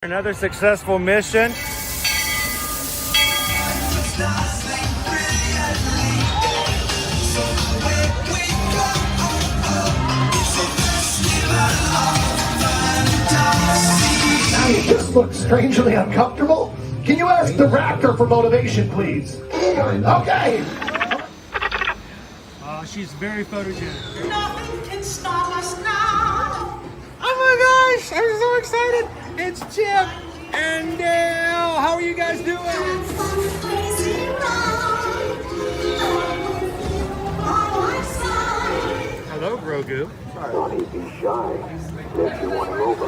Another successful mission. Now you just look strangely uncomfortable. Can you ask the raptor for motivation, please? Okay. She's very photogenic. Nothing can stop us now. Oh my gosh, I'm so excited. It's Chip and Dale. How are you guys doing? Hello, Grogu. Don't be shy. If you want to over.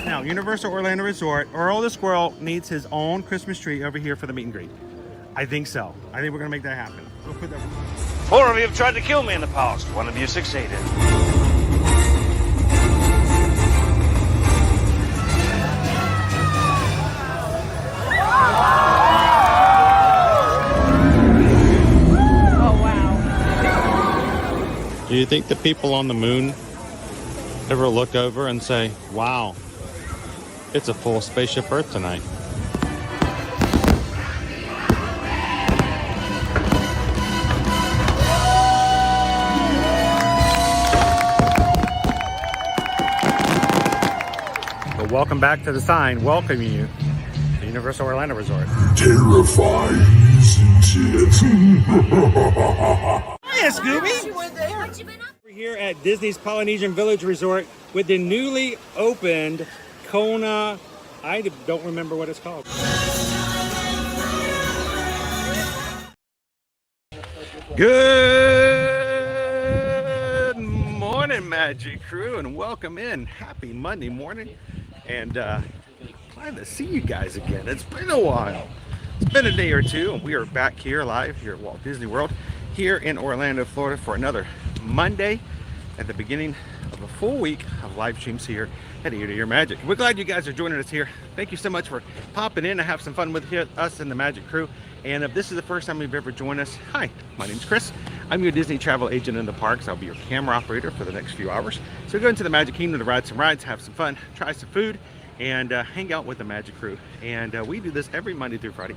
Now, Universal Orlando Resort, Earl the Squirrel needs his own Christmas tree over here for the meet and greet. I think so. I think we're gonna make that happen. We'll put that. 4 of you have tried to kill me in the past. 1 of you succeeded. Do you think the people on the moon ever look over and say, wow, it's a full spaceship Earth tonight? But welcome back to the sign welcoming you to Universal Orlando Resort. Terrifying, isn't it? Hiya, Scooby! We're here at Disney's Polynesian Village Resort with the newly opened Kona. I don't remember what it's called. Good morning, Magic Crew, and welcome in. Happy Monday morning, and glad to see you guys again. It's been a while. It's been a day or two, and we are back here live here at Walt Disney World here in Orlando, Florida for another Monday at the beginning of a full week of live streams here at Ear to Ear Magic. We're glad you guys are joining us here. Thank you so much for popping in and have some fun with us and the Magic Crew. And if this is the first time you've ever joined us, hi, my name's Chris. I'm your Disney travel agent in the parks. I'll be your camera operator for the next few hours. So go into the Magic Kingdom to ride some rides, have some fun, try some food, and hang out with the Magic Crew. And we do this every Monday through Friday,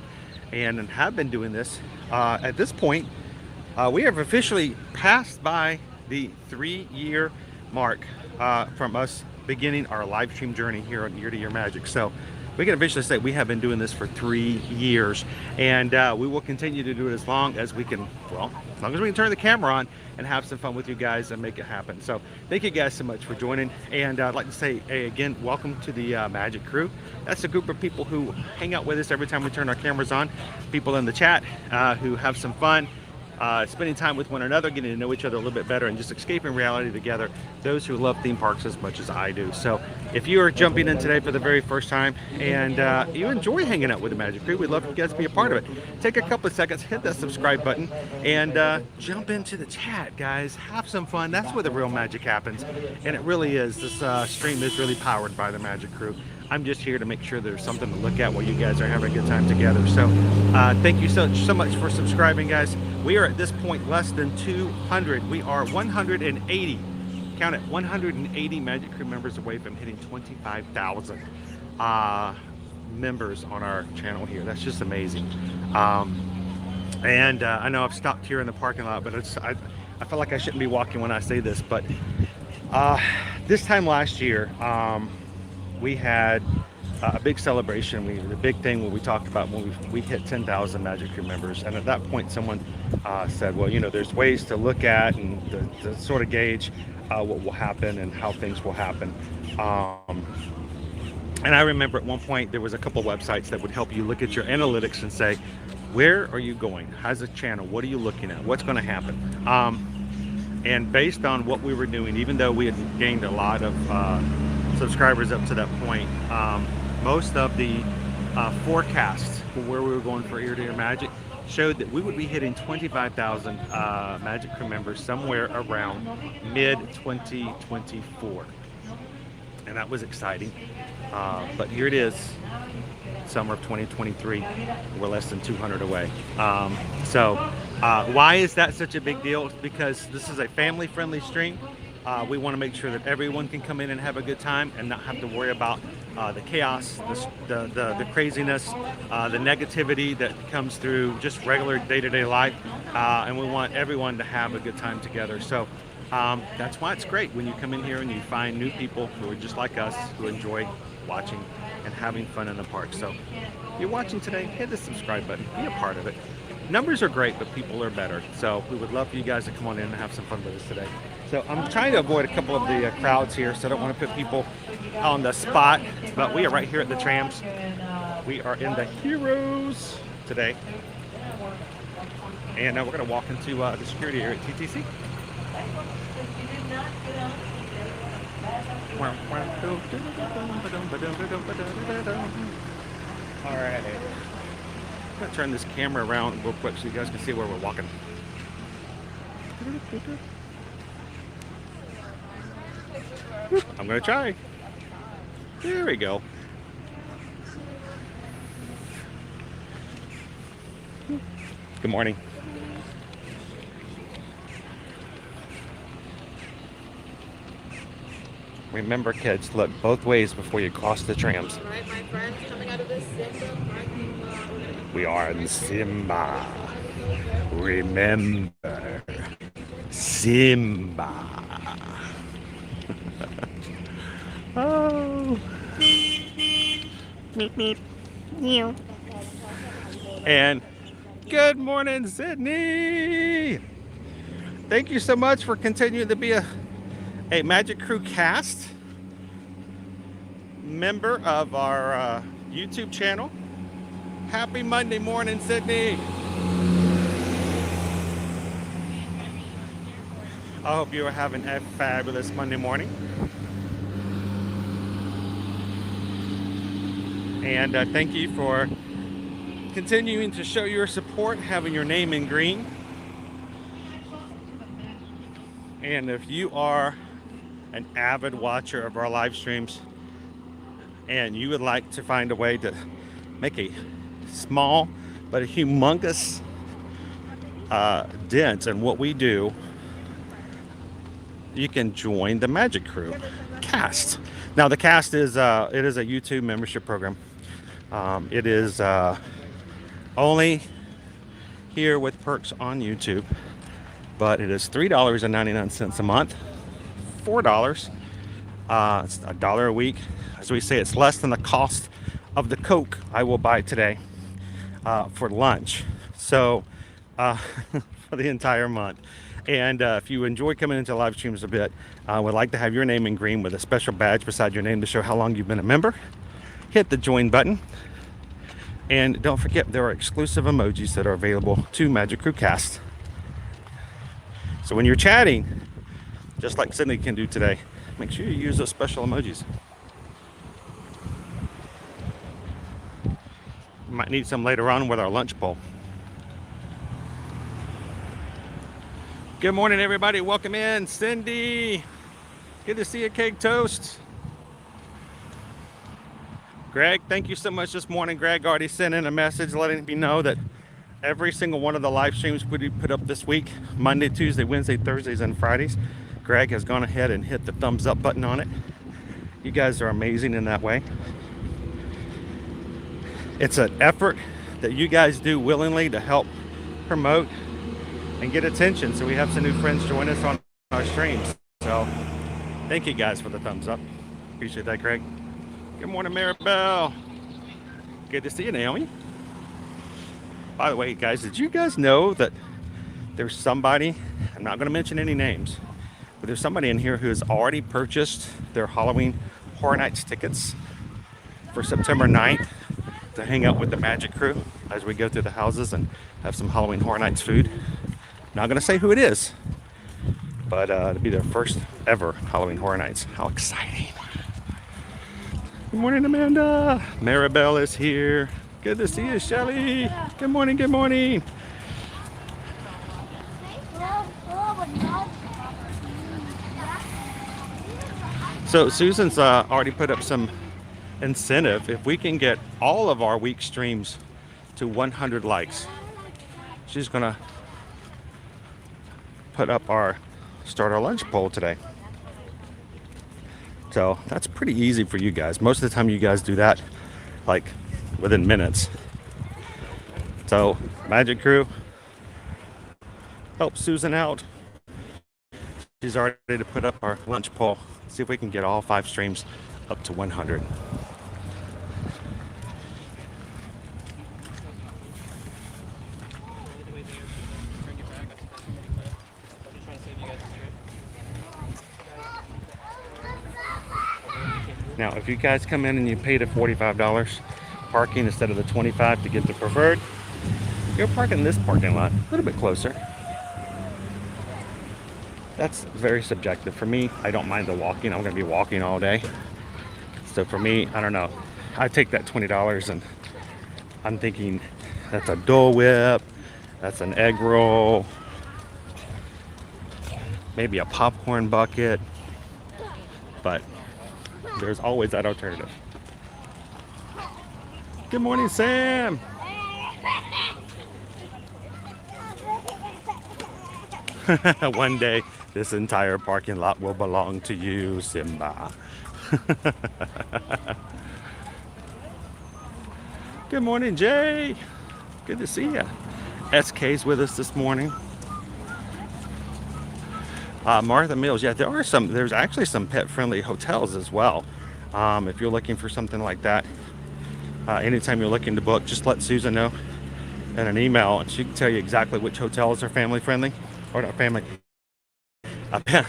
and have been doing this. At this point, we have officially passed by the 3-year mark from us beginning our live stream journey here on Ear to Ear Magic. So we can officially say we have been doing this for 3 years, and we will continue to do it as long as we can, well, as long as we can turn the camera on and have some fun with you guys and make it happen. So thank you guys so much for joining, and I'd like to say, hey, again, welcome to the Magic Crew. That's a group of people who hang out with us every time we turn our cameras on, people in the chat who have some fun, spending time with one another, getting to know each other a little bit better, and just escaping reality together. Those who love theme parks as much as I do. So if you are jumping in today for the very first time and you enjoy hanging out with the Magic Crew, we'd love for you guys to be a part of it. Take a couple of seconds, hit that subscribe button, and jump into the chat, guys. Have some fun. That's where the real magic happens, and it really is. This stream is really powered by the Magic Crew. I'm just here to make sure there's something to look at while you guys are having a good time together. So thank you so much for subscribing, guys. We are at this point less than 200. We are 180, count it, 180 Magic Crew members away from hitting 25,000 members on our channel here. That's just amazing. And I know I've stopped here in the parking lot, but I feel like I shouldn't be walking when I say this, but this time last year, we had a big celebration. The big thing when we talked about when we hit 10,000 Magic Crew members, and at that point someone said, well, you know, there's ways to look at and to sort of gauge what will happen and how things will happen. And I remember at one point there was a couple websites that would help you look at your analytics and say, where are you going? How's the channel? What are you looking at? What's going to happen? And based on what we were doing, even though we had gained a lot of subscribers up to that point, most of the forecasts for where we were going for Ear to Ear Magic showed that we would be hitting 25,000 Magic Crew members somewhere around mid-2024. And that was exciting. But here it is, summer of 2023. We're less than 200 away. Why is that such a big deal? It's because this is a family-friendly stream. We want to make sure that everyone can come in and have a good time and not have to worry about the chaos, the craziness, the negativity that comes through just regular day-to-day life. And we want everyone to have a good time together. So that's why it's great when you come in here and you find new people who are just like us, who enjoy watching and having fun in the park. So if you're watching today, hit the subscribe button, be a part of it. Numbers are great, but people are better. So we would love for you guys to come on in and have some fun with us today. So I'm trying to avoid a couple of the crowds here, so I don't want to put people on the spot, but we are right here at the trams. We are in the Heroes today. And now we're going to walk into the security area at TTC. All right. I'm going to turn this camera around real quick so you guys can see where we're walking. I'm going to try. There we go. Good morning. Remember, kids, look both ways before you cross the trams. All right, my friends, coming out of this Simba parking lot. We are in Simba. Remember, Simba. Oh. Meep, meep. Meow. And good morning, Sydney. Thank you so much for continuing to be a Magic Crew cast member of our YouTube channel. Happy Monday morning, Sydney. I hope you are having a fabulous Monday morning. And thank you for continuing to show your support, having your name in green. And if you are an avid watcher of our live streams and you would like to find a way to make a small but a humongous dent in what we do, you can join the Magic Crew cast. Now the cast is it is a YouTube membership program. It is only here with perks on YouTube, but it is $3.99 a month. $4. It's $1 a week. As we say, it's less than the cost of the Coke I will buy today for lunch. So for the entire month. And if you enjoy coming into live streams a bit, would like to have your name in green with a special badge beside your name to show how long you've been a member, hit the join button. And don't forget, there are exclusive emojis that are available to Magic Crew Cast. So when you're chatting, just like Sydney can do today, make sure you use those special emojis. Might need some later on with our lunch bowl. Good morning, everybody. Welcome in. Cindy. Good to see you, Cake Toast. Greg, thank you so much this morning. Greg already sent in a message letting me know that every single one of the live streams we put up this week, Monday, Tuesday, Wednesday, Thursdays, and Fridays, Greg has gone ahead and hit the thumbs up button on it. You guys are amazing in that way. It's an effort that you guys do willingly to help promote and get attention, so we have some new friends join us on our streams. So thank you guys for the thumbs up. Appreciate that, Greg. Good morning, Maribel. Good to see you, Naomi. By the way, guys, did you guys know that there's somebody, I'm not going to mention any names, but there's somebody in here who has already purchased their Halloween Horror Nights tickets for September 9th to hang out with the Magic Crew as we go through the houses and have some Halloween Horror Nights food. Not going to say who it is, but it'll be their first ever Halloween Horror Nights. How exciting. Good morning, Amanda. Maribel is here. Good to see you, Shelly. Good morning, good morning. So Susan's already put up some incentive. If we can get all of our week streams to 100 likes, she's gonna start our lunch poll today. So that's pretty easy for you guys. Most of the time you guys do that like within minutes. So Magic Crew, help Susan out. She's already to put up our lunch poll. See if we can get all 5 streams up to 100. Now, if you guys come in and you pay the $45 parking instead of the $25 to get the preferred, you're parking this parking lot a little bit closer. That's very subjective. For me, I don't mind the walking. I'm going to be walking all day. So for me, I don't know. I take that $20 and I'm thinking that's a Dole Whip, that's an egg roll, maybe a popcorn bucket, but there's always that alternative. Good morning, Sam. One day, this entire parking lot will belong to you, Simba. Good morning, Jay. Good to see you. SK's with us this morning. Martha Mills, yeah, there's actually some pet-friendly hotels as well. If you're looking for something like that, anytime you're looking to book, just let Susan know in an email, and she can tell you exactly which hotels are family-friendly, or not family,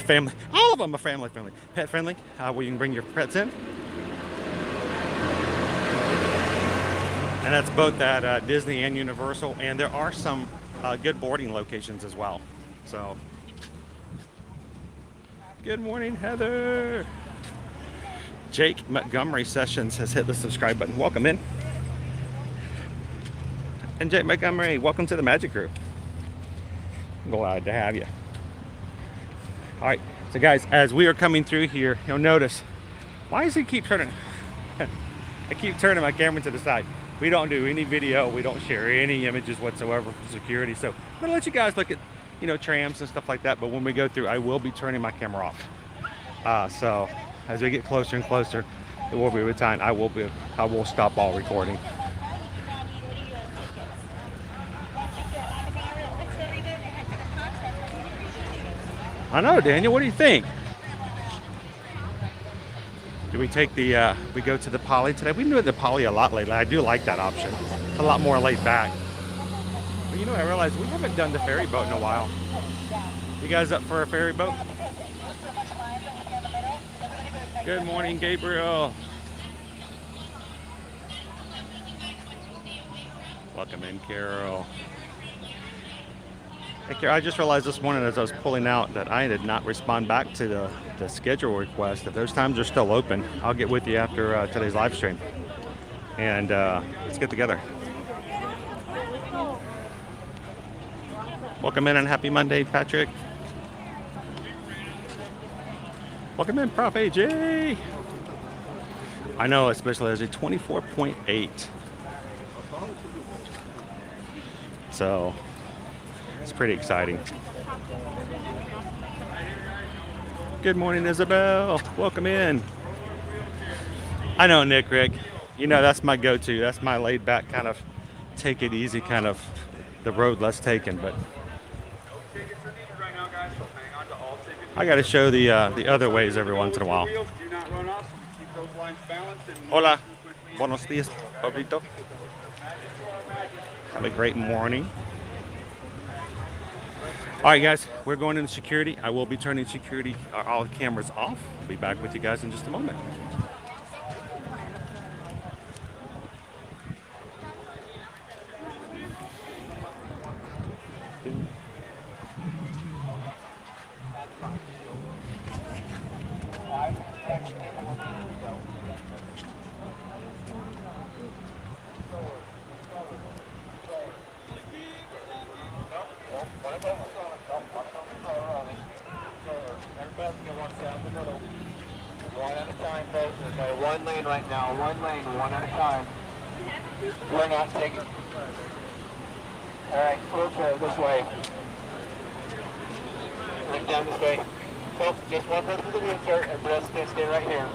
family. All of them are family-friendly, pet-friendly, where you can bring your pets in. And that's both at Disney and Universal, and there are some good boarding locations as well. So. Good morning, Heather. Jake Montgomery Sessions has hit the subscribe button. Welcome in. And Jake Montgomery, welcome to the Magic Crew. Glad to have you. All right, so guys, as we are coming through here, you'll notice, why does he keep turning? I keep turning my camera to the side. We don't do any video. We don't share any images whatsoever for security. So I'm gonna let you guys look at, you know, trams and stuff like that, but when we go through, I will be turning my camera off. So as we get closer and closer, it will be with time. I will stop all recording. I know, Daniel. What do you think? Do we take the we go to the Poly today? We do the Poly a lot lately. I do like that option. It's a lot more laid back. But you know, I realized we haven't done the ferry boat in a while. You guys up for a ferry boat? Good morning, Gabriel. Welcome in, Carol. Hey, Carol, I just realized this morning as I was pulling out that I did not respond back to the schedule request. If those times are still open, I'll get with you after today's live stream. And let's get together. Welcome in and happy Monday, Patrick. Welcome in, Prof. AJ. I know, especially as a 24.8. So it's pretty exciting. Good morning, Isabel. Welcome in. I know, Nick Rick. You know, that's my go-to. That's my laid-back kind of take it easy kind of the road less taken, but I got to show the other ways every once in a while. Hola, buenos días, Pablito. Have a great morning. All right, guys, we're going into security. I will be turning security, all the cameras off. I'll be back with you guys in just a moment. in right now. One lane, one at a time. We're not taking. All right, wheelchair this way. Right down this way. So just one person to the wheelchair and the rest stay right here.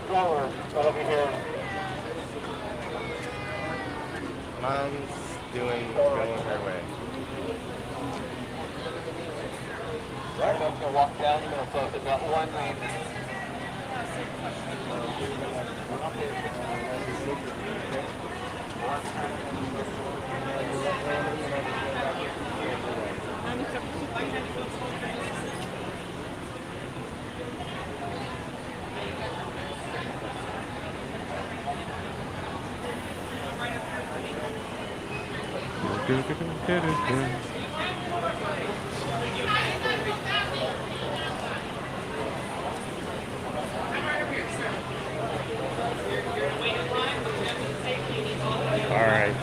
Stroller, right over here. Mom's going her way. Right, I'm going to walk down. You're going to close about one lane. All right.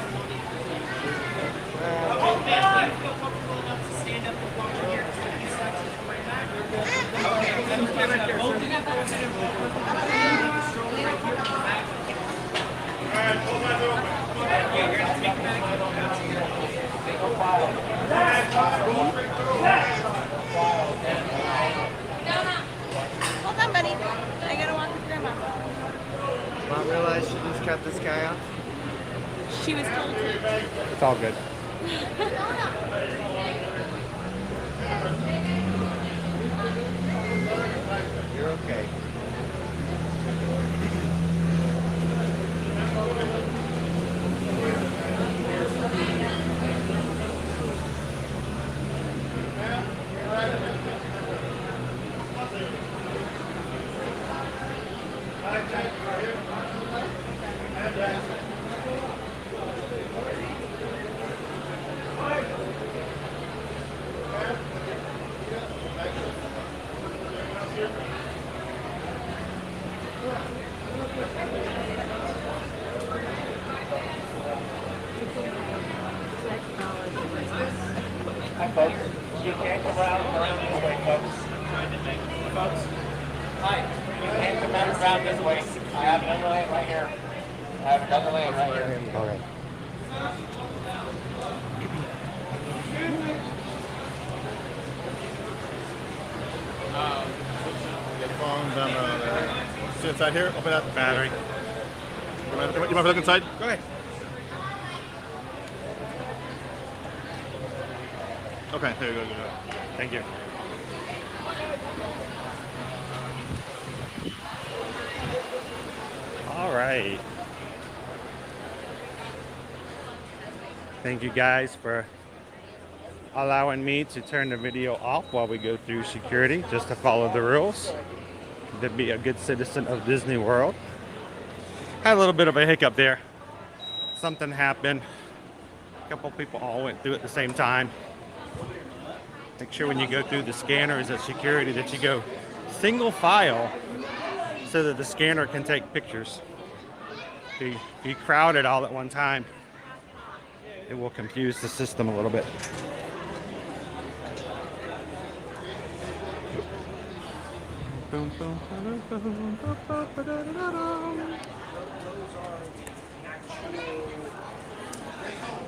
Hold on, buddy. I gotta walk with Grandma. Mom realized she just cut this guy off. She was told to. It's all good. You're okay. Hi, folks. You can't come around this way, folks. Folks. Hi. You can't come around this way. I have another lane right here. I have another lane right here. Okay. Get phone down there. See inside here? Open up. Battery. You mind if I look inside? Go ahead. Okay, there you go. Thank you. All right. Thank you guys for allowing me to turn the video off while we go through security, just to follow the rules, to be a good citizen of Disney World. Had a little bit of a hiccup there. Something happened. A couple people all went through at the same time. Make sure when you go through the scanners at security that you go single file so that the scanner can take pictures. If you crowd it all at one time, it will confuse the system a little bit.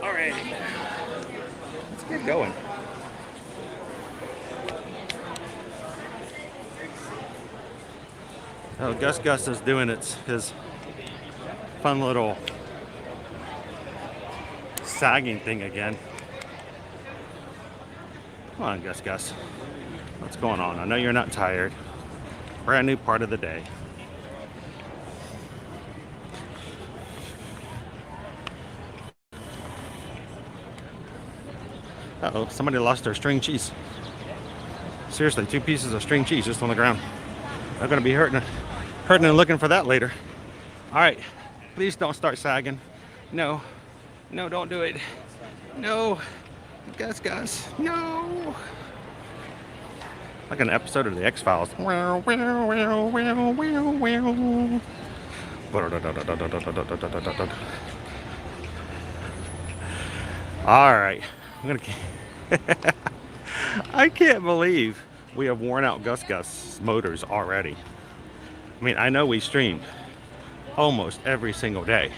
All right, let's get going. Oh, Gus is doing his fun little sagging thing again. Come on, Gus. What's going on? I know you're not tired. Brand new part of the day. Uh-oh, somebody lost their string cheese. Seriously, 2 pieces of string cheese just on the ground. They're gonna be hurting and looking for that later. All right, please don't start sagging. No, don't do it. No, Gus, no. Like an episode of the X-Files. All right, I can't believe we have worn out Gus motors already. I mean, I know we streamed, almost every single day.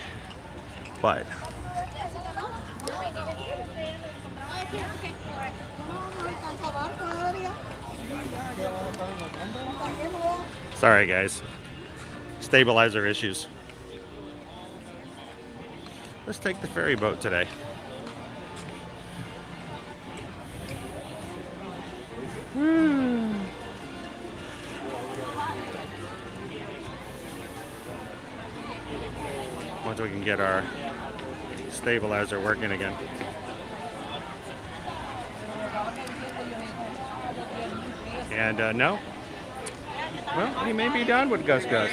But sorry guys, stabilizer issues. Let's take the ferry boat today. Once we can get our stabilizer working again. And no, well, he may be done with Gus Gus.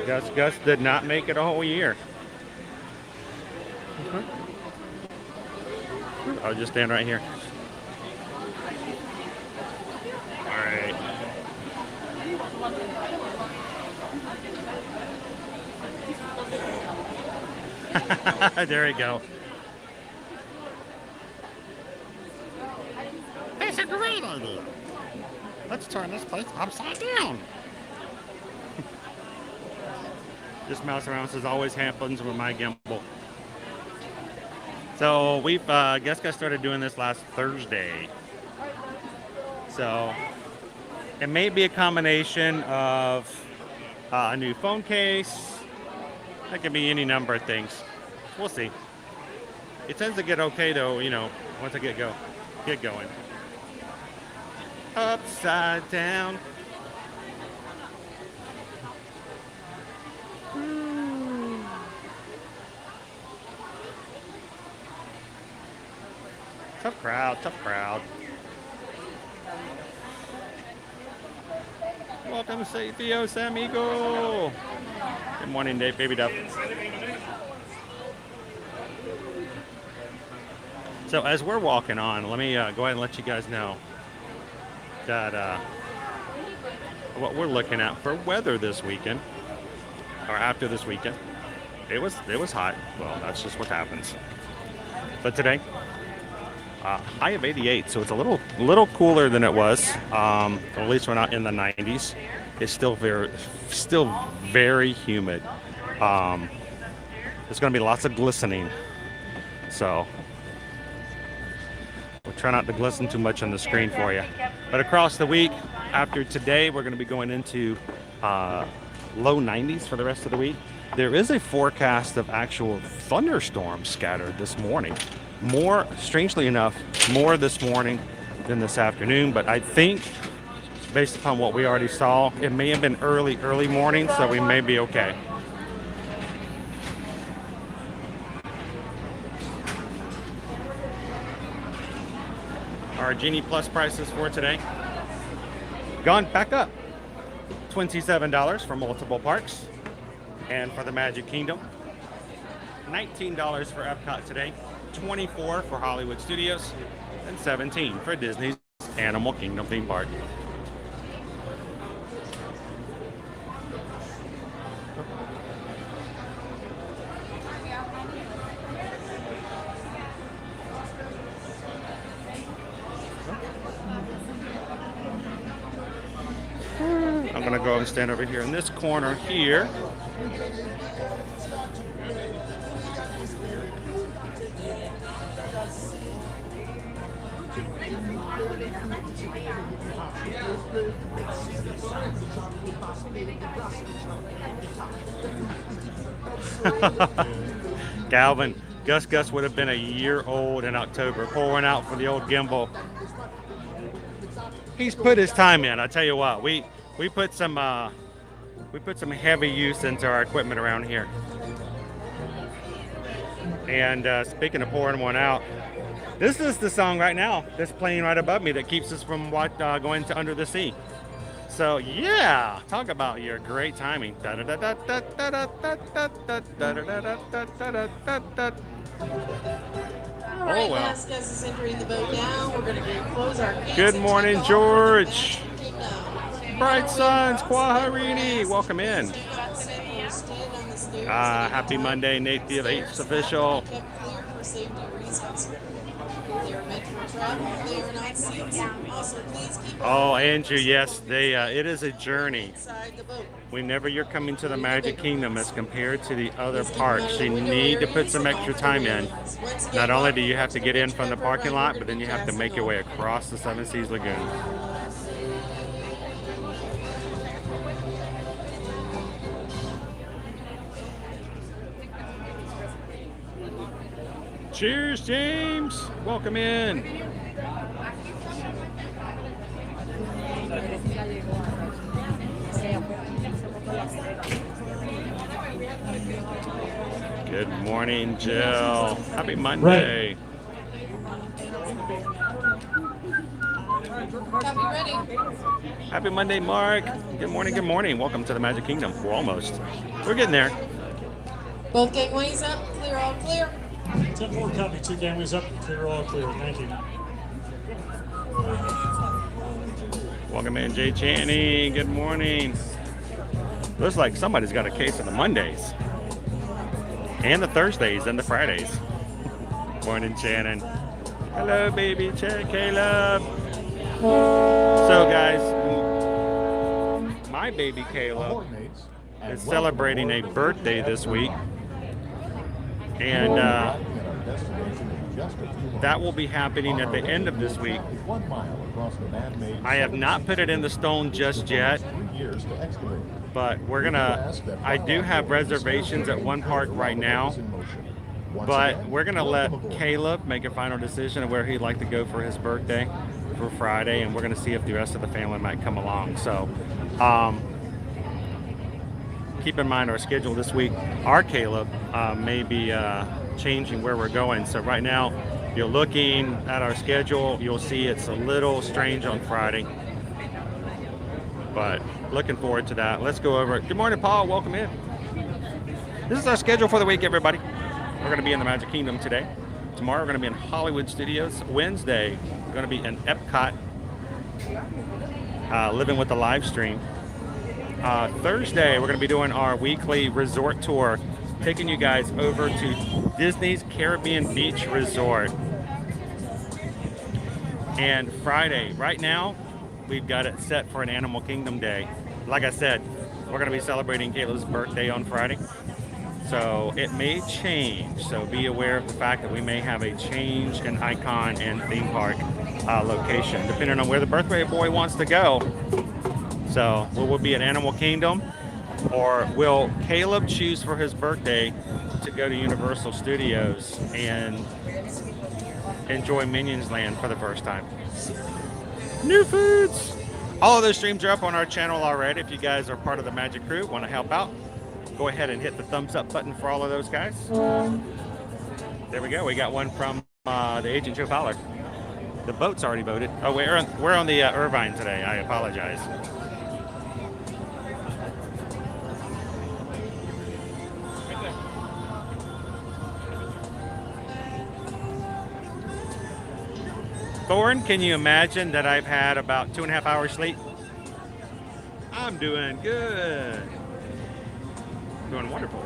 Gus Gus did not make it a whole year. I'll just stand right here. All right. There we go. That's a great idea. Let's turn this place upside down. This mouse around as always happens with my gimbal. So we've Gus Gus started doing this last Thursday. So it may be a combination of a new phone case. That could be any number of things. We'll see. It tends to get okay though, you know, once I get going. Upside down. Tough crowd, tough crowd. Welcome, Dios amigo. Good morning, Dave, baby duff. So as we're walking on, let me go ahead and let you guys know that what we're looking at for weather this weekend, or after this weekend. It was hot. Well, that's just what happens. But today, high of 88, so it's a little cooler than it was. At least we're not in the 90s. It's still very humid. There's going to be lots of glistening, so we'll try not to glisten too much on the screen for you. But across the week, after today, we're going to be going into low 90s for the rest of the week. There is a forecast of actual thunderstorms scattered this morning. More, strangely enough, more this morning than this afternoon, but I think based upon what we already saw, it may have been early morning, so we may be okay. Our Genie Plus prices for today gone back up. $27 for multiple parks, and for the Magic Kingdom, $19 for Epcot today, $24 for Hollywood Studios, and $17 for Disney's Animal Kingdom theme park. I'm gonna go and stand over here in this corner here. Galvin, Gus would have been a year old in October, pouring out for the old gimbal. He's put his time in. I tell you what, we put some heavy use into our equipment around here. And speaking of pouring one out, this is the song right now that's playing right above me that keeps us from going to Under the Sea. So yeah, talk about your great timing. All right, Oh, well. Gus is entering the boat now. We're going to close our gates. Good and morning, take off. George. Bright Suns, Quaharini, welcome in. Happy Monday, Nate the 8th official. They're meant for travel. They are not seats. Also, please keep Oh, Andrew, yes, it is a journey. inside the boat. Whenever you're coming to the Magic Kingdom as compared to the other parks, you need to put some extra time in. Not only do you have to get in from the parking lot, but then you have to make your way across the Seven Seas Lagoon. Cheers, James. Welcome in. Good morning, Jill. Happy Monday. Happy Monday, Mark. Good morning, good morning. Welcome to the Magic Kingdom. We're getting there. Both gateways up. Clear, all clear. 10-4 copy. 2 gateways up. Clear, all clear. Thank you. Welcome in, Jay Chaney. Good morning. Looks like somebody's got a case of the Mondays. And the Thursdays and the Fridays. Morning, Shannon. Hello, baby. Caleb. So, guys, my baby Caleb is celebrating a birthday this week. And that will be happening at the end of this week. I have not put it in the stone just yet. But I do have reservations at one park right now, but we're gonna let Caleb make a final decision of where he'd like to go for his birthday for Friday, and we're gonna see if the rest of the family might come along. So keep in mind our schedule this week. Our Caleb may be changing where we're going. So right now, you're looking at our schedule, you'll see it's a little strange on Friday, but looking forward to that. Let's go over it. Good morning, Paul. Welcome in. This is our schedule for the week, everybody. We're going to be in the Magic Kingdom today. Tomorrow, we're going to be in Hollywood Studios. Wednesday, we're going to be in Epcot, living with the live stream. Thursday, we're going to be doing our weekly resort tour, taking you guys over to Disney's Caribbean Beach Resort. And Friday, right now, we've got it set for an Animal Kingdom day. Like I said, we're going to be celebrating Caleb's birthday on Friday. So it may change. So be aware of the fact that we may have a change in icon and theme park location, depending on where the birthday boy wants to go. So will we be at Animal Kingdom, or will Caleb choose for his birthday to go to Universal Studios and enjoy Minions Land for the first time? New foods. All of those streams are up on our channel already. If you guys are part of the Magic Crew, want to help out, go ahead and hit the thumbs up button for all of those guys. There we go. We got one from the Agent Joe Fowler. The boat's already voted. Oh, we're on the Irvine today. I apologize. Thorne, can you imagine that I've had about 2.5 hours sleep? I'm doing good. Doing wonderful.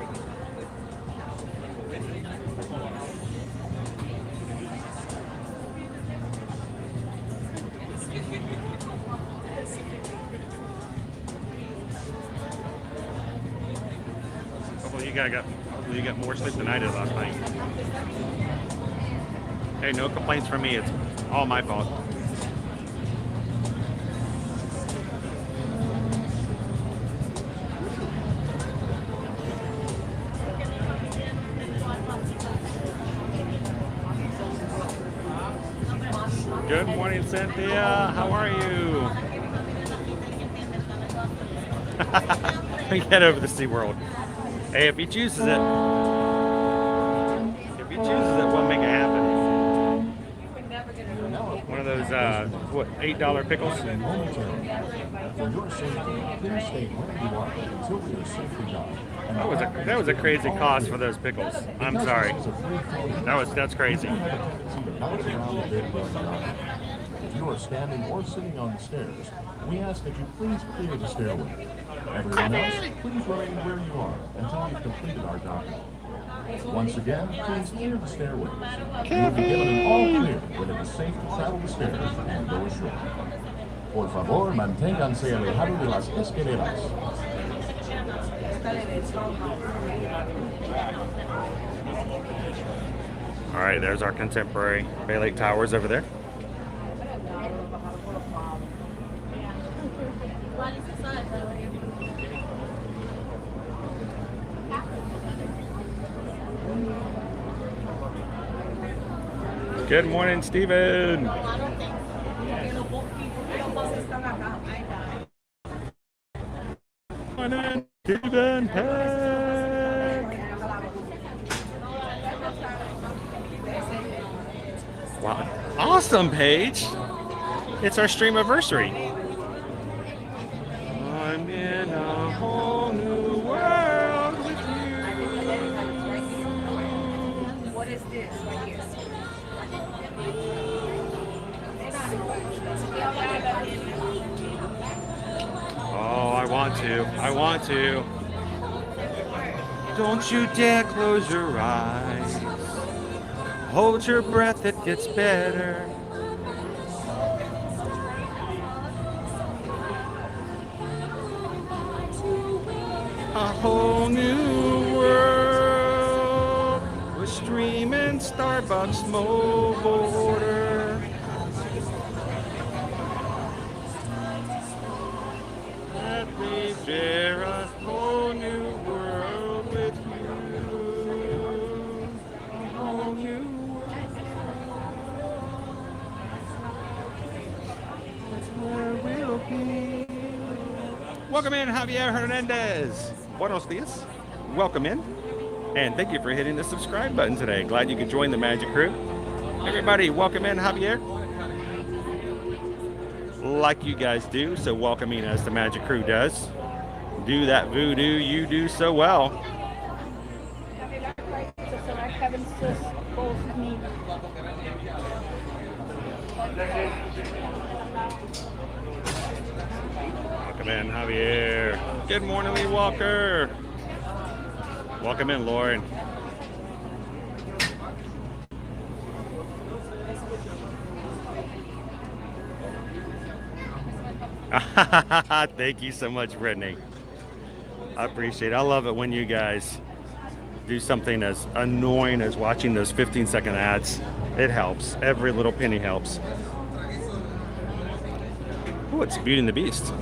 Hopefully you got more sleep than I did last night. Hey, no complaints from me. It's all my fault. Good morning, Cynthia. How are you? We head over to SeaWorld. Hey, if he chooses it, we'll make it happen. One of those, $8 pickles? For your safety, please stay where you are until we are safely done. That was a crazy cost for those pickles. I'm sorry. That's crazy. If you are standing or sitting on the stairs, we ask that you please clear the stairway. Everyone else, please remain where you are until we've completed our document. Once again, please clear the stairways. You will be given an all clear when it is safe to travel the stairs and go ashore. Por favor, manténganse alejados de las escaleras. All right, there's our contemporary Bay Lake Towers over there. Good morning, Steven. Morning, Steven Peck. Wow, awesome, Paige. It's our stream anniversary. I'm in a whole new world with you. What is this right here? Oh, I want to. I want to. Don't you dare close your eyes. Hold your breath, it gets better. A whole new world. We're streaming Starbucks mobile order. Let me share a whole new world with you. A whole new world. That's where we'll be. Welcome in, Javier Hernandez. Buenos dias. Welcome in. And thank you for hitting the subscribe button today. Glad you could join the Magic Crew. Everybody, welcome in, Javier. Like you guys do, so welcoming as the Magic Crew does. Do that voodoo you do so well. Welcome in, Javier. Good morning, Lee Walker. Welcome in, Lauren. Thank you so much, Brittany. I appreciate it. I love it when you guys do something as annoying as watching those 15-second ads. It helps. Every little penny helps. Oh, it's Beauty and the Beast.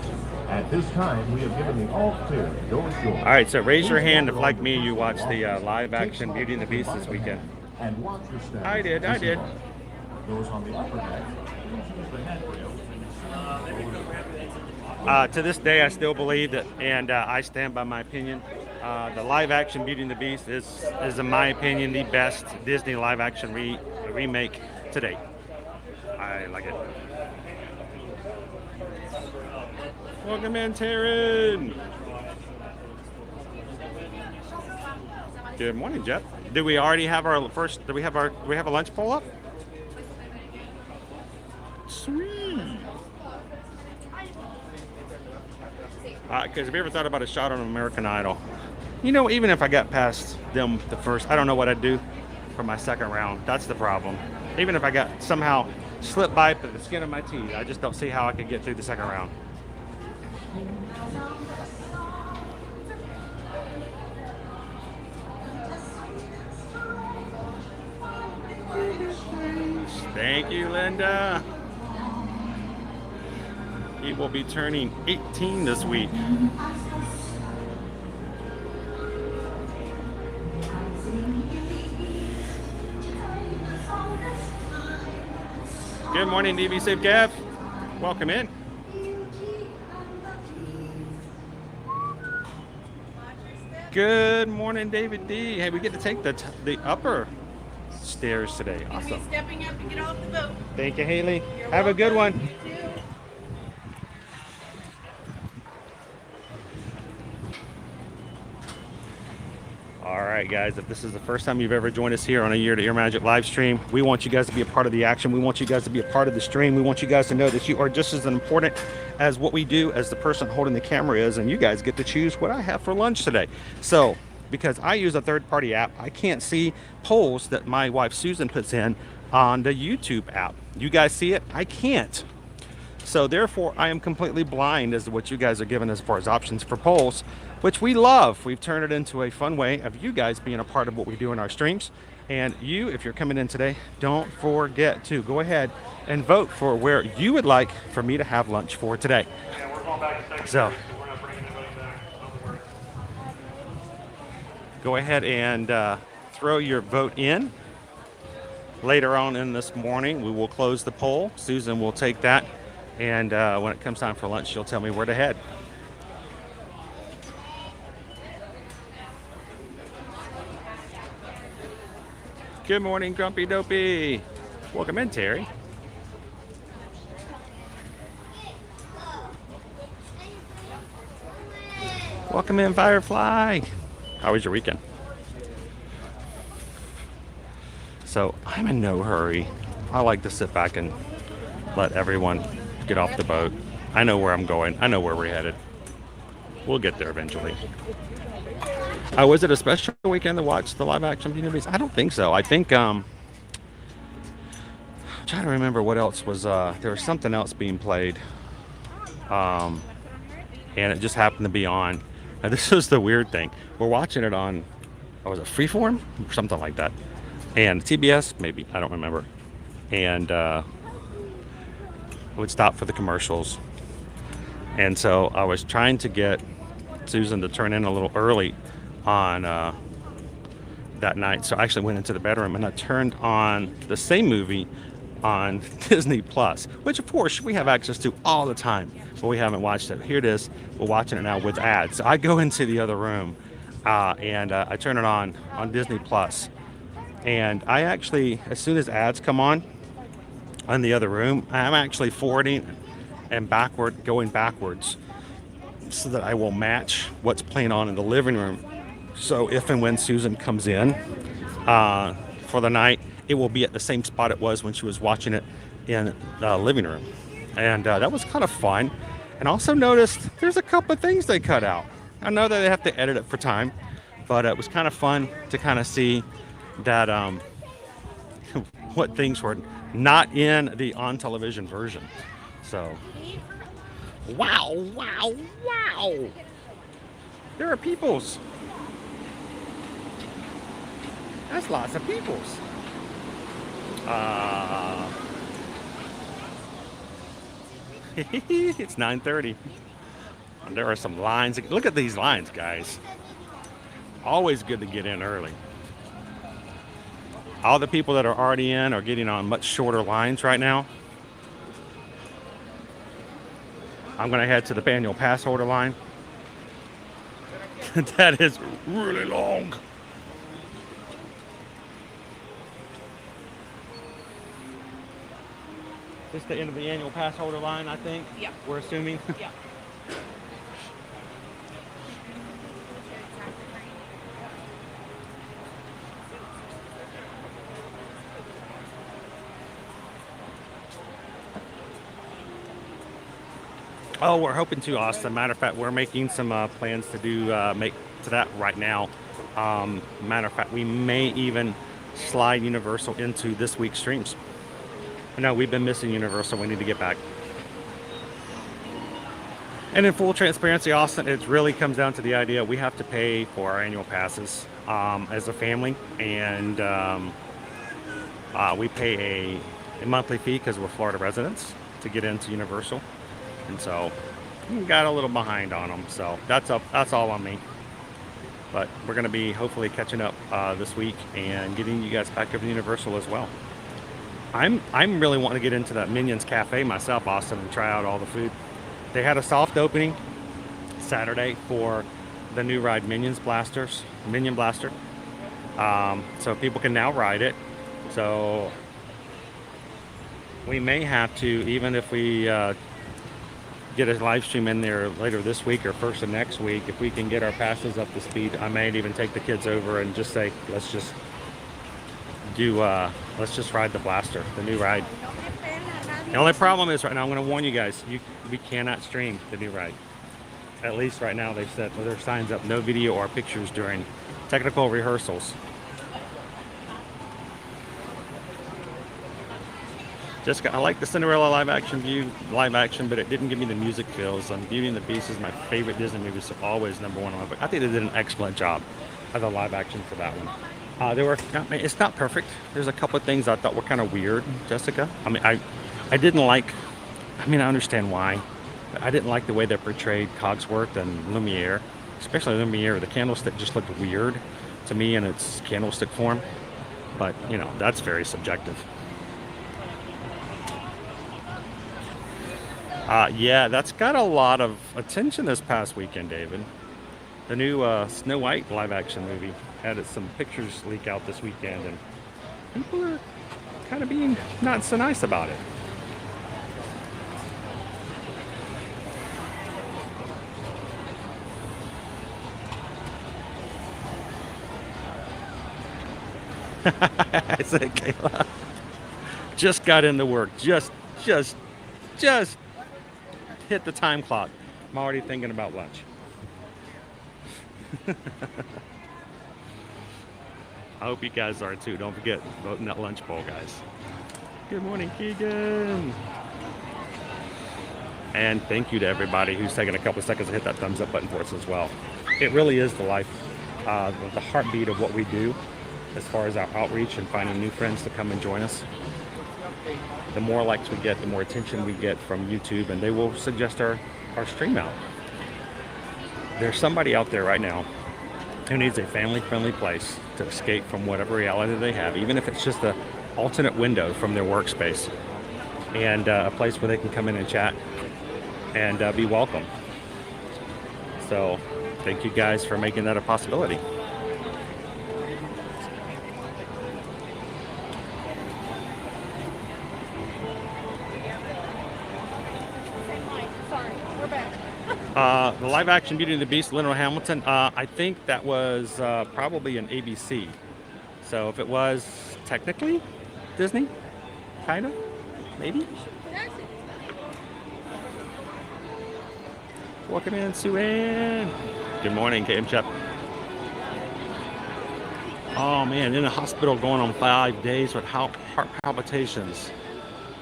At this time, we have given the all clear to go ashore. All right, so raise your hand if, like me, you watched the live action Beauty and the Beast this weekend. And watch your step. I did. Those on the upper deck, please use the handrail. To this day, I still believe that, and I stand by my opinion. The live action Beauty and the Beast is in my opinion, the best Disney live action remake to date. I like it. Welcome in, Taryn. Good morning, Jeff. Do we already have our first? Do we have a lunch poll up? Sweet. Because have you ever thought about a shot on American Idol? You know, even if I got past them the first, I don't know what I'd do for my second round. That's the problem. Even if I got somehow slipped by the skin of my teeth, I just don't see how I could get through the second round. Thank you, Linda. He will be turning 18 this week. Good morning, DV Safe Gav. Welcome in. Good morning, David D. Hey, we get to take the upper stairs today. Awesome. Stepping up to get off the boat. Thank you, Haley. Have a good one. All right, guys, if this is the first time you've ever joined us here on a Year to Ear Magic live stream, we want you guys to be a part of the action. We want you guys to be a part of the stream. We want you guys to know that you are just as important as what we do as the person holding the camera is, and you guys get to choose what I have for lunch today. So because I use a third-party app. I can't see polls that my wife Susan puts in on the YouTube app. You guys see it? I can't. So therefore, I am completely blind as to what you guys are giving as far as options for polls, which we love. We've turned it into a fun way of you guys being a part of what we do in our streams. And you, if you're coming in today, don't forget to go ahead and vote for where you would like for me to have lunch for today. So go ahead and throw your vote in. Later on in this morning, we will close the poll. Susan will take that, and when it comes time for lunch, she'll tell me where to head. Good morning, Grumpy Dopey. Welcome in, Terry. Welcome in, Firefly. How was your weekend? So I'm in no hurry. I like to sit back and let everyone get off the boat. I know where I'm going. I know where we're headed. We'll get there eventually. Was it a special weekend to watch the live action Beauty and the Beast? I don't think so. I think I'm trying to remember what else was there was something else being played. And it just happened to be on. Now, this is the weird thing. We're watching it on, was it Freeform? Or something like that. And TBS, maybe, I don't remember. And would stop for the commercials. And so I was trying to get Susan to turn in a little early on that night. So I actually went into the bedroom and I turned on the same movie on Disney Plus, which of course we have access to all the time, but we haven't watched it. Here it is. We're watching it now with ads. So I go into the other room and I turn it on Disney Plus. And I actually, as soon as ads come on in the other room, I'm actually forwarding and going backwards so that I will match what's playing on in the living room. So if and when Susan comes in for the night, it will be at the same spot it was when she was watching it in the living room. And that was kind of fun. And also noticed there's a couple of things they cut out. I know that they have to edit it for time, but it was kind of fun to kind of see that what things were not in the on television version. So wow, wow, wow. There are peoples. That's lots of peoples. It's 9:30. And there are some lines. Look at these lines, guys. Always good to get in early. All the people that are already in are getting on much shorter lines right now. I'm going to head to the annual pass holder line. That is really long. This is the end of the annual pass holder line, I think. Yeah. We're assuming. Yeah. Oh, we're hoping to, Austin. Matter of fact, we're making some plans to do make to that right now. Matter of fact, we may even slide Universal into this week's streams. No, we've been missing Universal. We need to get back. And in full transparency, Austin, it really comes down to the idea we have to pay for our annual passes as a family, and we pay a monthly fee because we're Florida residents to get into Universal. And so we got a little behind on them. So that's all on me. But we're going to be hopefully catching up this week and getting you guys back over to Universal as well. I'm really wanting to get into that Minions Cafe myself, Austin, and try out all the food. They had a soft opening Saturday for the new ride Minion Blaster. So people can now ride it. So we may have to, even if we get a live stream in there later this week or first of next week, if we can get our passes up to speed, I may even take the kids over and just say, let's just ride the Blaster, the new ride. The only problem is right now, I'm going to warn you guys, we cannot stream the new ride. At least right now they've set their signs up, no video or pictures during technical rehearsals. Jessica, I like the Cinderella live action, but it didn't give me the music feels. Beauty and the Beast is my favorite Disney movie, so always number one on my book. I think they did an excellent job of the live action for that one. It's not perfect. There's a couple of things I thought were kind of weird, Jessica. I mean, I didn't like, I understand why. But I didn't like the way they portrayed Cogsworth and Lumiere, especially Lumiere. The candlestick just looked weird to me in its candlestick form. But, you know, that's very subjective. Yeah, that's got a lot of attention this past weekend, David. The new Snow White live action movie had some pictures leak out this weekend, and people are kind of being not so nice about it. I said, Kayla, just got into work. Just hit the time clock. I'm already thinking about lunch. I hope you guys are too. Don't forget, vote in that lunch poll, guys. Good morning, Keegan. And thank you to everybody who's taken a couple of seconds to hit that thumbs up button for us as well. It really is the life, the heartbeat of what we do as far as our outreach and finding new friends to come and join us. The more likes we get, the more attention we get from YouTube, and they will suggest our stream out. There's somebody out there right now who needs a family-friendly place to escape from whatever reality they have, even if it's just an alternate window from their workspace, and a place where they can come in and chat and be welcome. So thank you guys for making that a possibility. The live action Beauty and the Beast, Lionel Hamilton, I think that was probably an ABC. So if it was technically Disney, kind of, maybe. Welcome in, Sue Ann. Good morning, KM Chep. Oh man, in the hospital going on 5 days with heart palpitations.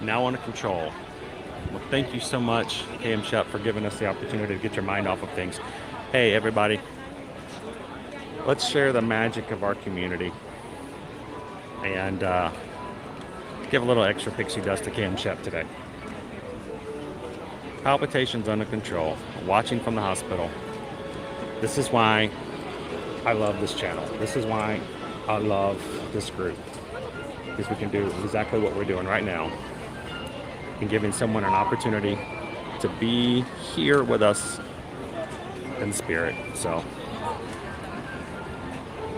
Now under control. Well, thank you so much, KM Shep, for giving us the opportunity to get your mind off of things. Hey, everybody, let's share the magic of our community and give a little extra pixie dust to KM Shep today. Palpitations under control, watching from the hospital. This is why I love this channel. This is why I love this group, because we can do exactly what we're doing right now. And giving someone an opportunity to be here with us in spirit. So,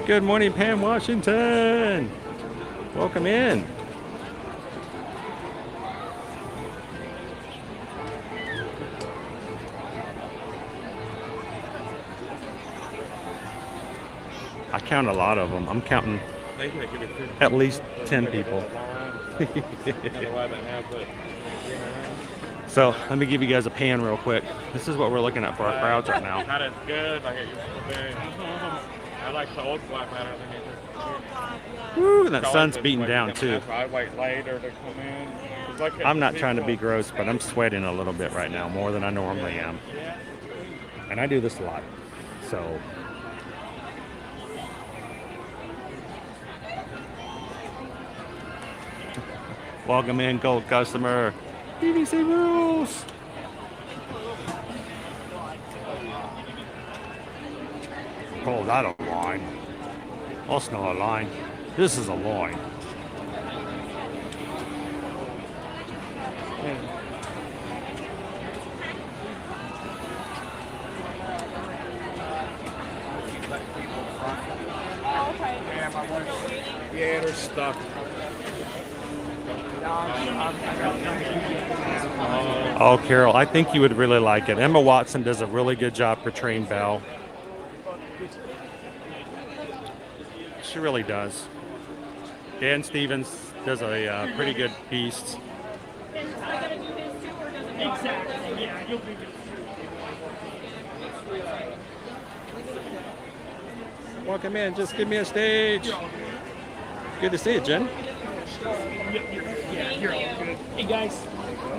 good morning, Pam Washington. Welcome in. I count a lot of them. I'm counting at least 10 people. So let me give you guys a pan real quick. This is what we're looking at for our crowds right now. That is good. I like the old black matter. Woo, and that sun's beating down too. I wait later to come in. I'm not trying to be gross, but I'm sweating a little bit right now, more than I normally am. And I do this a lot. So welcome in, gold customer. BBC rules. Call that a line? That's not a line. This is a line. Yeah, they're stuck. Oh, Carol, I think you would really like it. Emma Watson does a really good job portraying Belle. She really does. Dan Stevens does a pretty good Beast. And I gotta do his too, or does it? Exactly. Yeah, you'll be good. Welcome in. Just give me a stage. Good to see you, Jen. Yeah, you're all good. Hey, guys.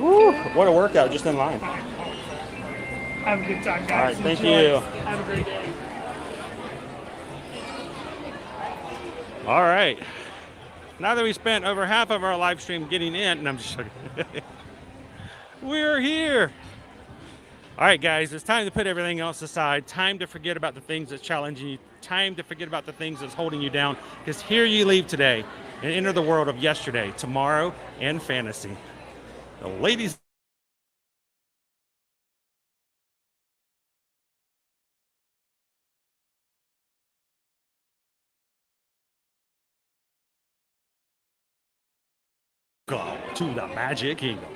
Woo, what a workout just in line. Have a good time, guys. All right, thank Enjoy. you. Have a great day. All right. Now that we spent over half of our live stream getting in, and I'm just joking. We're here. All right, guys, it's time to put everything else aside. Time to forget about the things that challenge you. Time to forget about the things that's holding you down. Because here you leave today and enter the world of yesterday, tomorrow, and fantasy. The ladies. Go to the Magic Kingdom.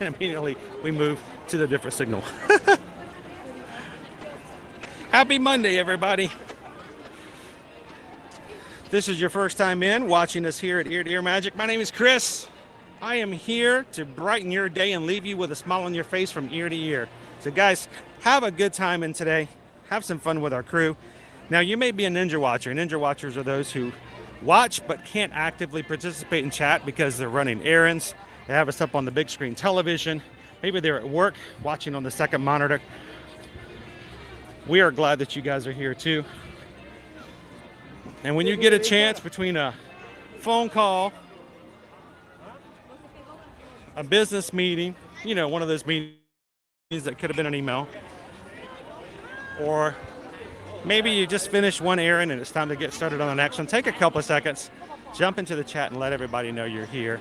And immediately we move to the different signal. Happy Monday, everybody. This is your first time in watching us here at Ear to Ear Magic. My name is Chris. I am here to brighten your day and leave you with a smile on your face from ear to ear. So guys, have a good time in today. Have some fun with our crew. Now you may be a Ninja Watcher. Ninja Watchers are those who watch but can't actively participate in chat because they're running errands. They have us up on the big screen television. Maybe they're at work watching on the second monitor. We are glad that you guys are here too. And when you get a chance between a phone call, a business meeting, you know, one of those meetings that could have been an email, or maybe you just finished one errand and it's time to get started on the next one, take a couple of seconds, jump into the chat and let everybody know you're here.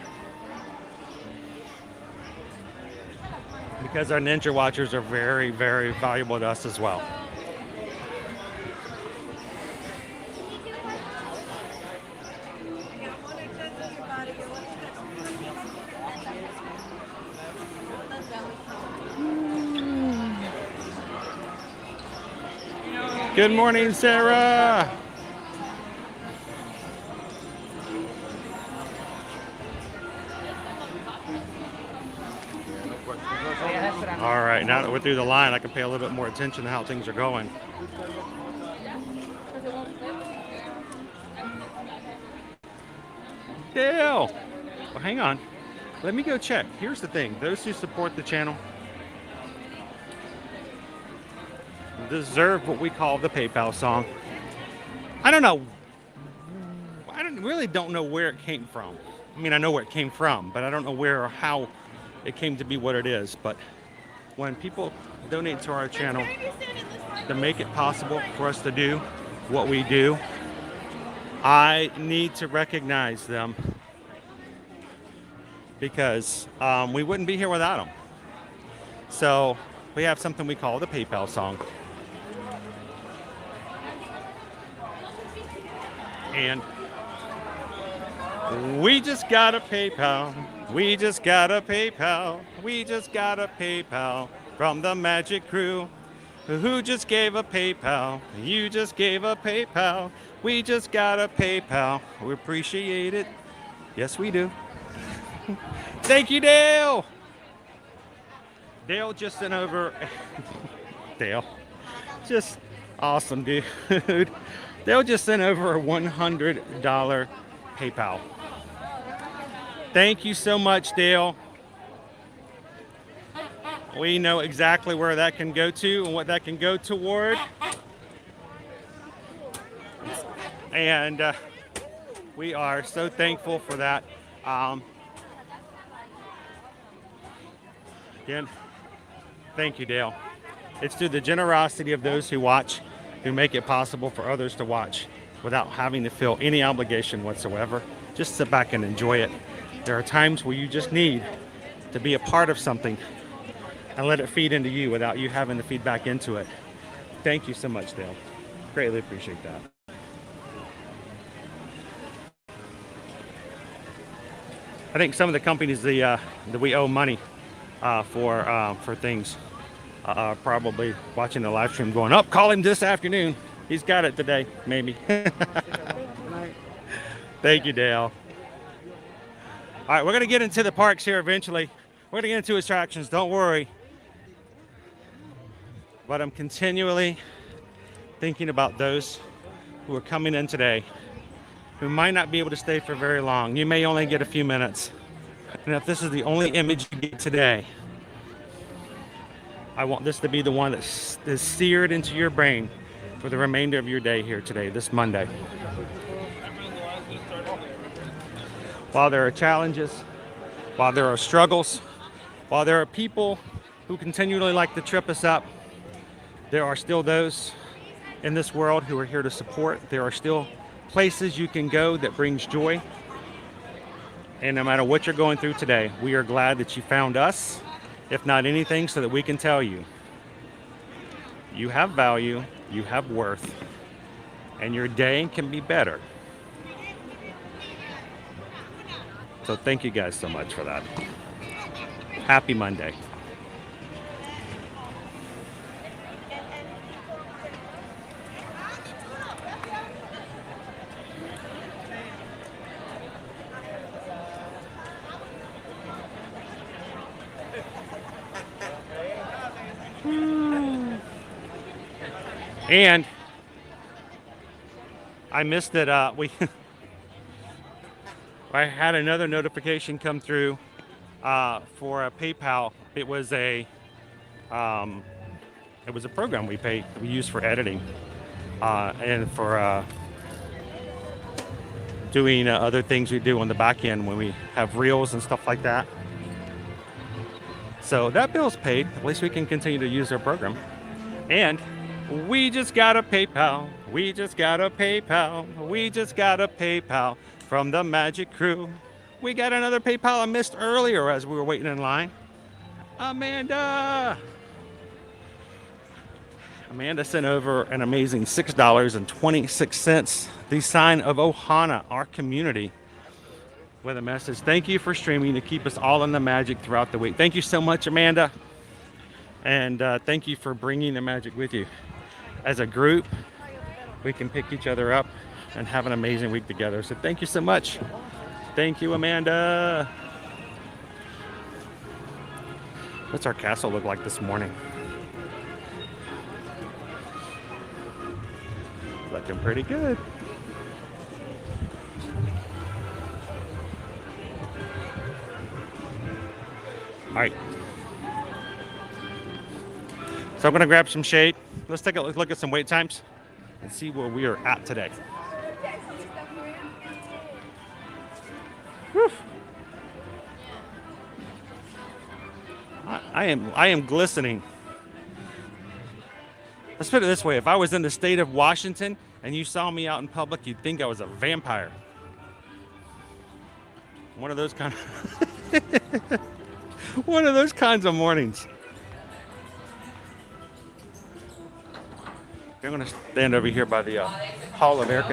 Because our Ninja Watchers are very, very valuable to us as well. Good morning, Sarah. All right, now that we're through the line, I can pay a little bit more attention to how things are going. Dale! Well, hang on. Let me go check. Here's the thing. Those who support the channel deserve what we call the PayPal song. I don't know. Really don't know where it came from. I mean, I know where it came from, but I don't know where or how it came to be what it is. But when people donate to our channel to make it possible for us to do what we do, I need to recognize them because we wouldn't be here without them. So we have something we call the PayPal song. And we just got a PayPal. We just got a PayPal. We just got a PayPal from the Magic Crew. Who just gave a PayPal? You just gave a PayPal. We just got a PayPal. We appreciate it. Yes, we do. Thank you, Dale. Dale just sent over. Dale. Just awesome, dude. Dale just sent over a $100 PayPal. Thank you so much, Dale. We know exactly where that can go to and what that can go toward. And we are so thankful for that. Again, thank you, Dale. It's through the generosity of those who watch who make it possible for others to watch without having to feel any obligation whatsoever. Just sit back and enjoy it. There are times where you just need to be a part of something and let it feed into you without you having to feed back into it. Thank you so much, Dale. Greatly appreciate that. I think some of the companies that we owe money for things are probably watching the live stream going, "Up, call him this afternoon. He's got it today, maybe." Thank you, Dale. All right, we're going to get into the parks here eventually. We're going to get into attractions, don't worry. But I'm continually thinking about those who are coming in today, who might not be able to stay for very long. You may only get a few minutes. And if this is the only image you get today, I want this to be the one that's seared into your brain for the remainder of your day here today, this Monday. While there are challenges, while there are struggles, while there are people who continually like to trip us up, there are still those in this world who are here to support. There are still places you can go that brings joy. And no matter what you're going through today, we are glad that you found us, if not anything, so that we can tell you, you have value, you have worth, and your day can be better. So thank you guys so much for that. Happy Monday. And I missed it. I had another notification come through for a PayPal. It was a program we use for editing and for doing other things we do on the back end when we have reels and stuff like that. So that bill's paid. At least we can continue to use our program. And we just got a PayPal. We just got a PayPal. We just got a PayPal from the Magic Crew. We got another PayPal I missed earlier as we were waiting in line. Amanda sent over an amazing $6.26. The sign of Ohana, our community, with a message. Thank you for streaming to keep us all in the magic throughout the week. Thank you so much, Amanda. And thank you for bringing the magic with you. As a group, we can pick each other up and have an amazing week together. So thank you so much. Thank you, Amanda. What's our castle look like this morning? Looking pretty good. All right. So I'm going to grab some shade. Let's take a look at some wait times and see where we are at today. Whew. I am glistening. Let's put it this way. If I was in the state of Washington and you saw me out in public, you'd think I was a vampire. One of those kinds of mornings. I'm gonna stand over here by the Hall of Air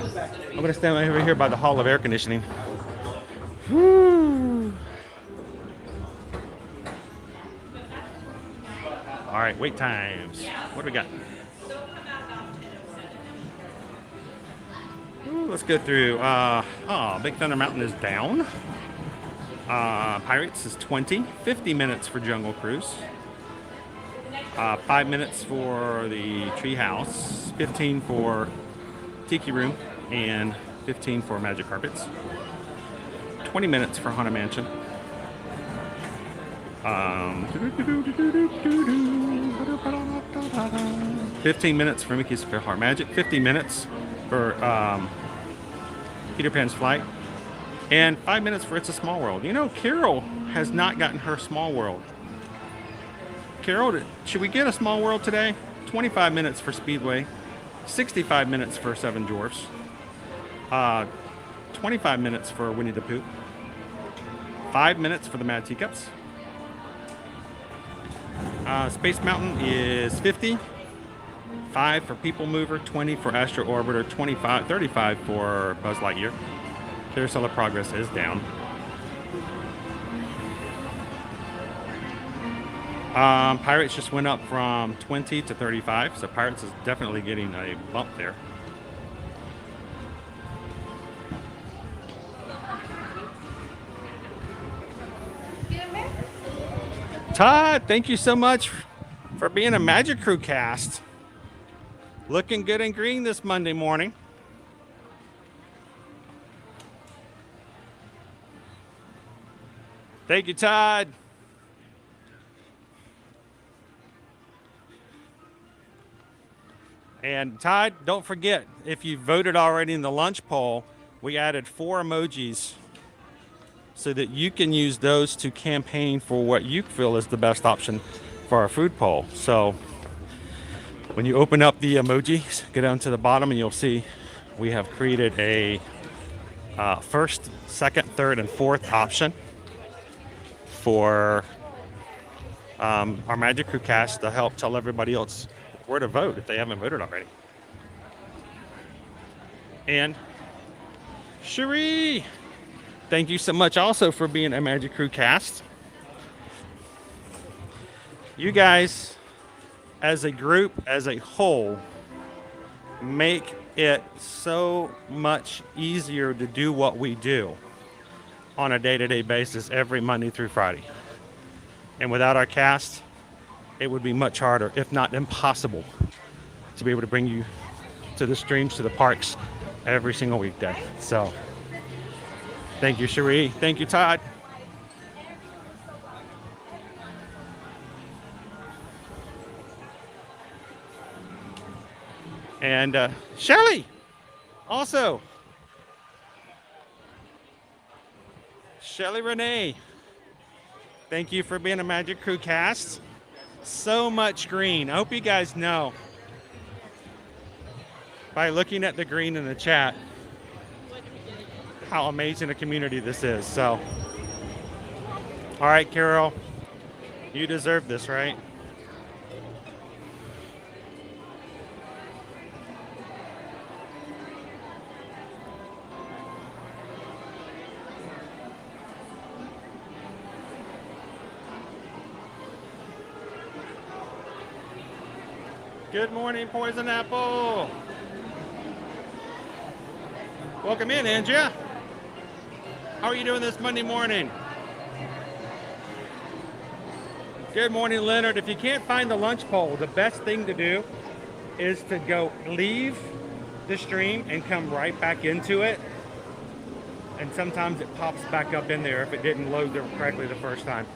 Conditioning. Woo. All right, wait times. What do we got? Ooh, let's go through. Big Thunder Mountain is down. Pirates is 20. 50 minutes for Jungle Cruise. 5 minutes for the Treehouse, 15 for Tiki Room, and 15 for Magic Carpets. 20 minutes for Haunted Mansion. 15 minutes for Mickey's Fair Magic. 50 minutes for Peter Pan's Flight. And 5 minutes for It's a Small World. You know, Carol has not gotten her Small World. Carol, should we get a Small World today? 25 minutes for Speedway, 65 minutes for Seven Dwarfs, 25 minutes for Winnie the Pooh, 5 minutes for the Mad Teacups. Space Mountain is 50, 5 for People Mover, 20 for Astro Orbiter, 35 for Buzz Lightyear. Carousel of Progress is down. Pirates just went up from 20 to 35, so Pirates is definitely getting a bump there. Todd, thank you so much for being a Magic Crew cast. Looking good and green this Monday morning. Thank you, Todd. And Todd, don't forget, if you voted already in the lunch poll, we added 4 emojis so that you can use those to campaign for what you feel is the best option for our food poll. So when you open up the emojis, go down to the bottom and you'll see we have created a first, second, third, and fourth option for our Magic Crew cast to help tell everybody else where to vote if they haven't voted already. And Cherie, thank you so much also for being a Magic Crew cast. You guys, as a group, as a whole, make it so much easier to do what we do on a day-to-day basis every Monday through Friday. And without our cast, it would be much harder, if not impossible, to be able to bring you to the streams, to the parks every single weekday. So thank you, Cherie. Thank you, Todd. And Shelly, also. Shelly Renee, thank you for being a Magic Crew cast. So much green. I hope you guys know by looking at the green in the chat how amazing a community this is. So, all right, Carol, you deserve this, right? Good morning, Poison Apple. Welcome in, Andrea. How are you doing this Monday morning? Good morning, Leonard. If you can't find the lunch poll, the best thing to do is to go leave the stream and come right back into it. And sometimes it pops back up in there if it didn't load correctly the first time.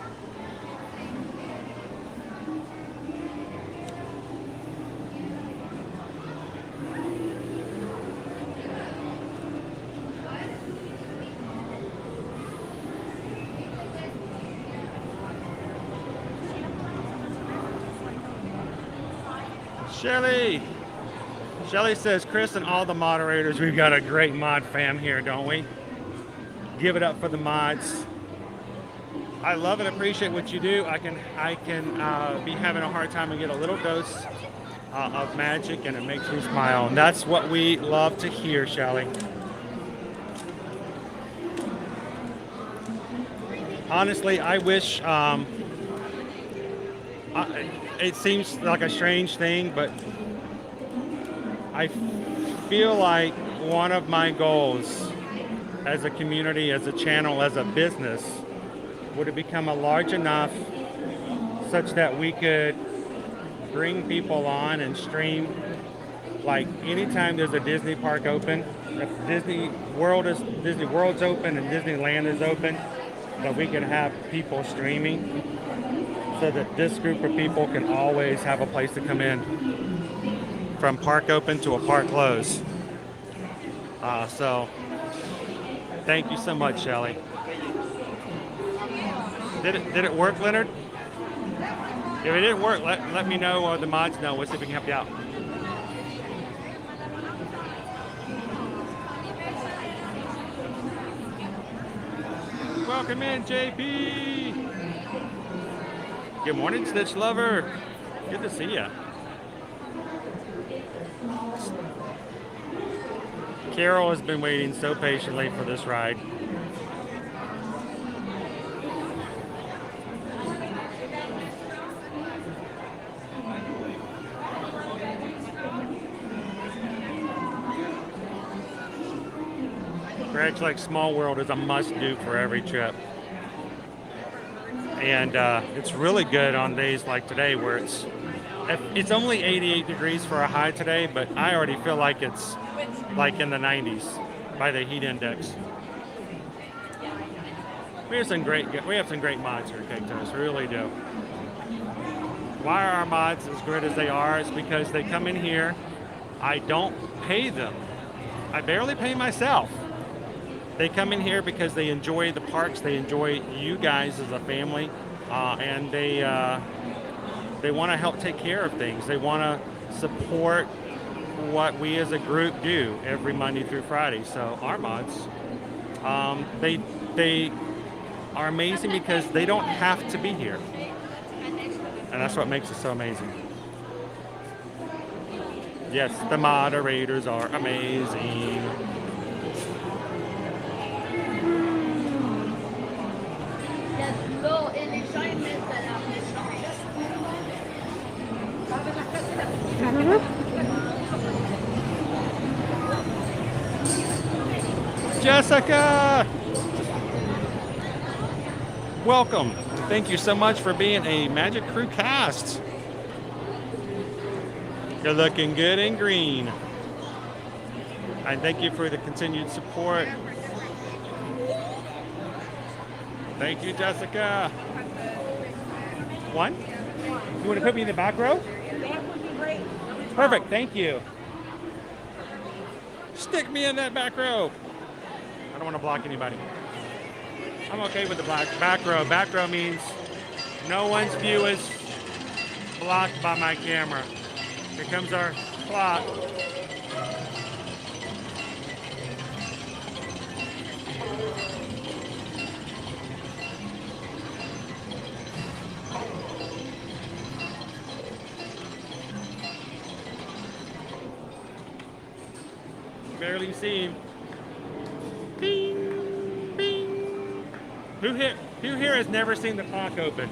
Shelly says, Chris and all the moderators, we've got a great mod fam here, don't we? Give it up for the mods. I love and appreciate what you do. I can be having a hard time and get a little dose of magic, and it makes me smile. And that's what we love to hear, Shelly. Honestly, I wish, it seems like a strange thing, but I feel like one of my goals as a community, as a channel, as a business, would have become a large enough such that we could bring people on and stream. Like anytime there's a Disney park open, if Disney World's open and Disneyland is open, that we can have people streaming so that this group of people can always have a place to come in from park open to a park close. So thank you so much, Shelly. Did it work, Leonard? If it didn't work, let me know, or the mods know. We'll see if we can help you out. Welcome in, JP. Good morning, Stitch Lover. Good to see ya. Carol has been waiting so patiently for this ride. Greg's like Small World is a must-do for every trip. And it's really good on days like today where it's It's only 88 degrees for a high today, but I already feel like it's like in the 90s by the heat index. We have some great mods here at Cake Toast, we really do. Why are our mods as good as they are? It's because they come in here. I don't pay them. I barely pay myself. They come in here because they enjoy the parks. They enjoy you guys as a family, and they want to help take care of things. They want to support what we as a group do every Monday through Friday. So our mods, they are amazing because they don't have to be here. And that's what makes it so amazing. Yes, the moderators are amazing. Jessica! Welcome. Thank you so much for being a Magic Crew cast. You're looking good in green. And thank you for the continued support. Thank you, Jessica. One? You want to put me in the back row? That would be great. Perfect, thank you. Stick me in that back row. I don't want to block anybody. I'm okay with the back row. Back row means no one's view is blocked by my camera. Here comes our clock. Barely seen. Bing, bing. Who here has never seen the clock open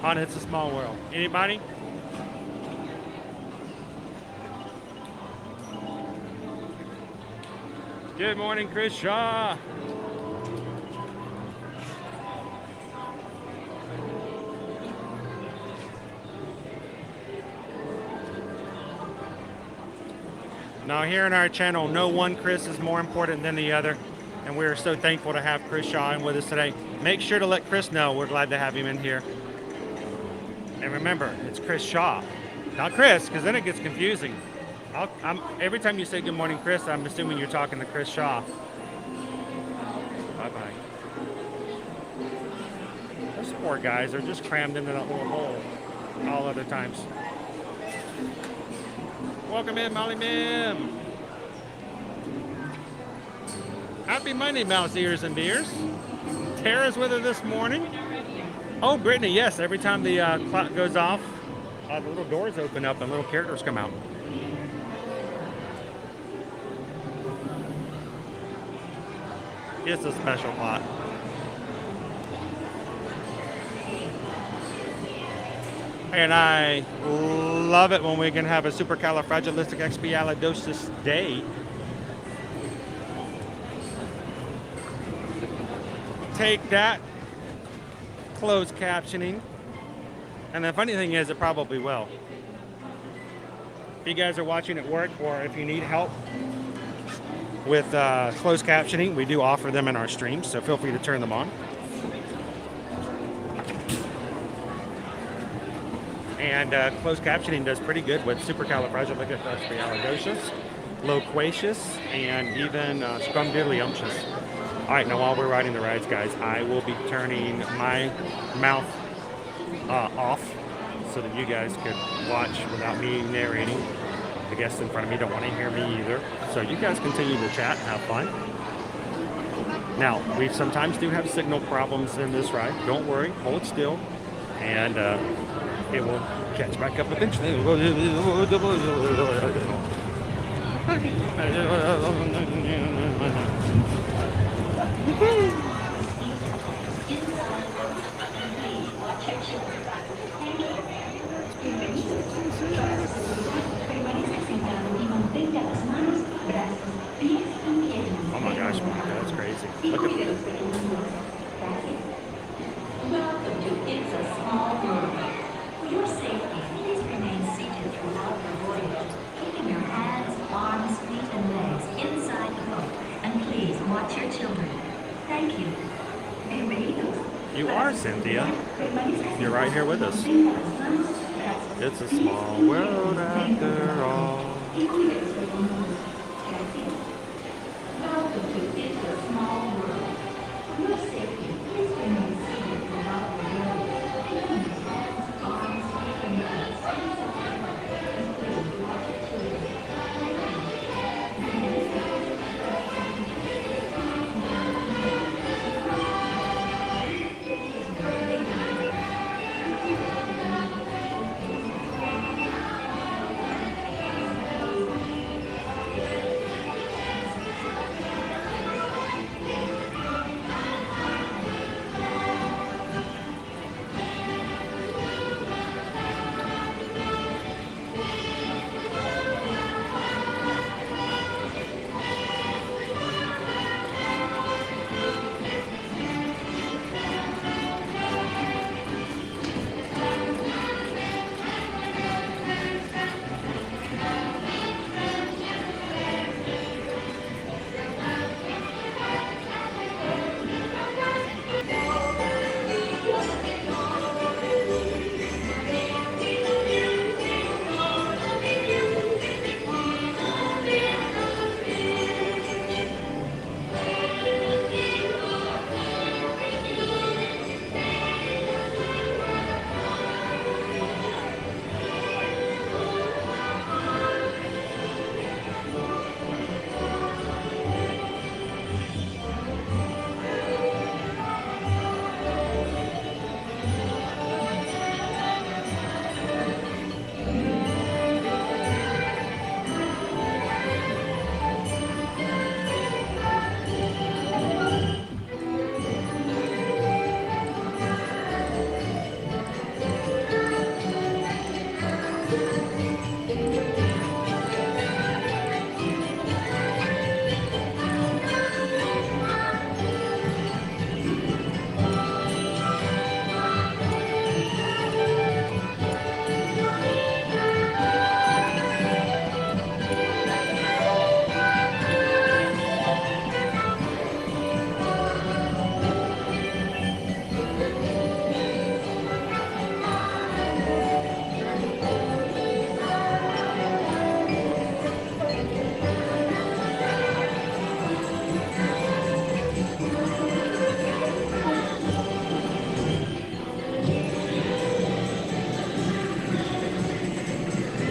on It's a Small World? Anybody? Good morning, Chris Shaw. Now here in our channel, no one Chris is more important than the other. And we're so thankful to have Chris Shaw in with us today. Make sure to let Chris know we're glad to have him in here. And remember, it's Chris Shaw, not Chris, because then it gets confusing. Every time you say good morning, Chris, I'm assuming you're talking to Chris Shaw. Bye-bye. Those poor guys are just crammed into that little hole all other times. Welcome in, Molly Mim. Happy Monday, mouse ears and beers. Tara's with her this morning. Oh, Brittany, yes, every time the clock goes off, the little doors open up and little characters come out. It's a special clock. And I love it when we can have a supercalifragilisticexpialidocious day. Take that, closed captioning. And the funny thing is, it probably will. If you guys are watching at work, or if you need help with closed captioning, we do offer them in our streams, so feel free to turn them on. And closed captioning does pretty good with supercalifragilisticexpialidocious, loquacious, and even scrumdiddlyumptious. All right, now while we're riding the rides, guys, I will be turning my mouth off so that you guys could watch without me narrating. The guests in front of me don't want to hear me either. So you guys continue to chat and have fun. Now, we sometimes do have signal problems in this ride. Don't worry, hold still, and it will catch back up eventually. Oh my gosh, Monica, that's crazy. Look at that. Welcome to It's a Small World. For your safety, please remain seated. Keeping your hands, arms, feet, and legs inside the boat. And please watch your children. Thank you. Bienvenidos. You are, Cynthia. You're right here with us. It's a small world after all. Welcome to It's a Small World. For your safety, please remain seated throughout the journey. Keeping your hands, arms, feet, and legs inside the boat. And please watch your children.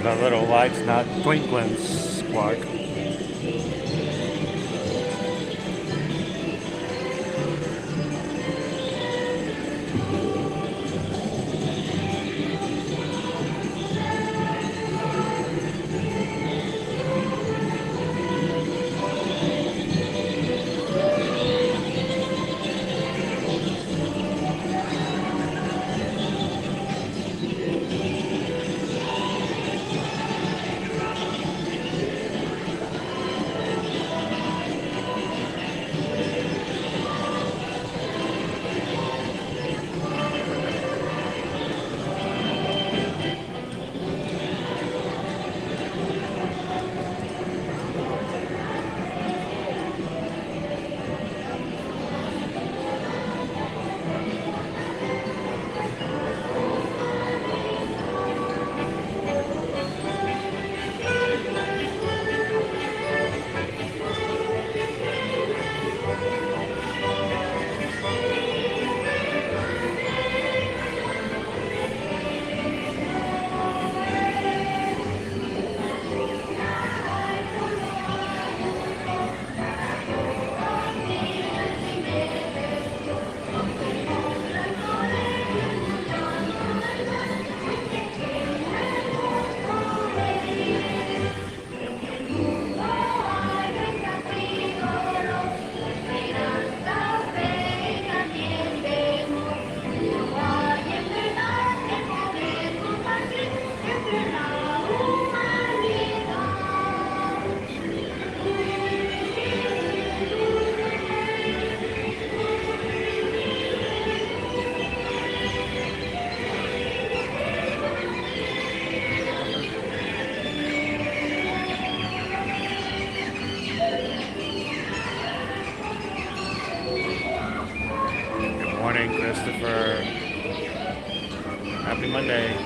The little light's not twinkling, Squawk. morning, Christopher. Happy Monday.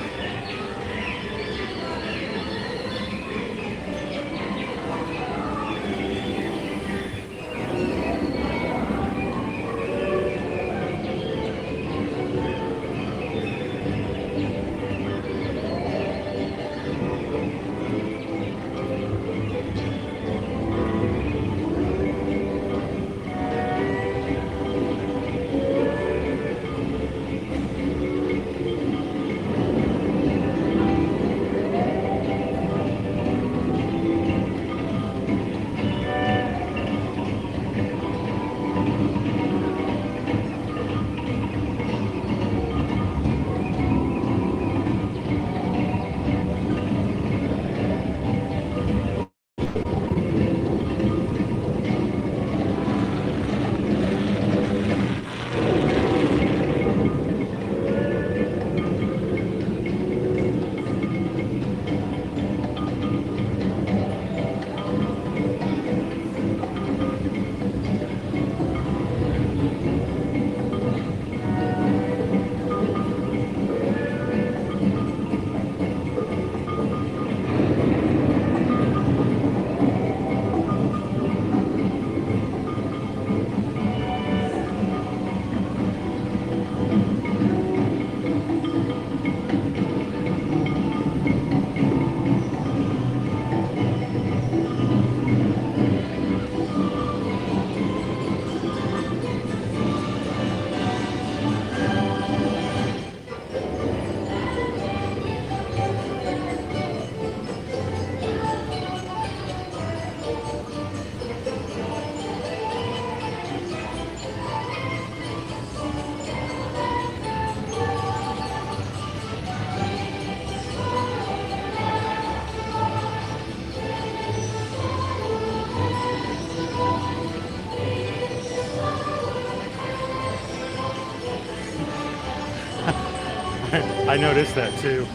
I noticed that too.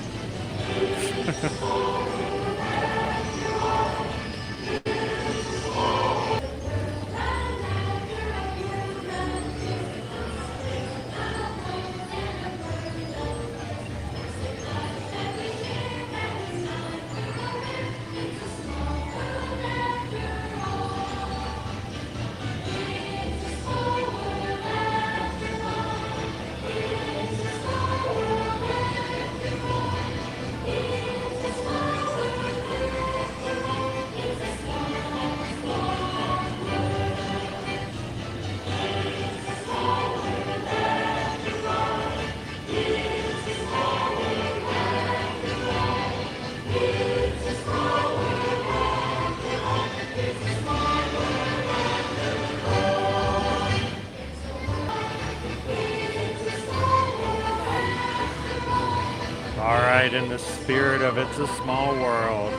In the spirit of It's a Small World,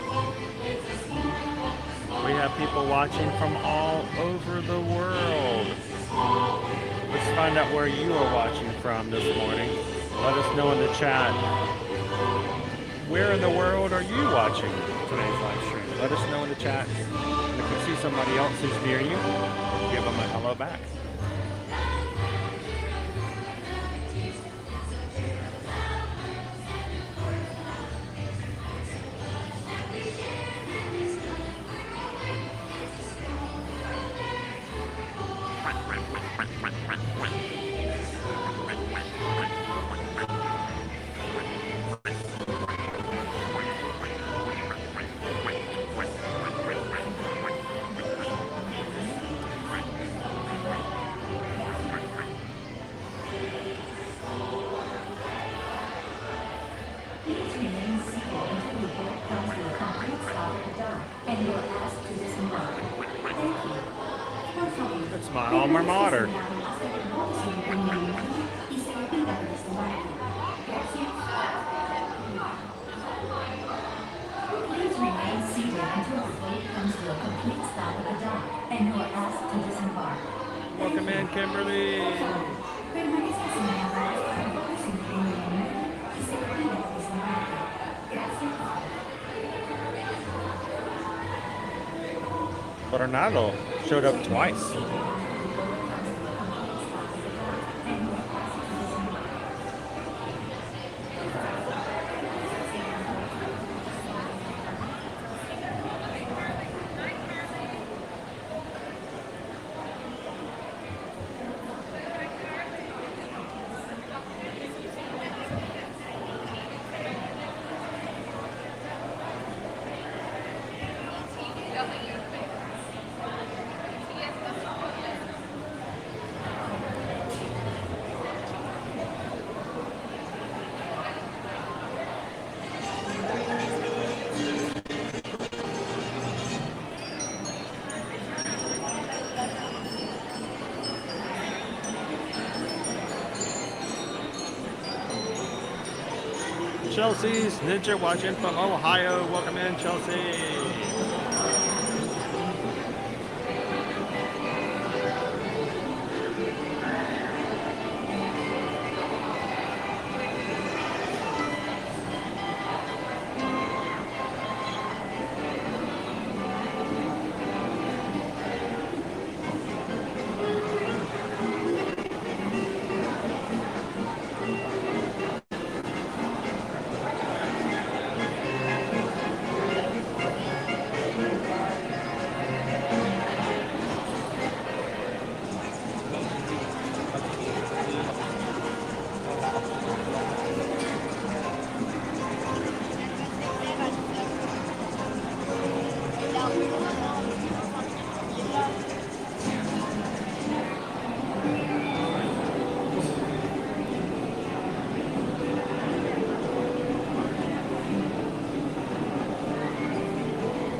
we have people watching from all over the world. Let's find out where you are watching from this morning. Let us know in the chat. Where in the world are you watching today's live stream? Let us know in the chat. And if you see somebody else who's near you, give them a hello back. It's my alma mater. Please remain seated until the boat comes to a complete stop at the dock, and you are asked to disembark. Welcome in, Kimberly. Bernardo showed up twice. Chelsea's Ninja watching from Ohio. Welcome in, Chelsea.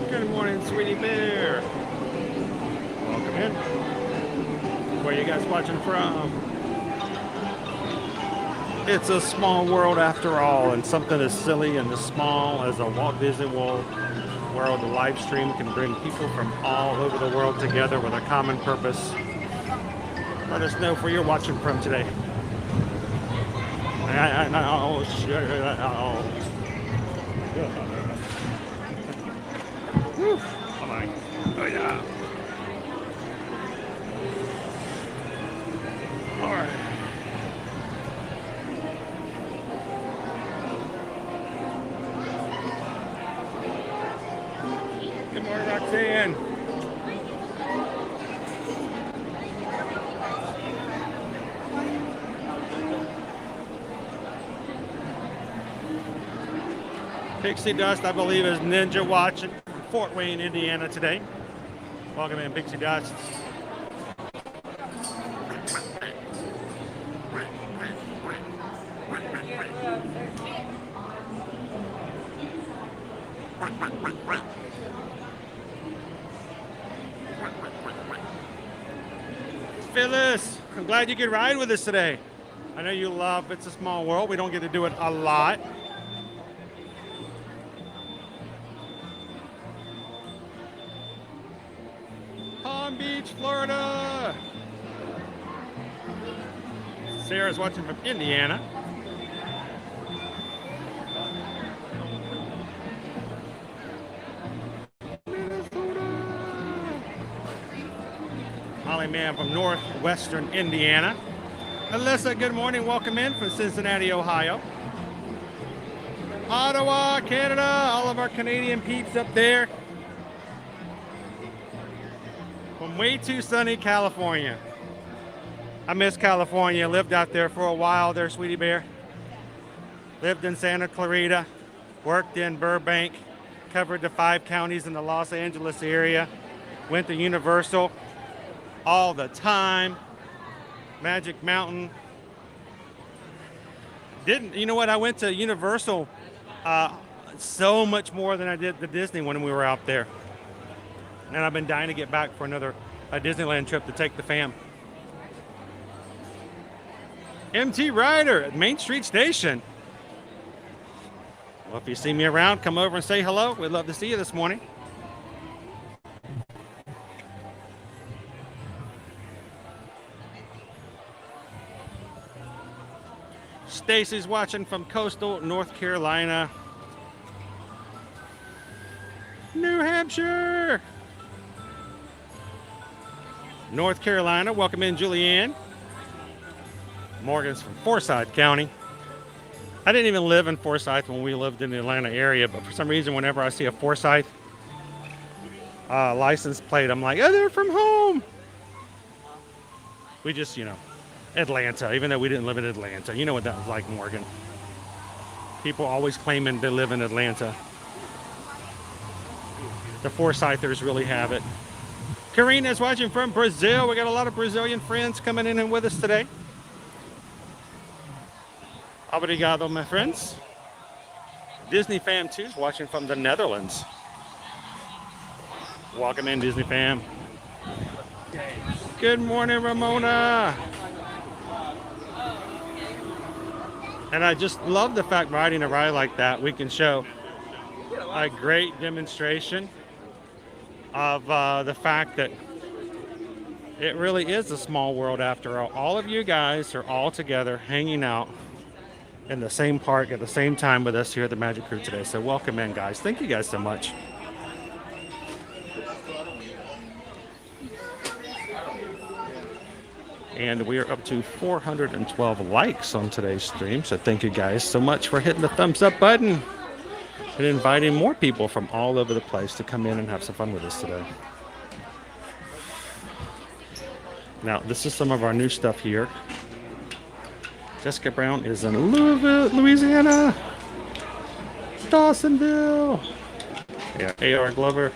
Good morning, Sweetie Bear. Welcome in. Where are you guys watching from? It's a small world after all, and something as silly and as small as a Walt Disney World the live stream can bring people from all over the world together with a common purpose. Let us know where you're watching from today. Whew. Bye-bye. Oh yeah. All right. Good morning, Roxanne. Pixie Dust, I believe, is Ninja watching Fort Wayne, Indiana today. Welcome in, Pixie Dust. Phyllis, I'm glad you could ride with us today. I know you love It's a Small World. We don't get to do it a lot. Palm Beach, Florida. Sarah's watching from Indiana. Holly Man from northwestern Indiana. Alyssa, good morning. Welcome in from Cincinnati, Ohio. Ottawa, Canada. All of our Canadian peeps up there. From way too sunny California. I miss California. Lived out there for a while there, Sweetie Bear. Lived in Santa Clarita. Worked in Burbank. Covered the 5 counties in the Los Angeles area. Went to Universal all the time. Magic Mountain. You know what? I went to Universal so much more than I did the Disney when we were out there. And I've been dying to get back for another Disneyland trip to take the fam. MT Rider at Main Street Station. Well, if you see me around, come over and say hello. We'd love to see you this morning. Stacy's watching from coastal North Carolina. New Hampshire. North Carolina, welcome in, Julianne. Morgan's from Forsyth County. I didn't even live in Forsyth when we lived in the Atlanta area, but for some reason, whenever I see a Forsyth license plate, I'm like, oh, they're from home. We just, Atlanta, even though we didn't live in Atlanta. You know what that was like, Morgan. People always claiming they live in Atlanta. The Forsythers really have it. Karina's watching from Brazil. We got a lot of Brazilian friends coming in and with us today. Obrigado, my friends. Disney Fam 2 is watching from the Netherlands. Welcome in, Disney Fam. Good morning, Ramona. And I just love the fact riding a ride like that, we can show a great demonstration of the fact that it really is a small world after all. All of you guys are all together hanging out in the same park at the same time with us here at the Magic Crew today. So welcome in, guys. Thank you guys so much. And we are up to 412 likes on today's stream. So thank you guys so much for hitting the thumbs up button and inviting more people from all over the place to come in and have some fun with us today. Now, this is some of our new stuff here. Jessica Brown is in Louisville, Louisiana. Dawsonville. Yeah, A.R. Glover.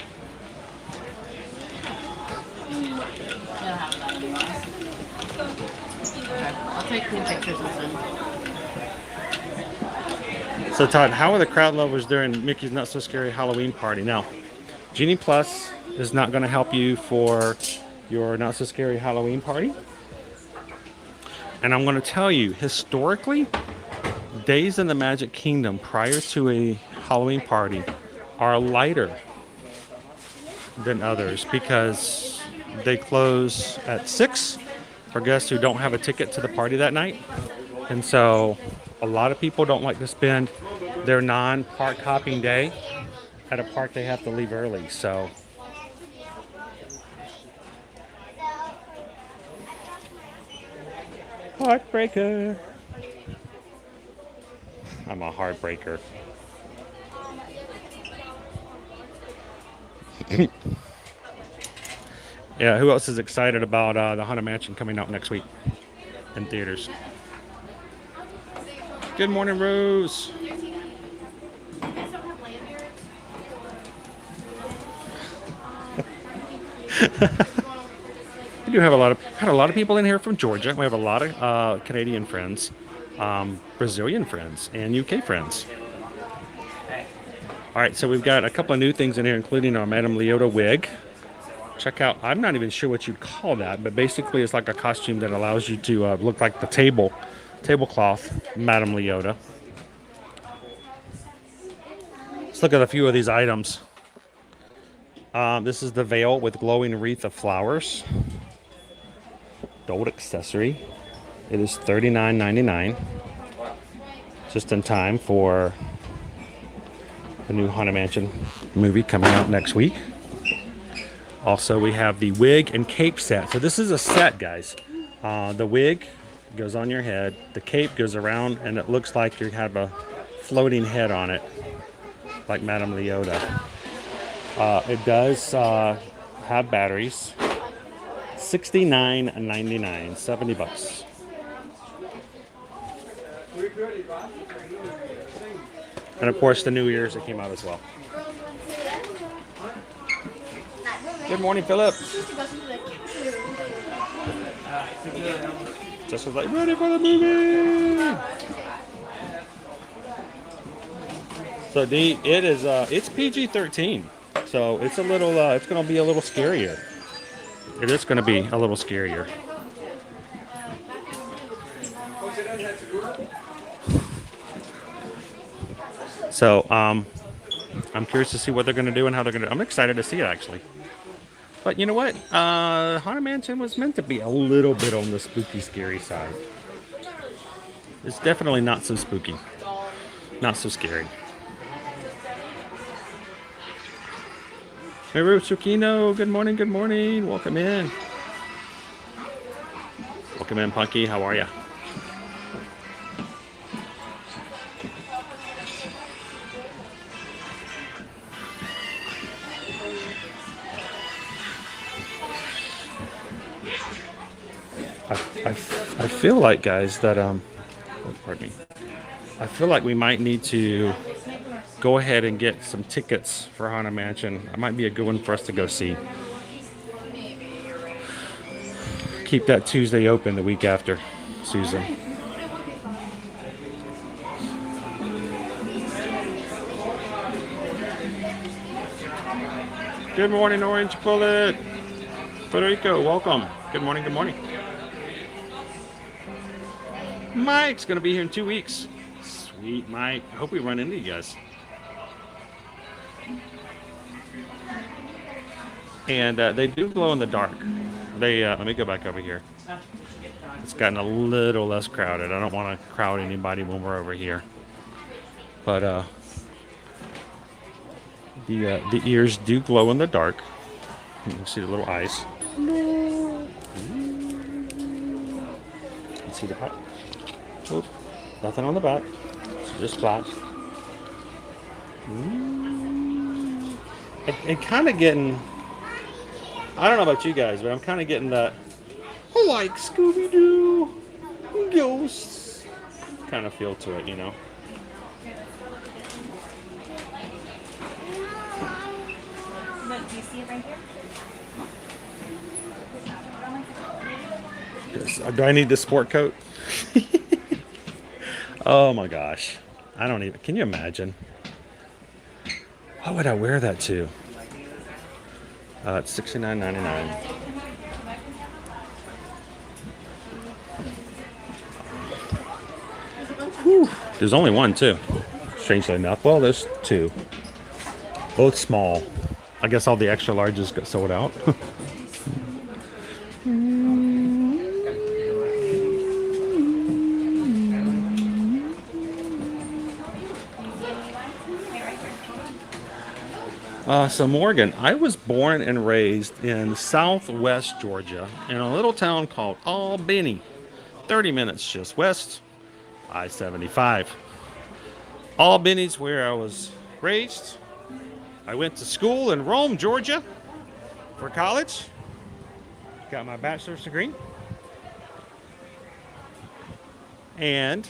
I'll take cool pictures of them. So Todd, how are the crowd levels during Mickey's Not So Scary Halloween party? Now, Genie Plus is not going to help you for your Not So Scary Halloween party. And I'm going to tell you, historically, days in the Magic Kingdom prior to a Halloween party are lighter than others because they close at 6 for guests who don't have a ticket to the party that night. And so a lot of people don't like to spend their non-park hopping day at a park they have to leave early. So heartbreaker. I'm a heartbreaker. Yeah, who else is excited about the Haunted Mansion coming out next week in theaters? Good morning, Rose. We do have a lot of people in here from Georgia. We have a lot of Canadian friends, Brazilian friends, and UK friends. All right, so we've got a couple of new things in here, including our Madame Leota wig. Check out, I'm not even sure what you'd call that, but basically it's like a costume that allows you to look like the tablecloth Madame Leota. Let's look at a few of these items. This is the veil with glowing wreath of flowers. Gold accessory. It is $39.99. Just in time for the new Haunted Mansion movie coming out next week. Also, we have the wig and cape set. So this is a set, guys. The wig goes on your head. The cape goes around, and it looks like you have a floating head on it, like Madame Leota. It does have batteries. $69.99, 70 bucks. And of course, the new ears that came out as well. Good morning, Philip. Just was like ready for the movie. So D, it is it's PG-13, so it's a little it's going to be a little scarier. It is going to be a little scarier. So I'm curious to see what they're going to do and how they're going to. I'm excited to see it actually. But you know what? Haunted Mansion was meant to be a little bit on the spooky, scary side. It's definitely not so spooky. Not so scary. Hey, Ruth Zucchino. Good morning, good morning. Welcome in. Welcome in, Punky. How are you? I feel like, guys, that pardon me. I feel like we might need to go ahead and get some tickets for Haunted Mansion. It might be a good one for us to go see. Keep that Tuesday open the week after, Susan. Good morning, Orange Bullet. Federico, welcome. Good morning, good morning. Mike's going to be here in 2 weeks. Eat Mike. I hope we run into you guys. And they do glow in the dark. They let me go back over here. It's gotten a little less crowded. I don't want to crowd anybody when we're over here. But the ears do glow in the dark. You can see the little eyes. You can see the back. Oop, nothing on the back. It's just flat. And kind of getting, I don't know about you guys, but I'm kind of getting that, like Scooby-Doo, ghosts kind of feel to it, you know. Do you see it right here? Do I need the sport coat? Oh my gosh. I don't even, can you imagine? What would I wear that to? It's $69.99. Whew. There's only one too, strangely enough. Well, there's two. Both small. I guess all the extra larges got sold out. So Morgan, I was born and raised in southwest Georgia in a little town called Albany, 30 minutes just west, I-75. Albany's where I was raised. I went to school in Rome, Georgia for college. Got my bachelor's degree. And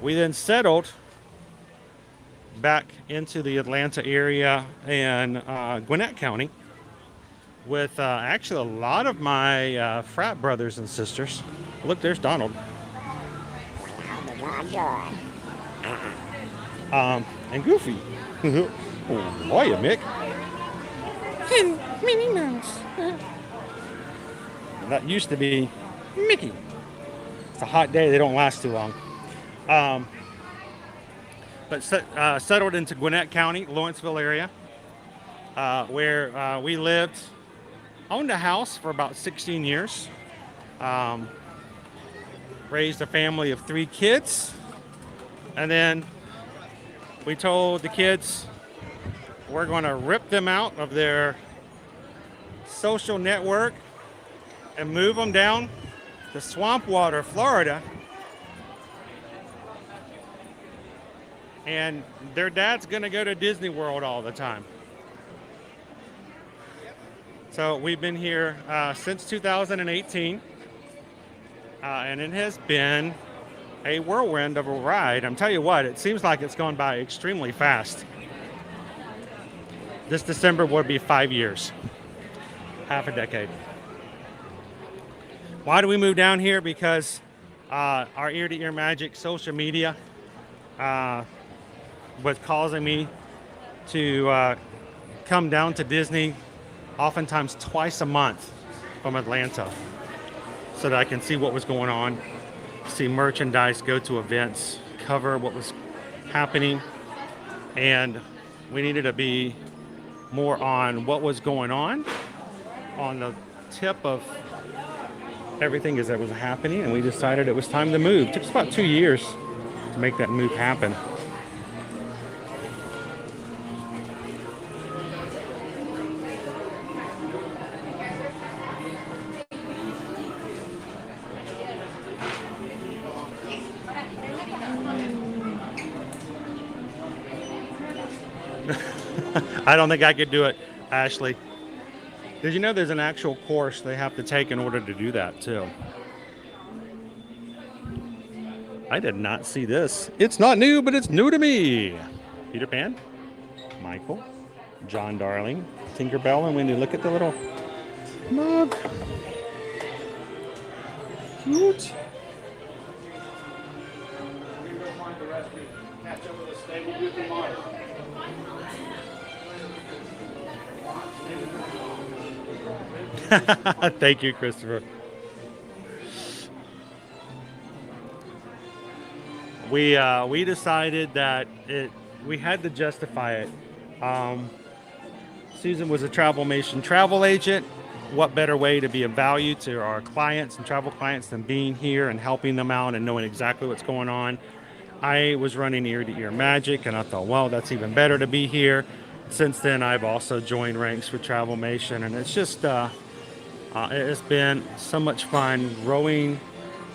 we then settled back into the Atlanta area and Gwinnett County with actually a lot of my frat brothers and sisters. Look, there's Donald. And Goofy. Oh, are you, Mick? And Minnie Mouse. That used to be Mickey. It's a hot day. They don't last too long. But settled into Gwinnett County, Lawrenceville area, where we lived, owned a house for about 16 years, raised a family of 3 kids, and then we told the kids we're going to rip them out of their social network and move them down to Swampwater, Florida. And their dad's going to go to Disney World all the time. So we've been here since 2018. And it has been a whirlwind of a ride. I'm telling you what, it seems like it's gone by extremely fast. This December will be 5 years. Half a decade. Why do we move down here? Because our ear-to-ear magic social media was causing me to come down to Disney oftentimes twice a month from Atlanta so that I can see what was going on, see merchandise, go to events, cover what was happening. And we needed to be more on what was going on the tip of everything as that was happening, and we decided it was time to move. It took us about 2 years to make that move happen. I don't think I could do it, Ashley. Did you know there's an actual course they have to take in order to do that, too? I did not see this. It's not new, but it's new to me. Peter Pan, Michael, John Darling, Tinkerbell, and Wendy. Look at the little mug. Cute. Thank you, Christopher. we decided that we had to justify it. Susan was a Travelmation travel agent. What better way to be of value to our clients and travel clients than being here and helping them out and knowing exactly what's going on? I was running ear-to-ear magic, and I thought, well, that's even better to be here. Since then, I've also joined ranks with Travelmation, and it's just it's been so much fun growing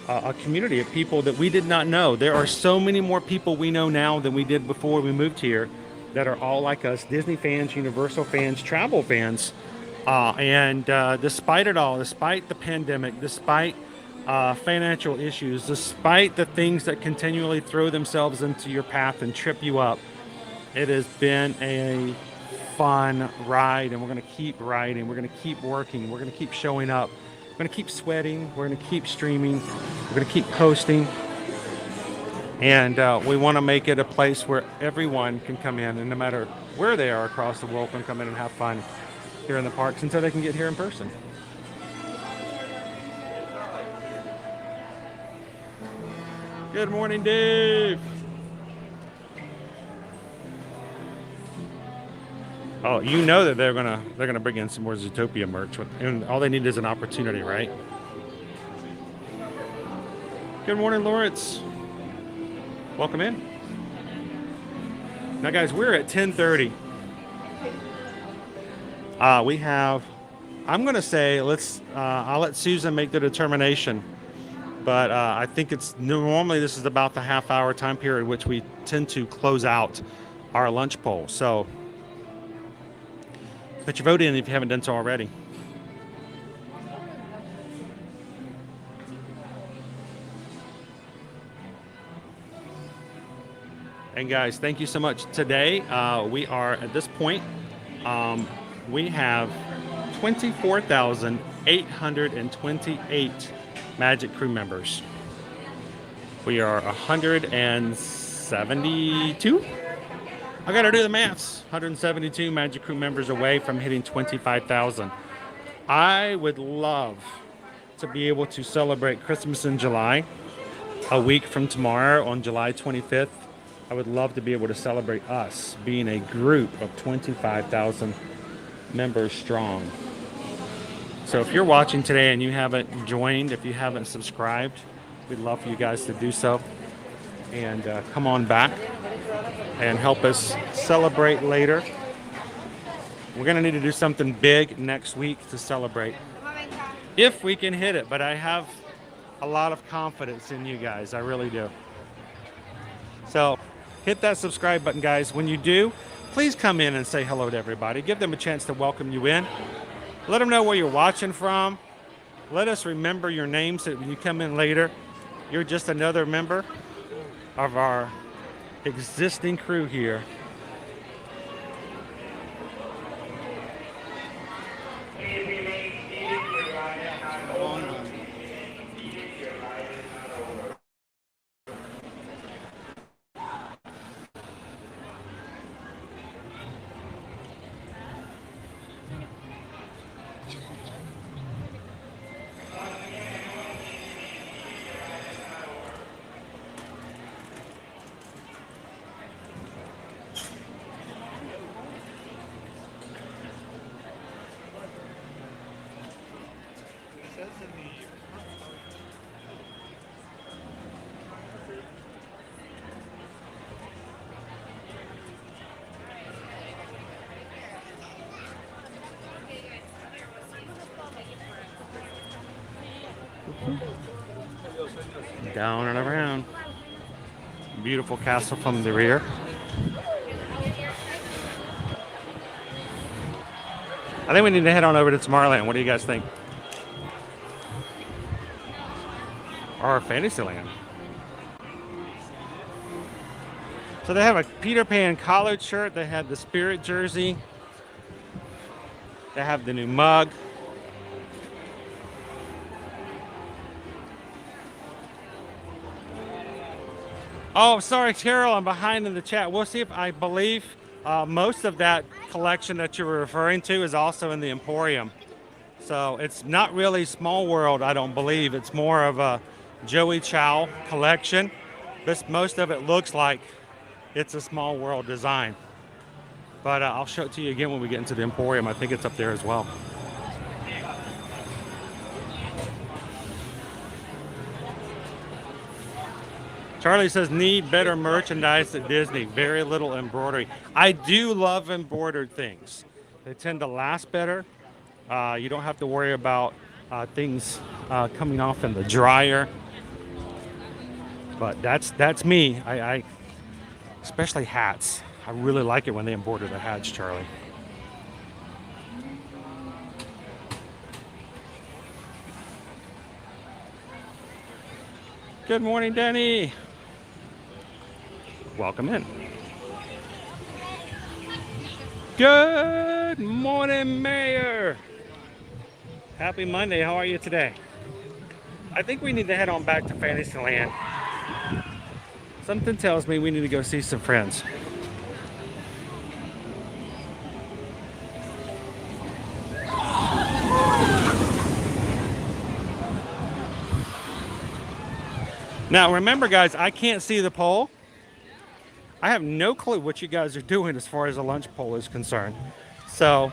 a community of people that we did not know. There are so many more people we know now than we did before we moved here that are all like us, Disney fans, Universal fans, travel fans. And despite it all, despite the pandemic, despite financial issues, despite the things that continually throw themselves into your path and trip you up, it has been a fun ride, and we're going to keep riding. We're going to keep working. We're going to keep showing up. We're going to keep sweating. We're going to keep streaming. We're going to keep posting. And we want to make it a place where everyone can come in, and no matter where they are across the world, can come in and have fun here in the parks until they can get here in person. Good morning, Dave. Oh, you know that they're gonna bring in some more Zootopia merch, and all they need is an opportunity, right? Good morning, Lawrence. Welcome in. Now, guys, we're at 10:30. We have. I'm gonna say I'll let Susan make the determination, but I think it's normally this is about the half-hour time period which we tend to close out our lunch poll. So. Put your vote in if you haven't done so already. And guys, thank you so much. Today, we are at this point, we have 24,828 Magic Crew members. We are 172. I gotta do the maths. 172 Magic Crew members away from hitting 25,000. I would love to be able to celebrate Christmas in July, a week from tomorrow on July 25th. I would love to be able to celebrate us being a group of 25,000 members strong. So if you're watching today and you haven't joined, if you haven't subscribed, we'd love for you guys to do so. And come on back and help us celebrate later. We're gonna need to do something big next week to celebrate, if we can hit it. But I have a lot of confidence in you guys, I really do. So hit that subscribe button, guys. When you do, please come in and say hello to everybody. Give them a chance to welcome you in. Let them know where you're watching from. Let us remember your names so that when you come in later, you're just another member of our existing crew here. Down and around. Beautiful castle from the rear. I think we need to head on over to Tomorrowland. What do you guys think? Or Fantasyland. So they have a Peter Pan collared shirt. They have the Spirit jersey. They have the new mug. Oh, sorry, Carol, I'm behind in the chat. We'll see if I believe most of that collection that you're referring to is also in the Emporium. So it's not really Small World, I don't believe. It's more of a Joey Chow collection. most of it looks like it's a small world design. But I'll show it to you again when we get into the Emporium. I think it's up there as well. Charlie says, need better merchandise at Disney. Very little embroidery. I do love embroidered things. They tend to last better. You don't have to worry about things coming off in the dryer. But that's me. I especially hats. I really like it when they embroider the hats, Charlie. Good morning, Denny. Welcome in. Good morning, Mayor. Happy Monday. How are you today? I think we need to head on back to Fantasyland. Something tells me we need to go see some friends. Now, remember, guys, I can't see the poll. I have no clue what you guys are doing as far as the lunch poll is concerned. So,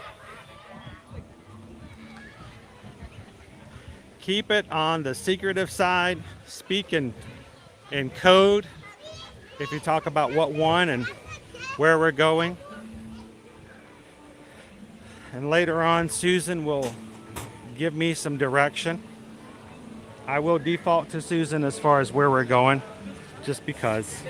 keep it on the secretive side. Speak in code if you talk about what won and where we're going. And later on, Susan will give me some direction. I will default to Susan as far as where we're going, just because.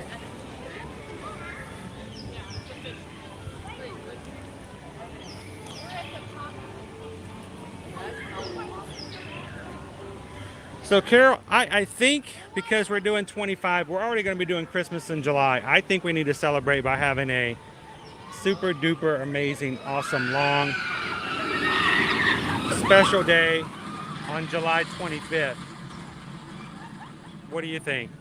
So Carol, I think because we're doing 25, we're already going to be doing Christmas in July. I think we need to celebrate by having a super duper amazing, awesome, long, special day on July 25th. What do you think?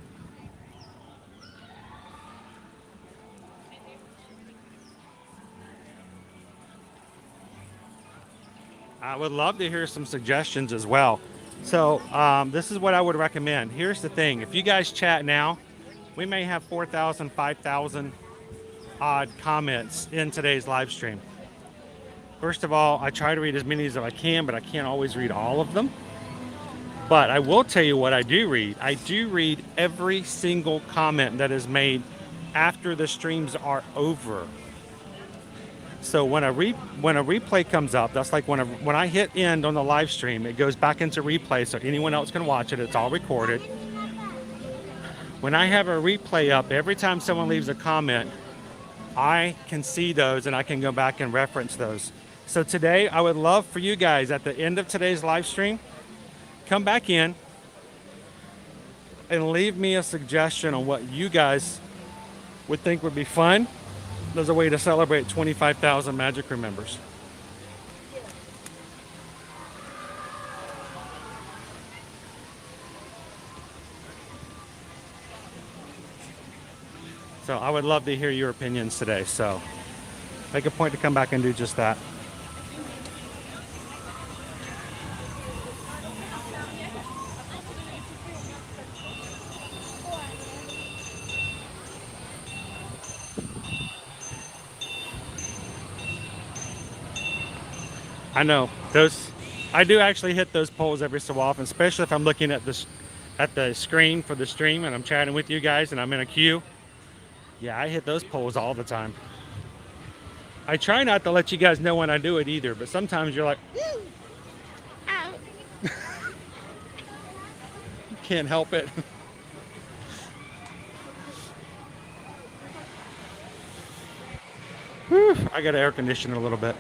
I would love to hear some suggestions as well. So this is what I would recommend. Here's the thing. If you guys chat now, we may have 4,000, 5,000 odd comments in today's live stream. First of all, I try to read as many as I can, but I can't always read all of them. But I will tell you what I do read. I do read every single comment that is made after the streams are over. So when a replay comes up, that's like when I hit end on the live stream, it goes back into replay so anyone else can watch it. It's all recorded. When I have a replay up, every time someone leaves a comment, I can see those and I can go back and reference those. So today, I would love for you guys at the end of today's live stream, come back in and leave me a suggestion on what you guys would think would be fun. There's a way to celebrate 25,000 Magic Crew members. So I would love to hear your opinions today. So make a point to come back and do just that. I know those. I do actually hit those polls every so often, especially if I'm looking at the screen for the stream and I'm chatting with you guys and I'm in a queue. Yeah, I hit those polls all the time. I try not to let you guys know when I do it either, but sometimes you're like, you can't help it. Whew, I got to air condition it a little bit.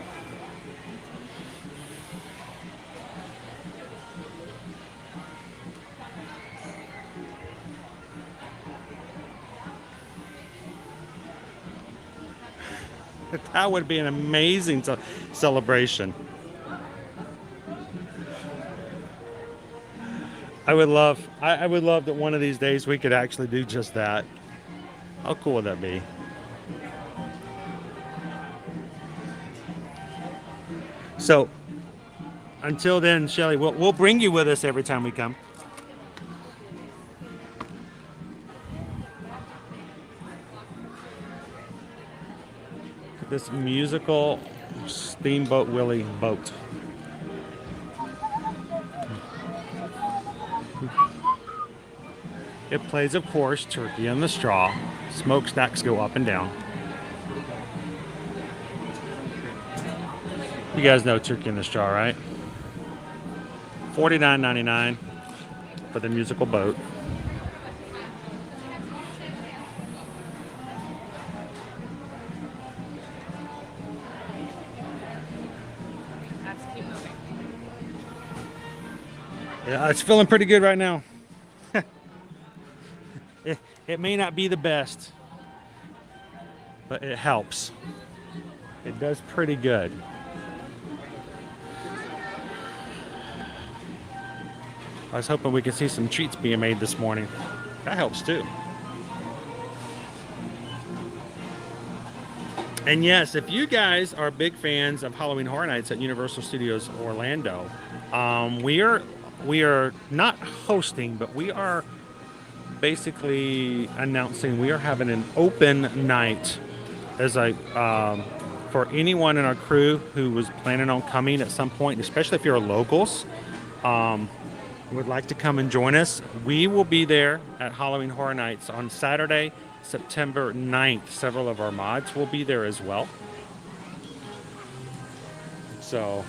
That would be an amazing celebration. I would love that one of these days we could actually do just that. How cool would that be? So until then, Shelly, we'll bring you with us every time we come. this musical Steamboat Willie boat. It plays, of course, Turkey in the Straw. Smokestacks go up and down. You guys know Turkey in the Straw, right? $49.99 for the musical boat. Yeah, it's feeling pretty good right now. It may not be the best, but it helps. It does pretty good. I was hoping we could see some treats being made this morning. That helps too. And yes, if you guys are big fans of Halloween Horror Nights at Universal Studios Orlando, we are not hosting, but we are basically announcing we are having an open night as for anyone in our crew who was planning on coming at some point, especially if you're locals, would like to come and join us. We will be there at Halloween Horror Nights on Saturday, September 9th. Several of our mods will be there as well. So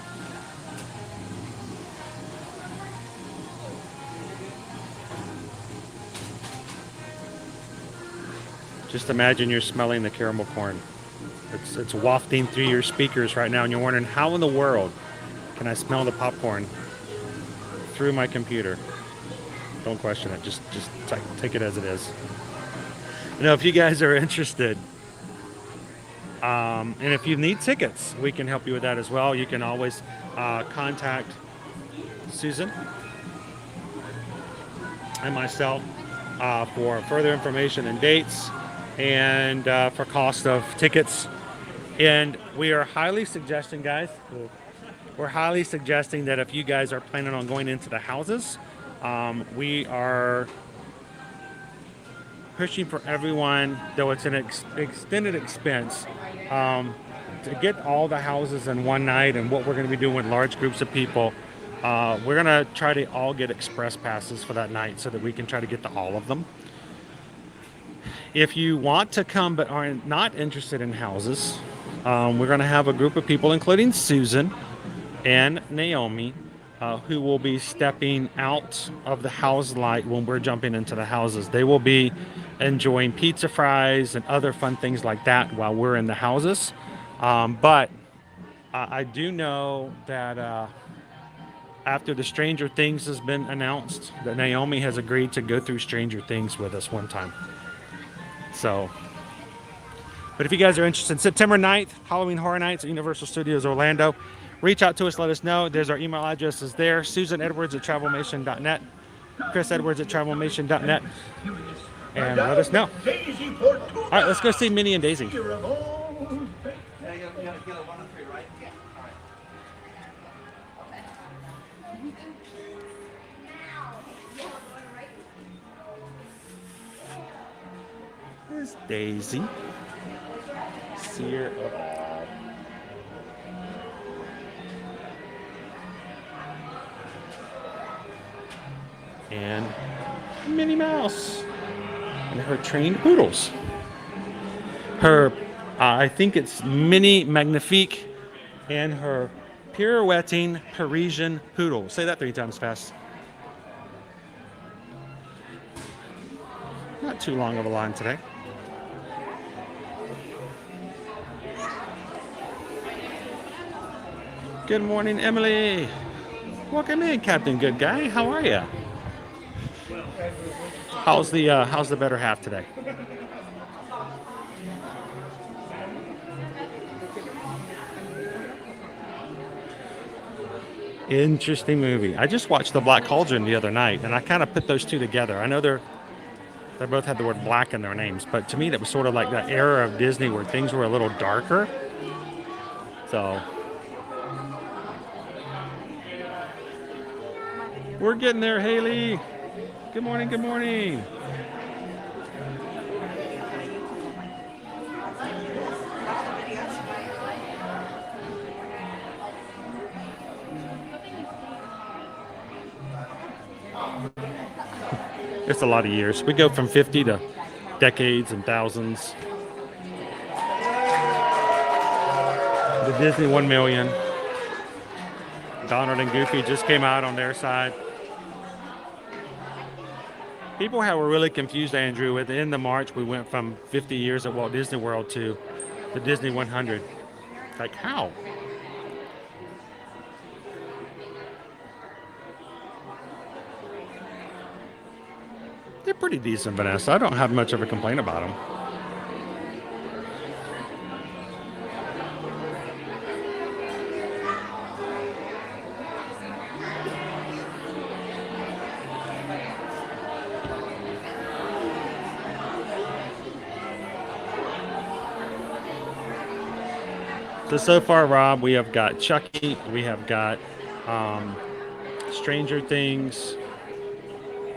just imagine you're smelling the caramel corn. It's wafting through your speakers right now, and you're wondering, how in the world can I smell the popcorn through my computer? Don't question it. Just take it as it is. You know, if you guys are interested, and if you need tickets, we can help you with that as well. You can always contact Susan and myself for further information and dates, and for cost of tickets. And we are highly suggesting, guys, we're highly suggesting that if you guys are planning on going into the houses, we are pushing for everyone, though it's an extended expense, to get all the houses in one night. And what we're going to be doing with large groups of people, we're going to try to all get express passes for that night so that we can try to get to all of them. If you want to come but are not interested in houses, we're going to have a group of people, including Susan and Naomi, who will be stepping out of the house light when we're jumping into the houses. They will be enjoying pizza fries and other fun things like that while we're in the houses. But I do know that after the Stranger Things has been announced, that Naomi has agreed to go through Stranger Things with us one time. So, but if you guys are interested, September 9th, Halloween Horror Nights at Universal Studios Orlando. Reach out to us, let us know. There's our email addresses there. susanedwards@travelmation.net, chrisedwards@travelmation.net, and let us know. All right, let's go see Minnie and Daisy. There's Daisy. See her up. And Minnie Mouse and her trained poodles. Her, I think it's Minnie Magnifique and her pirouetting Parisian poodle. Say that 3 times fast. Not too long of a line today. Good morning, Emily. Welcome in, Captain Good Guy. How are you? How's the better half today? Interesting movie. I just watched The Black Cauldron the other night, and I kind of put those two together. I know they both had the word black in their names, but to me that was sort of like that era of Disney where things were a little darker. So we're getting there, Haley. Good morning, good morning. It's a lot of years. We go from 50 to decades and thousands. The Disney 1 million. Donald and Goofy just came out on their side. People were really confused, Andrew. At the end of March, we went from 50 years at Walt Disney World to the Disney 100. Like, how? They're pretty decent, Vanessa. I don't have much of a complaint about them. So far, Rob, we have got Chucky, we have got Stranger Things,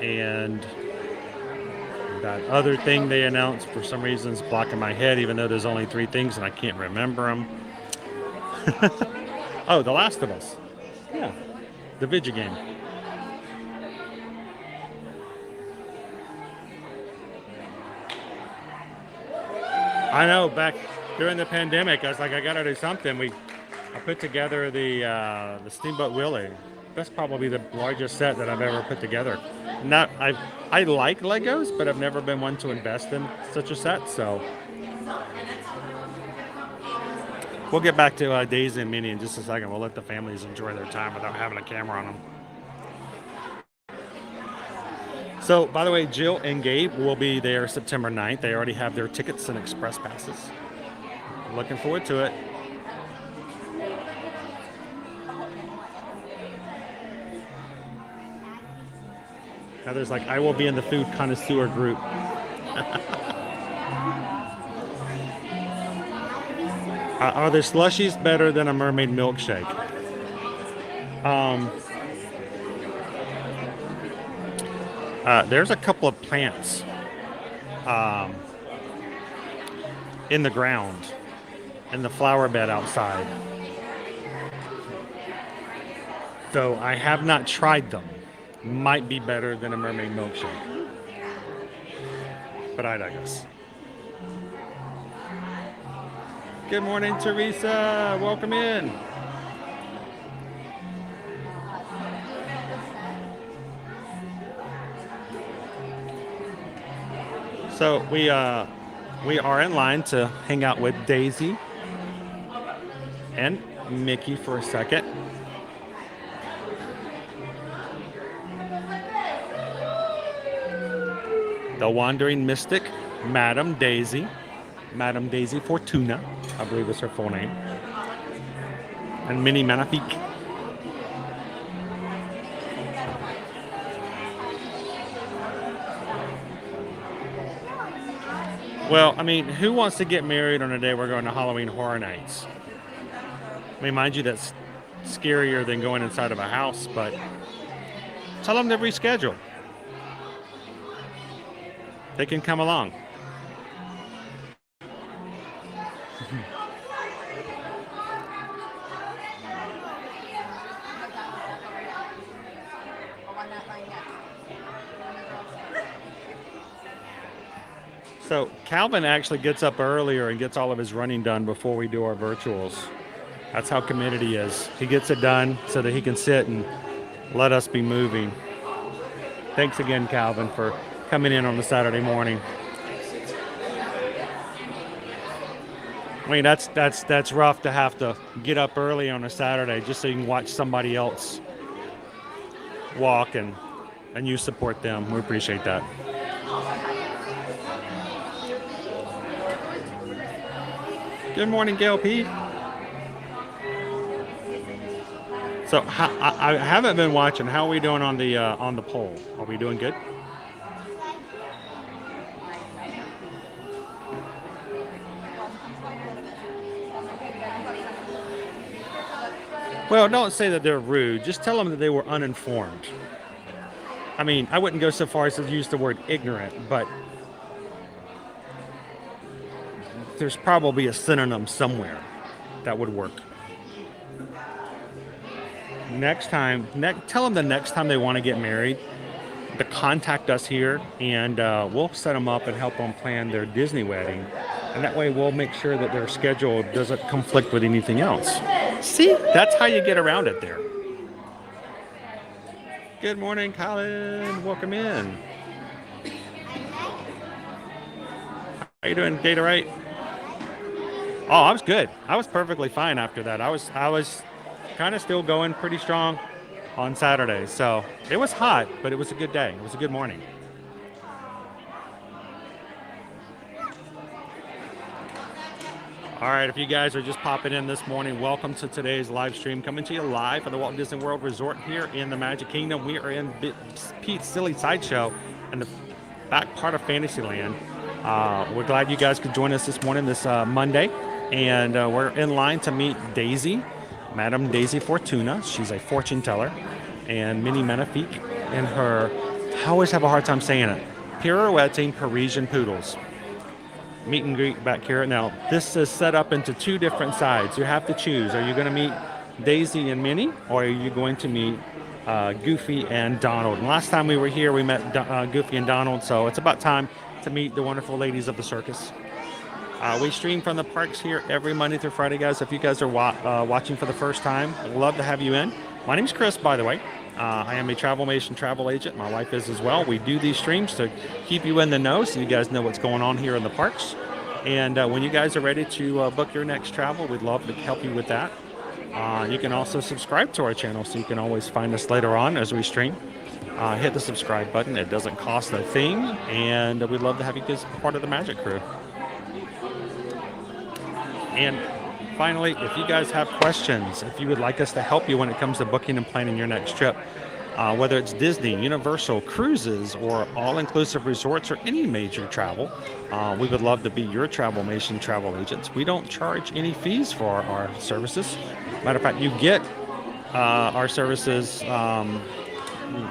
and that other thing they announced for some reason is blocking my head, even though there's only 3 things and I can't remember them. Oh, The Last of Us. Yeah, the video game. I know, back during the pandemic, I was like, I gotta do something. I put together the Steamboat Willie. That's probably the largest set that I've ever put together. I like Legos, but I've never been one to invest in such a set. So we'll get back to Daisy and Minnie in just a second. We'll let the families enjoy their time without having a camera on them. So, by the way, Jill and Gabe will be there September 9th. They already have their tickets and express passes. Looking forward to it. Heather's like, I will be in the food connoisseur group. Are the slushies better than a mermaid milkshake? There's a couple of plants in the ground, in the flower bed outside. So I have not tried them. Might be better than a mermaid milkshake. But I digress. Good morning, Teresa. Welcome in. So we are in line to hang out with Daisy and Mickey for a second. The Wandering Mystic, Madame Daisy Fortuna, I believe is her full name, and Minnie Magnifique. Well, I mean, who wants to get married on a day we're going to Halloween Horror Nights? I mean, mind you, that's scarier than going inside of a house, but tell them to reschedule. They can come along. So Calvin actually gets up earlier and gets all of his running done before we do our virtuals. That's how committed he is. He gets it done so that he can sit and let us be moving. Thanks again, Calvin, for coming in on a Saturday morning. I mean, that's rough to have to get up early on a Saturday just so you can watch somebody else walk and you support them. We appreciate that. Good morning, Gail P. So I haven't been watching. How are we doing on the poll? Are we doing good? Well, don't say that they're rude. Just tell them that they were uninformed. I mean, I wouldn't go so far as to use the word ignorant, but there's probably a synonym somewhere that would work. Next time, tell them the next time they want to get married, to contact us here, and we'll set them up and help them plan their Disney wedding. And that way we'll make sure that their schedule doesn't conflict with anything else. See, that's how you get around it there. Good morning, Colin. Welcome in. How you doing, Data Right? Oh, I was good. I was perfectly fine after that. I was kind of still going pretty strong on Saturday. So it was hot, but it was a good day. It was a good morning. All right, if you guys are just popping in this morning, welcome to today's live stream, coming to you live from the Walt Disney World Resort here in the Magic Kingdom. We are in Pete's Silly Sideshow in the back part of Fantasyland. We're glad you guys could join us this morning, this Monday, and we're in line to meet Daisy, Madame Daisy Fortuna. She's a fortune teller, and Minnie Magnifique and her, I always have a hard time saying it, pirouetting Parisian poodles. Meet and greet back here. Now, this is set up into two different sides. You have to choose. Are you going to meet Daisy and Minnie, or are you going to meet Goofy and Donald? And last time we were here, we met Goofy and Donald, so it's about time to meet the wonderful ladies of the circus. We stream from the parks here every Monday through Friday, guys. If you guys are watching for the first time, I'd love to have you in. My name's Chris, by the way. I am a Travelmation travel agent. My wife is as well. We do these streams to keep you in the know so you guys know what's going on here in the parks. And when you guys are ready to book your next travel, we'd love to help you with that. You can also subscribe to our channel so you can always find us later on as we stream. Hit the subscribe button. It doesn't cost a thing. And we'd love to have you guys part of the Magic Crew. And finally, if you guys have questions, if you would like us to help you when it comes to booking and planning your next trip, whether it's Disney, Universal, cruises, or all-inclusive resorts, or any major travel, we would love to be your Travelmation travel agents. We don't charge any fees for our services. Matter of fact, you get our services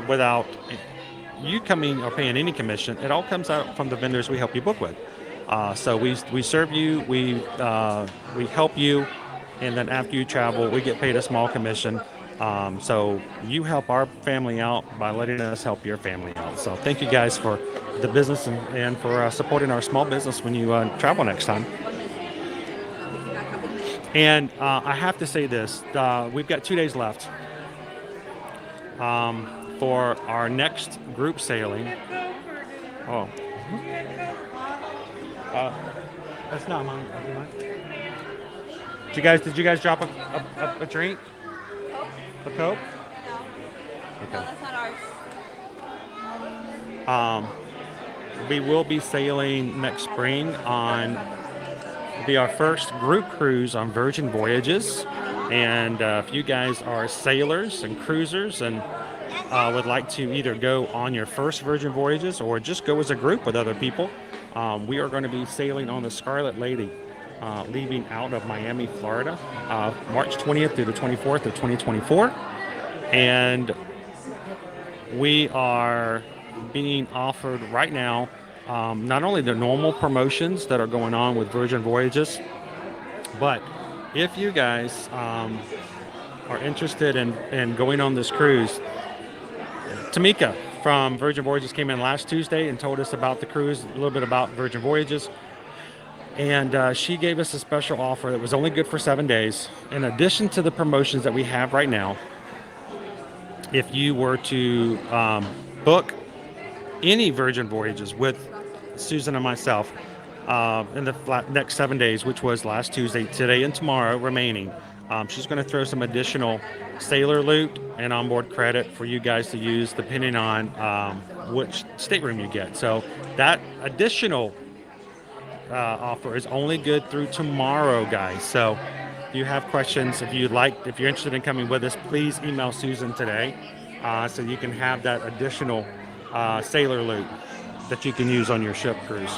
without you coming or paying any commission. It all comes out from the vendors we help you book with. So we serve you, we help you, and then after you travel, we get paid a small commission. So you help our family out by letting us help your family out. So thank you guys for the business and for supporting our small business when you travel next time. And I have to say this, we've got 2 days left for our next group sailing. Oh. That's not mine. Did you guys drop a drink? A Coke? No. Okay. No, that's not ours. We will be sailing next spring on, it'll be our first group cruise on Virgin Voyages. And if you guys are sailors and cruisers and would like to either go on your first Virgin Voyages or just go as a group with other people, we are going to be sailing on the Scarlet Lady, leaving out of Miami, Florida, March 20th through the 24th of 2024. And we are being offered right now not only the normal promotions that are going on with Virgin Voyages, but if you guys are interested in going on this cruise, Tamika from Virgin Voyages came in last Tuesday and told us about the cruise, a little bit about Virgin Voyages. And she gave us a special offer that was only good for 7 days. In addition to the promotions that we have right now, if you were to book any Virgin Voyages with Susan and myself in the next 7 days, which was last Tuesday, today and tomorrow remaining, she's going to throw some additional sailor loot and onboard credit for you guys to use depending on which stateroom you get. So that additional offer is only good through tomorrow, guys. So if you have questions, if you're interested in coming with us, please email Susan today so you can have that additional sailor loot that you can use on your ship cruise.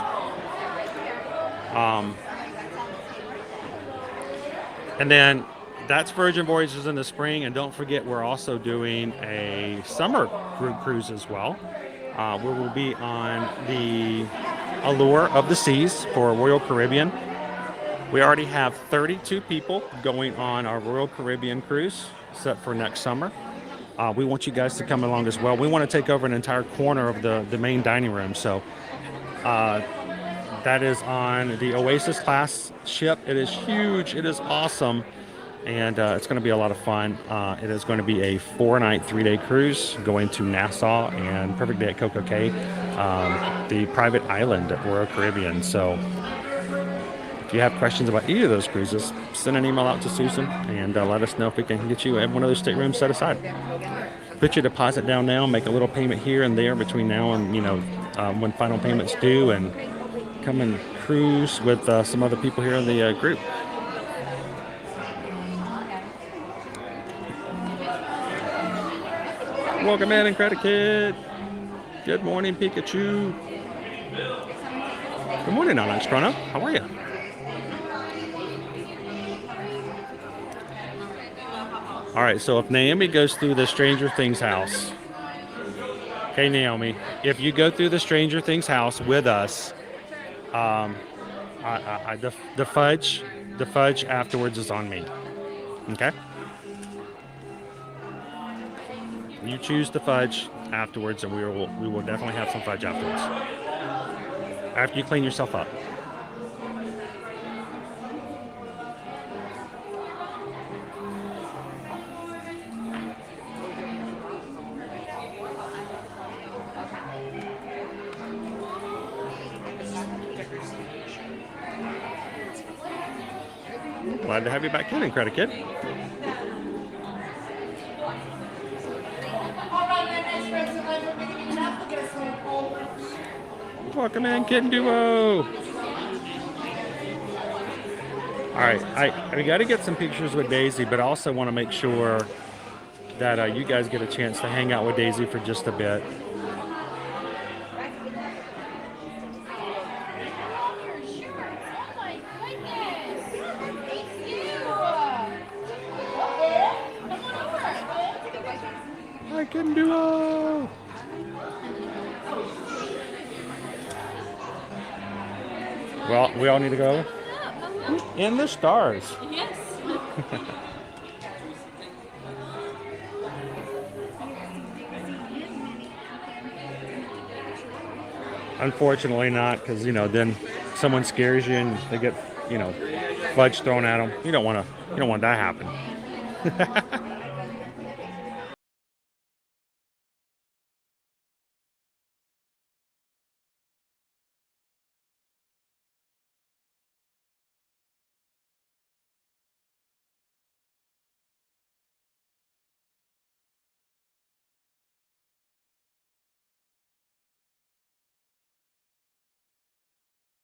And then that's Virgin Voyages in the spring. And don't forget, we're also doing a summer group cruise as well, where we'll be on the Allure of the Seas for Royal Caribbean. We already have 32 people going on our Royal Caribbean cruise set for next summer. we want you guys to come along as well. We want to take over an entire corner of the main dining room. So that is on the Oasis class ship. It is huge. It is awesome. And it's going to be a lot of fun. It is going to be a 4-night, 3-day cruise going to Nassau and Perfect Day at Coco Cay, the private island at Royal Caribbean. So if you have questions about either of those cruises, send an email out to Susan and let us know if we can get you one of those staterooms set aside. Put your deposit down now, make a little payment here and there between now and, you know, when final payment's due, and come and cruise with some other people here in the group. Welcome in, Credit Kid. Good morning, Pikachu. Good morning, Alex Chrono. How are you? All right, so if Naomi goes through the Stranger Things house, okay, Naomi, if you go through the Stranger Things house with us, the fudge afterwards is on me. Okay. You choose the fudge afterwards, and we will definitely have some fudge afterwards. After you clean yourself up. Glad to have you back in, Credit Kid. Welcome in, Kid Duo. All right, I got to get some pictures with Daisy, but I also want to make sure that you guys get a chance to hang out with Daisy for just a bit. Hi, Kid Duo. Well, we all need to go in the stars. Yes. Unfortunately not, because, you know, then someone scares you and they get, you know, fudge thrown at them. You don't want that to happen.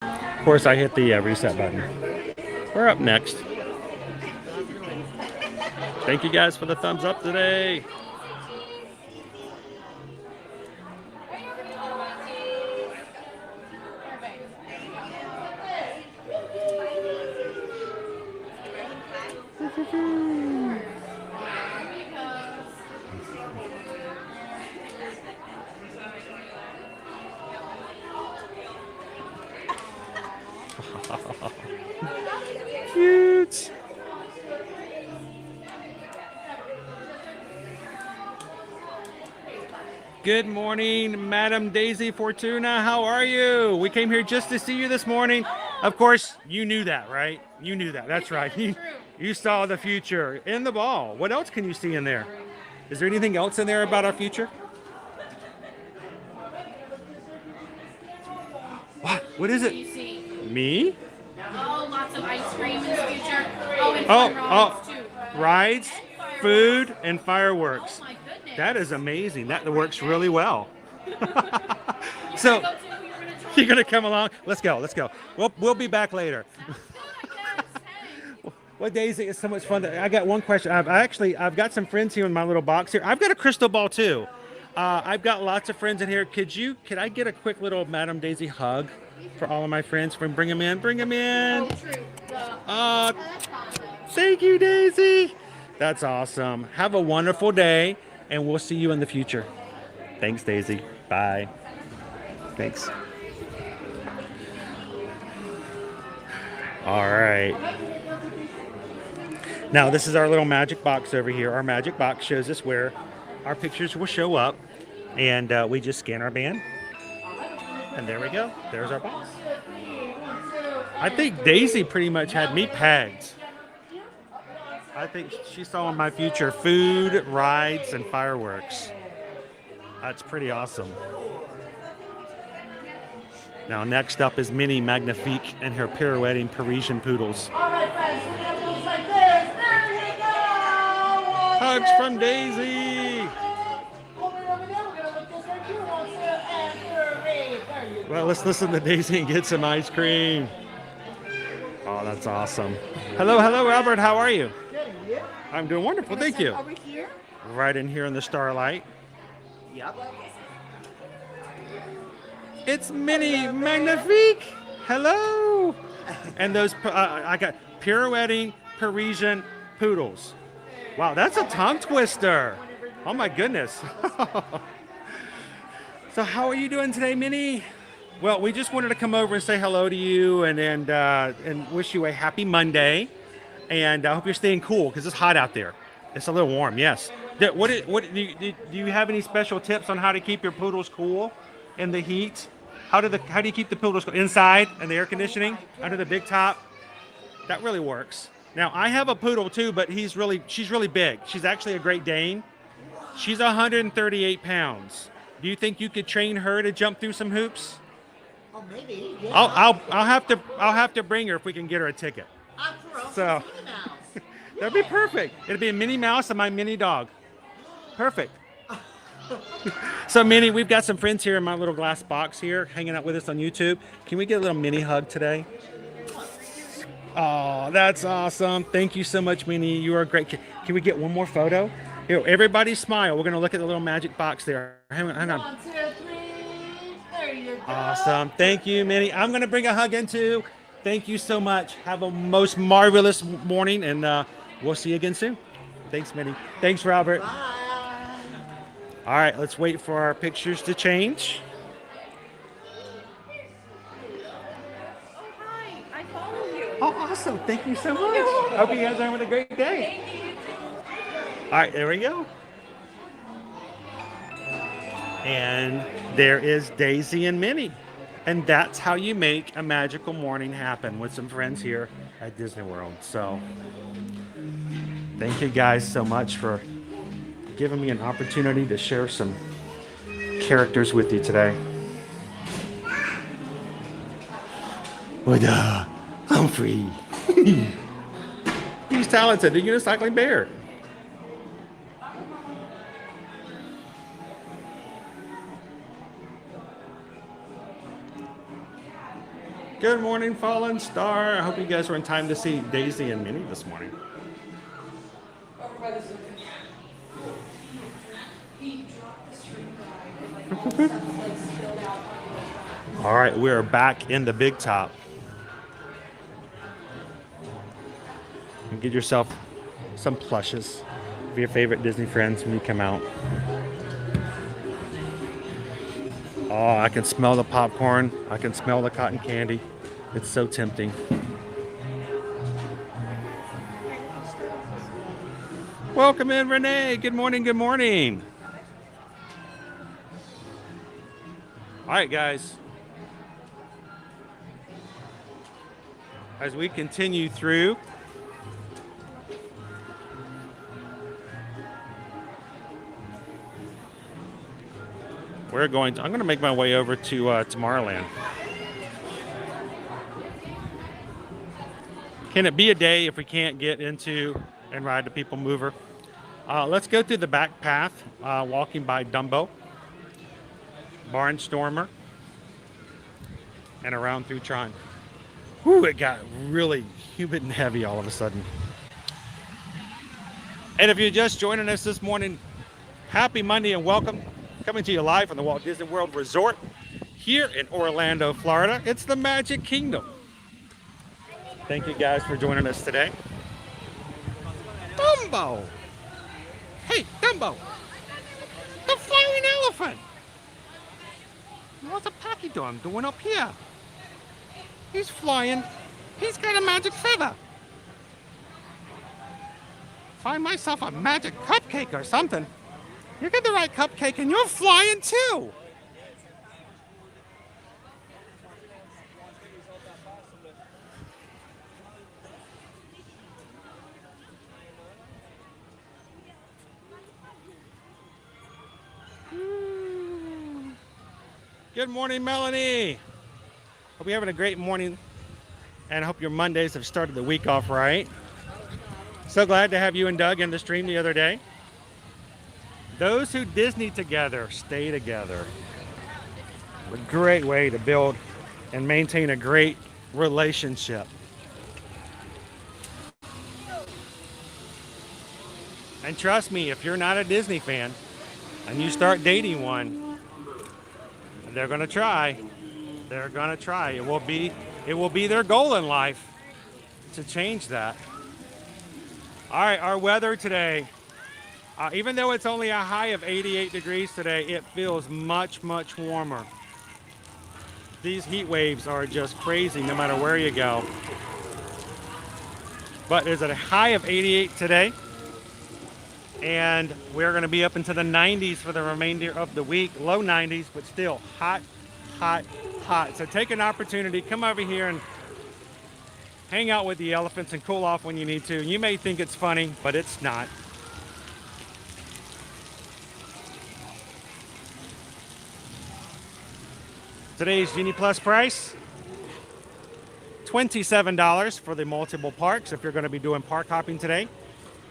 Of course, I hit the reset button. We're up next. Thank you guys for the thumbs up today. Cute. Good morning, Madam Daisy Fortuna. How are you? We came here just to see you this morning. Of course, you knew that, right? You knew that. That's right. You saw the future in the ball. What else can you see in there? Is there anything else in there about our future? What is it? Me? Oh, lots of ice cream in the future. Oh, and fun rides too. Rides, food, and fireworks. Oh my goodness. That is amazing. That works really well. So, you're gonna come along? Let's go. Let's go. We'll be back later. Well, Daisy, it's so much fun. I got one question. I've got some friends here in my little box here. I've got a crystal ball too. I've got lots of friends in here. Could I get a quick little Madam Daisy hug for all of my friends? Bring them in. Bring them in. Thank you, Daisy. That's awesome. Have a wonderful day, and we'll see you in the future. Thanks, Daisy. Bye. Thanks. All right. Now, this is our little magic box over here. Our magic box shows us where our pictures will show up, and we just scan our band, and there we go. There's our box. I think Daisy pretty much had me pegged. I think she saw in my future food, rides, and fireworks. That's pretty awesome. Now, next up is Minnie Magnifique and her pirouetting Parisian poodles. All right, friends, so it looks like this. There you go. Hugs from Daisy. Well, let's listen to Daisy and get some ice cream. Oh, that's awesome. Hello, Albert. How are you? I'm doing wonderful. Thank you. Over here? Right in here in the starlight. Yep. It's Minnie Magnifique. Hello. And those, I got pirouetting Parisian poodles. Wow, that's a tongue twister. Oh my goodness. So how are you doing today, Minnie? Well, we just wanted to come over and say hello to you and wish you a happy Monday. And I hope you're staying cool because it's hot out there. It's a little warm, yes. Do you have any special tips on how to keep your poodles cool in the heat? How do you keep the poodles cool? Inside in the air conditioning under the big top? That really works. Now I have a poodle too, but she's really big. She's actually a Great Dane. She's 138 pounds. Do you think you could train her to jump through some hoops? Oh, maybe. Yeah. I'll have to bring her if we can get her a ticket. So that'd be perfect. It'd be a Minnie Mouse and my mini dog. Perfect. So Minnie, we've got some friends here in my little glass box here hanging out with us on YouTube. Can we get a little mini hug today? Oh, that's awesome. Thank you so much, Minnie. You are a great kid. Can we get one more photo? Here, everybody smile. We're going to look at the little magic box there. Hang on. 1, 2, 3. There you go. Awesome. Thank you, Minnie. I'm going to bring a hug in too. Thank you so much. Have a most marvelous morning, and we'll see you again soon. Thanks, Minnie. Thanks, Robert. Bye. All right, let's wait for our pictures to change. Oh, hi. I follow you. Oh, awesome. Thank you so much. Hope you guys are having a great day. Thank you. All right, there we go. And there is Daisy and Minnie. And that's how you make a magical morning happen with some friends here at Disney World. So thank you guys so much for giving me an opportunity to share some characters with you today. With Humphrey. He's talented, the unicycling bear. Good morning, Fallen Star. I hope you guys were in time to see Daisy and Minnie this morning. All right, we are back in the big top. And get yourself some plushes of your favorite Disney friends when you come out. Oh, I can smell the popcorn. I can smell the cotton candy. It's so tempting. Welcome in, Renee. Good morning, good morning. All right, guys. As we continue through, I'm going to make my way over to Tomorrowland. Can it be a day if we can't get into and ride the People Mover? Let's go through the back path, walking by Dumbo, Barnstormer, and around through Tron. Whew, it got really humid and heavy all of a sudden. And if you're just joining us this morning, happy Monday and welcome. Coming to you live from the Walt Disney World Resort here in Orlando, Florida. It's the Magic Kingdom. Thank you guys for joining us today. Dumbo! Hey, Dumbo! The flying elephant! What's a pachyderm doing up here? He's flying. He's got a magic feather. Find myself a magic cupcake or something. You got the right cupcake and you're flying too. Good morning, Melanie. Hope you're having a great morning, and I hope your Mondays have started the week off right. So glad to have you and Doug in the stream the other day. Those who Disney together stay together. A great way to build and maintain a great relationship. And trust me, if you're not a Disney fan and you start dating one, they're going to try. They're going to try. It will be their goal in life to change that. All right, our weather today, even though it's only a high of 88 degrees today, it feels much, much warmer. These heat waves are just crazy no matter where you go. But there's a high of 88 today, and we're going to be up into the 90s for the remainder of the week. Low 90s, but still hot, hot, hot. So take an opportunity, come over here and hang out with the elephants and cool off when you need to. You may think it's funny, but it's not. Today's Genie Plus price, $27 for the multiple parks if you're going to be doing park hopping today.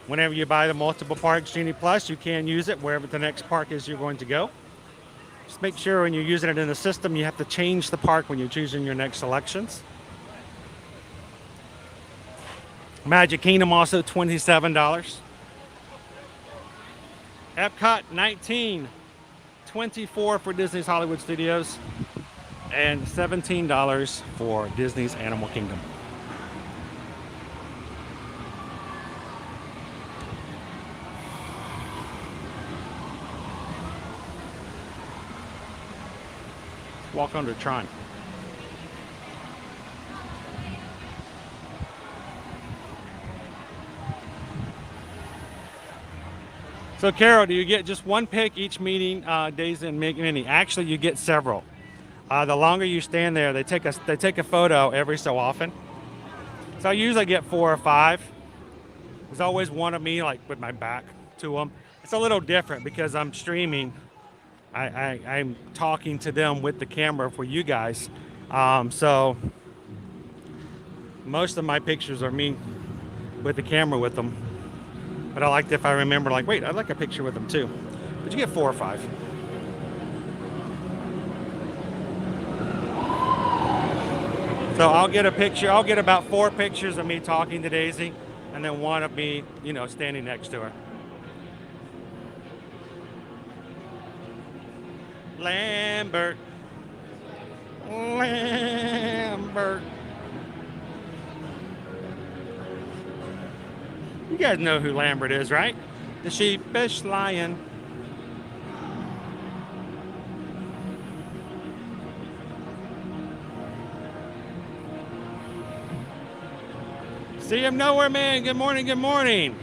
Whenever you buy the multiple parks Genie Plus, you can use it wherever the next park is you're going to go. Just make sure when you're using it in the system, you have to change the park when you're choosing your next selections. Magic Kingdom also $27. Epcot $19, $24 for Disney's Hollywood Studios, and $17 for Disney's Animal Kingdom. Walk under Tron. So Carol, do you get just one pick each meeting, days in mini? Actually, you get several. The longer you stand there, they take a photo every so often. So I usually get 4 or 5. There's always one of me like with my back to them. It's a little different because I'm streaming. I'm talking to them with the camera for you guys. So most of my pictures are me with the camera with them. But I like if I remember, like, wait, I'd like a picture with them too. But you get 4 or 5. So I'll get a picture. I'll get about 4 pictures of me talking to Daisy, and then one of me, standing next to her. Lambert. You guys know who Lambert is, right? The sheepish lion. See him nowhere, man. Good morning, good morning.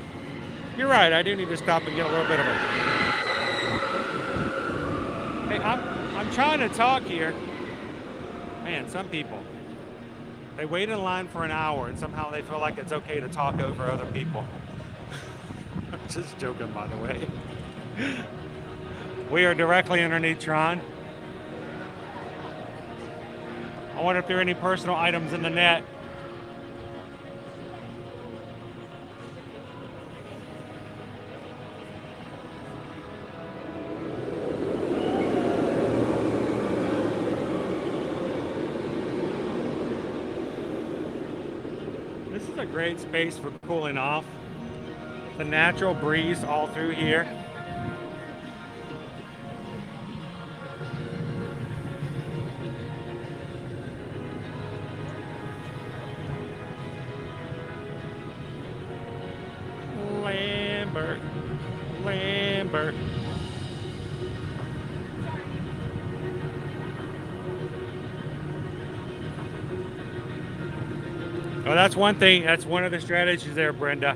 You're right, I do need to stop and get a little bit of a... Hey, I'm trying to talk here. Man, some people, they wait in line for an hour and somehow they feel like it's okay to talk over other people. I'm just joking, by the way. We are directly underneath Tron. I wonder if there are any personal items in the net. A great space for cooling off. The natural breeze all through here. Lambert. Well, that's one thing. That's one of the strategies there, Brenda.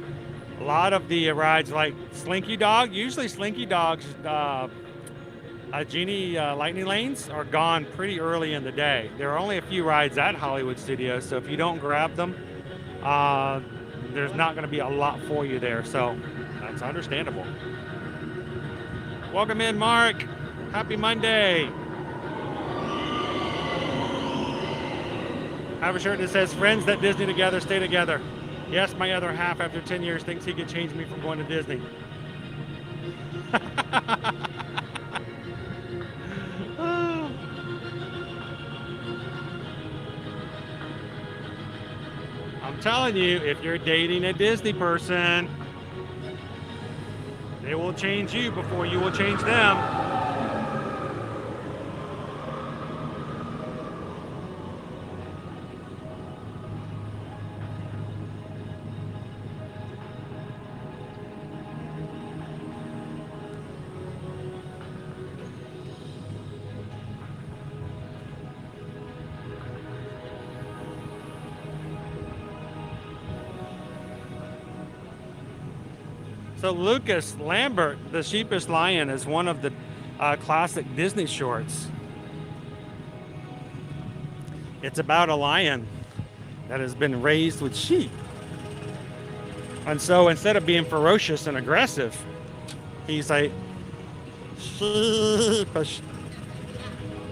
A lot of the rides like Slinky Dog, usually Slinky Dog's Genie Lightning Lanes are gone pretty early in the day. There are only a few rides at Hollywood Studios, so if you don't grab them, there's not going to be a lot for you there, so that's understandable. Welcome in, Mark. Happy Monday. I have a shirt that says, friends that Disney together, stay together. Yes, my other half, after 10 years, thinks he could change me from going to Disney. I'm telling you, if you're dating a Disney person, they will change you before you will change them. So Lucas Lambert, the Sheepish Lion, is one of the classic Disney shorts. It's about a lion that has been raised with sheep. And so instead of being ferocious and aggressive, he's a sheepish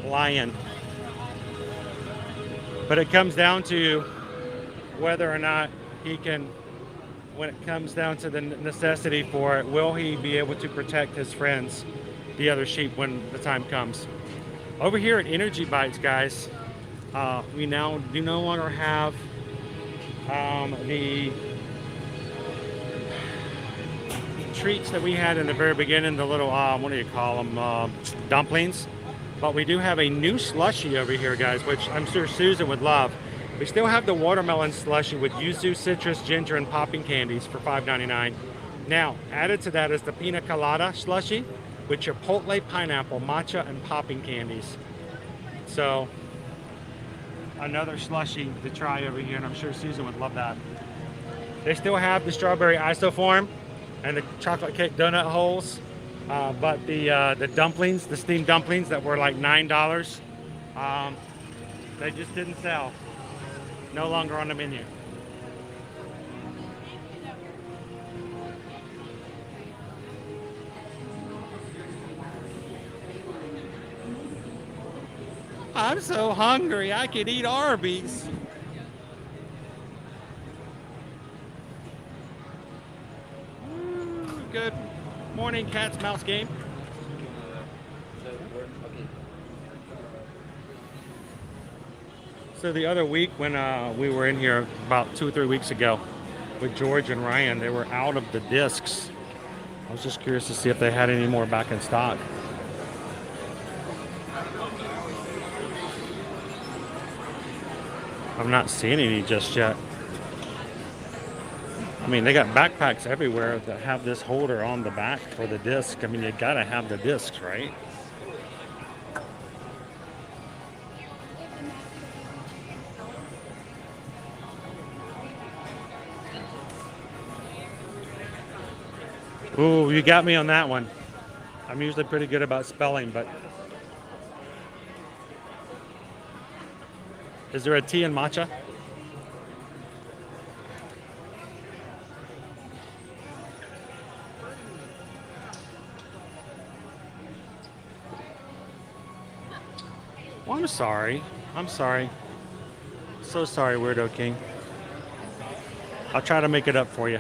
lion. But it comes down to whether or not he can, when it comes down to the necessity for it, will he be able to protect his friends, the other sheep, when the time comes? Over here at Energy Bites, guys, we now do no longer have the treats that we had in the very beginning, the little, what do you call them, dumplings. But we do have a new slushie over here, guys, which I'm sure Susan would love. We still have the watermelon slushie with yuzu, citrus, ginger, and popping candies for $5.99. Now, added to that is the pina colada slushie with chipotle, pineapple, matcha, and popping candies. So, another slushie to try over here, and I'm sure Susan would love that. They still have the strawberry isoform and the chocolate cake donut holes, but the dumplings, the steamed dumplings that were like $9, they just didn't sell. No longer on the menu. I'm so hungry, I could eat Arby's. Good morning, Cat's Mouse game. So the other week when we were in here about 2 or 3 weeks ago with George and Ryan, they were out of the discs. I was just curious to see if they had any more back in stock. I'm not seeing any just yet. I mean, they got backpacks everywhere that have this holder on the back for the disc. I mean, you gotta have the discs, right? Ooh, you got me on that one. I'm usually pretty good about spelling, but... Is there a tea in matcha? Well, I'm sorry. I'm sorry. So sorry, Weirdo King. I'll try to make it up for you.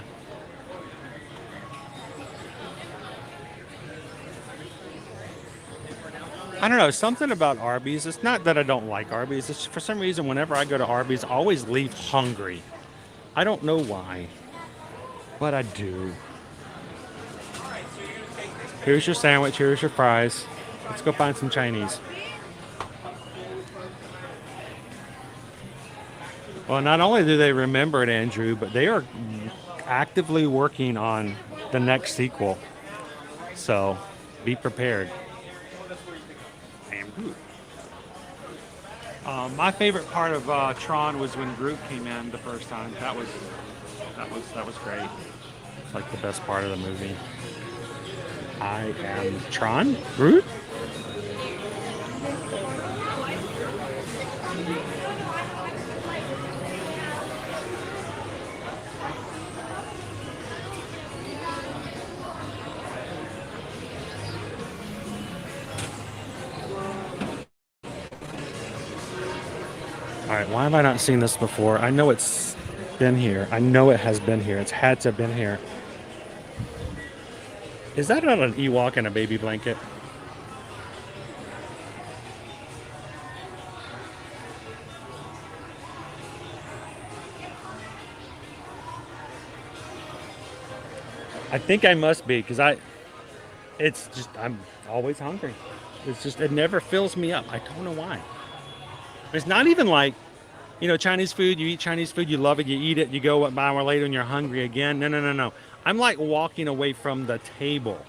I don't know, something about Arby's. It's not that I don't like Arby's. It's for some reason, whenever I go to Arby's, I always leave hungry. I don't know why, but I do. Here's your sandwich. Here's your fries. Let's go find some Chinese. Well, not only do they remember it, Andrew, but they are actively working on the next sequel. So be prepared. My favorite part of Tron was when Groot came in the first time. That was great. It's like the best part of the movie. I am Tron? Groot? Alright, why have I not seen this before? I know it's been here. I know it has been here. It's had to have been here. Is that not an Ewok and a baby blanket? I think I must be, because it's just, I'm always hungry. It's just, it never fills me up. I don't know why. It's not even like, you know, Chinese food, you eat Chinese food, you love it, you eat it, you go about an hour later and you're hungry again. No, no, no, no. I'm like walking away from the table.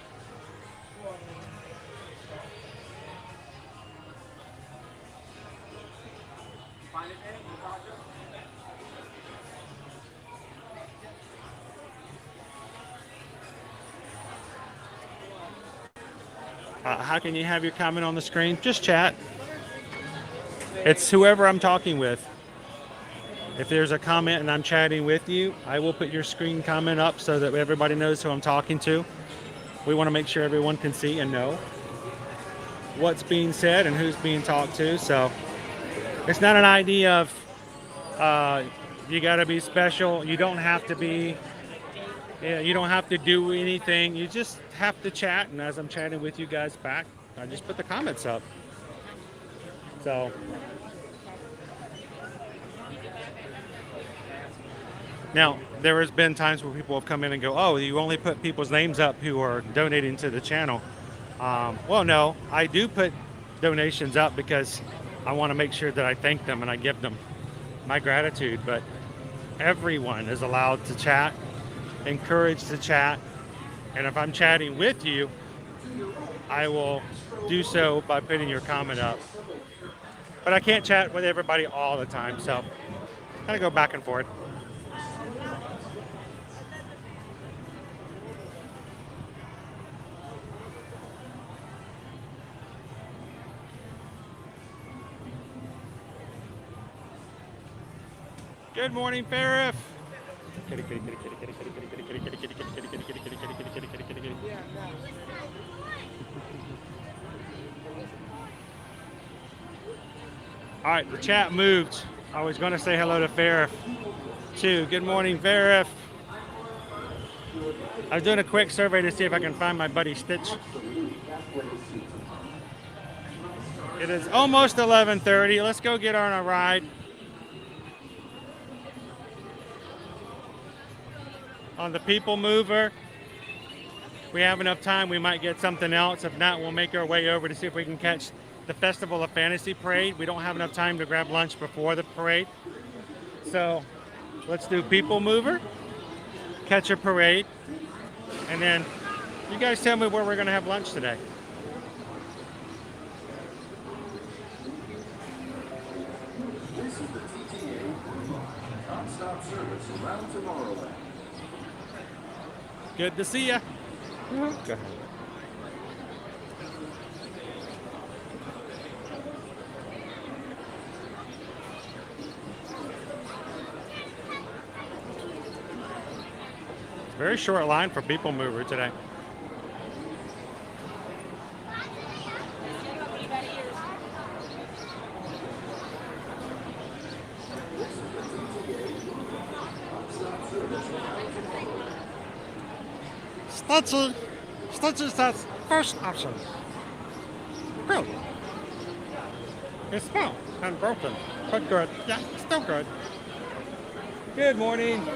How can you have your comment on the screen? Just chat. It's whoever I'm talking with. If there's a comment and I'm chatting with you, I will put your screen comment up so that everybody knows who I'm talking to. We want to make sure everyone can see and know what's being said and who's being talked to. So it's not an idea of you got to be special. You don't have to be. You don't have to do anything. You just have to chat. And as I'm chatting with you guys back, I just put the comments up. So now there has been times where people have come in and go, oh, you only put people's names up who are donating to the channel. Well, no, I do put donations up because I want to make sure that I thank them and I give them my gratitude. But everyone is allowed to chat, encouraged to chat. And if I'm chatting with you, I will do so by putting your comment up. But I can't chat with everybody all the time, so kind of go back and forth. Good morning, Farif. All right, the chat moved. I was going to say hello to Farif too. Good morning, Farif. I was doing a quick survey to see if I can find my buddy Stitch. It is almost 11:30. Let's go get on a ride. On the People Mover. We have enough time, we might get something else. If not, we'll make our way over to see if we can catch the Festival of Fantasy Parade. We don't have enough time to grab lunch before the parade. So let's do People Mover, catch a parade, and then you guys tell me where we're gonna have lunch today. This is the TTA non-stop service around Tomorrowland. Good to see ya. Go ahead. Very short line for People Mover today. Stitchy says first option. Good. It's small and broken, but good. Yeah, still good. Good morning.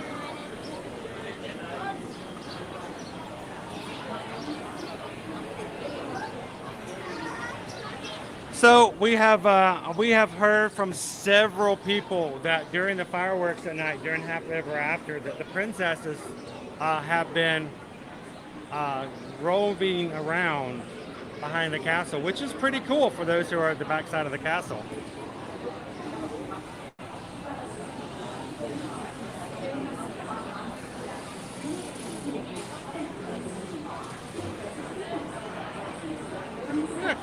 So we have heard from several people that during the fireworks at night, during Happily Ever After, that the princesses have been roving around behind the castle, which is pretty cool for those who are at the back side of the castle.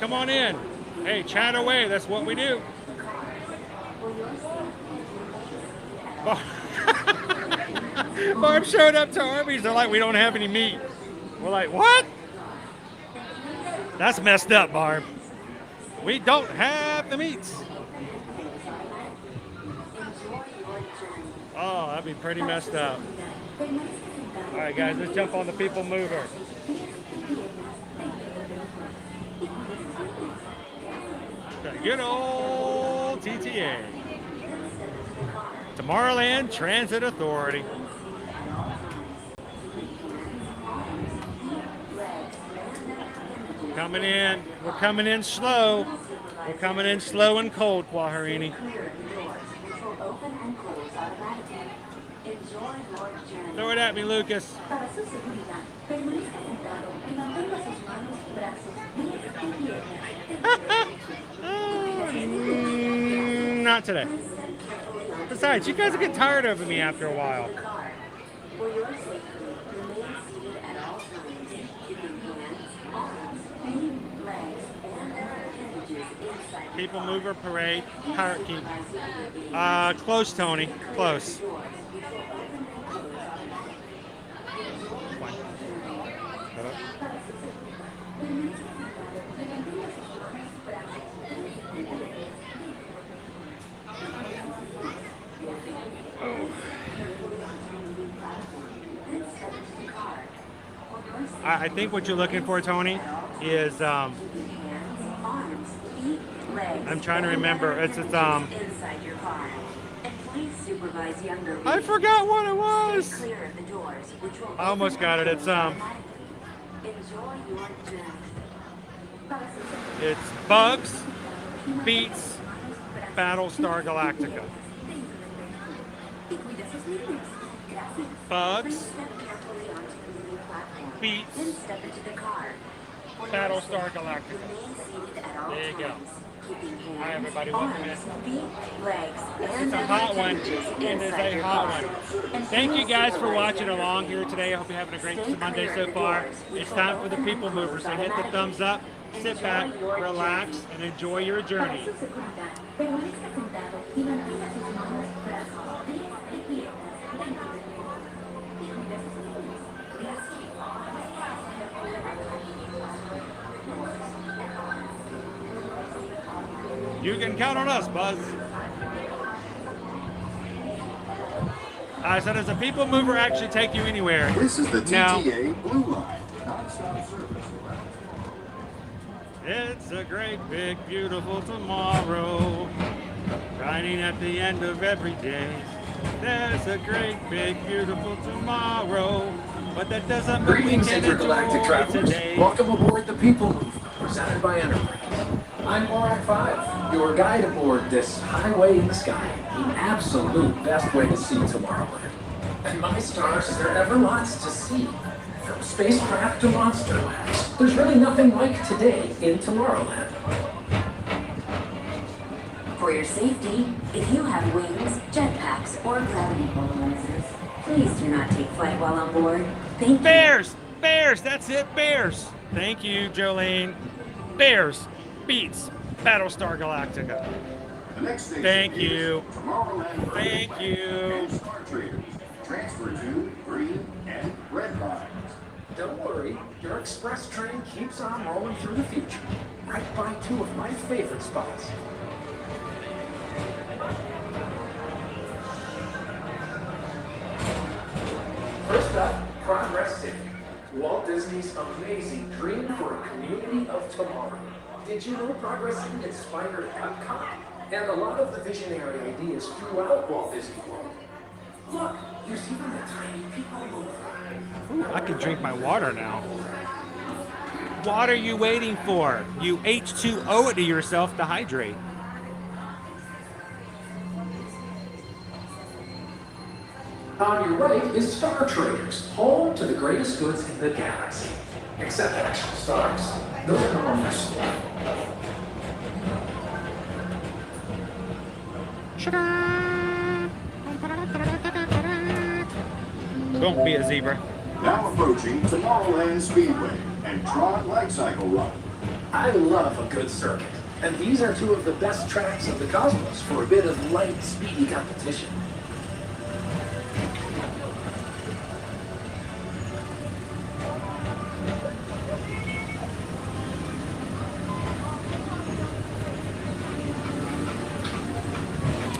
come on in. Hey, chat away. That's what we do. Barb showed up to Arby's. They're like, we don't have any meat. We're like, what? That's messed up, Barb. We don't have the meats. Oh, that'd be pretty messed up. All right, guys, let's jump on the People Mover. Good old TTA. Tomorrowland Transit Authority. Coming in. We're coming in slow. We're coming in slow and cold, Quaharini. Throw it at me, Lucas. Not today. Besides, you guys will get tired of me after a while. People Mover Parade, Pirate King. Close, Tony. Close. I think what you're looking for, Tony, is I'm trying to remember. It's I forgot what it was. I almost got it. It's Bugs beats Battlestar Galactica. Bugs beats Battlestar Galactica. There you go. Hi everybody, welcome in. It's a hot one. It is a hot one. Thank you guys for watching along here today. I hope you're having a great Monday so far. It's time for the People Mover, so hit the thumbs up, sit back, relax, and enjoy your journey. You can count on us, Buzz. So does a People Mover actually take you anywhere? This is the TTA Blue Line. It's a great, big, beautiful tomorrow, shining at the end of every day. There's a great, big, beautiful tomorrow, but that doesn't mean Greetings, intergalactic travelers. Today. Welcome aboard the People Mover, presented by Enterprise. I'm Morak 5, your guide aboard this highway in the sky, the absolute best way to see Tomorrowland. And my stars, there are ever lots to see. From spacecraft to monster labs, there's really nothing like today in Tomorrowland. For your safety, if you have wings, jetpacks, or gravity polarizers, please do not take flight while on board. Thank you. Bears! Bears! That's it, Bears! Thank you, Jolene. Bears beats Battlestar Galactica. Thank you. Thank you. Transfer to green and red line. Don't worry, your express train keeps on rolling through the future, right by two of my favorite spots. First up, Progress City, Walt Disney's amazing dream for a community of tomorrow. Did you know Progress City inspired Epcot and a lot of the visionary ideas throughout Walt Disney World? Look, there's even a tiny People Mover. Ooh, I can drink my water now. What are you waiting for? You H2O it to yourself to hydrate. On your right is Star Traders, home to the greatest goods in the galaxy. Except actual stars. Those come on this Don't be a zebra. Now approaching Tomorrowland Speedway and Tron Light Cycle Run. I love a good circuit, and these are two of the best tracks of the cosmos for a bit of light, speedy competition.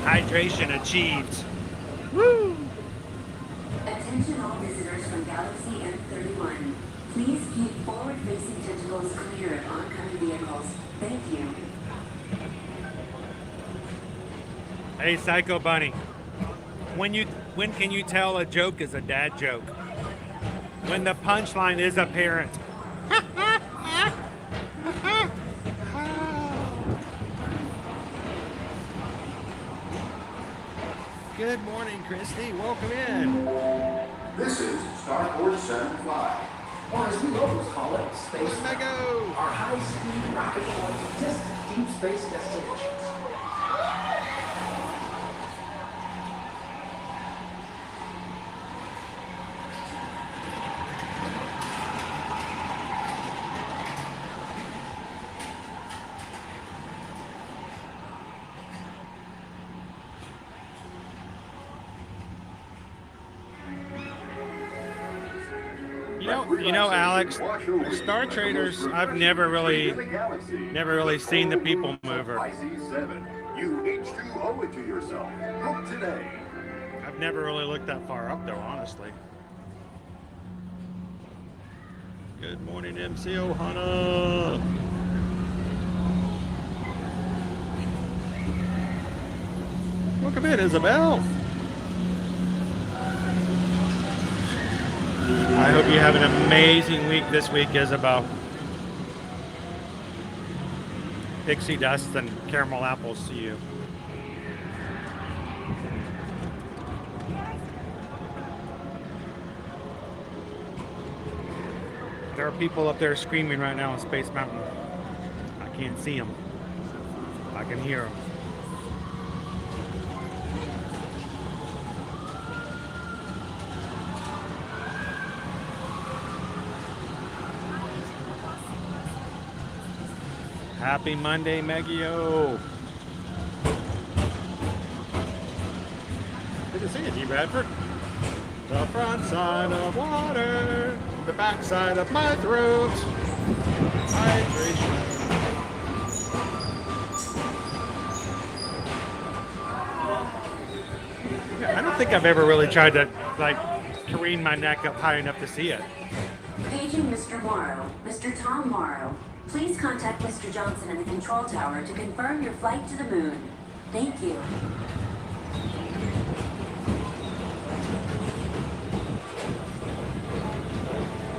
Hydration achieved. Woo! Attention all visitors from Galaxy M31. Please keep forward-facing tentacles clear of oncoming vehicles. Thank you. Hey, Psycho Bunny. When can you tell a joke is a dad joke? When the punchline is apparent. Good morning, Christy. Welcome in. This is Starboard 75. Or as we locals call it, Space Mego. Our high-speed rocket going to distant deep space destinations. You know, Alex, Star Traders, I've never really seen the people mover. You H2 owe it to yourself. Look today. I've never really looked that far up though, honestly. Good morning, MC Ohana. Welcome in, Isabel. I hope you have an amazing week this week, Isabel. Pixie dust and caramel apples to you. There are people up there screaming right now on Space Mountain. I can't see them. I can hear them. Happy Monday, Meggio. Good to see you, D. Bradford. The front side of water, the back side of my throat. Hydration. I don't think I've ever really tried to, like, careen my neck up high enough to see it. Paging Mr. Morrow, Mr. Tom Morrow. Please contact Mr. Johnson in the control tower to confirm your flight to the moon. Thank you.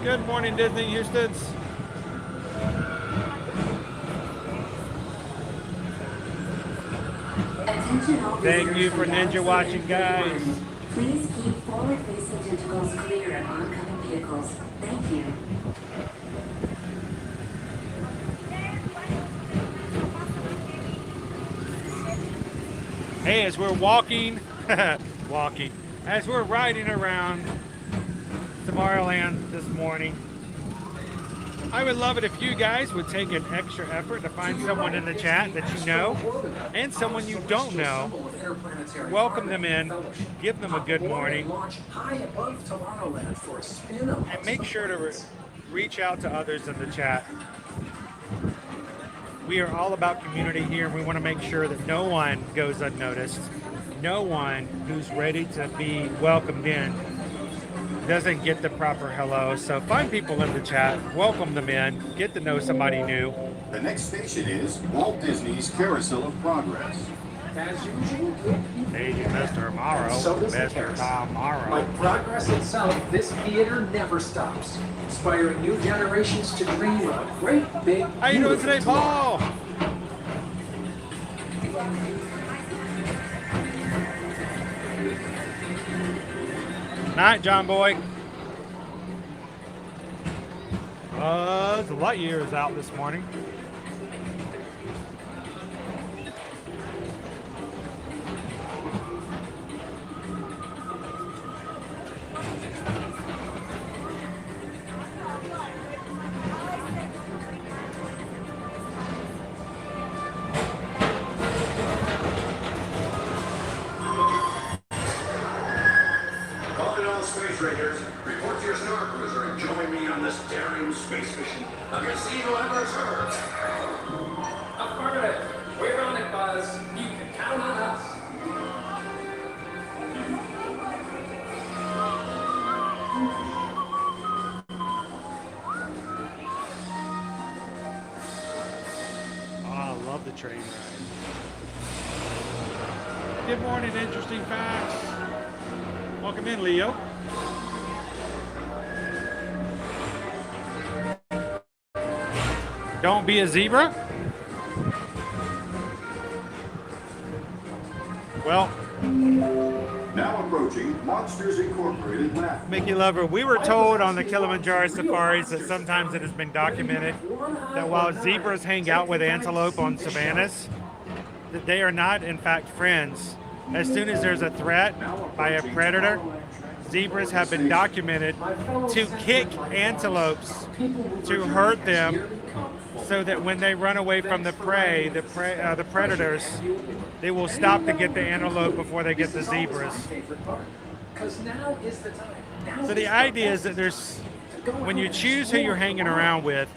Good morning, Disney Houston's. Attention all Thank you for visitors from ninja Galaxy watching, guys. M31. Please keep forward-facing tentacles clear of oncoming vehicles. Thank you. Hey, as we're walking, as we're riding around Tomorrowland this morning, I would love it if you guys would take an extra effort to find someone in the chat that you know and someone you don't know. Welcome them in, give them a good morning, and make sure to reach out to others in the chat. We are all about community here, and we want to make sure that no one goes unnoticed. No one who's ready to be welcomed in doesn't get the proper hello. So find people in the chat, welcome them in, get to know somebody new. The next station is Walt Disney's Carousel of Progress. As usual, Hey, Mr. Morrow, so does the Mr. carousel. Tom Morrow. Like progress itself, this theater never stops, inspiring new generations to dream of a great big. How you doing today, beautiful Paul? Night, John Boy. The Lightyear is out this morning. Space Rangers. Report to your Star Cruiser and join me on this daring space mission against evil Ambersweet. Affirmative. We're on it, Buzz. You can count on us. Oh, I love the train ride. Good morning, interesting facts. Welcome in, Leo. Don't be a zebra. Well, Now approaching Monsters Incorporated Lab. Mickey Lover, we were told on the Kilimanjaro safaris that sometimes it has been documented that while zebras hang out with antelope on savannas, that they are not in fact friends. As soon as there's a threat by a predator, zebras have been documented to kick antelopes to hurt them, so that when they run away from the prey, the predators, they will stop to get the antelope before they get the zebras. So the idea is that when you choose who you're hanging around with,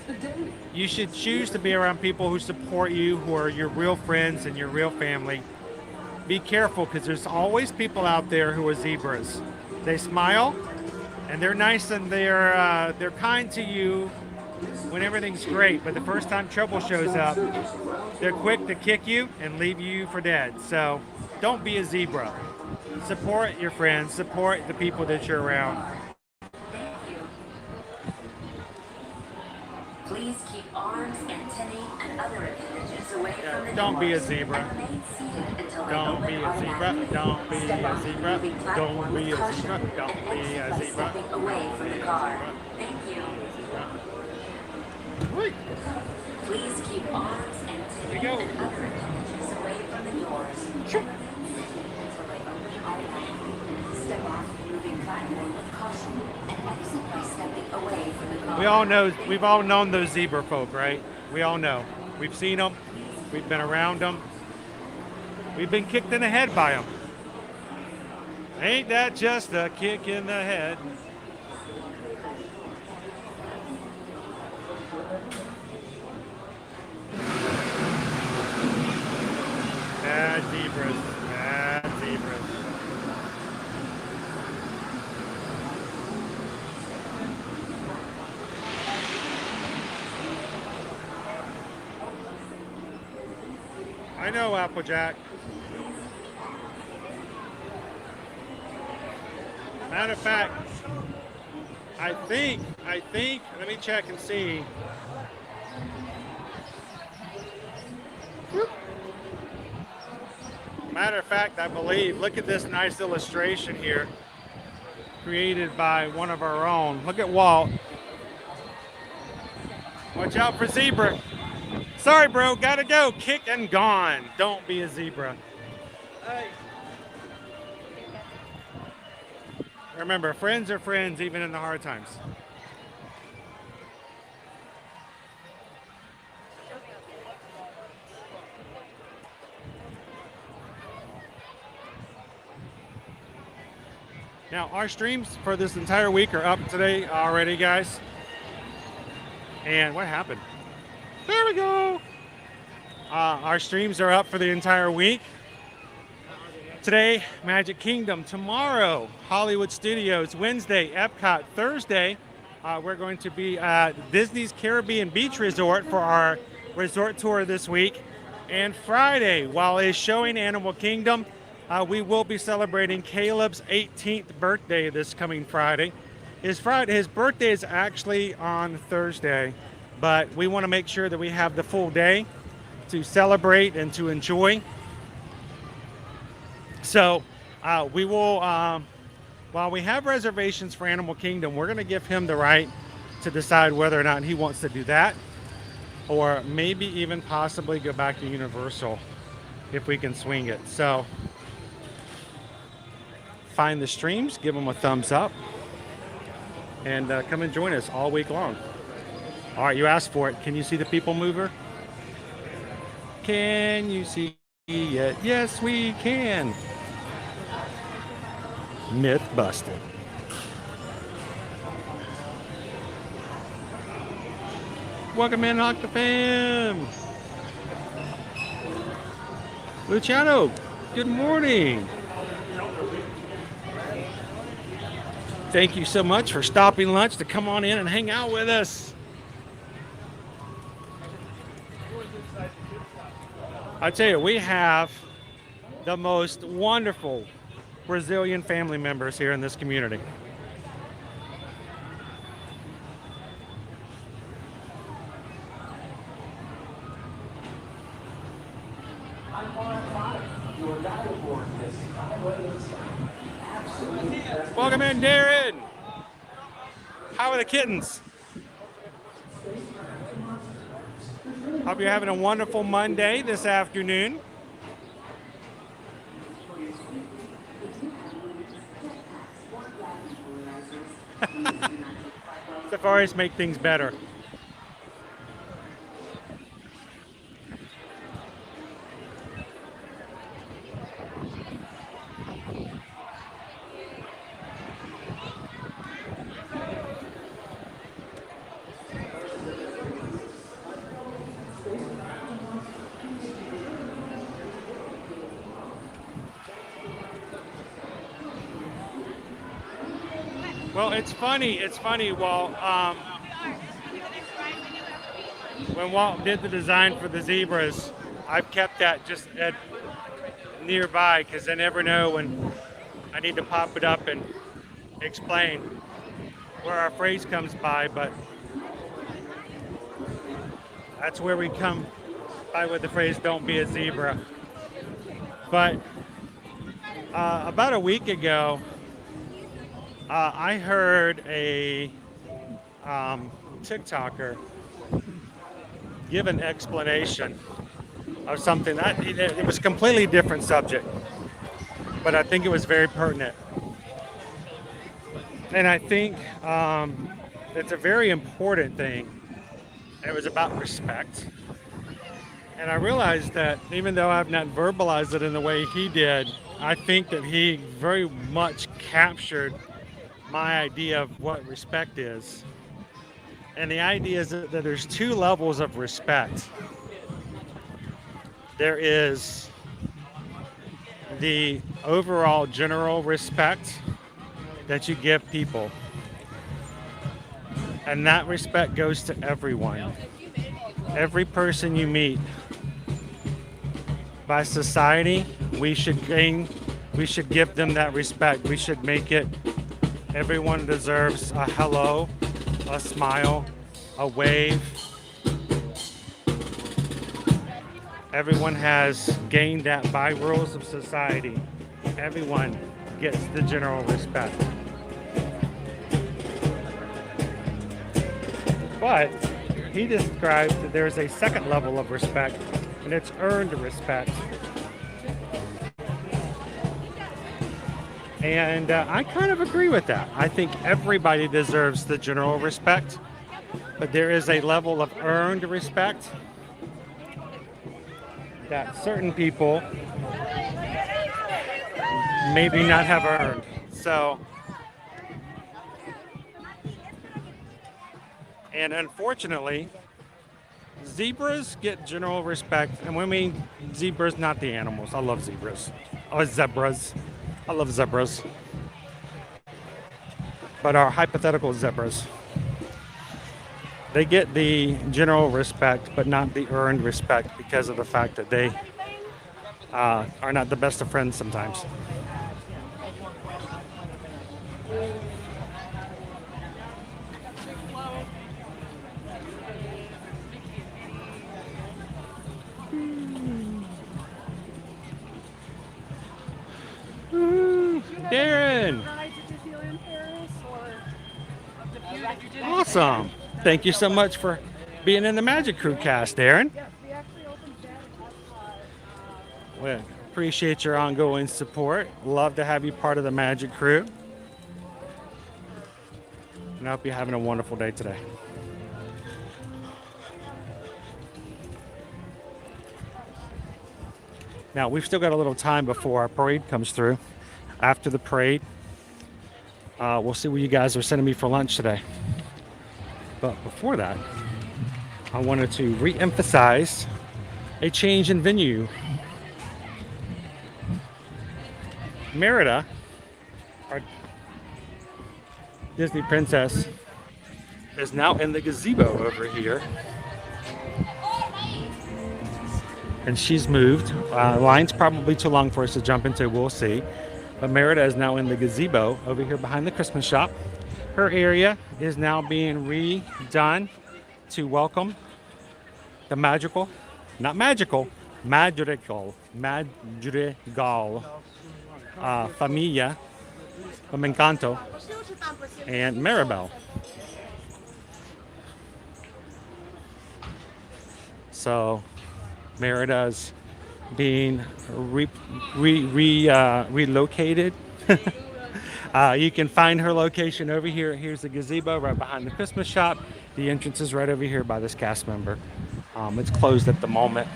you should choose to be around people who support you, who are your real friends and your real family. Be careful, because there's always people out there who are zebras. They smile, and they're nice, and they're kind to you when everything's great, but the first time trouble shows up, they're quick to kick you and leave you for dead. So don't be a zebra. Support your friends, support the people that you're around. Please keep arms, antennae, and other appendages away from the Don't be a doors zebra. and remain seated until they Don't open be a zebra. automatically. Don't be Step a off the zebra. moving Don't platform be with a caution zebra. Don't and be exit a by zebra. stepping away from the car. Thank you. Please keep arms, antennae, and other appendages away from the doors and remain seated until they open automatically. Step off the moving platform with caution and exit by stepping away from the car. We've all known those zebra folk, right? We all know. We've seen them. We've been around them. We've been kicked in the head by them. Ain't that just a kick in the head? Bad zebras. Bad zebras. I know, Applejack. Matter of fact, I think, let me check and see. Matter of fact, I believe, look at this nice illustration here, created by one of our own. Look at Walt. Watch out for zebra. Sorry, bro, gotta go. Kick and gone. Don't be a zebra. Hey. Remember, friends are friends even in the hard times. Now, our streams for this entire week are up today already, guys. And what happened? There we go. Our streams are up for the entire week. Today, Magic Kingdom. Tomorrow, Hollywood Studios. Wednesday, Epcot. Thursday, we're going to be at Disney's Caribbean Beach Resort for our resort tour this week. And Friday, while it's showing Animal Kingdom, we will be celebrating Caleb's 18th birthday this coming Friday. His birthday is actually on Thursday, but we want to make sure that we have the full day to celebrate and to enjoy. So we will, while we have reservations for Animal Kingdom, we're going to give him the right to decide whether or not he wants to do that, or maybe even possibly go back to Universal if we can swing it. So find the streams, give them a thumbs up, and come and join us all week long. All right, you asked for it. Can you see the people mover? Can you see it? Yes, we can. Myth busted. Welcome in, Octafam. Luciano, good morning. Thank you so much for stopping lunch to come on in and hang out with us. I tell you, we have the most wonderful Brazilian family members here in this community. I'm RF5, your guide aboard this highway in the sky. Absolutely best. Welcome in, Darren. How are the kittens? Hope you're having a wonderful Monday this afternoon. Safaris make things better. Well, it's funny. When Walt did the design for the zebras, I've kept that just nearby because I never know when I need to pop it up and explain where our phrase comes by. But that's where we come by with the phrase "Don't be a zebra." But about a week ago, I heard a TikToker give an explanation of something. It was a completely different subject, but I think it was very pertinent. And I think it's a very important thing. It was about respect. And I realized that even though I've not verbalized it in the way he did, I think that he very much captured my idea of what respect is. And the idea is that there's two levels of respect. There is the overall general respect that you give people. And that respect goes to everyone. Every person you meet. By society, we should give them that respect. We should make it, everyone deserves a hello, a smile, a wave. Everyone has gained that by rules of society. Everyone gets the general respect. But he describes that there's a second level of respect, and it's earned respect. And I kind of agree with that. I think everybody deserves the general respect, but there is a level of earned respect that certain people maybe not have earned. So, and unfortunately, zebras get general respect, and when I mean zebras, not the animals. I love zebras. Oh, zebras. I love zebras. But our hypothetical zebras, they get the general respect, but not the earned respect because of the fact that they are not the best of friends sometimes. Darren! Awesome. Thank you so much for being in the Magic Crew cast, Darren. We appreciate your ongoing support. Love to have you part of the Magic Crew. And I hope you're having a wonderful day today. Now, we've still got a little time before our parade comes through. After the parade, we'll see what you guys are sending me for lunch today. But before that, I wanted to re-emphasize a change in venue. Merida, our Disney princess, is now in the gazebo over here. And she's moved. Line's probably too long for us to jump into, we'll see. But Merida is now in the gazebo over here behind the Christmas shop. Her area is now being redone to welcome the magical, not magical, madrigal familia of Encanto and Maribel. So Merida's being relocated. You can find her location over here. Here's the gazebo right behind the Christmas shop. The entrance is right over here by this cast member. It's closed at the moment.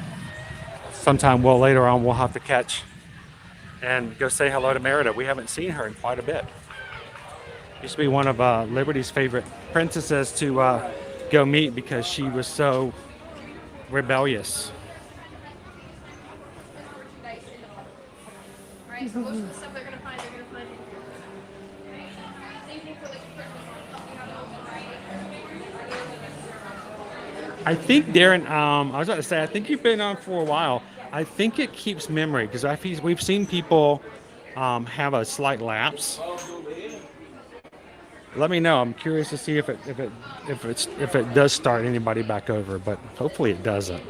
Sometime later on we'll have to catch and go say hello to Merida. We haven't seen her in quite a bit. Used to be one of Liberty's favorite princesses to go meet because she was so rebellious. Alright, so most of the stuff they're gonna find. I think Darren, I was about to say, I think you've been on for a while. I think it keeps memory because we've seen people have a slight lapse. Let me know. I'm curious to see if it does start anybody back over, but hopefully it doesn't.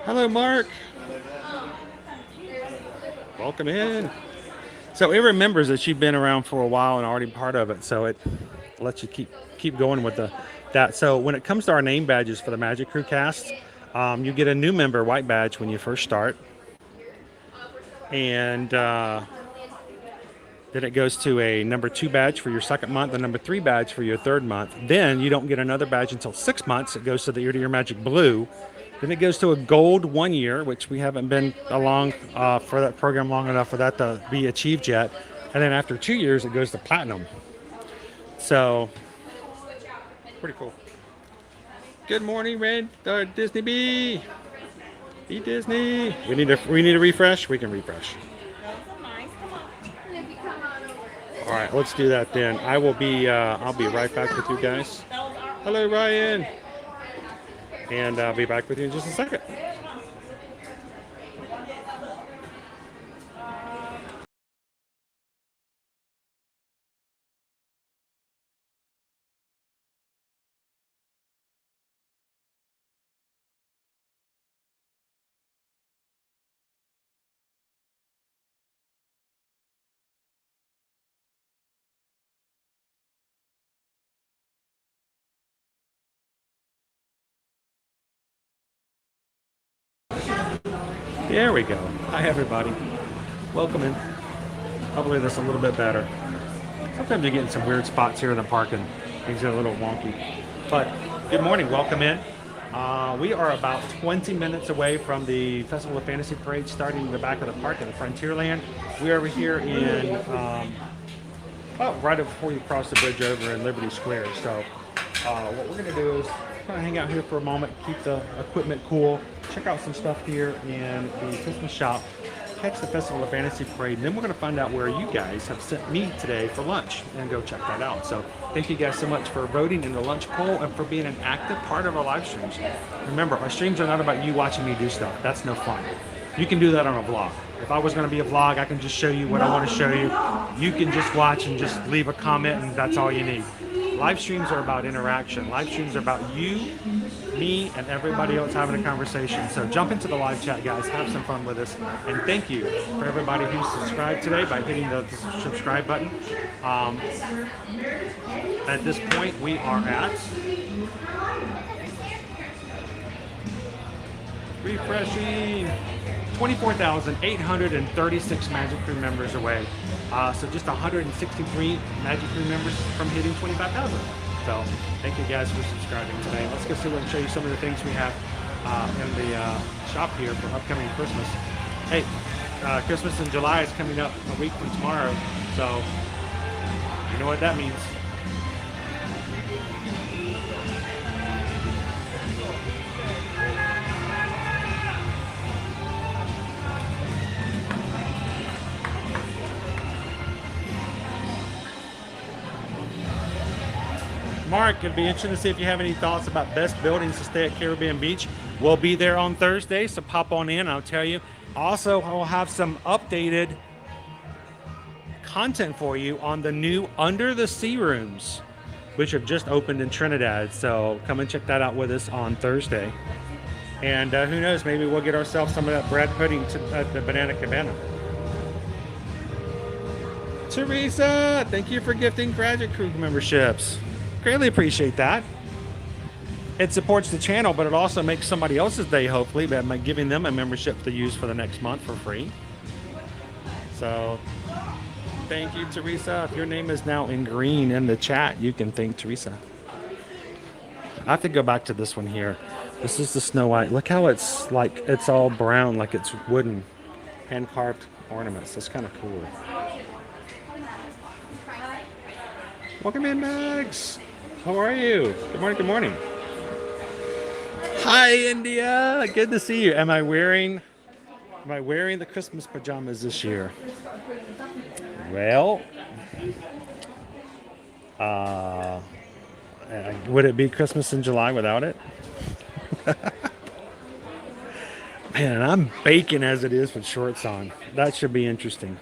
Hello, Mark. Welcome in. So it remembers that you've been around for a while and already part of it, so it lets you keep going with that. So when it comes to our name badges for the Magic Crew cast, you get a new member white badge when you first start, and then it goes to a number 2 badge for your second month, a number 3 badge for your third month. Then you don't get another badge until 6 months. It goes to the Ear to Ear Magic Blue. Then it goes to a gold 1 year, which we haven't been along for that program long enough for that to be achieved yet. And then after 2 years, it goes to platinum. So, pretty cool. Good morning, Red Disney Bee. Be Disney. We need a refresh. We can refresh. All right, let's do that then. I'll be right back with you guys. Hello, Ryan. And I'll be back with you in just a second. There we go. Hi, everybody. Welcome in. Hopefully this is a little bit better. Sometimes you get in some weird spots here in the park and things get a little wonky. But good morning. Welcome in. We are about 20 minutes away from the Festival of Fantasy Parade starting in the back of the park at the Frontierland. We're over here in, right before you cross the bridge over in Liberty Square. So what we're going to do is kind of hang out here for a moment, keep the equipment cool, check out some stuff here in the Christmas shop, catch the Festival of Fantasy Parade, and then we're going to find out where you guys have sent me today for lunch and go check that out. So thank you guys so much for voting in the lunch poll and for being an active part of our live streams. Remember, our streams are not about you watching me do stuff. That's no fun. You can do that on a vlog. If I was going to be a vlog, I can just show you what I want to show you. You can just watch and just leave a comment, and that's all you need. Live streams are about interaction. Live streams are about you, me, and everybody else having a conversation. So jump into the live chat, guys. Have some fun with us. And thank you for everybody who's subscribed today by hitting the subscribe button. At this point, we are at refreshing 24,836 Magic Crew members away. So just 163 Magic Crew members from hitting 25,000. So thank you guys for subscribing today. Let's go see and show you some of the things we have in the shop here for upcoming Christmas. Hey, Christmas in July is coming up a week from tomorrow. So you know what that means. Mark, it'd be interesting to see if you have any thoughts about best buildings to stay at Caribbean Beach. We'll be there on Thursday, so pop on in. I'll tell you. Also, I'll have some updated content for you on the new Under the Sea rooms, which have just opened in Trinidad. So come and check that out with us on Thursday. And who knows, maybe we'll get ourselves some of that bread pudding at the Banana Cabana. Teresa, thank you for gifting Graduate Crew memberships. Greatly appreciate that. It supports the channel, but it also makes somebody else's day, hopefully, by giving them a membership to use for the next month for free. So thank you, Teresa. If your name is now in green in the chat, you can thank Teresa. I have to go back to this one here. This is the Snow White. Look how it's like, it's all brown, like it's wooden, hand-carved ornaments. That's kind of cool. Welcome in, Max. How are you? Good morning, good morning. Hi, India. Good to see you. Am I wearing the Christmas pajamas this year? Well, would it be Christmas in July without it? Man, I'm baking as it is with shorts on. That should be interesting.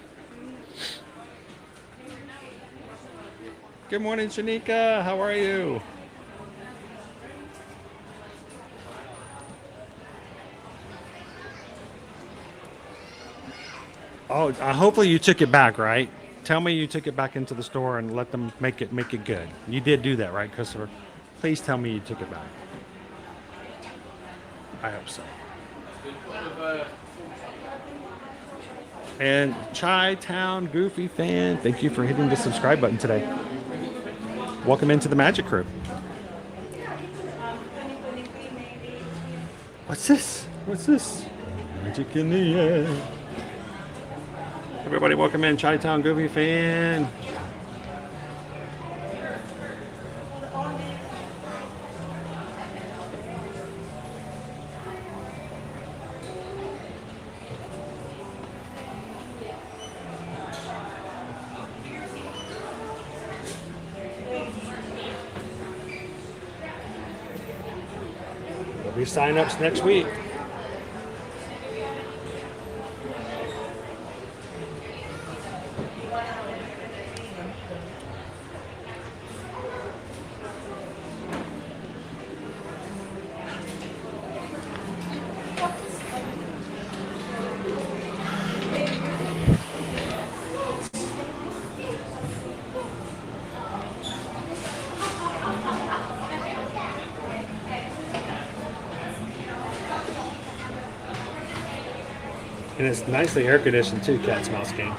Good morning, Shanika. How are you? Oh, hopefully you took it back, right? Tell me you took it back into the store and let them make it good. You did do that, right, Christopher? Please tell me you took it back. I hope so. And Chi-Town Goofy Fan, thank you for hitting the subscribe button today. Welcome into the Magic Crew. What's this? What's this? Magic in the air. Everybody welcome in, Chi-Town Goofy Fan. There'll be sign-ups next week. And it's nicely air conditioned too, Cat's Mouse Game.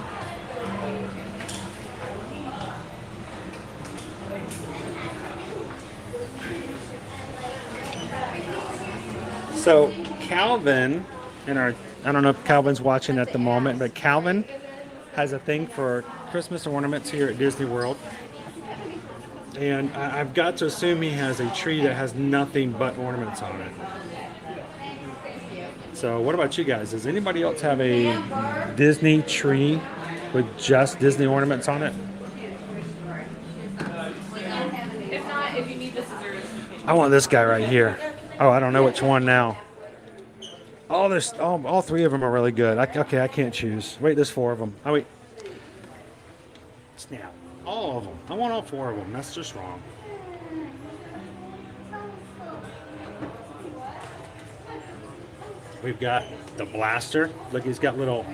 So Calvin, I don't know if Calvin's watching at the moment, but Calvin has a thing for Christmas ornaments here at Disney World. And I've got to assume he has a tree that has nothing but ornaments on it. So what about you guys? Does anybody else have a Disney tree with just Disney ornaments on it? If not, if you need the scissors. I want this guy right here. Oh, I don't know which one now. Oh, there's all three of them are really good. Okay, I can't choose. Wait, there's four of them. Oh, wait. Snap. All of them. I want all four of them. That's just wrong. We've got the blaster. Look, he's got little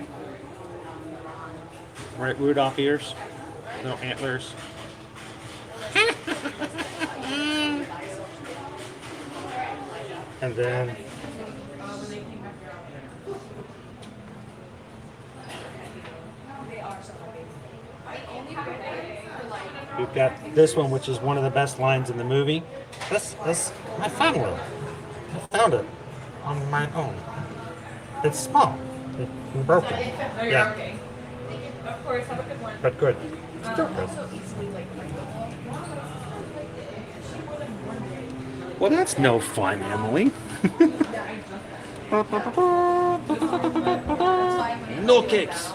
Rudolph ears, little antlers. And then we've got this one, which is one of the best lines in the movie. This I found one. I found it on my own. It's small. It's broken. Oh, yeah. Okay. Of course, have a good one. But good. Well, that's no fun, Emily. No kicks.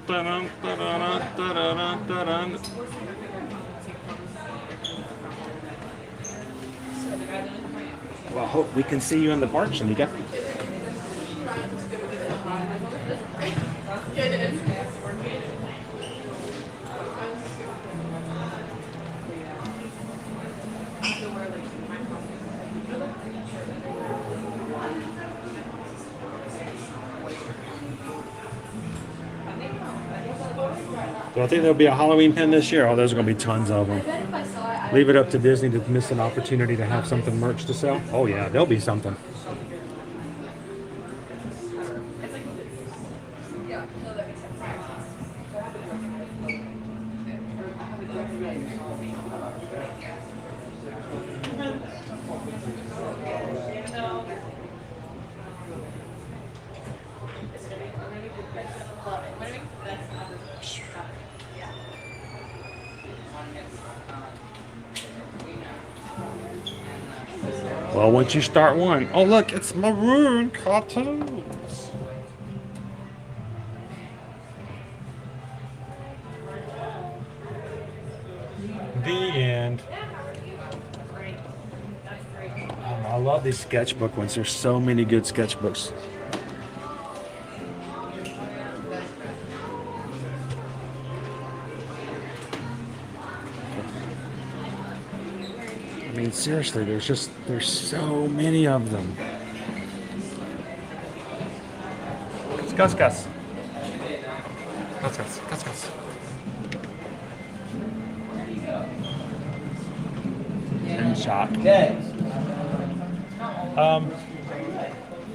dun, dun, dun, dun, dun, dun. Well, I hope we can see you in the park, Shanika. Do I think there'll be a Halloween pin this year? Oh, there's going to be tons of them. Leave it up to Disney to miss an opportunity to have something merch to sell. Oh yeah, there'll be something. Well, once you start one, oh look, it's maroon cartoons. The end. I love these sketchbook ones. There's so many good sketchbooks. I mean, seriously, there's so many of them. It's Gus Gus. Gus Gus. Gus Gus. And Shock.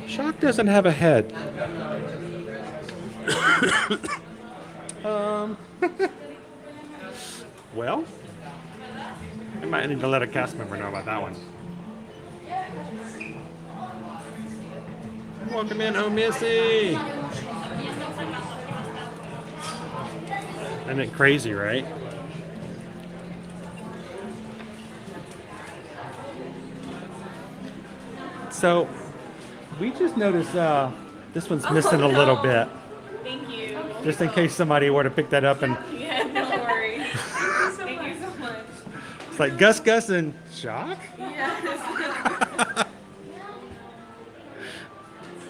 Shock doesn't have a head. Well, I might need to let a cast member know about that one. Welcome in, oh Missy! Isn't it crazy, right? So, we just noticed this one's missing a little bit. Thank you. Just in case somebody were to pick that up and... Yeah, no worries. Thank you so much. It's like Gus Gus and Shock? Yes.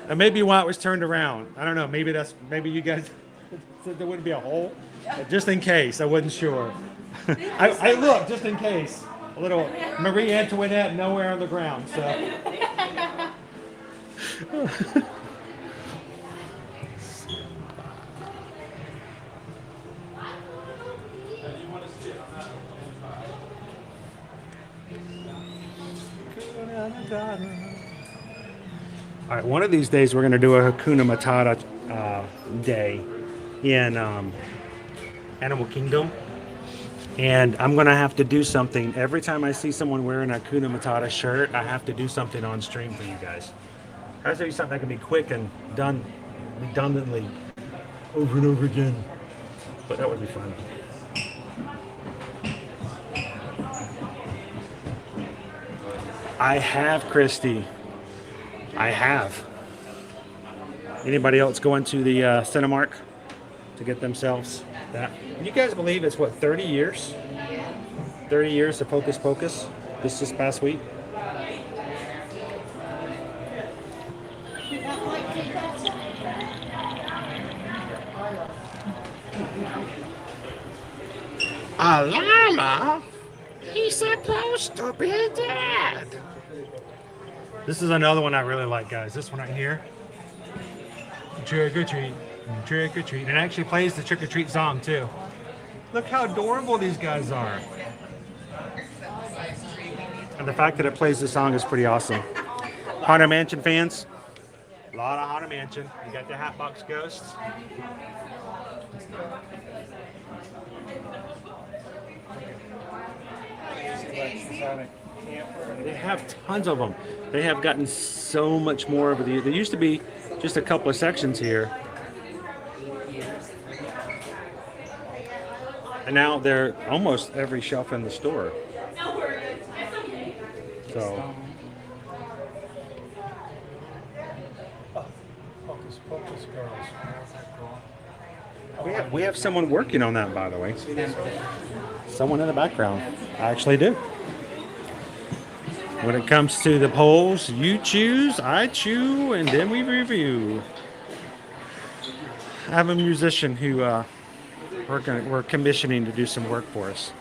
And maybe why it was turned around. I don't know. Maybe you guys said there wouldn't be a hole. But just in case, I wasn't sure. I looked just in case. A little Marie Antoinette nowhere on the ground. So. All right, one of these days we're going to do a Hakuna Matata day in Animal Kingdom. And I'm going to have to do something. Every time I see someone wearing a Hakuna Matata shirt, I have to do something on stream for you guys. I have to do something that can be quick and done redundantly over and over again. But that would be fun. I have, Christy. I have. Anybody else going to the Cinemark to get themselves that? Can you guys believe it's what, 30 years? 30 years of Hocus Pocus this past week? A llama? He's supposed to be dead. This is another one I really like, guys. This one right here. Trick or treat, trick or treat. And it actually plays the trick or treat song too. Look how adorable these guys are. And the fact that it plays the song is pretty awesome. Haunted Mansion fans? A lot of Haunted Mansion. You got the Hatbox Ghosts. They have tons of them. They have gotten so much more over the years. There used to be just a couple of sections here. And now they're almost every shelf in the store. So. Hocus Pocus girls. We have someone working on that, by the way. Someone in the background. I actually do. When it comes to the polls, you choose, I chew, and then we review. I have a musician who we're commissioning to do some work for us.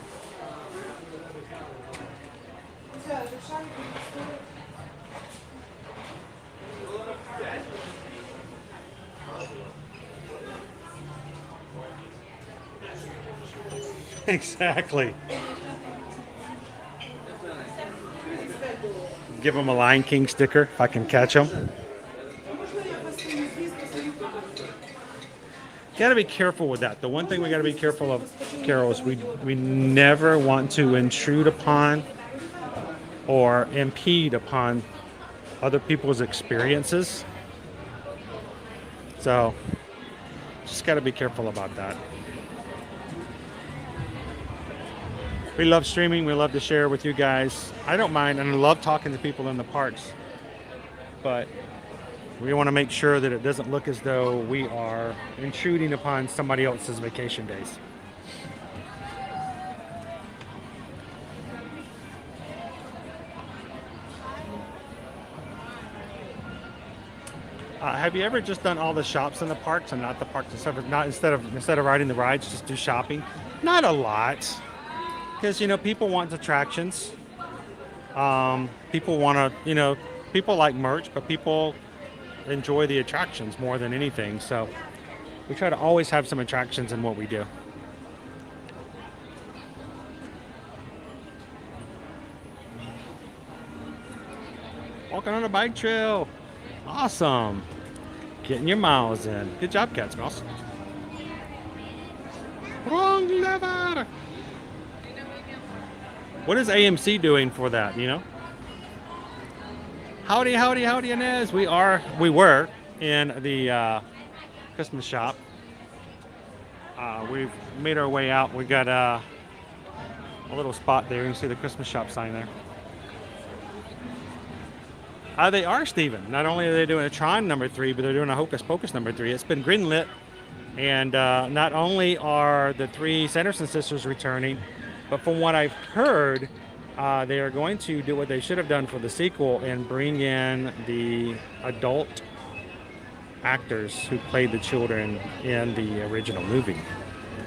Exactly. Give them a Lion King sticker if I can catch them. Got to be careful with that. The one thing we got to be careful of, Carol, is we never want to intrude upon or impede upon other people's experiences. So just got to be careful about that. We love streaming. We love to share with you guys. I don't mind, and I love talking to people in the parks. But we want to make sure that it doesn't look as though we are intruding upon somebody else's vacation days. Have you ever just done all the shops in the parks and not the parks instead of riding the rides, just do shopping? Not a lot. Because, people want attractions. People want to, people like merch, but people enjoy the attractions more than anything. So we try to always have some attractions in what we do. Walking on a bike trail. Awesome. Getting your miles in. Good job, Cat Smells. Wrong lever. What is AMC doing for that, Howdy, howdy, howdy, Inez. We were in the Christmas shop. We've made our way out. We got a little spot there. You can see the Christmas shop sign there. They are, Steven. Not only are they doing a Tron number 3, but they're doing a Hocus Pocus number 3. It's been greenlit. And not only are the 3 Sanderson sisters returning, but from what I've heard, they are going to do what they should have done for the sequel and bring in the adult actors who played the children in the original movie.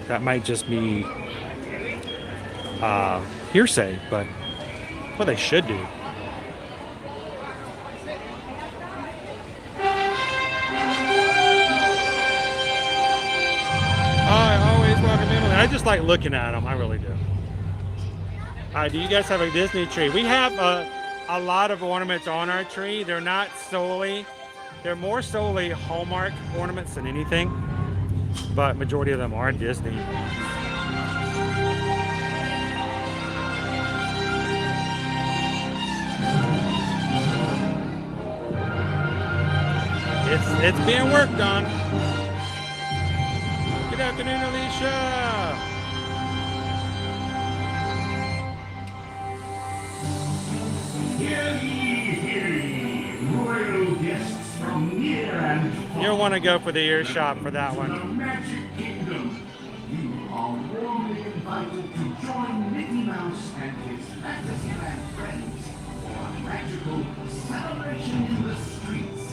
That might just be hearsay, but what they should do. I always welcome Emily. I just like looking at them. I really do. Do you guys have a Disney tree? We have a lot of ornaments on our tree. They're more solely Hallmark ornaments than anything, but majority of them are Disney. It's being worked on. Good afternoon, Alicia. Hear ye, royal guests from near and far. You'll want to go for the ear shop for that one. The Magic Kingdom. You are warmly invited to join Mickey Mouse and his Fantasyland friends for a magical celebration in the streets.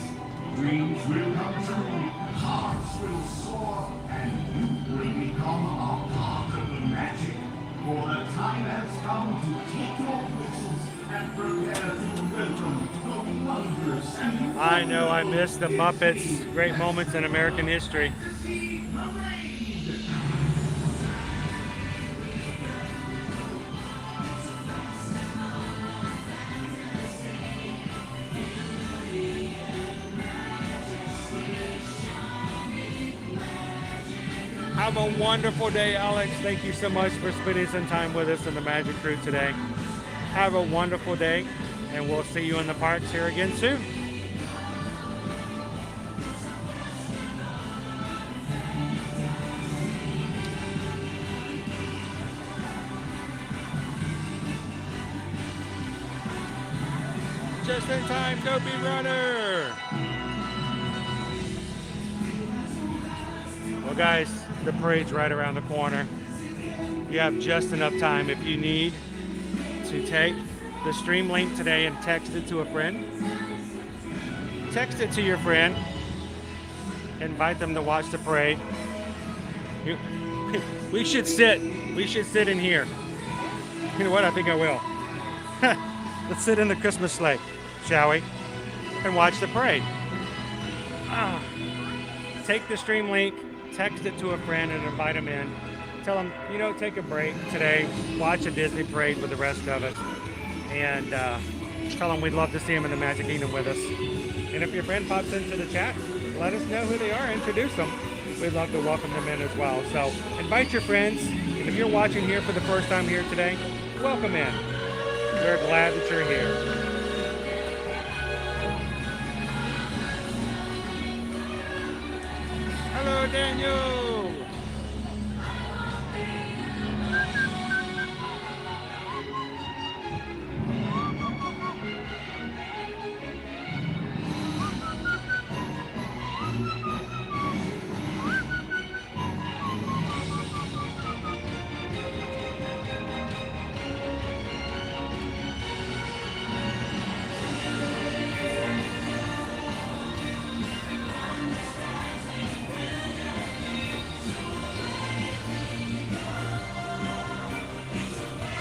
Dreams will come true, hearts will soar, and you will become a part of the magic. For the time has come to take your whistles and prepare to welcome the wondrous and I know I missed the Muppets' great moments in American history. Have a wonderful day, Alex. Thank you so much for spending some time with us in the Magic Crew today. Have a wonderful day, and we'll see you in the parks here again soon. Just in time, Dopey Runner. Well, guys, The parade's right around the corner. You have just enough time if you need to take the stream link today and text it to a friend. Text it to your friend. Invite them to watch the parade. We should sit in here. You know what? I think I will. Let's sit in the Christmas sleigh, shall we? And watch the parade. Take the stream link, text it to a friend, and invite them in. Tell them, you know, take a break today, watch a Disney parade with the rest of us, and tell them we'd love to see them in the Magic Kingdom with us. And if your friend pops into the chat, let us know who they are, introduce them. We'd love to welcome them in as well. So invite your friends, and if you're watching here for the first time here today, welcome in. We're glad that you're here. Hello, Daniel.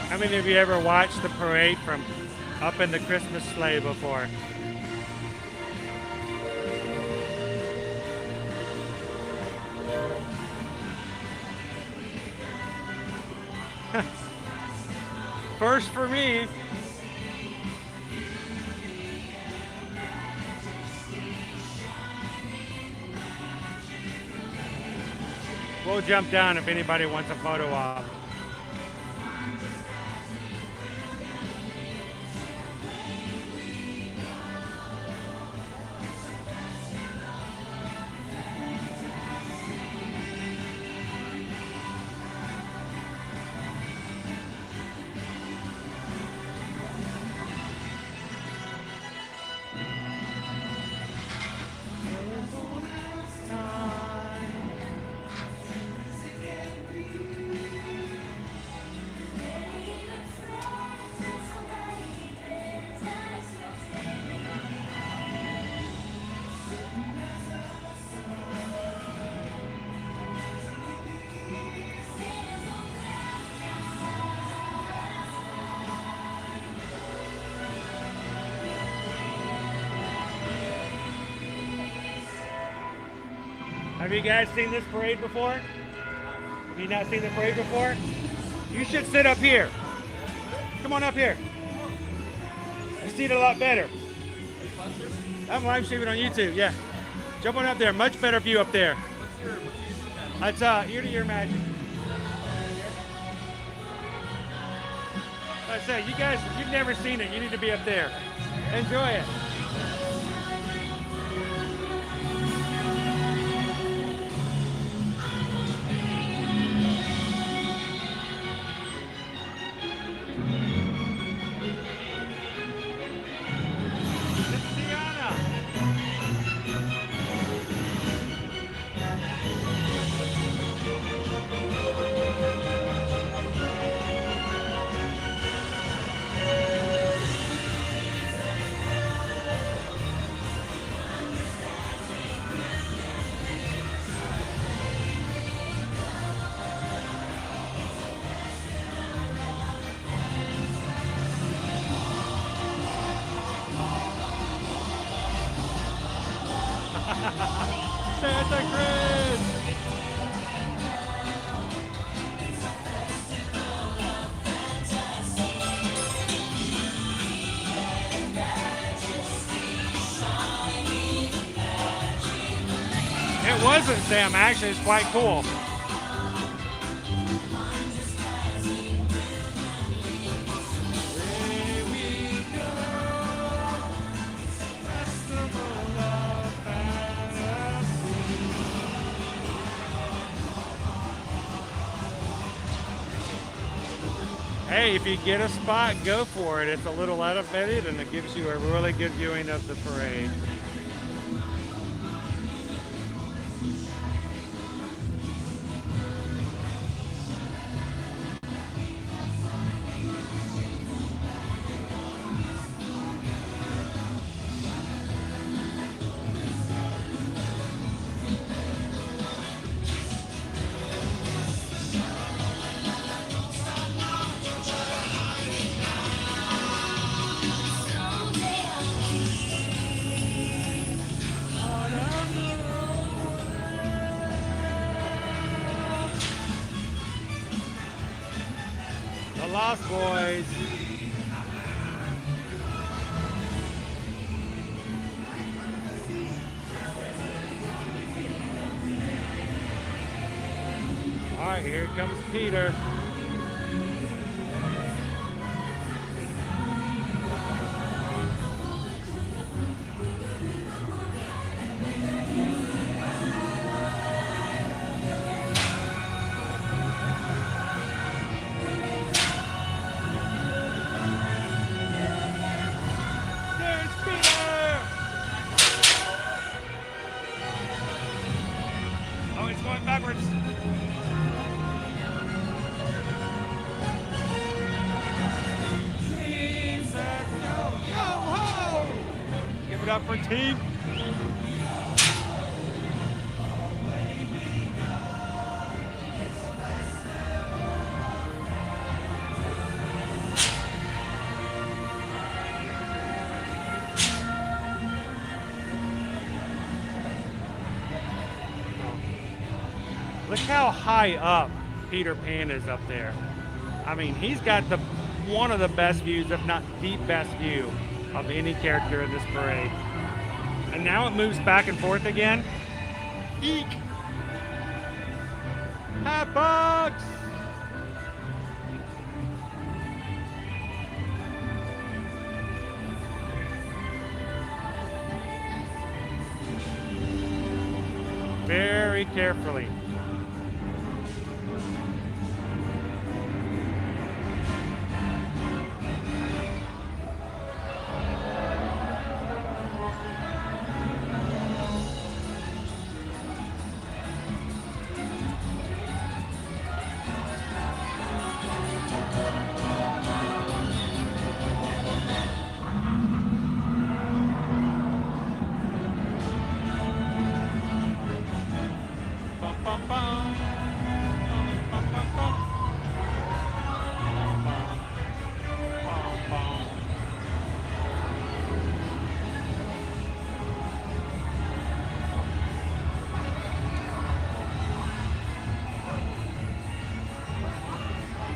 How many of you ever watched the parade from up in the Christmas sleigh before? First for me. We'll jump down if anybody wants a photo op. Have you guys seen this parade before? Have you not seen the parade before? You should sit up here. Come on up here. You see it a lot better. I'm live streaming on YouTube, yeah. Jump on up there, much better view up there. That's ear to ear magic. Like I say, you guys, if you've never seen it, you need to be up there. Enjoy it. Santa Cruz! It wasn't, Sam. Actually, it's quite cool. Hey, if you get a spot, go for it. It's a little elevated and it gives you a really good viewing of the parade. Lost Boys. All right, here comes Peter. Backwards. Give it up for Team. Look how high up Peter Pan is up there. I mean, he's got one of the best views, if not the best view of any character in this parade. And now it moves back and forth again. Eek! Hot bugs! Very carefully.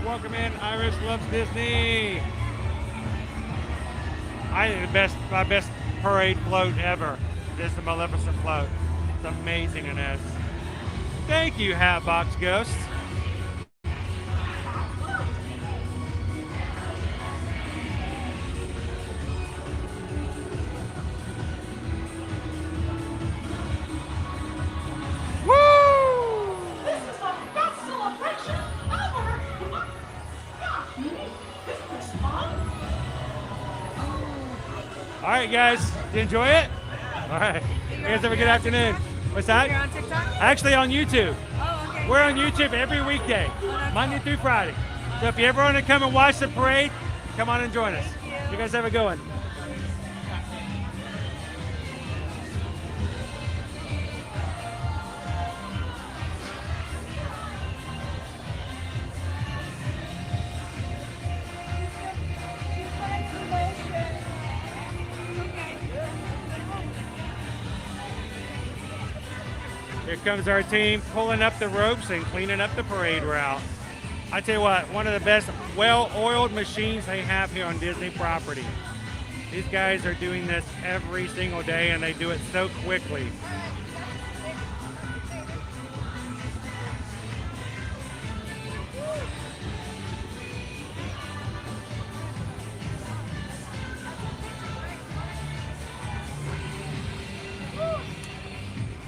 Welcome in, Irish Loves Disney. I think my best parade float ever is the Maleficent float. It's amazing in this. Thank you, Hatbox Ghost. All right, guys, did you enjoy it? All right, you guys have a good afternoon. What's that? You're on TikTok? Actually on YouTube. Oh, okay. We're on YouTube every weekday, Monday through Friday. So if you ever want to come and watch the parade, come on and join us. You guys have a good one. Here comes our team pulling up the ropes and cleaning up the parade route. I tell you what, one of the best well-oiled machines they have here on Disney property. These guys are doing this every single day and they do it so quickly.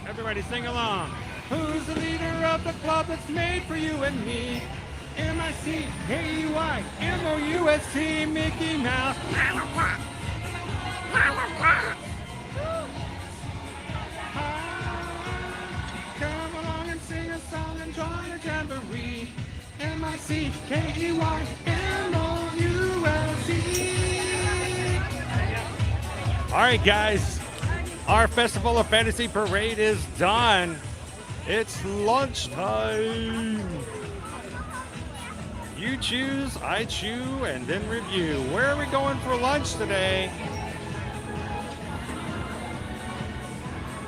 Everybody sing along. Who's the leader of the club that's made for you and me? M-I-C-K-E-Y-M-O-U-S-T, Mickey Mouse. Come along and sing a song and join a jamboree. M-I-C-K-E-Y-M-O-U-S-E. All right, guys. Our Festival of Fantasy Parade is done. It's lunchtime. You choose, I chew, and then review. Where are we going for lunch today?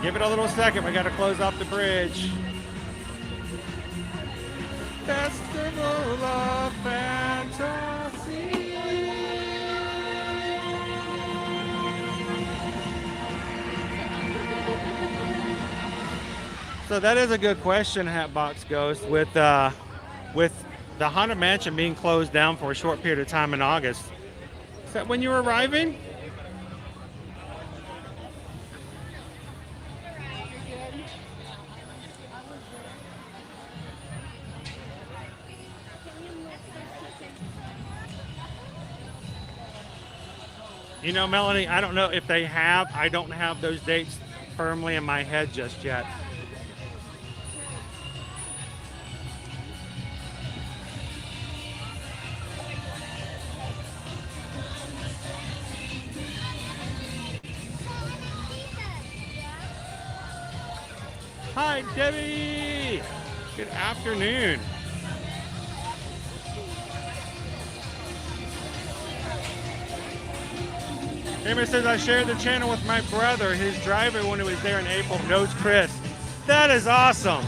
Give it a little second. We got to close off the bridge. Festival of Fantasy. So that is a good question, Hatbox Ghost. With the Haunted Mansion being closed down for a short period of time in August, is that when you're arriving? You know, Melanie, I don't know if they have. I don't have those dates firmly in my head just yet. Hi, Debbie. Good afternoon. Amy says, I shared the channel with my brother. His driver, when he was there in April, knows Chris. That is awesome.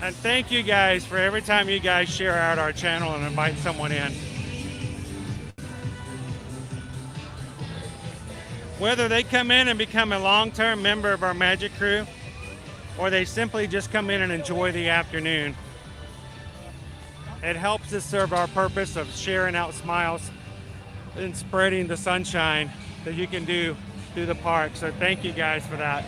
And thank you guys for every time you guys share out our channel and invite someone in. Whether they come in and become a long-term member of our Magic Crew, or they simply just come in and enjoy the afternoon, it helps us serve our purpose of sharing out smiles and spreading the sunshine that you can do through the park. So thank you guys for that.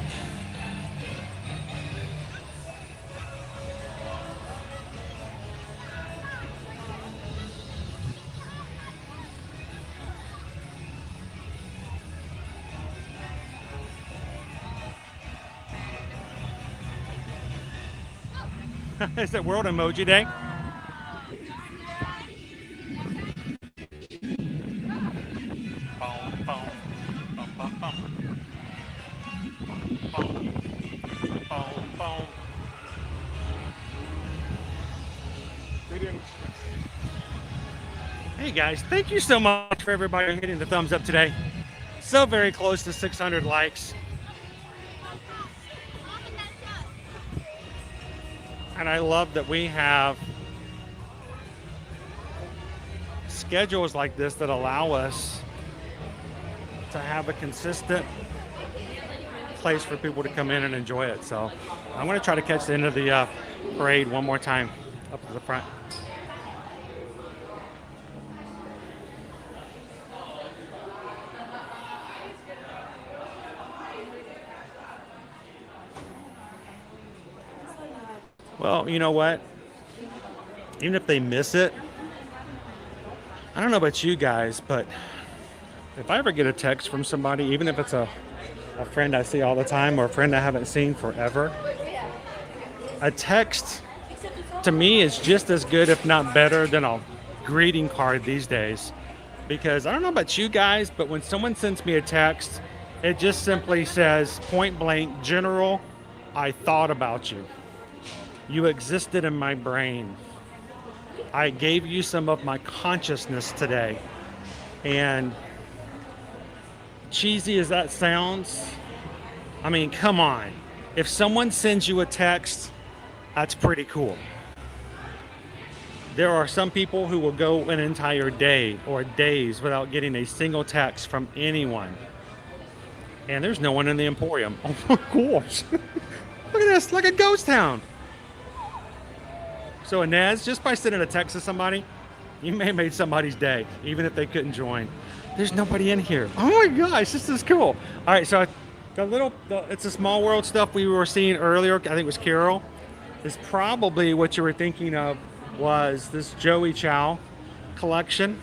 Is it World Emoji Day? Hey guys, thank you so much for everybody hitting the thumbs up today. So very close to 600 likes. And I love that we have schedules like this that allow us to have a consistent place for people to come in and enjoy it. So I'm going to try to catch the end of the parade one more time up to the front. Well, you know what? Even if they miss it, I don't know about you guys, but if I ever get a text from somebody, even if it's a friend I see all the time or a friend I haven't seen forever, a text to me is just as good, if not better, than a greeting card these days. Because I don't know about you guys, but when someone sends me a text, it just simply says, point blank, General, I thought about you. You existed in my brain. I gave you some of my consciousness today. And cheesy as that sounds, I mean, come on. If someone sends you a text, that's pretty cool. There are some people who will go an entire day or days without getting a single text from anyone. And there's no one in the Emporium. Oh my gosh. Look at this, like a ghost town. So Inez, just by sending a text to somebody, you may have made somebody's day, even if they couldn't join. There's nobody in here. Oh my gosh, this is cool. All right, so it's a Small World stuff we were seeing earlier, I think it was Carol, is probably what you were thinking of was this Joey Chow collection.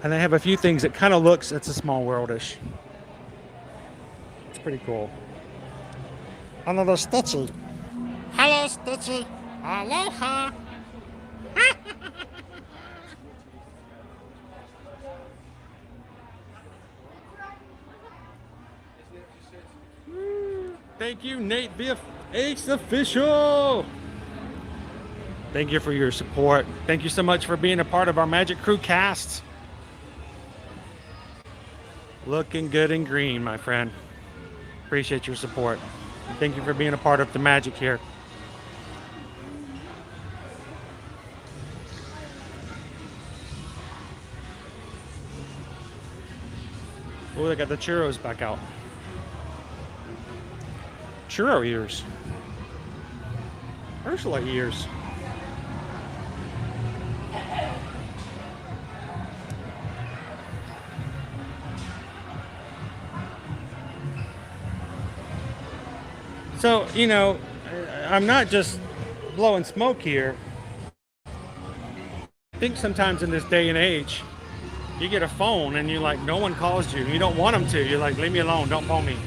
And they have a few things that kind of looks, it's a Small World-ish. It's pretty cool. Another Stitchy. Hello, Stitchy. Aloha! Thank you, Nate VFX Official! Thank you for your support. Thank you so much for being a part of our Magic Crew cast. Looking good and green, my friend. Appreciate your support. Thank you for being a part of the magic here. Oh, they got the churros back out. Churro ears. Ursula ears. So, you know, I'm not just blowing smoke here. I think sometimes in this day and age, you get a phone and you're like, no one calls you. You don't want them to. You're like, leave me alone. Don't phone me.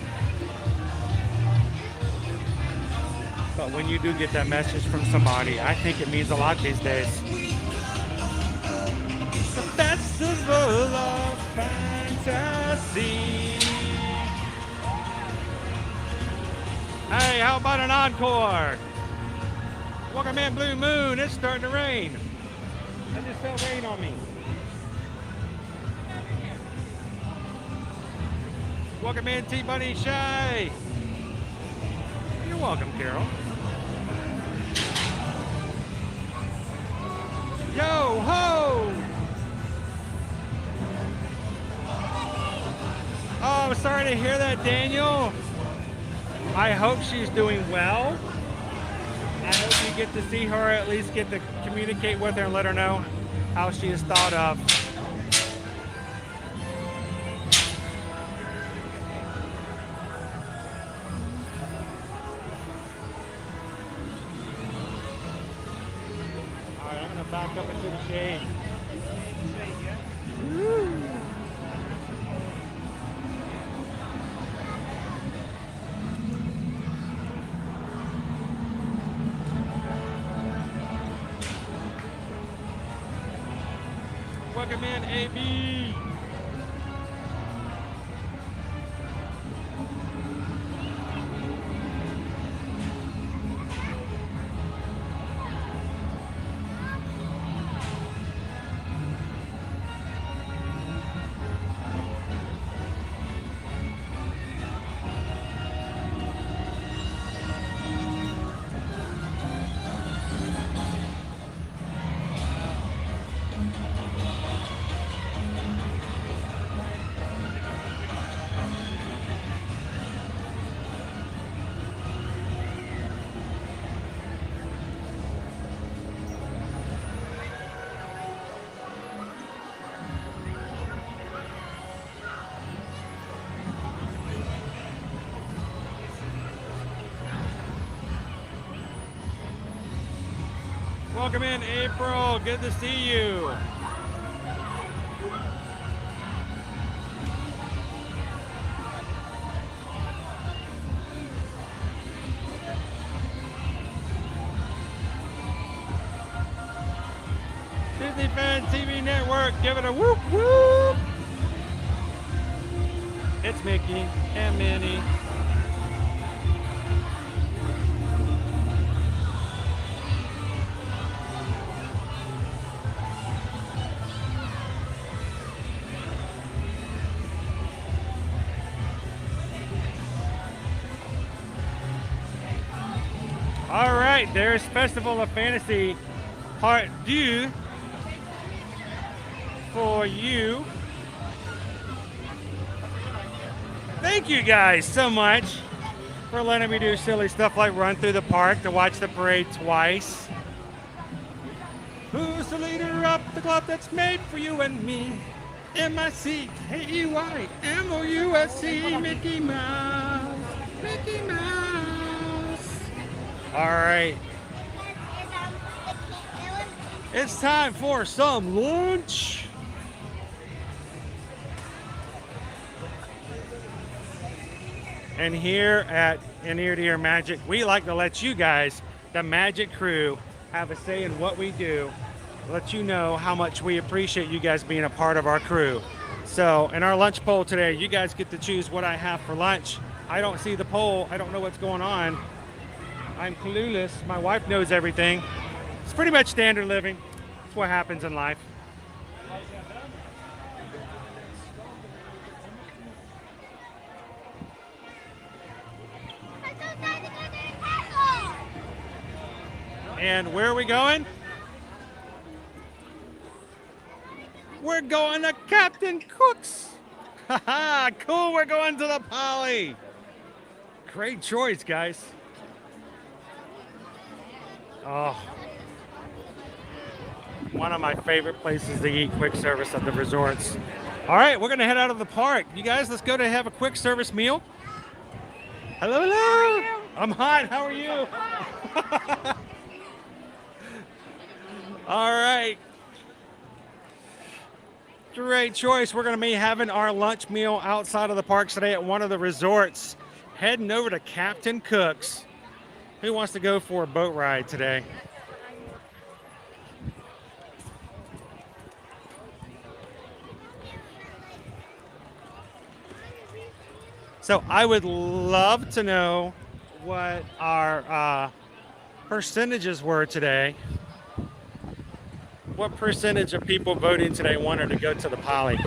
But when you do get that message from somebody, I think it means a lot these days. The festival of fantasy. Hey, how about an encore? Welcome in, Blue Moon. It's starting to rain. I just felt rain on me. Welcome in, T-Bunny Shy. You're welcome, Carol. Yo ho! Oh, I'm sorry to hear that, Daniel. I hope she's doing well. I hope you get to see her, at least get to communicate with her and let her know how she is thought of. All right, I'm gonna back up into the shade. Woo. Welcome in, AB. Welcome in, April. Good to see you. Disney Fan TV Network, give it a whoop whoop. It's Mickey and Minnie. All right, there's Festival of Fantasy Part 2 for you. Thank you guys so much for letting me do silly stuff like run through the park to watch the parade twice. Who's the leader of the club that's made for you and me? M-I-C-K-E-Y M-O-U-S-E Mickey Mouse. Mickey Mouse. All right. It's time for some lunch. And here at In Ear to Ear Magic, we like to let you guys, the Magic crew, have a say in what we do. Let you know how much we appreciate you guys being a part of our crew. So in our lunch poll today, you guys get to choose what I have for lunch. I don't see the poll. I don't know what's going on. I'm clueless. My wife knows everything. It's pretty much standard living. It's what happens in life. And where are we going? We're going to Captain Cook's Haha, cool, we're going to the Poly. Great choice, guys. Oh, one of my favorite places to eat quick service at the resorts. All right, we're gonna head out of the park. You guys, let's go to have a quick service meal. Hello, hello. I'm hot, how are you? All right. Great choice. We're going to be having our lunch meal outside of the park today at one of the resorts. Heading over to Captain Cook's. Who wants to go for a boat ride today? So I would love to know what our percentages were today. What percentage of people voting today wanted to go to the Poly?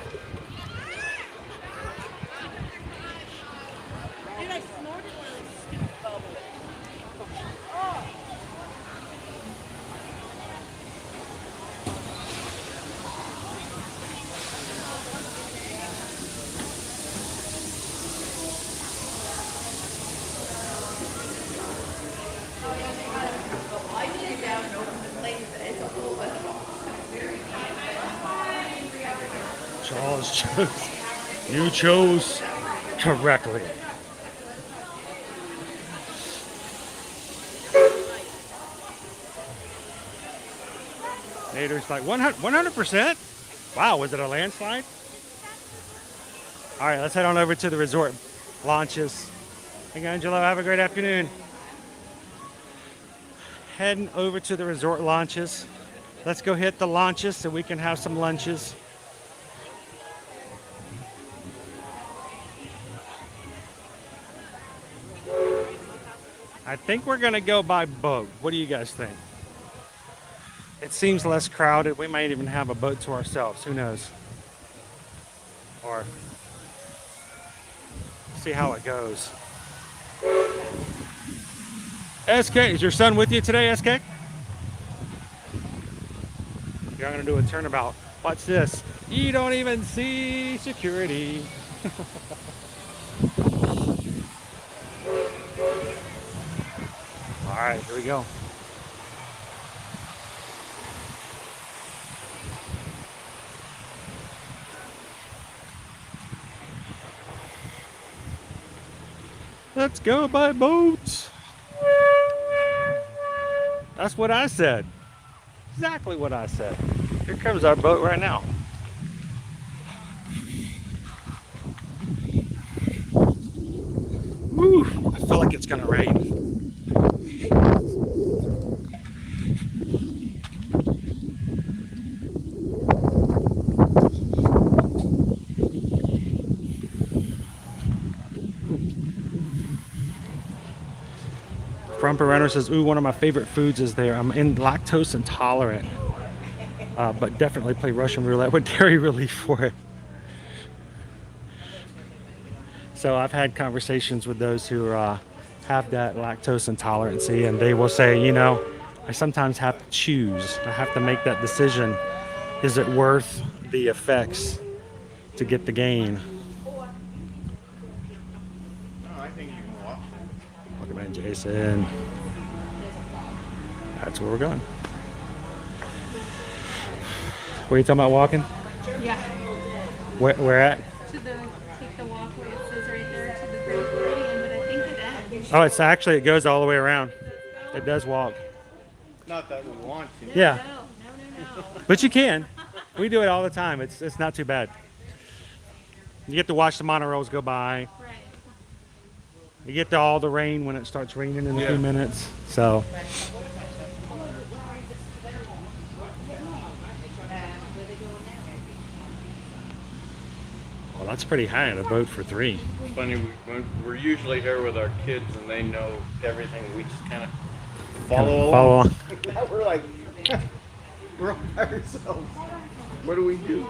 Charles chose. You chose correctly. Nader's like 100%. Wow, was it a landslide? All right, let's head on over to the resort launches. Hey, Angelo, have a great afternoon. Heading over to the resort launches. Let's go hit the launches so we can have some lunches. I think we're gonna go by boat. What do you guys think? It seems less crowded. We might even have a boat to ourselves. Who knows? Or see how it goes. SK, is your son with you today, SK? You're gonna do a turnabout. Watch this. You don't even see security. All right, here we go. Let's go by boat. That's what I said. Exactly what I said. Here comes our boat right now. Woo, I feel like it's gonna rain. Frumper Runner says, ooh, one of my favorite foods is there. I'm lactose intolerant, but definitely play Russian roulette with dairy relief for it. So I've had conversations with those who have that lactose intolerancy, and they will say, you know, I sometimes have to choose. I have to make that decision. Is it worth the effects to get the gain? I think you can walk. Welcome in, Jason. That's where we're going. Where are you talking about walking? Yeah. Where at? To the take the walkway. It says right there to the Grand Floridian, but I think it ends. Oh, it's actually, it goes all the way around. It does walk. Not that we want to. Yeah. No. But you can. We do it all the time. It's not too bad. You get to watch the monorails go by. Right. You get to all the rain when it starts raining in a few minutes. So. Well, that's pretty high on a boat for 3. Funny, we're usually here with our kids and they know everything. We just kind of follow along. Now we're like, we're all by ourselves. What do we do?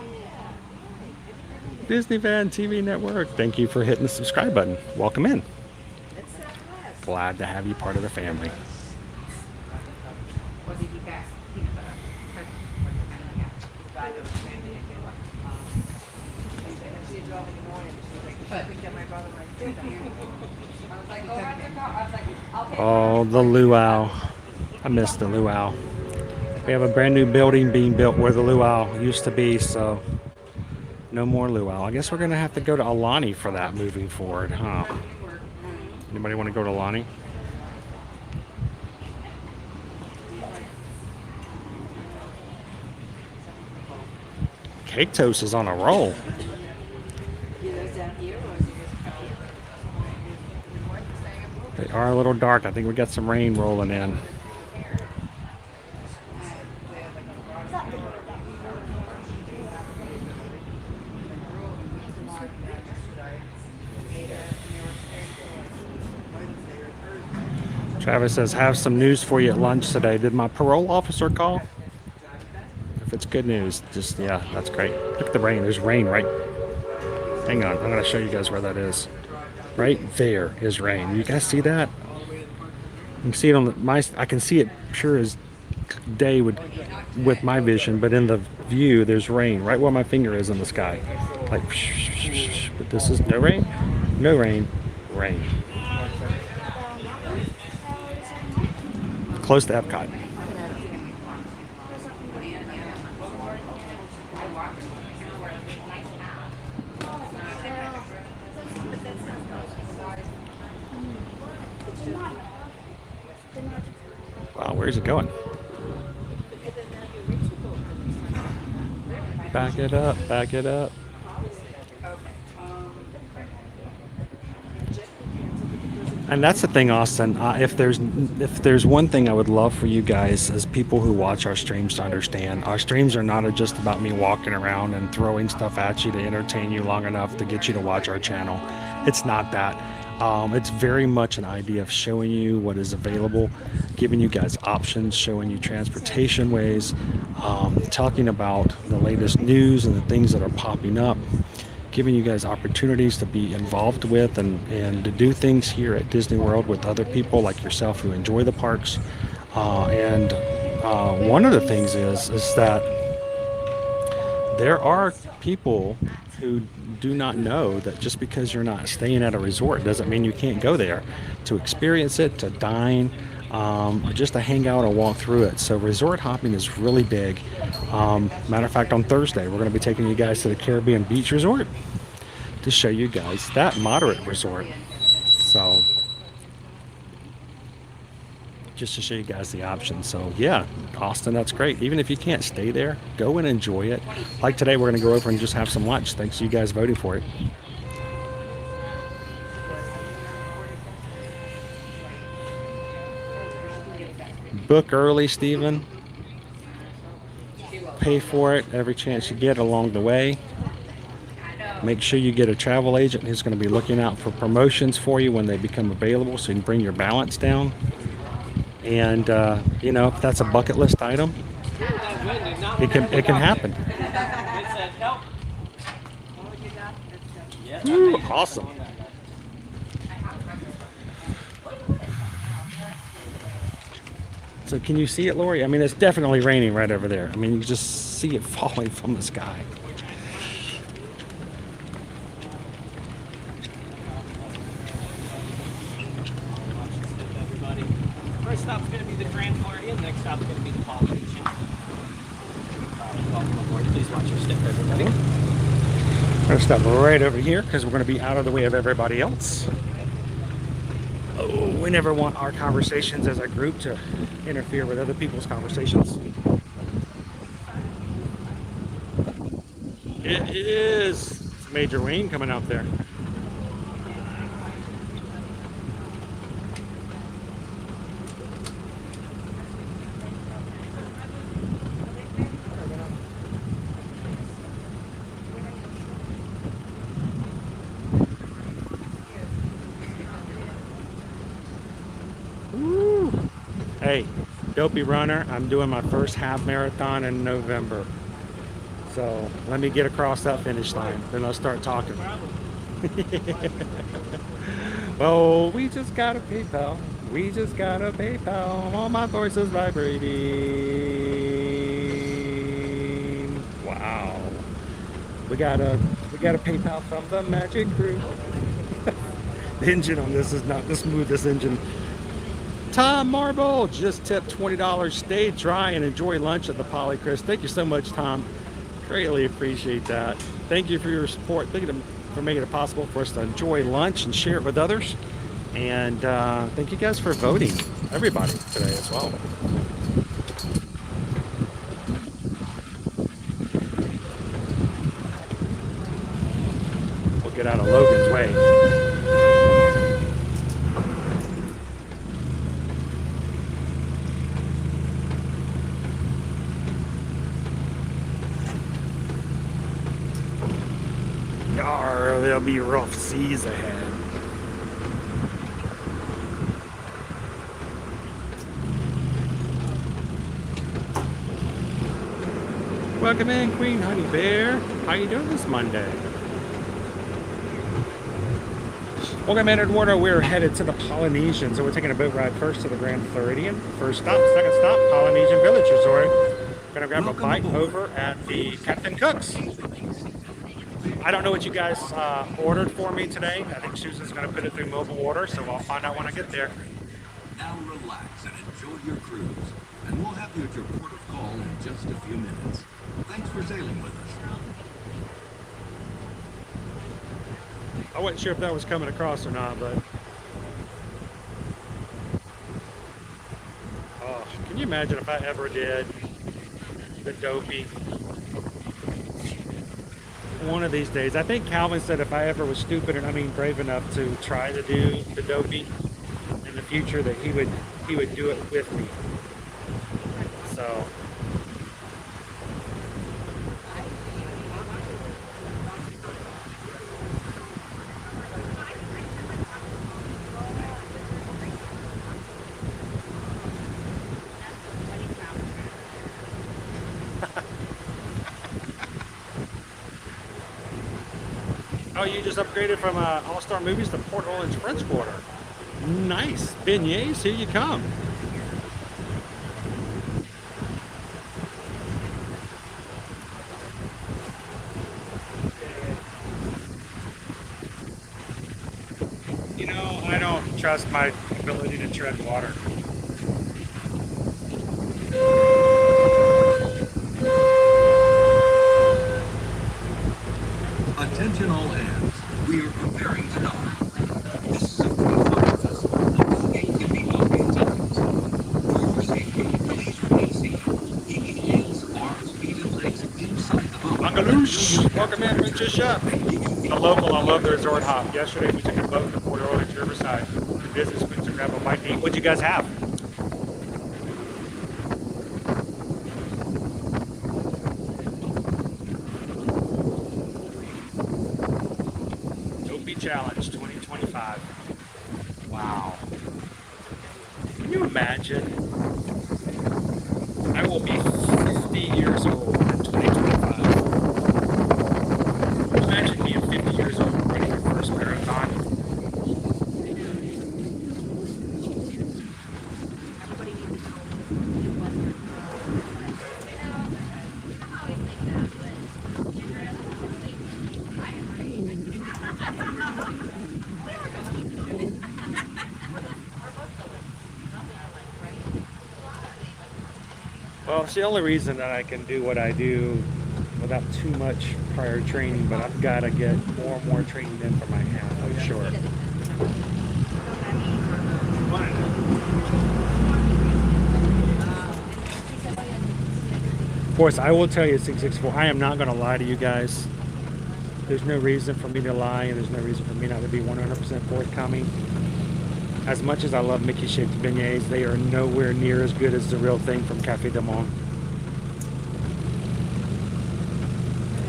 Disney Fan TV Network. Thank you for hitting the subscribe button. Welcome in. Glad to have you part of the family. Oh, the luau. I miss the luau. We have a brand new building being built where the luau used to be, so no more luau. I guess we're going to have to go to Alani for that moving forward, huh? Anybody want to go to Alani? Cake Toast is on a roll. They are a little dark. I think we got some rain rolling in. Travis says, have some news for you at lunch today. Did my parole officer call? If it's good news, just, yeah, that's great. Look at the rain. There's rain right. Hang on. I'm going to show you guys where that is. Right there is rain. You guys see that? You can see it on my. I can see it sure as day with my vision, but in the view, there's rain right where my finger is in the sky. Like, but this is no rain, no rain, rain. Close to Epcot. Wow, where's it going? Back it up, back it up. And that's the thing, Austin. If there's one thing I would love for you guys as people who watch our streams to understand, our streams are not just about me walking around and throwing stuff at you to entertain you long enough to get you to watch our channel. It's not that. It's very much an idea of showing you what is available, giving you guys options, showing you transportation ways, talking about the latest news and the things that are popping up, giving you guys opportunities to be involved with and to do things here at Disney World with other people like yourself who enjoy the parks. And one of the things is that there are people who do not know that just because you're not staying at a resort doesn't mean you can't go there to experience it, to dine, or just to hang out or walk through it. So resort hopping is really big. Matter of fact, on Thursday, we're going to be taking you guys to the Caribbean Beach Resort to show you guys that moderate resort. So just to show you guys the options. So yeah, Austin, that's great. Even if you can't stay there, go and enjoy it. Like today, we're going to go over and just have some lunch. Thanks to you guys voting for it. Book early, Stephen. Pay for it every chance you get along the way. Make sure you get a travel agent who's going to be looking out for promotions for you when they become available so you can bring your balance down. And you know, if that's a bucket list item, it can happen. Woo, awesome. So can you see it, Lori? I mean, it's definitely raining right over there. I mean, you can just see it falling from the sky. First stop's going to be the Grand Floridian. Next stop's going to be the Polynesian. Welcome aboard. Please watch your step, everybody. We're going to stop right over here because we're going to be out of the way of everybody else. Oh, we never want our conversations as a group to interfere with other people's conversations. It is major rain coming out there. Hey, Dopey Runner, I'm doing my first half marathon in November. So let me get across that finish line, then I'll start talking. Oh, we just got a PayPal. We just got a PayPal. All my voice is vibrating. Wow. We got a PayPal from the Magic Crew. The engine on this is not the smoothest engine. Tom Marble just tipped $20. Stay dry and enjoy lunch at the Poly, Chris. Thank you so much, Tom. Greatly appreciate that. Thank you for your support. Thank you for making it possible for us to enjoy lunch and share it with others. And thank you guys for voting, everybody, today as well. We'll get out of Logan's way. There'll be rough seas ahead. Welcome in, Queen Honey Bear. How you doing this Monday? Welcome in, Eduardo. We're headed to the Polynesian, so we're taking a boat ride first to the Grand Floridian. First stop, second stop, Polynesian Village Resort. Gonna grab a bite over at the Captain Cook's. I don't know what you guys ordered for me today. I think Susan's going to put it through mobile order, so I'll find out when I get there. Now relax and enjoy your cruise, and we'll have you at your port of call in just a few minutes. Thanks for sailing with us. I wasn't sure if that was coming across or not, but... Oh, can you imagine if I ever did the Dopey? One of these days. I think Calvin said if I ever was stupid and brave enough to try to do the Dopey in the future, that he would do it with me. So oh, you just upgraded from All-Star Movies to Port Orange French Quarter. Nice. Beignets, here you come. You know, I don't trust my ability to tread water. Attention all hands. We are preparing to dock. This is a free-floating vessel. The gate can be locked in times. For your safety, please remain seated, keeping hands, arms, feet, and legs inside the boat. Mangaloosh! Welcome in, Richard Shop. A local, I love the resort hop. Yesterday we took a boat to Port Orange Riverside to visit, spent to grab a bite to eat. What'd you guys have? Challenge 2025. Wow. Can you imagine? I will be 50 years old in 2025. Imagine being 50 years old running your first marathon. Well, it's the only reason that I can do what I do without too much prior training, but I've got to get more and more training in for my half, I'm sure. Of course, I will tell you, 664, I am not going to lie to you guys. There's no reason for me to lie, and there's no reason for me not to be 100% forthcoming. As much as I love Mickey shaped beignets, they are nowhere near as good as the real thing from Café Del Monde.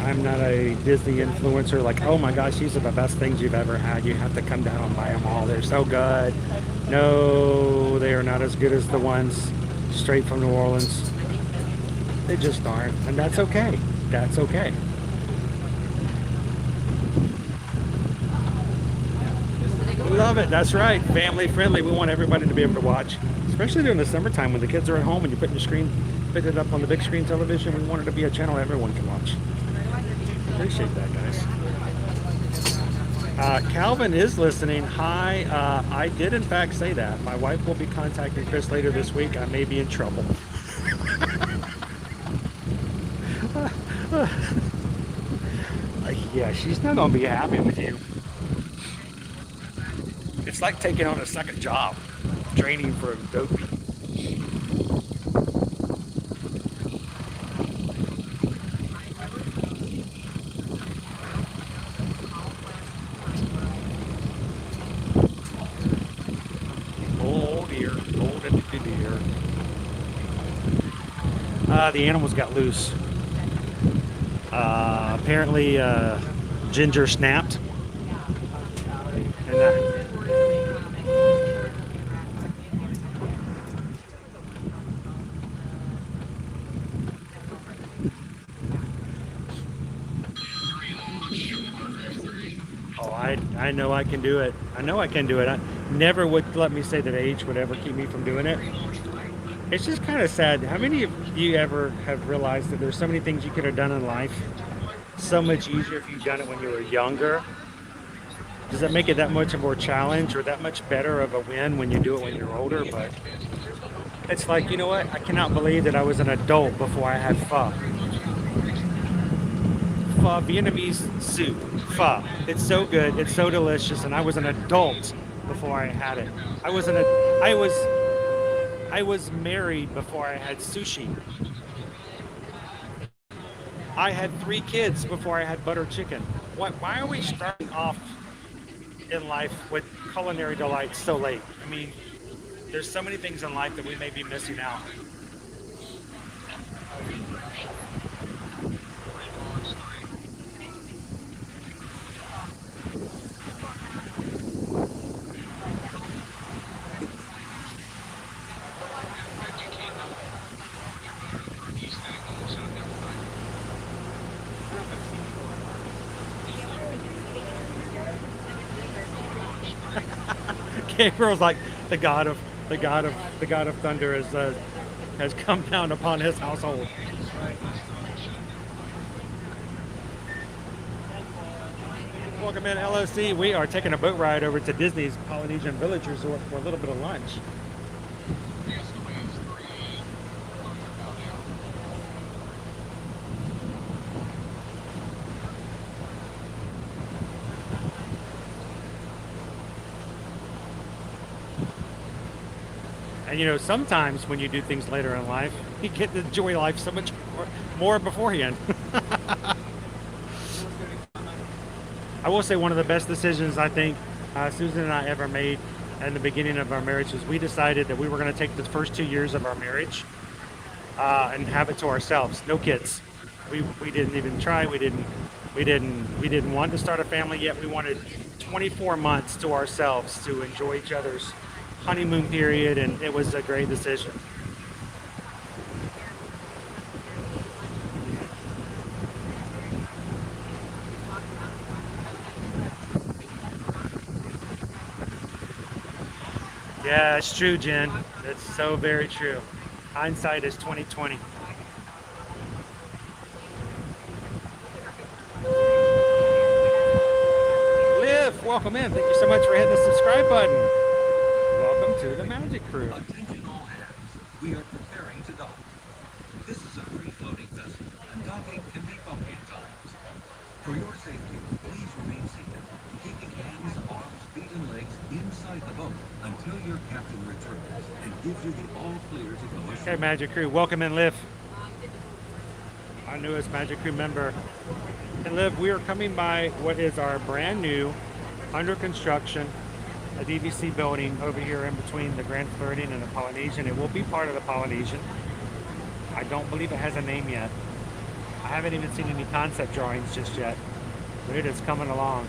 I'm not a Disney influencer like, oh my gosh, these are the best things you've ever had. You have to come down and buy them all. They're so good. No, they are not as good as the ones straight from New Orleans. They just aren't, and that's okay. That's okay. Love it. That's right. Family friendly. We want everybody to be able to watch, especially during the summertime when the kids are at home and you're putting your screen, pick it up on the big screen television. We want it to be a channel everyone can watch. Appreciate that, guys. Calvin is listening. Hi, I did in fact say that. My wife will be contacting Chris later this week. I may be in trouble. Yeah, she's not gonna be happy with you. It's like taking on a second job, training for a dopey. Oh dear, oh dear. The animals got loose. Apparently, Ginger snapped. And, oh, I know I can do it. I know I can do it. I never would let me say that age would ever keep me from doing it. It's just kind of sad. How many of you ever have realized that there's so many things you could have done in life so much easier if you'd done it when you were younger? Does that make it that much more challenge or that much better of a win when you do it when you're older? But it's like, you know what? I cannot believe that I was an adult before I had pho. Pho, Vietnamese soup, pho. It's so good, it's so delicious, and I was an adult before I had it. I was married before I had sushi. I had 3 kids before I had butter chicken. Why are we starting off in life with culinary delights so late? I mean, there's so many things in life that we may be missing out. Gabriel's like the god of thunder has come down upon his household. Welcome in, LOC. We are taking a boat ride over to Disney's Polynesian Village Resort for a little bit of lunch. And you know, sometimes when you do things later in life, you get to enjoy life so much more beforehand. I will say one of the best decisions I think Susan and I ever made in the beginning of our marriage was we decided that we were going to take the first 2 years of our marriage and have it to ourselves. No kids. We didn't even try. We didn't want to start a family yet. We wanted 24 months to ourselves to enjoy each other's honeymoon period, and it was a great decision. Yeah, it's true, Jen. It's so very true. Hindsight is 20/20. Liv, welcome in. Thank you so much for hitting the subscribe button. Welcome to the Magic Crew. Attention all hands. We are preparing to dock. This is a free-floating vessel, and docking can be bumpy at times. For your safety, please remain seated, keeping hands, arms, feet, and legs inside the boat until your captain returns and gives you the all-clear to go ashore. Okay, Magic Crew, welcome in, Liv. Our newest Magic Crew member. And Liv, we are coming by what is our brand new, under construction, a DVC building over here in between the Grand Floridian and the Polynesian. It will be part of the Polynesian. I don't believe it has a name yet. I haven't even seen any concept drawings just yet, but it is coming along.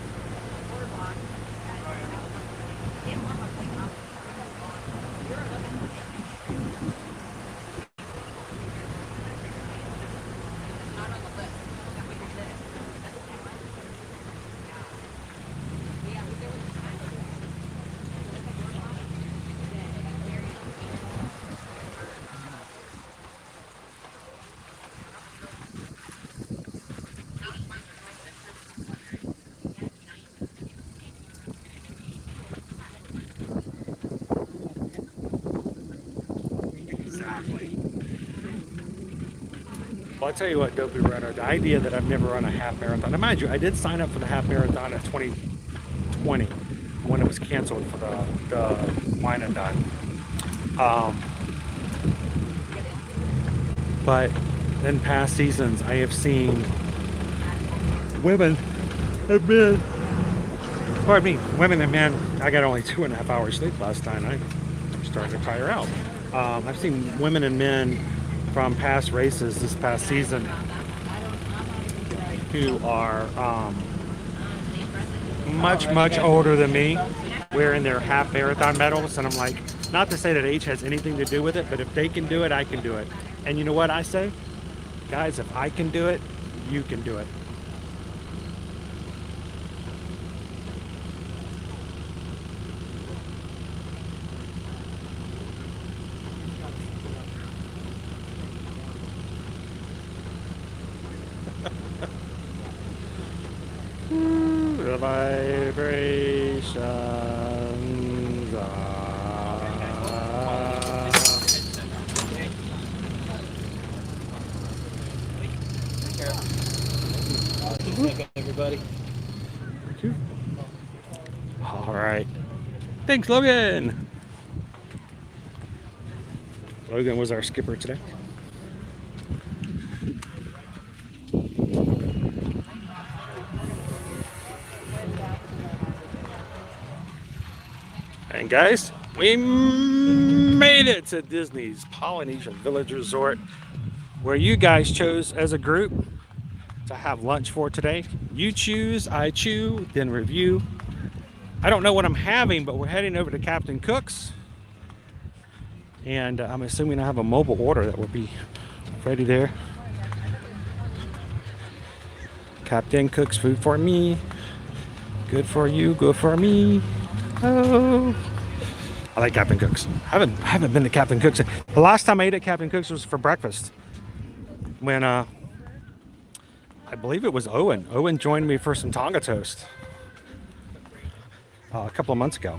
Well, I'll tell you what, Dopey Runner, the idea that I've never run a half marathon. Now, mind you, I did sign up for the half marathon in 2020 when it was canceled for the wine and dine. But in past seasons, I have seen women and men, pardon me, women and men. I got only 2.5 hours sleep last night. I'm starting to tire out. I've seen women and men from past races this past season who are much older than me, wearing their half marathon medals, and I'm like, not to say that age has anything to do with it, but if they can do it, I can do it. And you know what I say? Guys, if I can do it, you can do it. The vibrations are... Everybody. Thank you. All right. Thanks, Logan. Logan was our skipper today. And guys, we made it to Disney's Polynesian Village Resort, where you guys chose as a group to have lunch for today. You choose, I chew, then review. I don't know what I'm having, but we're heading over to Captain Cook's. And I'm assuming I have a mobile order that will be ready there. Captain Cook's food for me. Good for you, good for me. Oh, I like Captain Cook's. I haven't been to Captain Cook's. The last time I ate at Captain Cook's was for breakfast. When I believe it was Owen. Owen joined me for some Tonga toast a couple of months ago.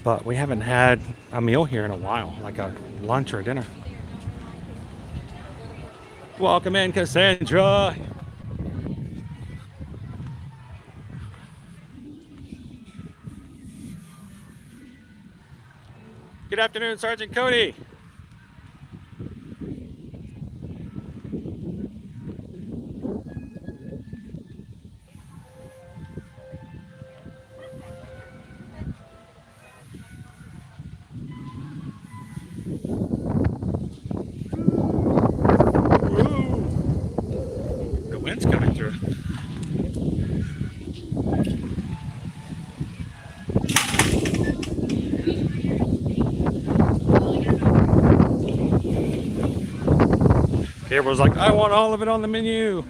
But we haven't had a meal here in a while, like a lunch or a dinner. Welcome in, Cassandra. Good afternoon, Sergeant Cody. The wind's coming through. Everyone's like, I want all of it on the menu.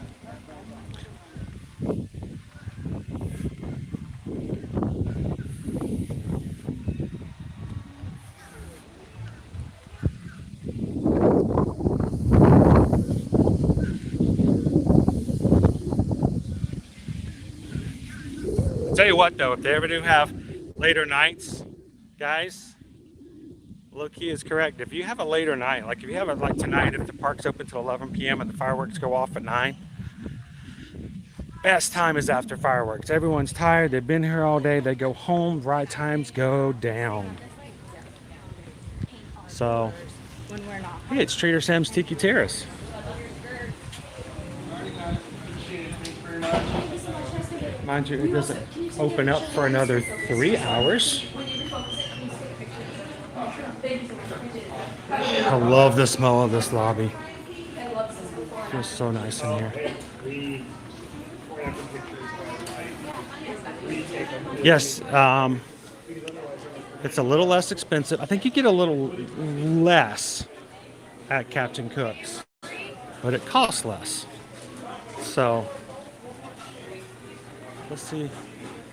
Tell you what though, if they ever do have later nights, guys, low-key is correct. If you have a later night, like if you have it like tonight, if the park's open till 11 p.m. and the fireworks go off at 9, best time is after fireworks. Everyone's tired, they've been here all day, they go home, ride times go down. So, hey, it's Trader Sam's Tiki Terrace. Mind you, it doesn't open up for another 3 hours. I love the smell of this lobby. It feels so nice in here. Yes, it's a little less expensive. I think you get a little less at Captain Cook's, but it costs less. So let's see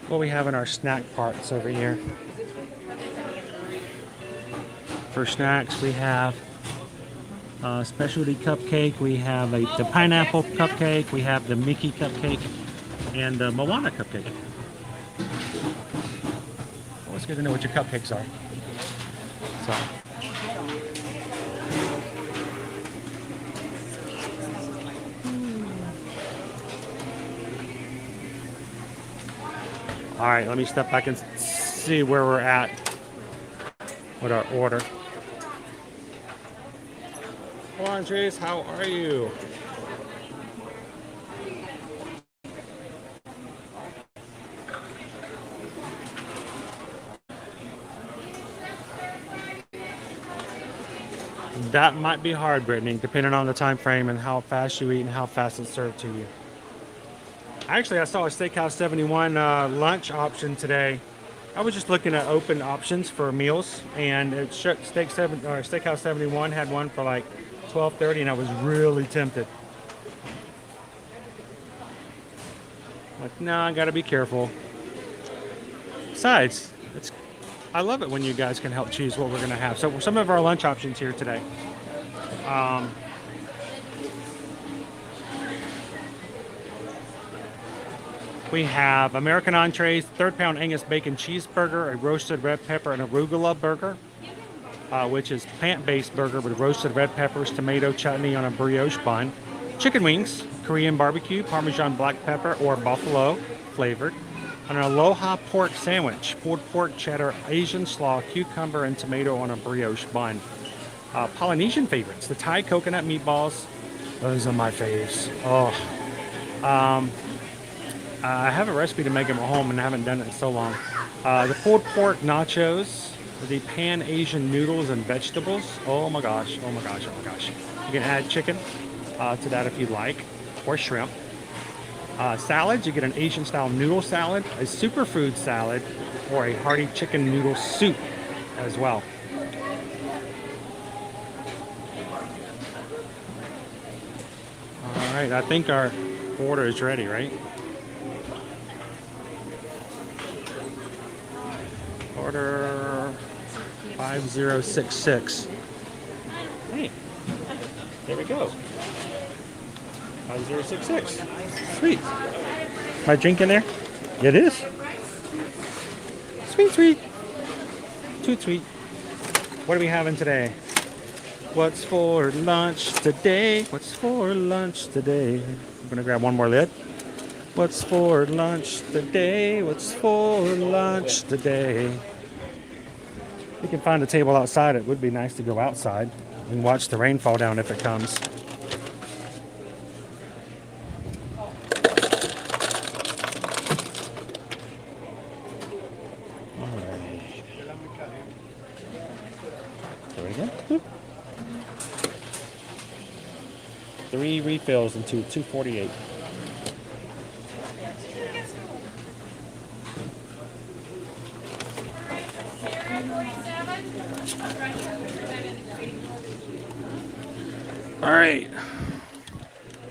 what we have in our snack parts over here. For snacks, we have a specialty cupcake, we have the pineapple cupcake, we have the Mickey cupcake, and the Moana cupcake. Always good to know what your cupcakes are. So, All right, let me step back and see where we're at with our order. Hello, Andres, how are you? That might be hard, Brittany, depending on the time frame and how fast you eat and how fast it's served to you. Actually, I saw a Steakhouse 71 lunch option today. I was just looking at open options for meals, and Steakhouse 71 had one for like $12.30, and I was really tempted. Like, no, I gotta be careful. Besides, I love it when you guys can help choose what we're gonna have. So some of our lunch options here today. We have American entrees, 3rd pound Angus bacon cheeseburger, a roasted red pepper and arugula burger, which is plant-based burger with roasted red peppers, tomato chutney on a brioche bun. Chicken wings, Korean barbecue, Parmesan black pepper or buffalo flavored. An aloha pork sandwich, pulled pork, cheddar, Asian slaw, cucumber, and tomato on a brioche bun. Polynesian favorites, the Thai coconut meatballs. Those are my faves. Oh. I have a recipe to make them at home and I haven't done it in so long. The pulled pork nachos, the pan Asian noodles and vegetables. Oh my gosh, oh my gosh, oh my gosh. You can add chicken to that if you like, or shrimp. Salads, you get an Asian style noodle salad, a superfood salad, or a hearty chicken noodle soup as well. All right, I think our order is ready, right? Order 5066. Hey, there we go. 5066. Sweet. My drink in there? It is. Sweet, sweet. Too sweet. What are we having today? What's for lunch today? What's for lunch today? I'm gonna grab one more lid. What's for lunch today? What's for lunch today? We can find a table outside. It would be nice to go outside and watch the rain fall down if it comes. All right. There we go. Boop. 3 refills into $2.48. All right. I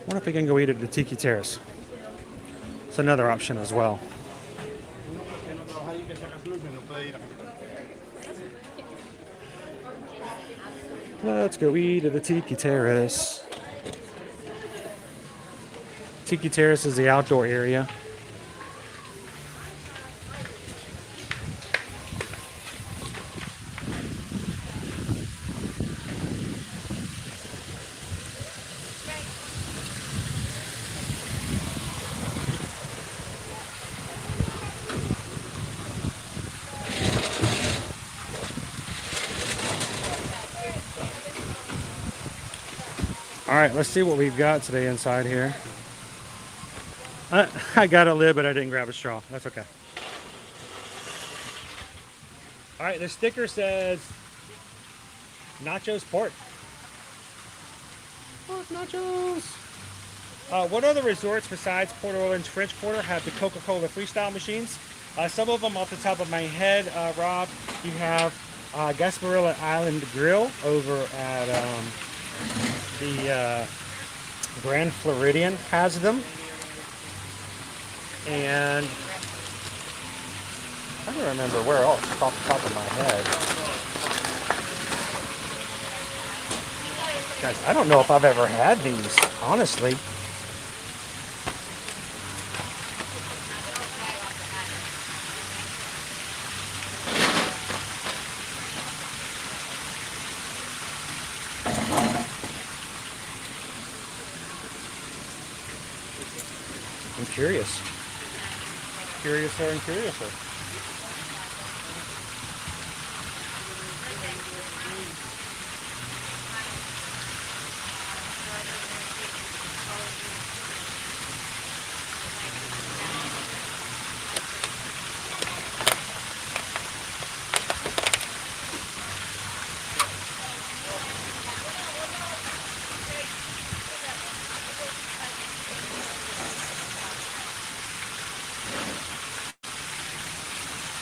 wonder if we can go eat at the Tiki Terrace. It's another option as well. Let's go eat at the Tiki Terrace. Tiki Terrace is the outdoor area. All right, let's see what we've got today inside here. I got a lid, but I didn't grab a straw. That's okay. All right, the sticker says nachos pork. Pork nachos. What other resorts besides Port Orleans French Quarter have the Coca-Cola freestyle machines? Some of them off the top of my head, Rob, you have Gasparilla Island Grill over at the Grand Floridian has them. And I don't remember where else off the top of my head. Guys, I don't know if I've ever had these, honestly. I'm curious. curiouser and curiouser.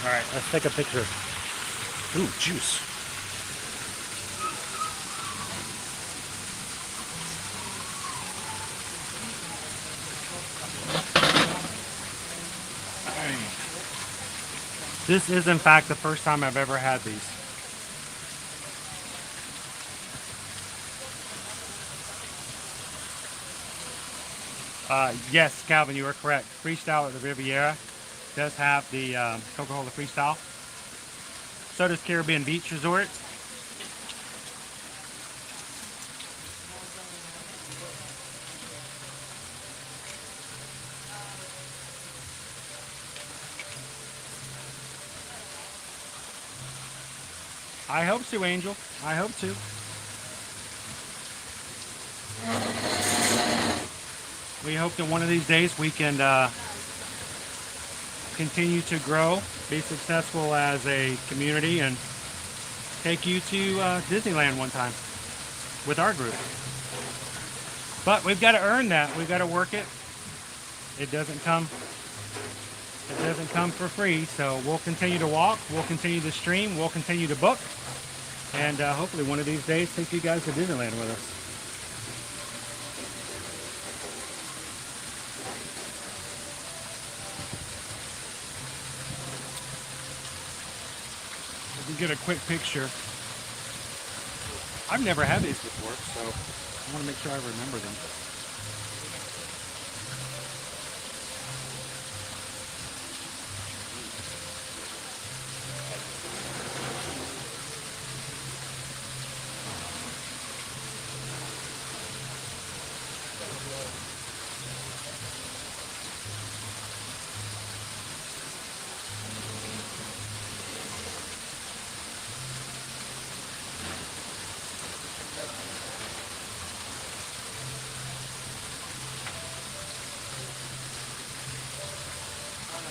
All right, let's take a picture. Ooh, juice. This is, in fact, the first time I've ever had these. Yes, Calvin, you are correct. Freestyle at the Riviera does have the Coca-Cola Freestyle. So does Caribbean Beach Resort. I hope to, Angel. I hope to. We hope that one of these days we can continue to grow, be successful as a community, and take you to Disneyland one time with our group. But we've got to earn that. We've got to work it. It doesn't come for free. So we'll continue to walk. We'll continue to stream. We'll continue to book. And hopefully one of these days take you guys to Disneyland with us. We can get a quick picture. I've never had these before, so I want to make sure I remember them.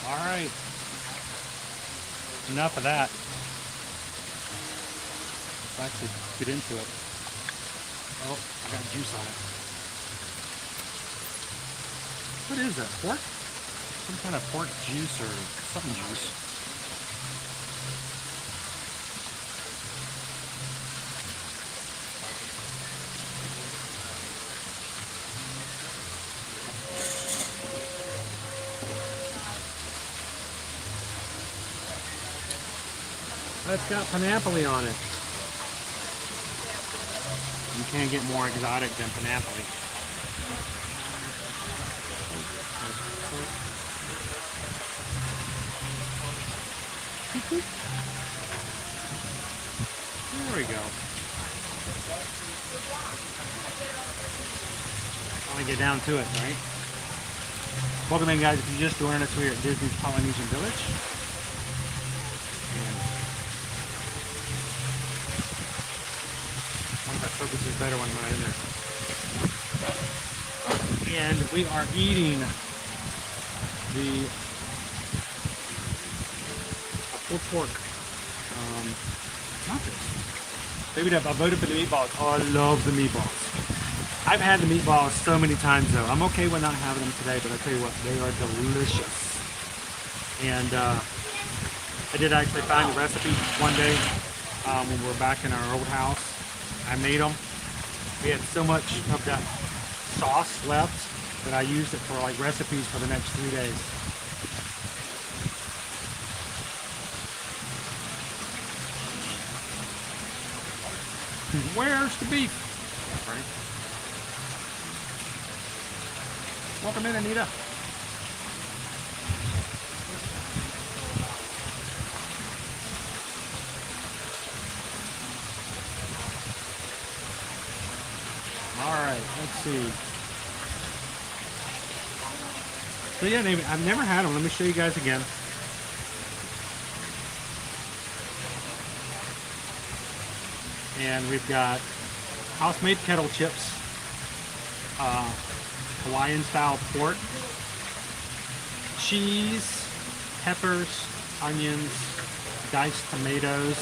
All right. Enough of that. Let's actually get into it. Oh, I got juice on it. What is that? Pork? Some kind of pork juice or something juice. It's got pineapple on it. You can't get more exotic than pineapple. There we go. I want to get down to it, right? Welcome in, guys. If you just joined us, we're at Disney's Polynesian Village. Focus is better when I'm not in there. And we are eating the pulled pork nachos. Maybe I voted for the meatballs. Oh, I love the meatballs. I've had the meatballs so many times though. I'm okay with not having them today, but I tell you what, they are delicious. And I did actually find a recipe one day when we were back in our old house. I made them. We had so much of that sauce left that I used it for like recipes for the next 3 days. Where's the beef? Right. Welcome in, Anita. All right, let's see. So yeah, I've never had them. Let me show you guys again. And we've got house-made kettle chips, Hawaiian-style pork, cheese, peppers, onions, diced tomatoes,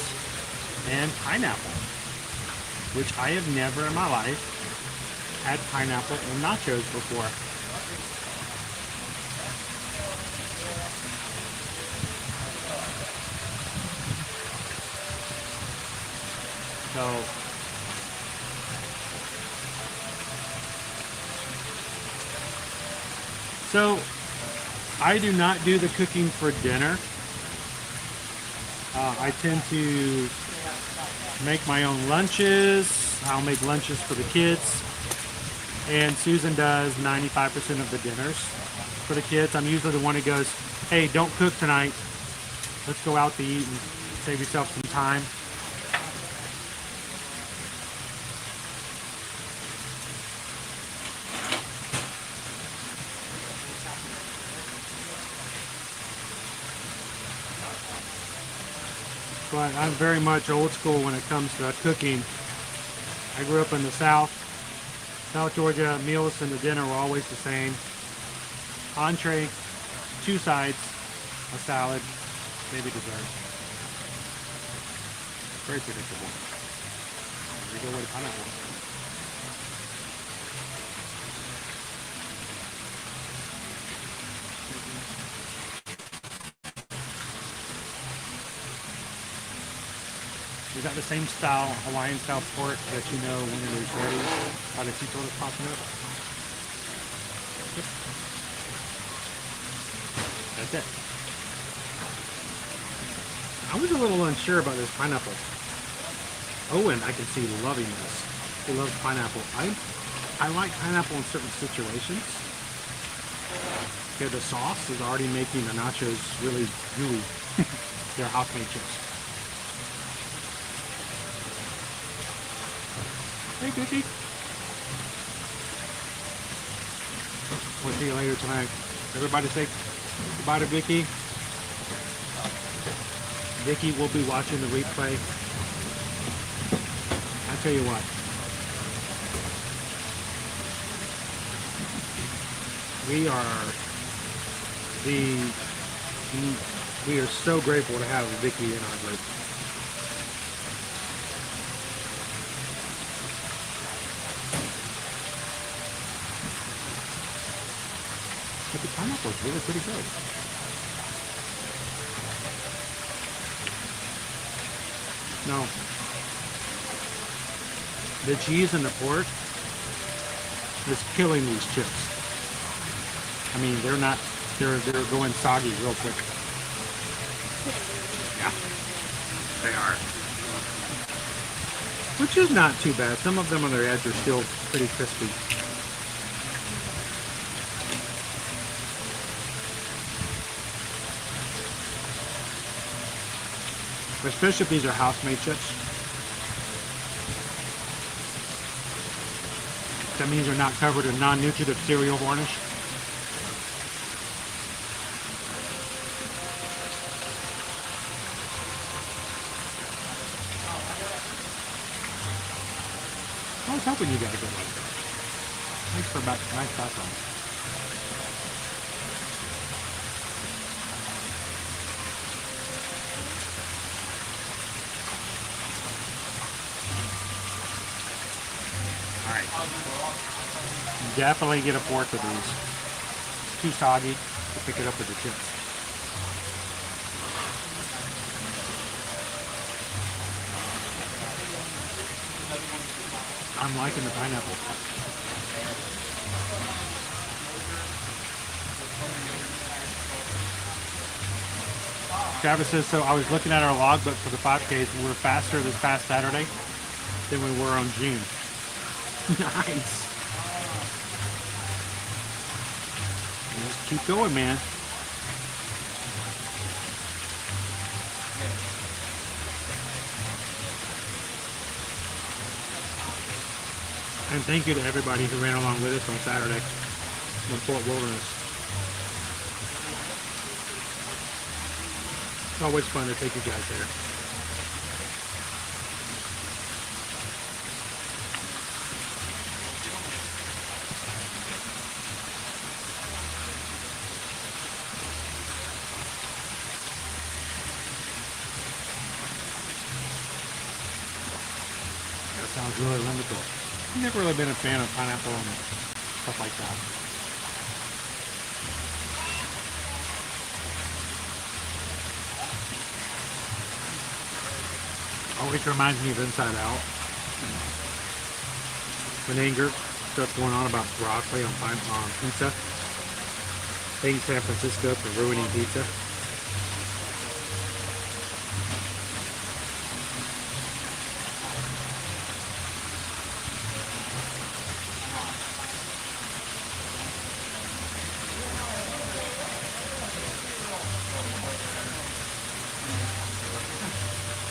and pineapple, which I have never in my life had pineapple in nachos before. So I do not do the cooking for dinner. I tend to make my own lunches. I'll make lunches for the kids. And Susan does 95% of the dinners for the kids. I'm usually the one who goes, hey, don't cook tonight. Let's go out to eat and save yourself some time. But I'm very much old school when it comes to cooking. I grew up in the South Georgia. Meals and the dinner were always the same. Entree, 2 sides, a salad, maybe dessert. Very predictable. There we go with pineapple. We got the same style, Hawaiian style pork that you know when it is ready. How the chipotle is popping up. Yep. That's it. I was a little unsure about this pineapple. Owen, I can see loving this. He loves pineapple. I like pineapple in certain situations. Okay, the sauce is already making the nachos really gooey. They're house-made chips. Hey, Vicky. We'll see you later tonight. Everybody say goodbye to Vicky. Vicky will be watching the replay. I tell you what. We are so grateful to have Vicky in our group. But the pineapple is really pretty good. No. The cheese and the pork is killing these chips. I mean, they're going soggy real quick. Yeah, they are. Which is not too bad. Some of them on their edge are still pretty crispy. Especially if these are house-made chips. That means they're not covered in non-nutritive cereal varnish. I was hoping you guys would like that. Thanks for about nice thoughts on it. Definitely get a fork of these. It's too soggy to pick it up with the chips. I'm liking the pineapple. Travis says, so I was looking at our logbook for the 5Ks and we were faster this past Saturday than we were on June. Nice. Just keep going, man. And thank you to everybody who ran along with us on Saturday in Fort Wilderness. It's always fun to take you guys there. That sounds really wonderful. I've never really been a fan of pineapple and stuff like that. Always reminds me of Inside Out. When anger stuff going on about broccoli on pizza. Thanks San Francisco for ruining pizza.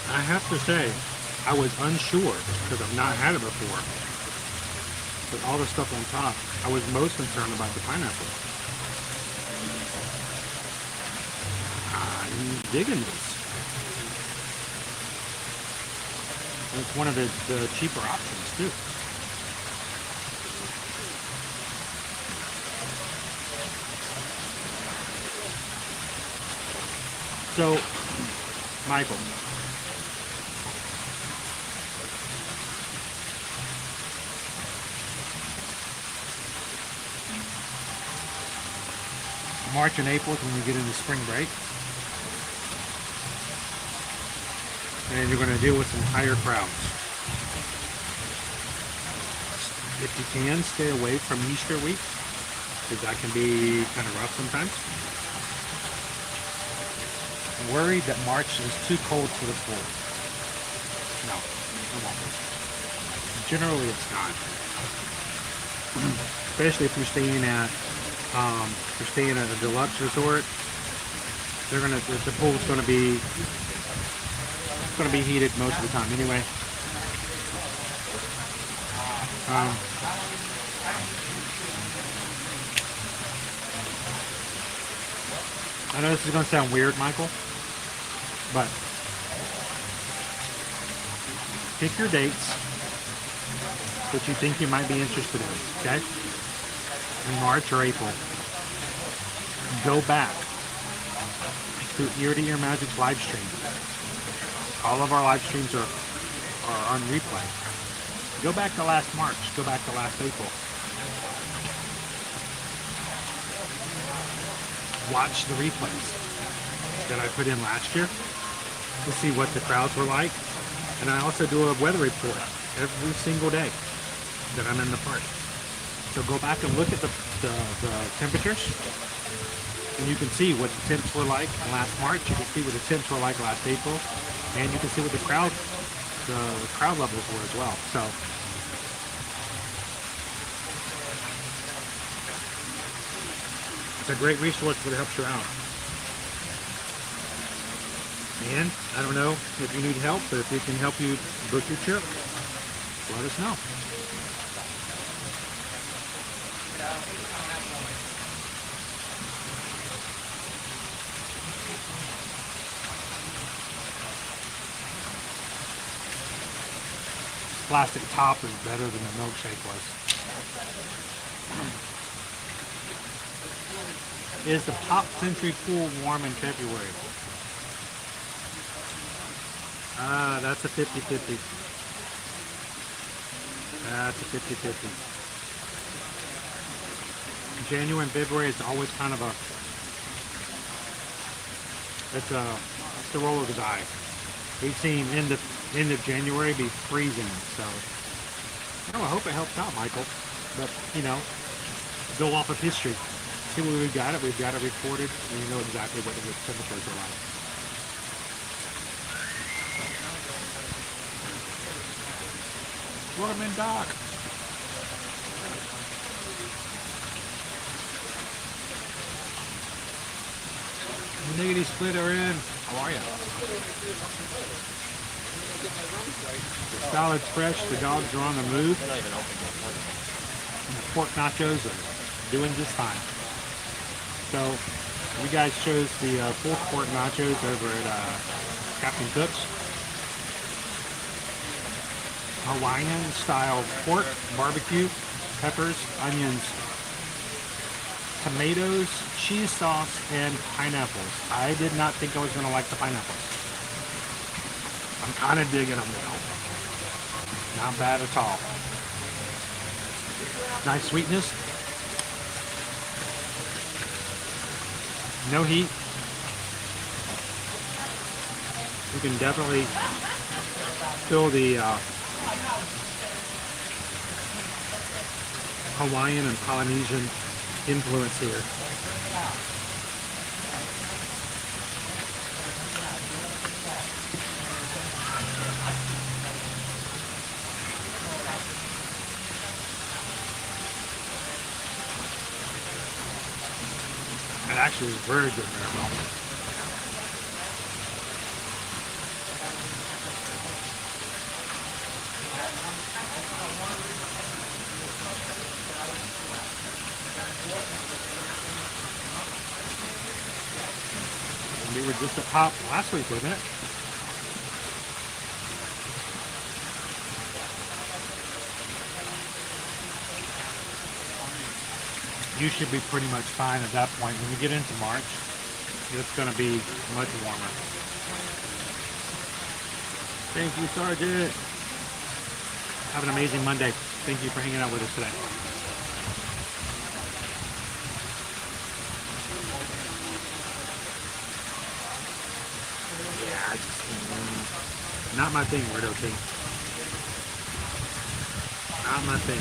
I have to say, I was unsure because I've not had it before. With all the stuff on top, I was most concerned about the pineapple. I'm digging this. And it's one of the cheaper options too. So, Michael. March and April is when you get into spring break. And you're going to deal with some higher crowds. If you can, stay away from Easter week, because that can be kind of rough sometimes. I'm worried that March is too cold for the pool. No, it won't be. Generally, it's not. Especially if you're staying at a deluxe resort, the pool's gonna be heated most of the time anyway. I know this is gonna sound weird, Michael, but pick your dates that you think you might be interested in, okay? In March or April. Go back to Ear to Ear Magic's live stream. All of our live streams are on replay. Go back to last March. Go back to last April. Watch the replays that I put in last year to see what the crowds were like. And I also do a weather report every single day that I'm in the park. So go back and look at the temperatures, and you can see what the temps were like last March. You can see what the temps were like last April, and you can see what the crowd levels were as well. So it's a great resource that helps you out. And I don't know if you need help, but if we can help you book your trip, let us know. Plastic top is better than the milkshake was. Is the Pop Century Pool warm in February? That's a 50-50. That's a 50-50. January and February is always kind of it's the roll of the die. We've seen end of January be freezing, so I hope it helps out, Michael. But go off of history. See what we've got it. We've got it recorded, and you know exactly what the temperatures are like. Waterman Doc. Niggity Splitter in. How are you? The salad's fresh. The dogs are on the move. And the pork nachos are doing just fine. So You guys chose the full court nachos over at Captain Cook's. Hawaiian style pork, barbecue, peppers, onions, tomatoes, cheese sauce, and pineapples. I did not think I was going to like the pineapples. I'm kind of digging them now. Not bad at all. Nice sweetness. No heat. You can definitely feel the Hawaiian and Polynesian influence here. It actually is very good caramel. We were just at Pop last week, wasn't it? You should be pretty much fine at that point. When you get into March, it's going to be much warmer. Thank you, Sergeant. Have an amazing Monday. Thank you for hanging out with us today. Not my thing, Weirdo King. Not my thing.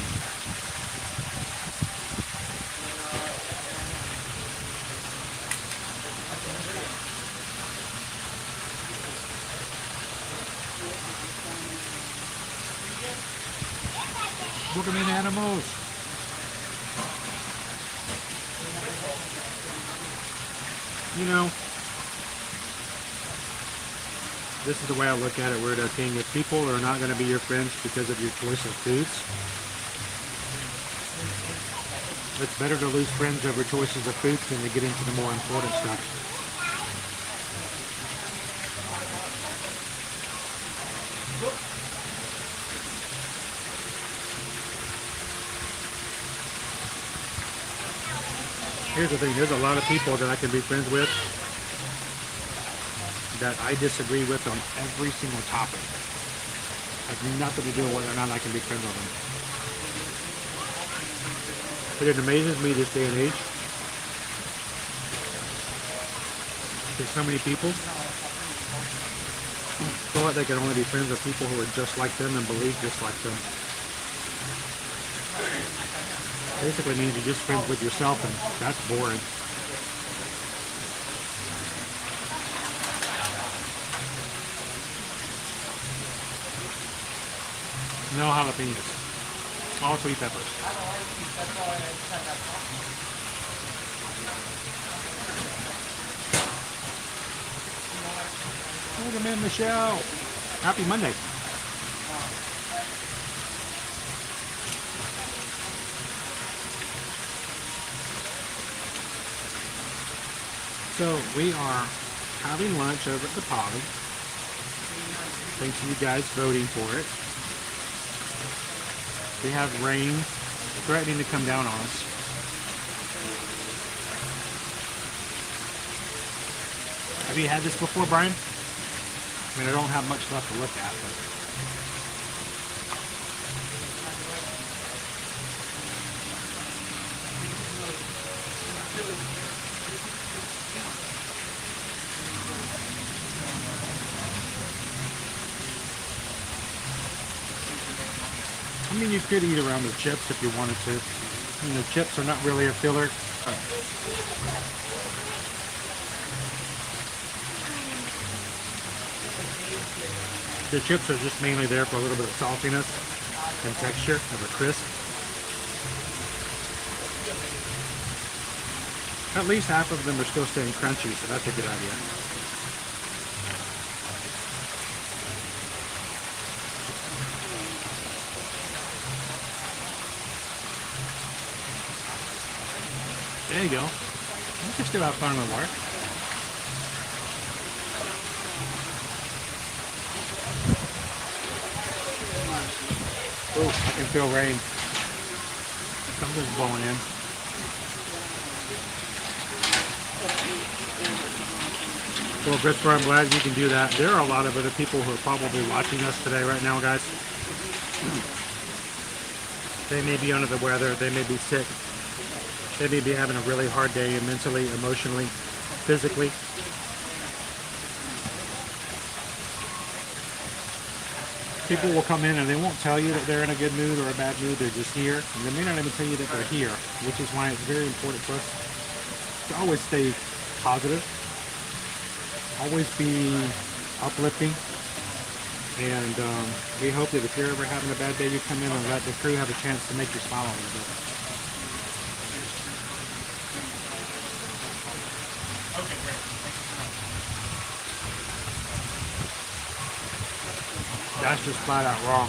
Look at them animals. You know, this is the way I look at it, Weirdo King. If people are not going to be your friends because of your choice of foods, it's better to lose friends over choices of foods than to get into the more important stuff. Here's the thing, there's a lot of people that I can be friends with that I disagree with on every single topic. Has nothing to do with whether or not I can be friends with them. But it amazes me this day and age. There's so many people feel like they can only be friends with people who are just like them and believe just like them. Basically means you're just friends with yourself, and that's boring. No jalapenos. All sweet peppers. Welcome in, Michelle. Happy Monday. So we are having lunch over at the pod. Thanks to you guys voting for it. We have rain threatening to come down on us. Have you had this before, Brian? I mean, I don't have much left to look at, but I mean, you could eat around the chips if you wanted to. I mean, the chips are not really a filler. The chips are just mainly there for a little bit of saltiness and texture of a crisp. At least half of them are still staying crunchy, so that's a good idea. There you go. You can still have fun with work. Oh, I can feel rain. Something's blowing in. Well, Christopher, I'm glad you can do that. There are a lot of other people who are probably watching us today right now, guys. They may be under the weather. They may be sick. They may be having a really hard day mentally, emotionally, physically. People will come in and they won't tell you that they're in a good mood or a bad mood. They're just here. And they may not even tell you that they're here, which is why it's very important for us to always stay positive, always be uplifting. And we hope that if you're ever having a bad day, you come in and let the crew have a chance to make you smile a little bit. Okay, great. That's just flat out wrong.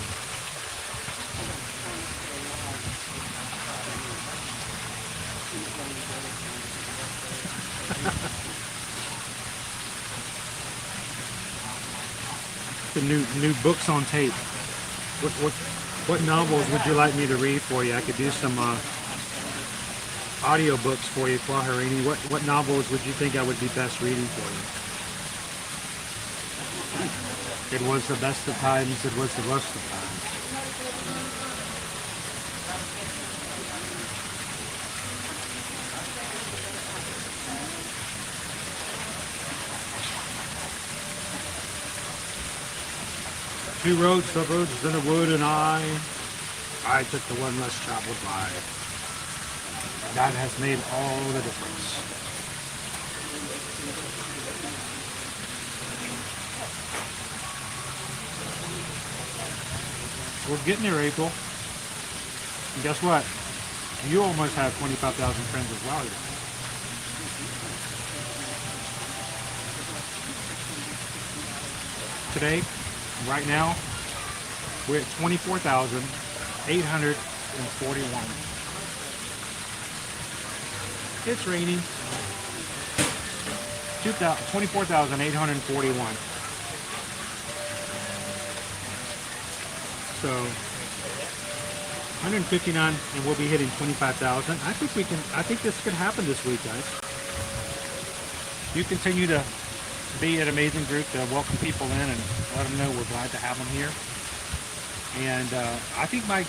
The new books on tape. What novels would you like me to read for you? I could do some audio books for you, Kwaharini. What novels would you think I would be best reading for you? It was the best of times, it was the worst of times. Two roads, the roads in a wood, and I took the one less traveled by. That has made all the difference. We're getting there, April. And guess what? You almost have 25,000 friends as well. Today, right now, we're at 24,841. It's raining. 24,841. So 159, and we'll be hitting 25,000. I think this could happen this week, guys. You continue to be an amazing group to welcome people in and let them know we're glad to have them here. And I think my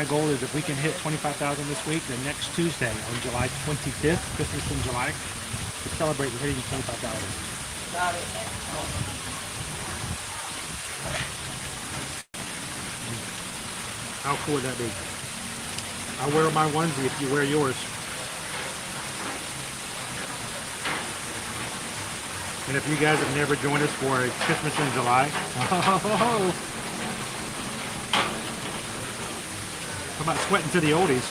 goal is if we can hit 25,000 this week, then next Tuesday on July 25th, Christmas in July, to celebrate hitting 25,000. Got it. How cool would that be? I'll wear my onesie if you wear yours. And if you guys have never joined us for Christmas in July, how about sweating to the oldies?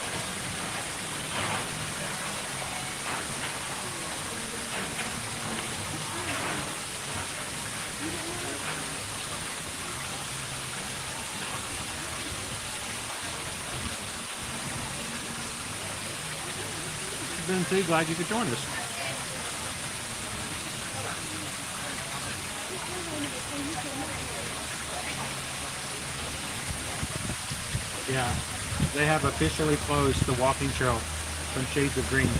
Been too glad you could join us. Yeah, they have officially closed the walking trail from Shades of Green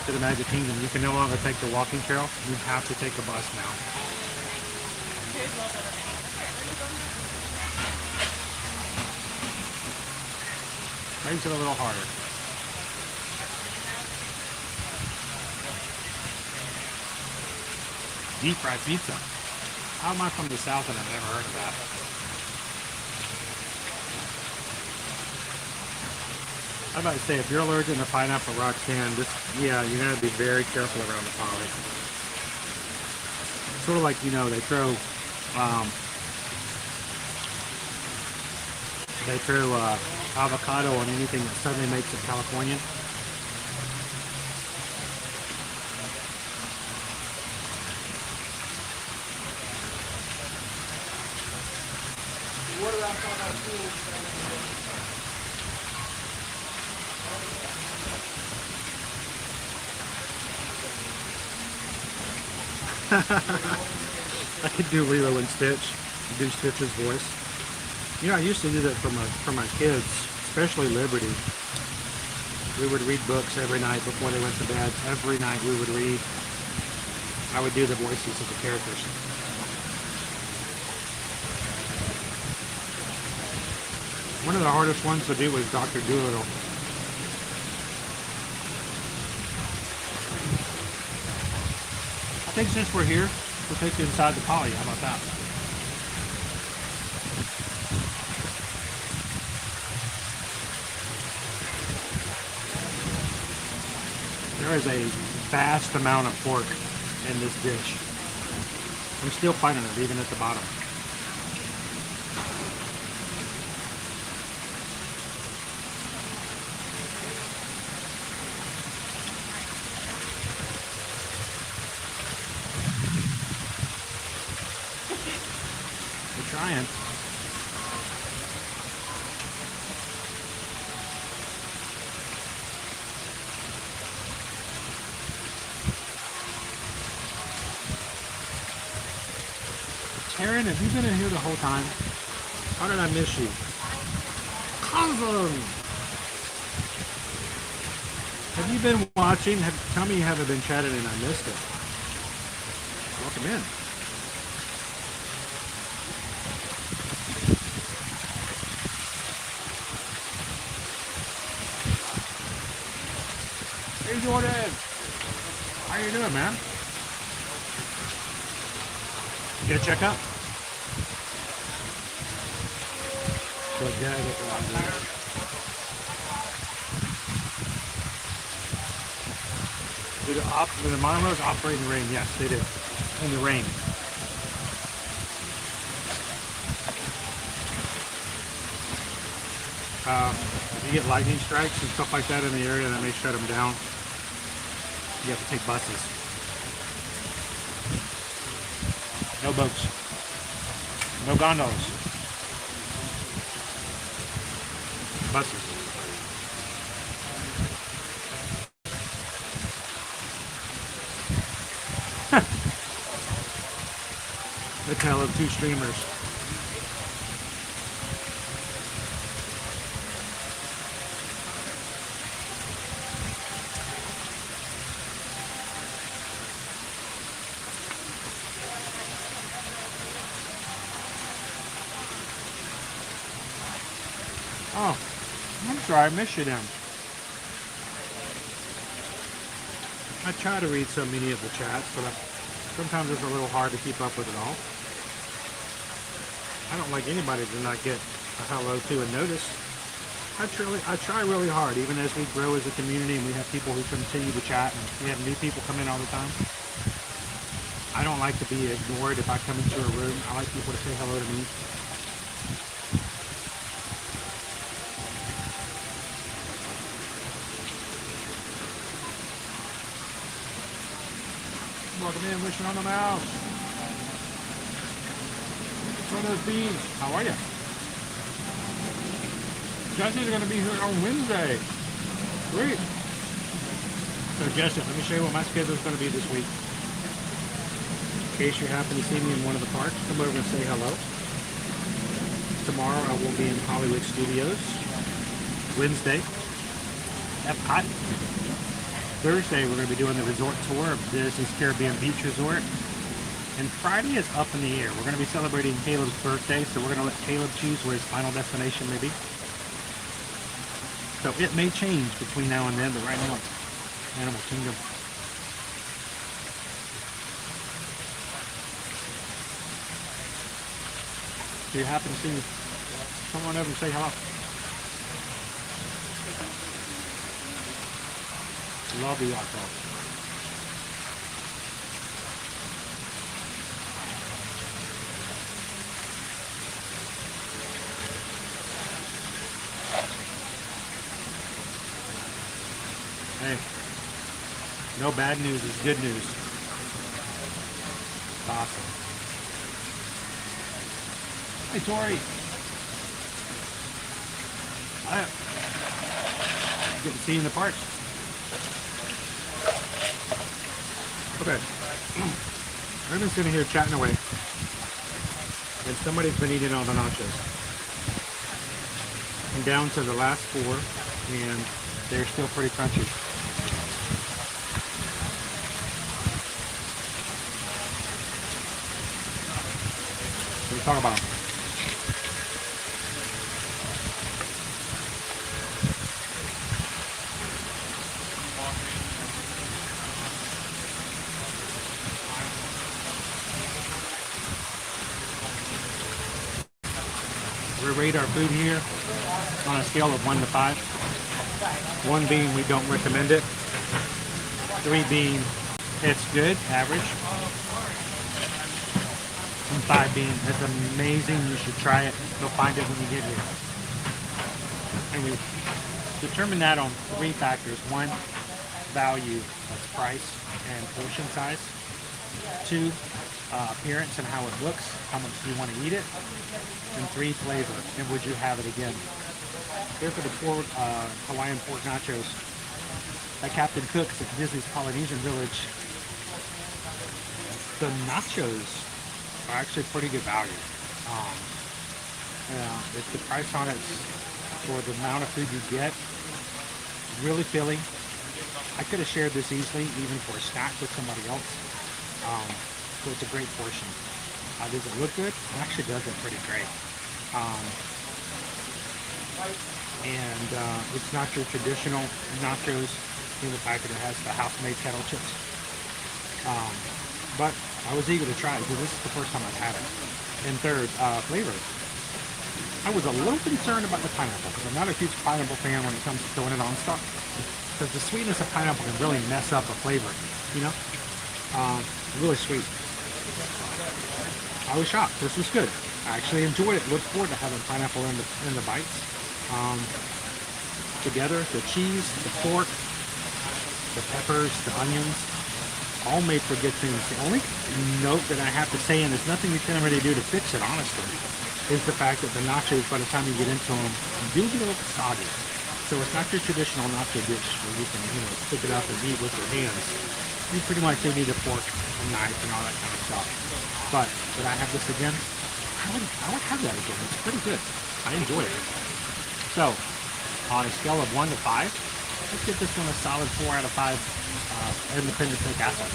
to the Magic Kingdom. You can no longer take the walking trail. You have to take a bus now. Makes it a little harder. Deep fried pizza. How am I from the South and I've never heard of that? I was about to say, if you're allergic to pineapple Roxanne, you're gonna be very careful around the poly. Sort of like, they throw avocado on anything that suddenly makes it Californian. What about on our food? I could do Lilo and Stitch, do Stitch's voice. You know, I used to do that for my kids, especially Liberty. We would read books every night before they went to bed. Every night we would read. I would do the voices of the characters. One of the hardest ones to do was Dr. Dolittle. I think since we're here, we'll take you inside the Poly. How about that? There is a vast amount of pork in this dish. I'm still finding it even at the bottom. We're trying. Taryn, have you been in here the whole time? How did I miss you? Cousin! Have you been watching? Tell me you haven't been chatting and I missed it. Welcome in. Hey Jordan! How you doing, man? You get a checkup? Good, yeah, do the monomers operate in the rain? Yes, they do. In the rain. If you get lightning strikes and stuff like that in the area, that may shut them down. You have to take buses. No boats. No gondolas. Buses. The tale of two streamers. Oh, I'm sorry, I missed you then. I try to read so many of the chats, but sometimes it's a little hard to keep up with it all. I don't like anybody to not get a hello to a notice. I try really hard, even as we grow as a community and we have people who continue to chat and we have new people come in all the time. I don't like to be ignored if I come into a room. I like people to say hello to me. Welcome in, wishing on the mouse. For those beans, how are you? Jesse's going to be here on Wednesday. Great. So Jesse, let me show you what my schedule is going to be this week. In case you happen to see me in one of the parks, come over and say hello. Tomorrow I will be in Hollywood Studios. Wednesday, Epcot. Thursday we're going to be doing the resort tour of Disney's Caribbean Beach Resort. And Friday is up in the air. We're going to be celebrating Caleb's birthday, so we're going to let Caleb choose where his final destination may be. So it may change between now and then, but right now it's Animal Kingdom. If you happen to see someone over and say hello. Love the yacht club. Hey, no bad news is good news. Awesome. Hey, Tori. Good to see you in the parks. Okay. I've been sitting here chatting away, and somebody's been eating all the nachos. I'm down to the last 4, and they're still pretty crunchy. What do you talk about? We rate our food here on a scale of 1 to 5. 1 being we don't recommend it. 3 being it's good, average. And 5 being it's amazing, you should try it. You'll find it when you get here. And we determine that on 3 factors. 1, value, that's price and portion size. 2, appearance and how it looks, how much do you want to eat it. And 3, flavor, and would you have it again? Here for the Hawaiian pork nachos at Captain Cook's at Disney's Polynesian Village. The nachos are actually pretty good value. If the price on it for the amount of food you get, really filling. I could have shared this easily, even for a snack with somebody else. So it's a great portion. Does it look good? It actually does look pretty great. It's not your traditional nachos in the fact that it has the house-made kettle chips. But I was eager to try it because this is the first time I've had it. And 3rd, flavor. I was a little concerned about the pineapple because I'm not a huge pineapple fan when it comes to throwing it on stuff. Because the sweetness of pineapple can really mess up a flavor, you know? Really sweet. I was shocked. This was good. I actually enjoyed it. Look forward to having pineapple in the bites. Together, the cheese, the pork, the peppers, the onions, all made for good things. The only note that I have to say, and there's nothing you can really do to fix it, honestly, is the fact that the nachos, by the time you get into them, do get a little soggy. So it's not your traditional nacho dish where you can, pick it up and eat with your hands. You pretty much do need a fork, a knife, and all that kind of stuff. But would I have this again? I would have that again. It's pretty good. I enjoy it. So, on a scale of 1 to 5, let's give this one a solid 4 out of 5 Independence Day castles.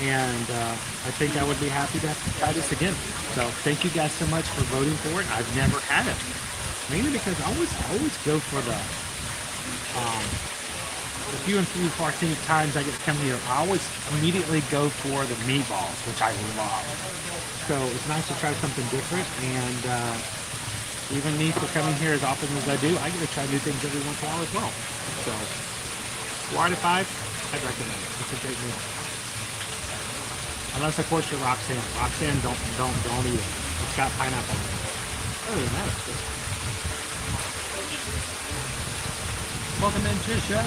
I think I would be happy to try this again. So, thank you guys so much for voting for it. I've never had it. Mainly because I always go for the few and far times I get to come here, I always immediately go for the meatballs, which I love. So it's nice to try something different, and even me for coming here as often as I do, I get to try new things every once in a while as well. So 4 out of 5, I'd recommend it. It's a great meal. Unless of course you're Roxanne. Roxanne, don't eat it. It's got pineapple in it. Other than that, it's good. Welcome in, Trisha.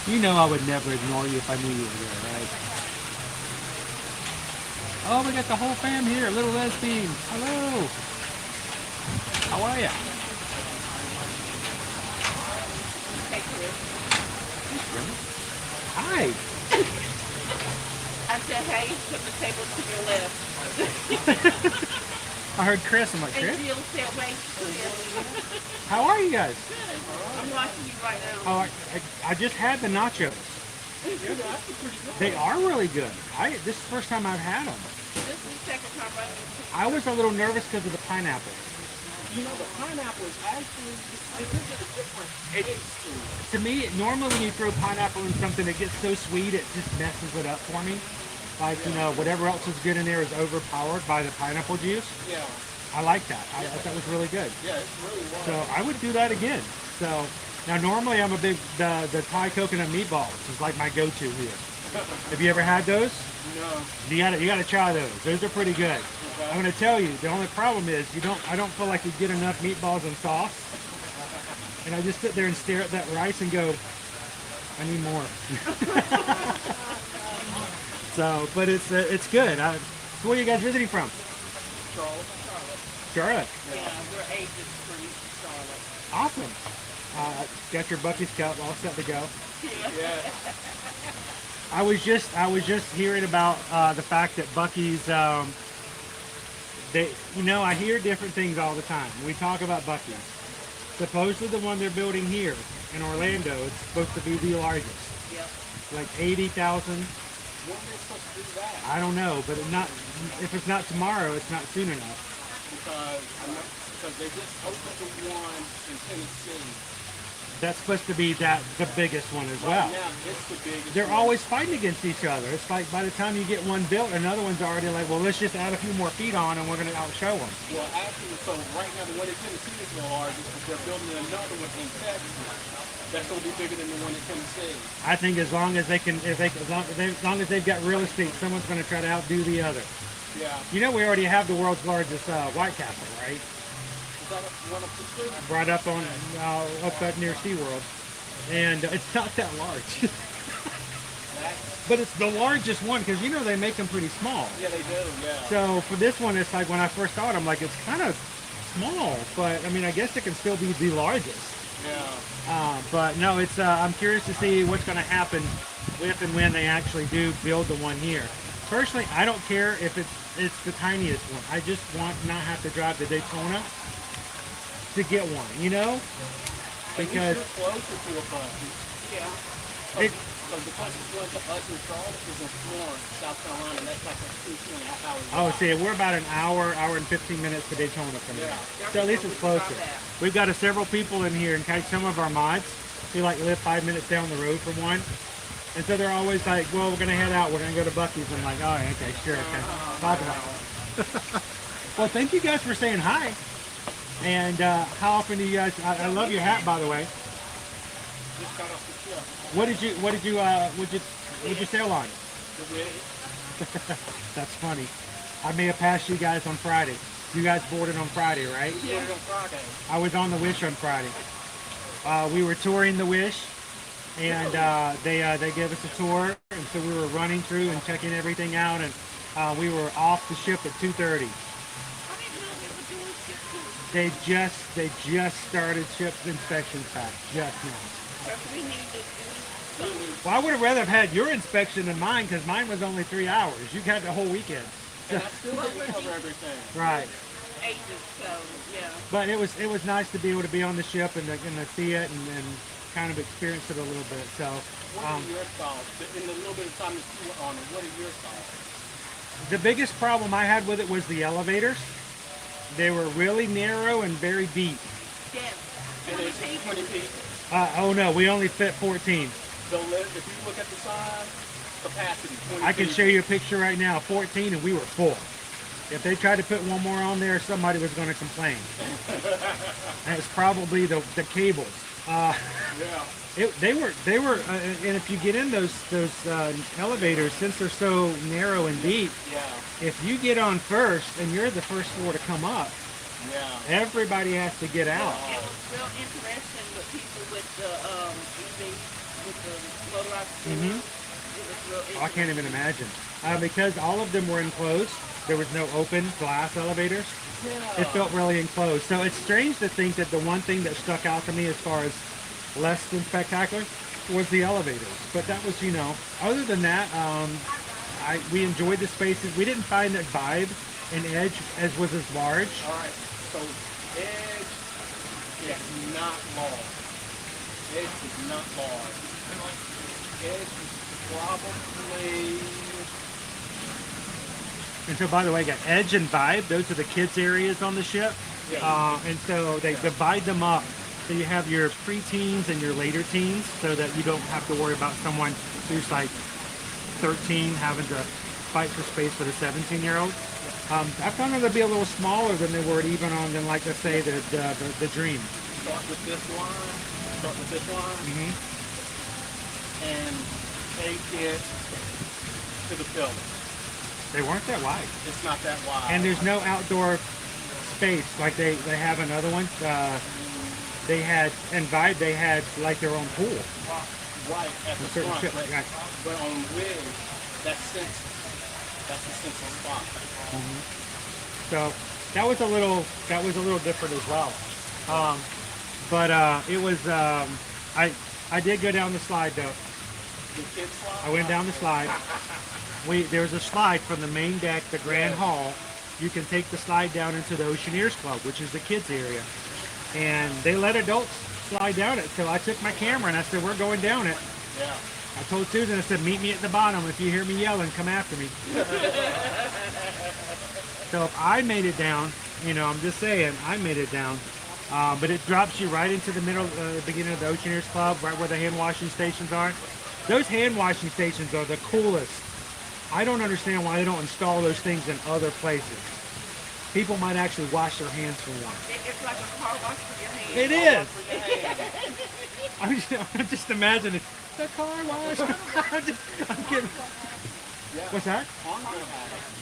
You know I would never ignore you if I knew you were there, right? Oh, we got the whole fam here. Little Lesbian. Hello. How are ya? Hi. I said, hey, put the table to your left. I heard Chris. I'm like, Chris? And Jill said, wait, How are you guys? good. I'm watching you right now. Oh, I just had the nachos. They are really good. This is the first time I've had them. This is the second time running. I was a little nervous because of the pineapple. You know, the pineapple is actually, this is a different taste. To me, normally when you throw pineapple in something, it gets so sweet, it just messes it up for me. Like, whatever else is good in there is overpowered by the pineapple juice. Yeah. I like that. I thought that was really good. Yeah, it's really well. So I would do that again. So now normally I'm a big, the Thai coconut meatballs is like my go-to here. Have you ever had those? No. You gotta try those. Those are pretty good. Okay. I'm gonna tell you, the only problem is I don't feel like you get enough meatballs and sauce. And I just sit there and stare at that rice and go, I need more. So, but it's good. So where are you guys visiting from? Charlotte. Yeah, we're agents for Charlotte. Awesome. Got your Bucky's Cup all set to go. Yeah. I was just hearing about the fact that Buc-ee's I hear different things all the time. We talk about Buc-ee's. Supposedly the one they're building here in Orlando is supposed to be the largest. Yep. Like 80,000. When are they supposed to do that? I don't know, but if it's not tomorrow, it's not soon enough. Because they just opened the one in Tennessee. That's supposed to be the biggest one as well. Right now, it's the biggest They're one. always fighting against each other. It's like by the time you get one built, another one's already like, well, let's just add a few more feet on and we're going to outshow them. Well, actually, so right now the one in Tennessee is the largest, but they're building another one in Texas. That's going to be bigger than the one in Tennessee. I think as long as they've got real estate, someone's going to try to outdo the other. Yeah. You know, we already have the world's largest White Castle, right? Is that one up the street? Right up on up near SeaWorld, and it's not that large. But it's the largest one because you know they make them pretty small. Yeah, they do. Yeah. So for this one, it's like when I first saw it, I'm like, it's kind of small, but I mean, I guess it can still be the largest. Yeah. But no, it's I'm curious to see what's going to happen if and when they actually do build the one here. Personally, I don't care if it's the tiniest one. I just want to not have to drive to Daytona to get one, you know? Because you're closer to a Buc-ee's. Yeah. Because the closest one to us in Charlotte is in Florence, South Carolina, and that's like a 2.5 hours. oh, see, we're about an hour and 15 minutes to Daytona from here. So at least it's closer. We've got several people in here, and kind of some of our mods who like live 5 minutes down the road from one. And so they're always like, well, we're going to head out. We're going to go to Buc-ee's. I'm like, oh, okay, sure, okay. Talk about it. Well, thank you guys for saying hi. And how often do you guys, I love your hat, by the way. Just got off the ship. What'd you sail on? The Witty. That's funny. I may have passed you guys on Friday. You guys boarded on Friday, right? Yeah. On Friday. I was on the Wish on Friday. We were touring the Wish, and they gave us a tour, and so we were running through and checking everything out, and we were off the ship at 2:30. They just started ship inspections back just now. Well, I would have rather have had your inspection than mine because mine was only 3 hours. You got the whole weekend. And I still didn't cover everything. Right. Ages, so yeah. But it was nice to be able to be on the ship and to see it and kind of experience it a little bit. So. What are your thoughts? In the little bit of time that you were on it, what are your thoughts? The biggest problem I had with it was the elevators. They were really narrow and very deep. Yes. And it's 20 feet. Oh no, we only fit 14. So if you look at the sign, capacity 20 I can feet. show you a picture right now, 14, and we were full. If they tried to put one more on there, somebody was going to complain. And it's probably the cables. Yeah. They were, and if you get in those elevators, since they're so narrow and deep, Yeah. if you get on first and you're the first floor to come up, Yeah. everybody has to get out. It was real interesting with people with the with the motorized Mhm. It was real interesting. I can't even imagine. Because all of them were enclosed, there was no open glass elevators. It felt really enclosed. So it's strange to think that the one thing that stuck out to me as far as less than spectacular was the elevators. But that was, other than that, we enjoyed the spaces. We didn't find that Vibe and Edge was as large. All right. So Edge is not large. Edge is not large. Edge is probably. And so, by the way, I got Edge and Vibe. Those are the kids' areas on the ship. Yeah. And so they divide them up. So you have your pre-teens and your later teens so that you don't have to worry about someone who's like 13 having to fight for space with a 17-year-old. I found them to be a little smaller than they were even on, than like, let's say, the Dream. Start with this line. Start with this line. Mm-hmm. And take it to the pillar. They weren't that wide. It's not that wide. And there's no outdoor space like they have in other ones. They had, and Vibe, they had like their own pool. Right, at the certain front. ship, But, right. but on Wiz, that's the central spot. Mm-hmm. So that was a little different as well. But it was, I I did go down the slide though. The kids slide? I went down the slide. There's a slide from the main deck, the Grand Hall. You can take the slide down into the Oceaneers Club, which is the kids area. And they let adults slide down it. So I took my camera and I said, we're going down it. Yeah. I told Susan, I said, meet me at the bottom. If you hear me yelling, come after me. So if I made it down, you know, I'm just saying, I made it down. But it drops you right into the middle, beginning of the Oceaneers Club, right where the hand washing stations are. Those hand washing stations are the coolest. I don't understand why they don't install those things in other places. People might actually wash their hands for one. It's like a car wash for your hands. It is. I'm just imagining the car wash. I'm kidding. What's that?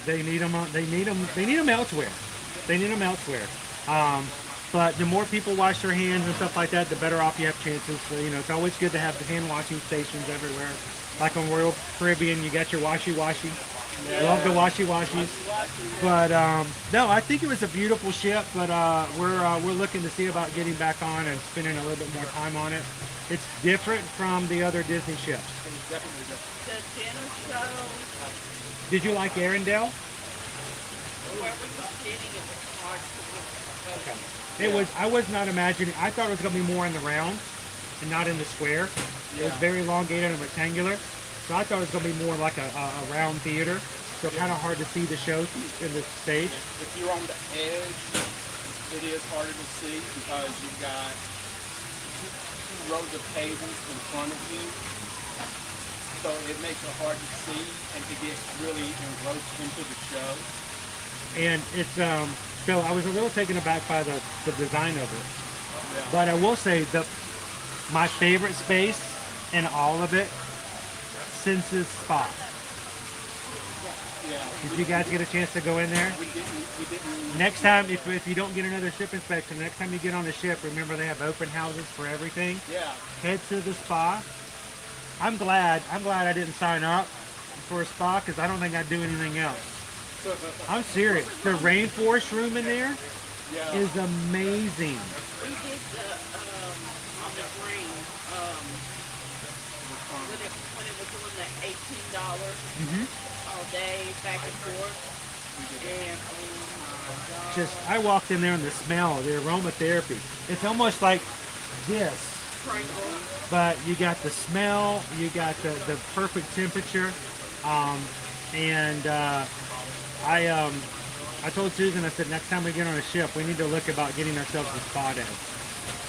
They need them. They need them. They need them elsewhere. They need them elsewhere. But the more people wash their hands and stuff like that, the better off you have chances. So, you know, it's always good to have the hand washing stations everywhere. Like on Royal Caribbean, you got your washy-washy. Yeah. Love the washy-washies. But no, I think it was a beautiful ship. But we're looking to see about getting back on and spending a little bit more time on it. It's different from the other Disney ships. It's definitely different. The dinner show, Did you like Arendelle? where we were sitting, it was hard to look. It was. I was not imagining. I thought it was going to be more in the round and not in the square. It was very elongated and rectangular. So I thought it was going to be more like a round theater. So kind of hard to see the show in the stage. If you're on the edge, it is harder to see because you've got two rows of tables in front of you. So it makes it hard to see and to get really engrossed into the show. And it's so I was a little taken aback by the design of it. Yeah. But I will say my favorite space in all of it, Senses Spa. Yeah. Did you guys get a chance to go in there? We didn't. Next time, if you don't get another ship inspection, next time you get on the ship, remember they have open houses for everything. Yeah. Head to the spa. I'm glad I didn't sign up for a spa because I don't think I'd do anything else. I'm serious. The rainforest room in there is amazing. We did the on the green when it was doing the $18 all day back and forth. And oh my God. I walked in there and the smell, the aromatherapy. It's almost like this, but you got the smell, you got the perfect temperature, and I told Susan, I said, next time we get on a ship, we need to look about getting ourselves a spa day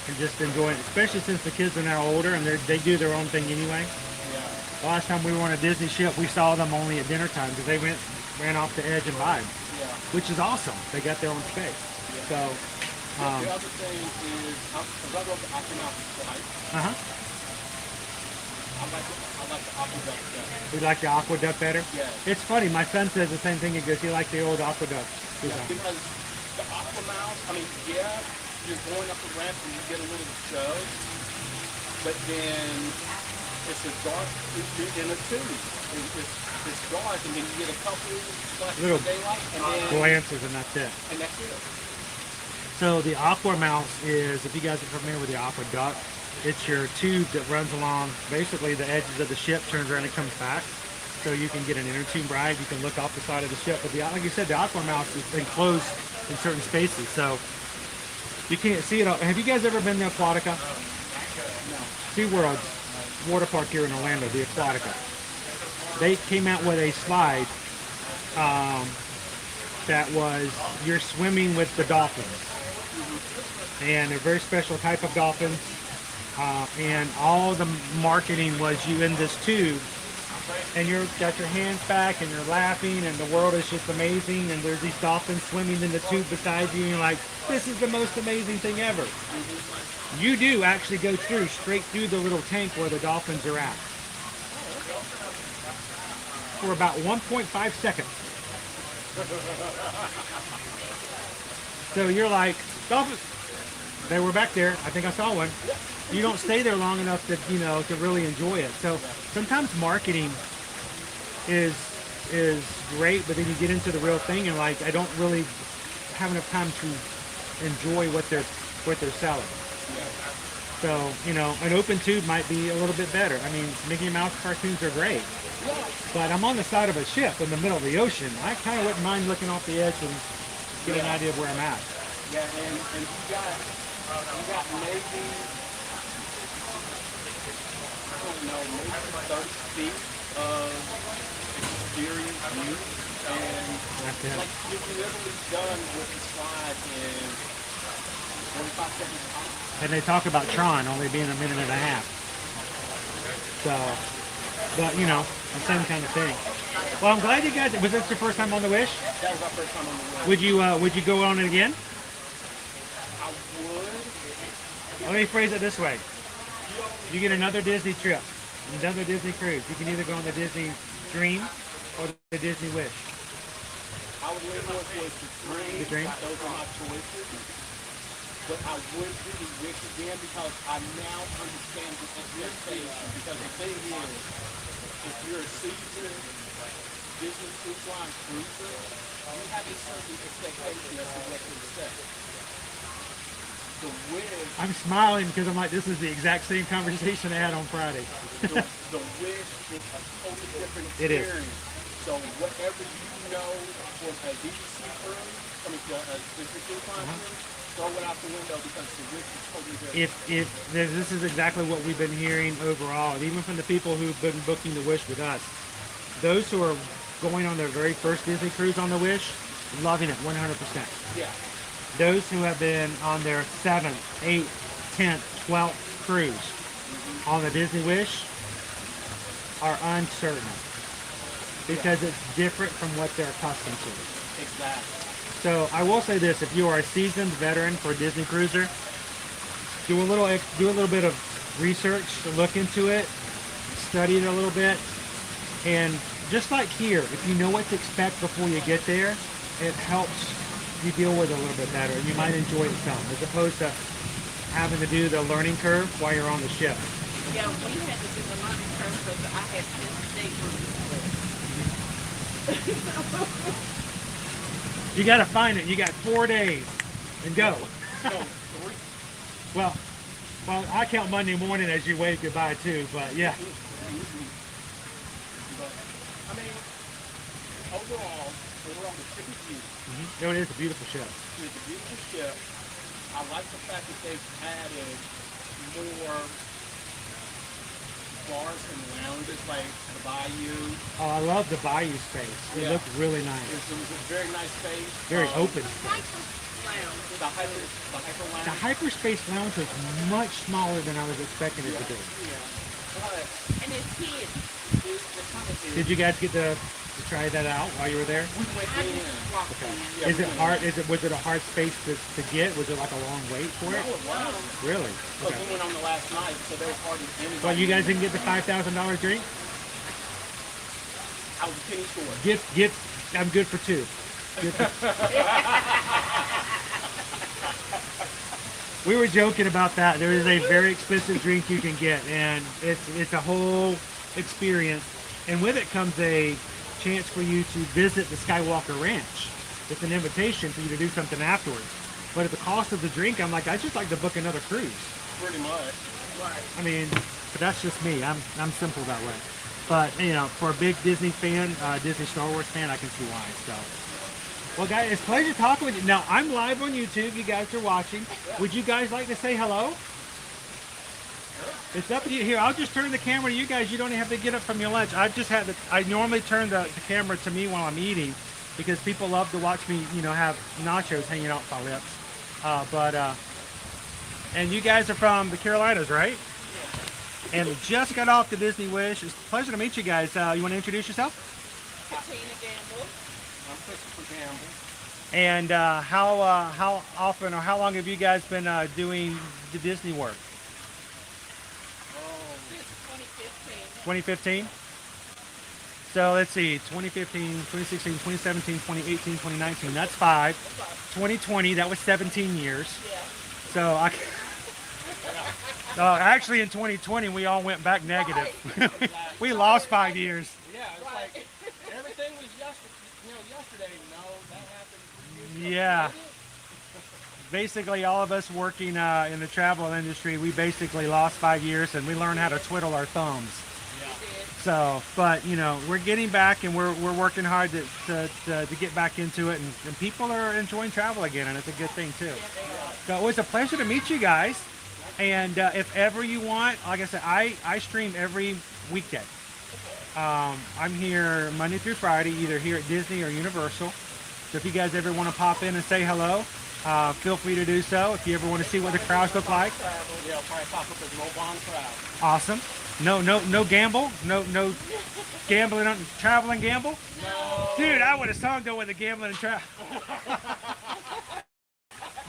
and just enjoying it, especially since the kids are now older and they do their own thing anyway. Yeah. The last time we were on a Disney ship, we saw them only at dinner time because they ran off the edge and vibed, which is awesome. They got their own space. So, the other thing is, I love the Aquanaut flight. I like the aqueduct better. We like the aqueduct better? Yeah. It's funny, my son says the same thing. He goes, he likes the old aqueduct. Yeah, because the Aquamouse, I mean, yeah, you're going up the ramp and you get a little show, but then it's a dark, you're in a tube. It's dark, and then you get a couple flashes Little of daylight, and then glances, and that's it. And that's it. So the Aquamouse is, if you guys are familiar with the aqueduct, it's your tube that runs along basically the edges of the ship, turns around and comes back. So you can get an inner tube ride, you can look off the side of the ship. But like you said, the Aquamouse is enclosed in certain spaces, so you can't see it all. Have you guys ever been to Aquatica? No. SeaWorld's water park here in Orlando, the Aquatica. They came out with a slide that was, you're swimming with the dolphins. And they're a very special type of dolphins. And all the marketing was you in this tube and you've got your hands back and you're laughing and the world is just amazing and there's these dolphins swimming in the tube beside you and you're like, this is the most amazing thing ever. You do actually go through, straight through the little tank where the dolphins are at. For about 1.5 seconds. So you're like, dolphins, they were back there. I think I saw one. You don't stay there long enough to, you know, to really enjoy it. So sometimes marketing is great, but then you get into the real thing and like I don't really have enough time to enjoy what they're selling. So, you know, an open tube might be a little bit better. I mean, Mickey Mouse cartoons are great. But I'm on the side of a ship in the middle of the ocean. I kind of wouldn't mind looking off the edge and get an idea of where I'm at. Yeah, and you got maybe, I don't know, maybe 30 feet of experienced use. And like you can literally done with the slide in 45 seconds time. And they talk about Tron only being a minute and a half. So, but you know, the same kind of thing. Well, I'm glad you guys, was this your first time on the Wish? That was our first time on the Wish. Would you go on it again? I would. Let me phrase it this way. You get another Disney trip, another Disney cruise. You can either go on the Disney Dream or the Disney Wish. I would lean more towards the Dream. Those are my choices. But I would do the Wish again because I now understand the expectation. Because the thing is, if you're a seasoned Disney Cruise Line cruiser, you have a certain expectation as to what to expect. The Wish. I'm smiling because I'm like, this is the exact same conversation I had on Friday. the Wish is a totally different experience. It is. So whatever you know for a DVC cruise, I mean, a Disney Cruise Line cruise, throw it out the window because the Wish is totally different. If this is exactly what we've been hearing overall, and even from the people who've been booking the Wish with us, those who are going on their very first Disney cruise on the Wish, loving it 100%. Yeah. Those who have been on their 7th, 8th, 10th, 12th cruise on the Disney Wish are uncertain because it's different from what they're accustomed to. Exactly. So I will say this: if you are a seasoned veteran for a Disney cruiser, do a little bit of research, look into it, study it a little bit, and just like here, if you know what to expect before you get there, it helps you deal with it a little bit better. You might enjoy it some, as opposed to having to do the learning curve while you're on the ship. Yeah, we had to do the learning curve because I had 10 staterooms. You got to find it. You got 4 days and go. Well, I count Monday morning as you wave goodbye too, but yeah. But, I mean, overall the ship is beautiful. No, it is a beautiful ship. It's a beautiful ship. I like the fact that they've added more bars and lounges like the Bayou. Oh, I love the Bayou space. It looked really nice. It was a very nice space. Very open. The hyper lounge. The hyperspace lounge was much smaller than I was expecting it to be. And it's kids. Did you guys get to try that out while you were there? Okay. Is it hard? Was it a hard space to get? Was it like a long wait for it? No, it wasn't. Really? Because we went on the last night, so there was hardly anybody. Well, you guys didn't get the $5,000 drink? I was a penny short. I'm good for two. We were joking about that. There is a very expensive drink you can get, and it's a whole experience. And with it comes a chance for you to visit the Skywalker Ranch. It's an invitation for you to do something afterwards. But at the cost of the drink, I'm like, I'd just like to book another cruise. Pretty much. Right. I mean, but that's just me. I'm simple that way. But you know, for a big Disney fan, Disney Star Wars fan, I can see why. So, well, guys, it's a pleasure talking with you. Now, I'm live on YouTube. You guys are watching. Would you guys like to say hello? It's up to you. Here, I'll just turn the camera to you guys. You don't even have to get up from your lunch. I normally turn the camera to me while I'm eating because people love to watch me, you know, have nachos hanging out my lips. And you guys are from the Carolinas, right? And we just got off the Disney Wish. It's a pleasure to meet you guys. You want to introduce yourself? Katina Gamble. I'm Christopher Gamble. And how often or how long have you guys been doing the Disney work? Since 2015? 2015. So let's see, 2015, 2016, 2017, 2018, 2019, that's 5. 2020, that was 17 years. Yeah. So actually in 2020, we all went back negative. We lost 5 years. Yeah, it's like everything was yesterday. No, that happened. Yeah. basically all of us working in the travel industry, we basically lost 5 years and we learned how to twiddle our thumbs. So, but you know, we're getting back and we're working hard to get back into it, and people are enjoying travel again, and it's a good thing too. So it was a pleasure to meet you guys. And if ever you want, like I said, I stream every weekday. I'm here Monday through Friday, either here at Disney or Universal. So if you guys ever want to pop in and say hello, feel free to do so. If you ever want to see what the crowds look like. Yeah, probably pop up as mobile crowd. Awesome. No gamble? No gambling on traveling gamble? No. Dude, I would have songed it with the gambling and travel.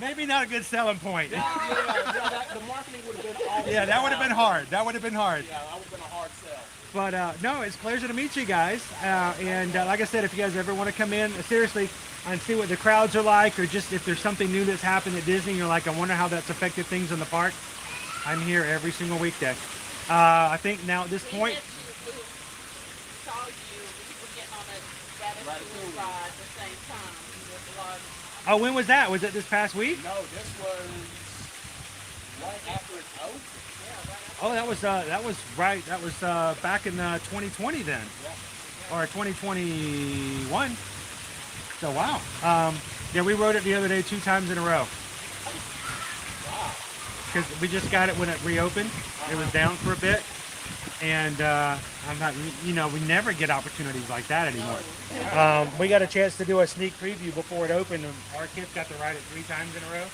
Maybe not a good selling point. The marketing would have been all Yeah, that would have been hard. That would have been hard. Yeah, that would have been a hard sell. But no, it's a pleasure to meet you guys. And like I said, if you guys ever want to come in, seriously, and see what the crowds are like, or just if there's something new that's happened at Disney, you're like, I wonder how that's affected things in the park, I'm here every single weekday. I think now at this point, oh, when was that? Was it this past week? No, this was right after it opened. Oh, that was right. That was back in 2020 then, or 2021. So wow. Yeah, we rode it the other day 2 times in a row. Because we just got it when it reopened. It was down for a bit, and I'm not. You know, we never get opportunities like that anymore. We got a chance to do a sneak preview before it opened, and our kids got to ride it 3 times in a row.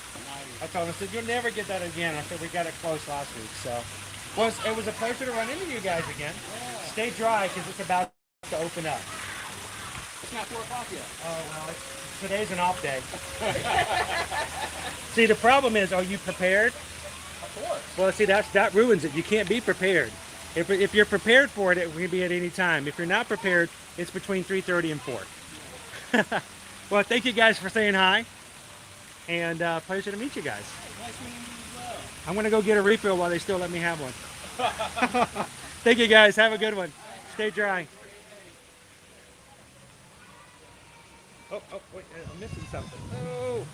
I told them, I said, you'll never get that again. I said, we got it close last week. So it was a pleasure to run into you guys again. Stay dry because it's about to open up. It's not 4 o'clock yet. Oh, well, today's an off day. See, the problem is, are you prepared? Of course. Well, see, that ruins it. You can't be prepared. If you're prepared for it, it can be at any time. If you're not prepared, it's between 3:30 and 4. Well, thank you guys for saying hi. And pleasure to meet you guys. Nice meeting you as well. I'm going to go get a refill while they still let me have one. Thank you guys. Have a good one. Stay dry. Oh, wait, I'm missing something. Oh,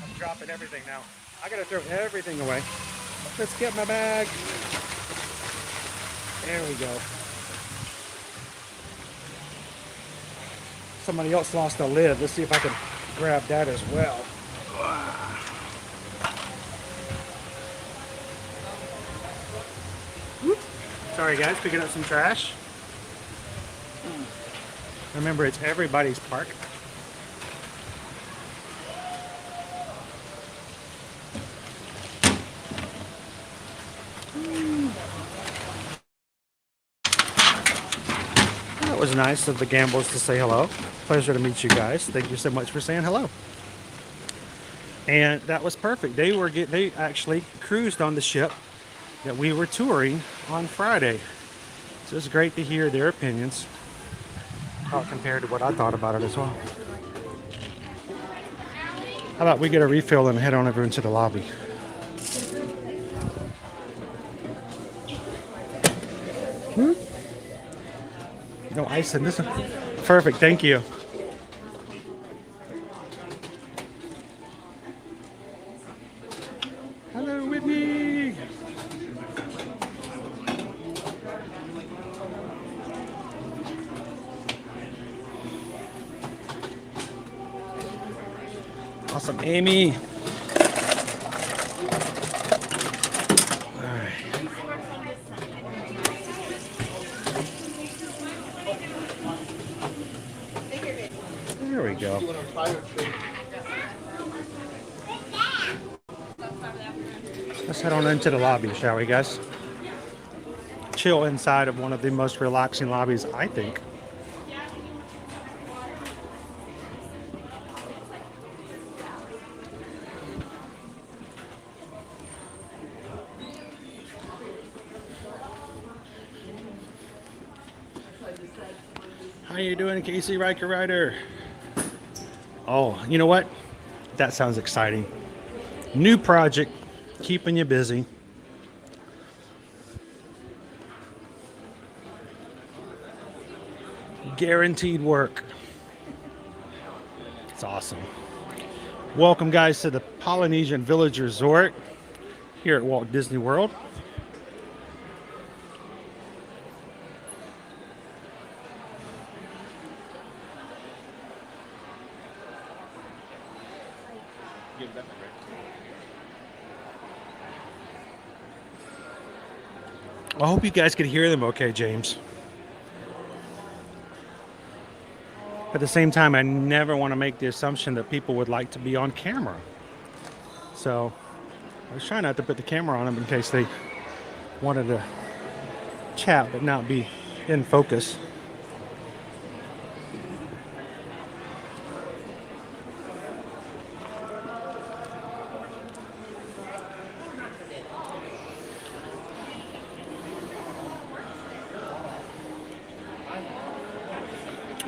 I'm dropping everything now. I got to throw everything away. Let's get my bag. There we go. Somebody else lost a lid. Let's see if I can grab that as well. Whoop. Sorry guys, picking up some trash. Remember, it's everybody's park. That was nice of the Gambles to say hello. Pleasure to meet you guys. Thank you so much for saying hello. And that was perfect. They actually cruised on the ship that we were touring on Friday. So it's great to hear their opinions, compared to what I thought about it as well. How about we get a refill and head on over into the lobby? No ice in this one. Perfect, thank you. Hello, Whitney. Awesome, Amy. There we go. Let's head on into the lobby, shall we, guys? Chill inside of one of the most relaxing lobbies, I think. How you doing, Casey Riker Rider? Oh, you know what? That sounds exciting. New project, keeping you busy. Guaranteed work. It's awesome. Welcome, guys, to the Polynesian Village Resort here at Walt Disney World. I hope you guys can hear them okay, James. At the same time, I never want to make the assumption that people would like to be on camera. So I was trying not to put the camera on them in case they wanted to chat but not be in focus.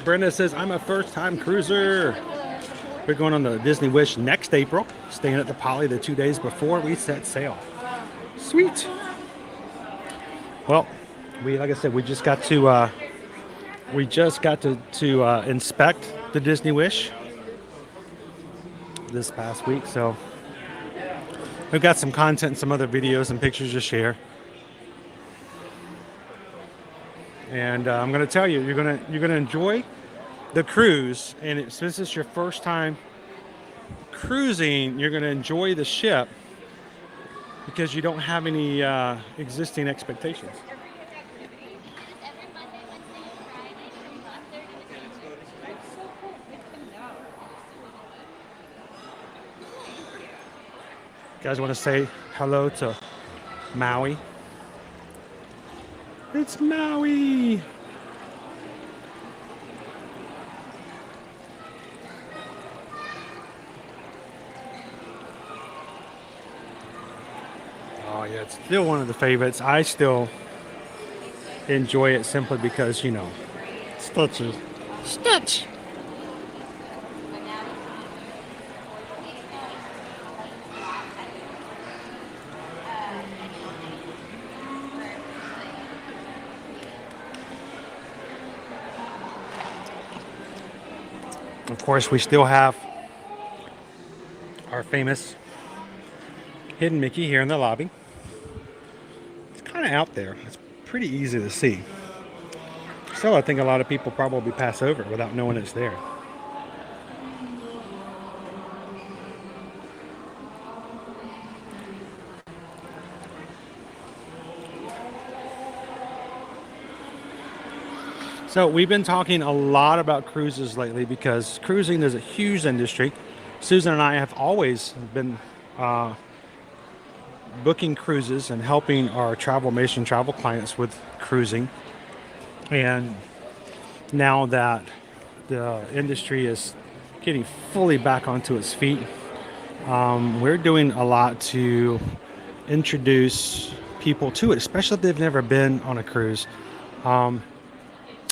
Brenda says, I'm a first-time cruiser. We're going on the Disney Wish next April, staying at the Poly the 2 days before we set sail. Sweet. Well, like I said, we just got to inspect the Disney Wish this past week, so we've got some content, some other videos and pictures to share. And I'm going to tell you, you're going to enjoy the cruise, and since it's your first time cruising, you're going to enjoy the ship because you don't have any existing expectations. You guys want to say hello to Maui? It's Maui! Oh yeah, it's still one of the favorites. I still enjoy it simply because, you know, Stitchy. Stitch! Of course, we still have our famous hidden Mickey here in the lobby. It's kind of out there. It's pretty easy to see. Still, I think a lot of people probably pass over it without knowing it's there. So we've been talking a lot about cruises lately because cruising is a huge industry. Susan and I have always been booking cruises and helping our Travelmation travel clients with cruising. And now that the industry is getting fully back onto its feet, we're doing a lot to introduce people to it, especially if they've never been on a cruise.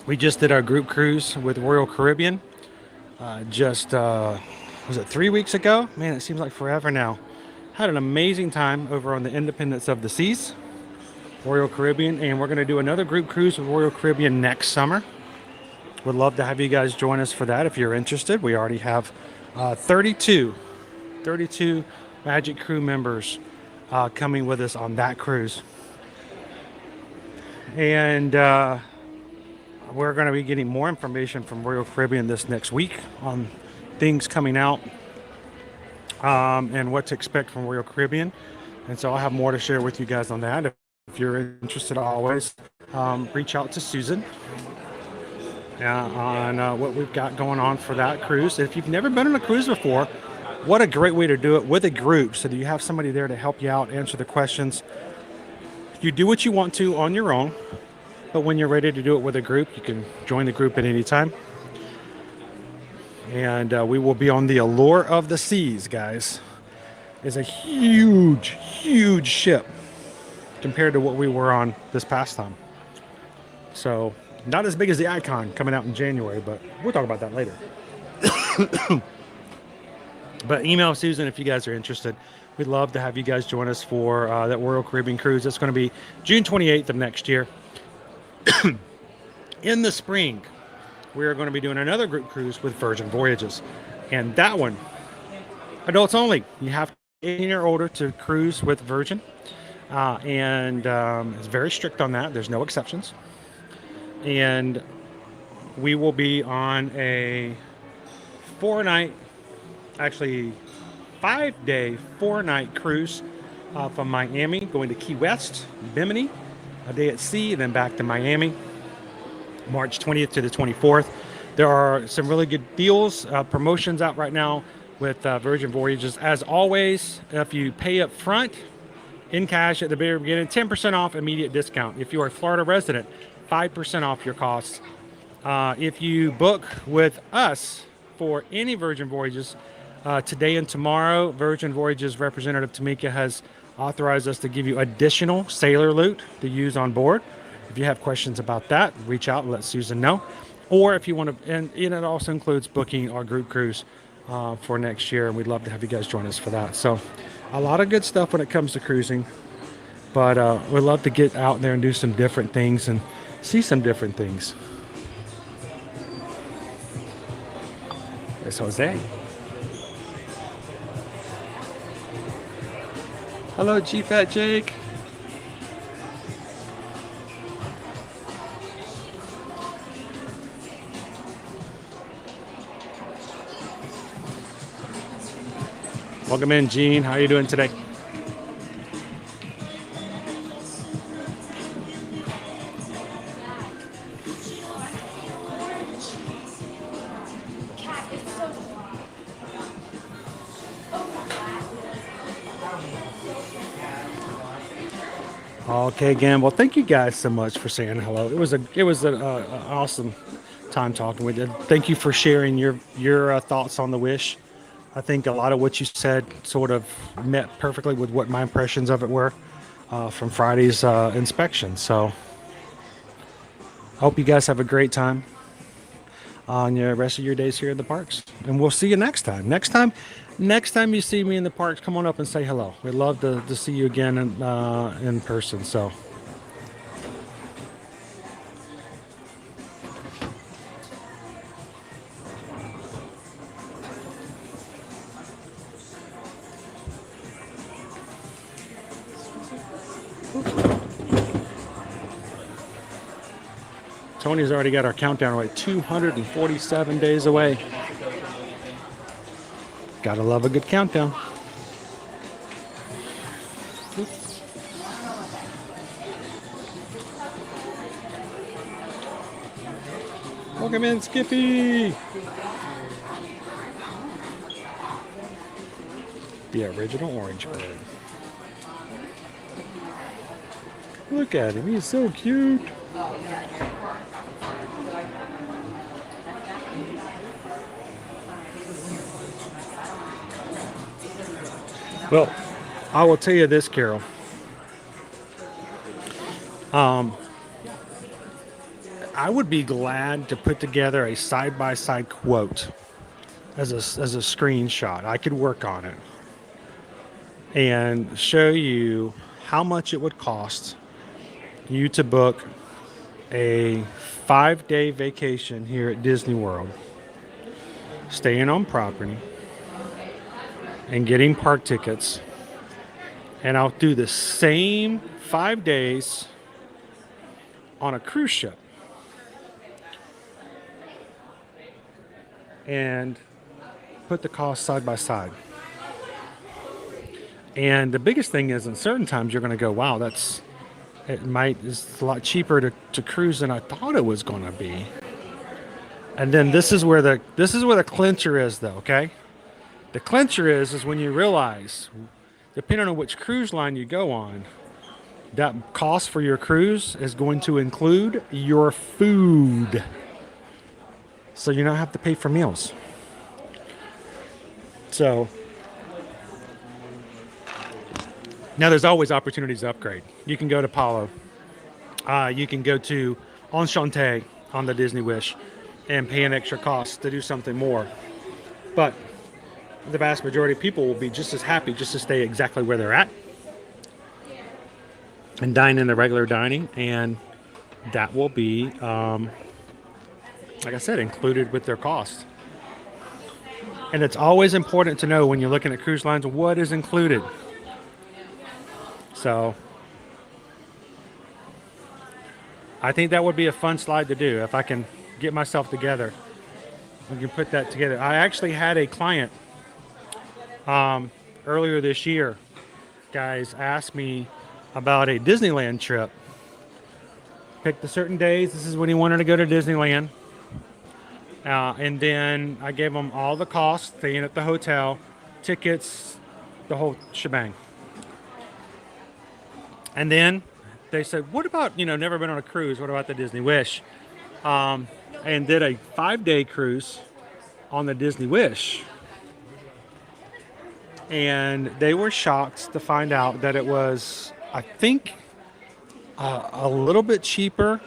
We just did our group cruise with Royal Caribbean was it 3 weeks ago? Man, it seems like forever now. Had an amazing time over on the Independence of the Seas, Royal Caribbean, and we're going to do another group cruise with Royal Caribbean next summer. Would love to have you guys join us for that if you're interested. We already have 32 Magic Crew members coming with us on that cruise. And we're going to be getting more information from Royal Caribbean this next week on things coming out and what to expect from Royal Caribbean. And so I'll have more to share with you guys on that. If you're interested, always reach out to Susan on what we've got going on for that cruise. If you've never been on a cruise before, what a great way to do it with a group so that you have somebody there to help you out, answer the questions. You do what you want to on your own, but when you're ready to do it with a group, you can join the group at any time. And we will be on the Allure of the Seas, guys. It's a huge, huge ship compared to what we were on this past time. So, not as big as the Icon coming out in January, but we'll talk about that later. But email Susan if you guys are interested. We'd love to have you guys join us for that Royal Caribbean cruise. It's going to be June 28th of next year. In the spring, we are going to be doing another group cruise with Virgin Voyages. And that one Adults only. You have to be 18 or older to cruise with Virgin. And it's very strict on that. There's no exceptions. And we will be on a 4-night, actually 5-day, 4-night cruise from Miami, going to Key West, Bimini, a day at sea, and then back to Miami, March 20th to the 24th. There are some really good deals, promotions out right now with Virgin Voyages. As always, if you pay up front in cash at the very beginning, 10% off immediate discount. If you are a Florida resident, 5% off your costs. If you book with us for any Virgin Voyages, today and tomorrow, Virgin Voyages representative Tamika has authorized us to give you additional sailor loot to use on board. If you have questions about that, reach out and let Susan know. Or if you want to, and it also includes booking our group cruise for next year, and we'd love to have you guys join us for that. So a lot of good stuff when it comes to cruising, but we'd love to get out there and do some different things and see some different things. There's Jose. Hello, G-Fat Jake. Welcome in, Gene. How are you doing today? Okay, again, well, thank you guys so much for saying hello. It was an awesome time talking with you. Thank you for sharing your thoughts on the Wish. I think a lot of what you said sort of met perfectly with what my impressions of it were from Friday's inspection. So I hope you guys have a great time on the rest of your days here in the parks. And we'll see you next time. Next time you see me in the parks, come on up and say hello. We'd love to see you again in person. So. Tony's already got our countdown away, 247 days away. Gotta love a good countdown. Welcome in, Skippy. The original orange bird. Look at him, he's so cute. Well, I will tell you this, Carol. I would be glad to put together a side-by-side quote as a screenshot. I could work on it and show you how much it would cost you to book a 5-day vacation here at Disney World, staying on property, and getting park tickets, and I'll do the same 5 days on a cruise ship and put the cost side by side. And the biggest thing is, in certain times you're going to go, wow, it's a lot cheaper to cruise than I thought it was going to be. And then this is where the clincher is, though. Okay. The clincher is when you realize, depending on which cruise line you go on, that cost for your cruise is going to include your food. So you don't have to pay for meals. So now there's always opportunities to upgrade. You can go to Palo. You can go to Enchante on the Disney Wish and pay an extra cost to do something more. But the vast majority of people will be just as happy just to stay exactly where they're at and dine in the regular dining, and that will be, like I said, included with their cost. And it's always important to know when you're looking at cruise lines what is included. So I think that would be a fun slide to do if I can get myself together. We can put that together. I actually had a client earlier this year, guys, asked me about a Disneyland trip. Picked the certain days. This is when he wanted to go to Disneyland. And then I gave them all the costs, staying at the hotel, tickets, the whole shebang. And then they said, what about, never been on a cruise. What about the Disney Wish? And did a 5-day cruise on the Disney Wish. And they were shocked to find out that it was, I think, a little bit cheaper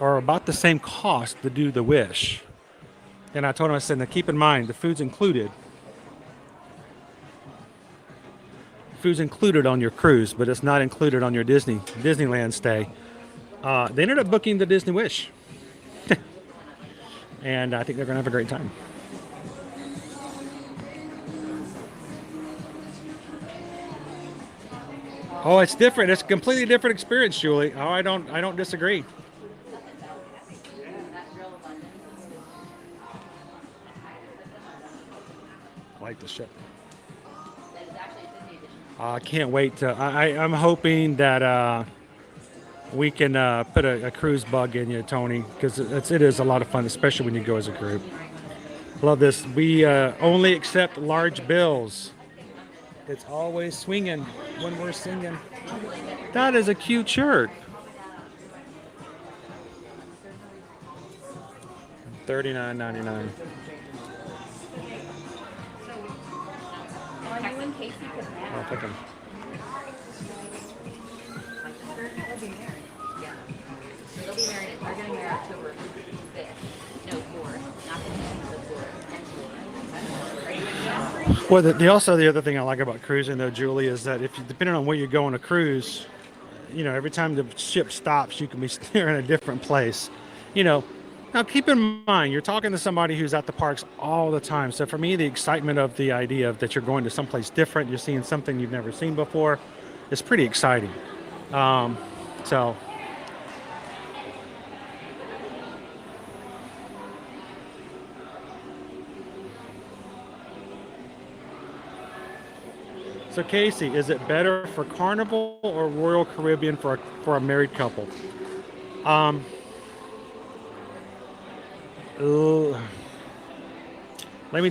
or about the same cost to do the Wish. And I told them, I said, now keep in mind, the food's included. Food's included on your cruise, but it's not included on your Disneyland stay. They ended up booking the Disney Wish. And I think they're going to have a great time. Oh, it's different. It's a completely different experience, Julie. Oh, I don't disagree. I like the ship. I can't wait to. I'm hoping that we can put a cruise bug in you, Tony, because it is a lot of fun, especially when you go as a group. Love this. We only accept large bills. It's always swinging when we're singing. That is a cute shirt. $39.99. I'll pick them. They'll be married. They're getting married October 5th. No, 4th. Not the 4th. Well, the other thing I like about cruising, though, Julie, is that depending on where you're going to cruise, every time the ship stops, you can be in a different place. Now keep in mind, you're talking to somebody who's at the parks all the time. So for me, the excitement of the idea of that you're going to someplace different, you're seeing something you've never seen before, is pretty exciting. So. So Casey, is it better for Carnival or Royal Caribbean for a married couple? Let me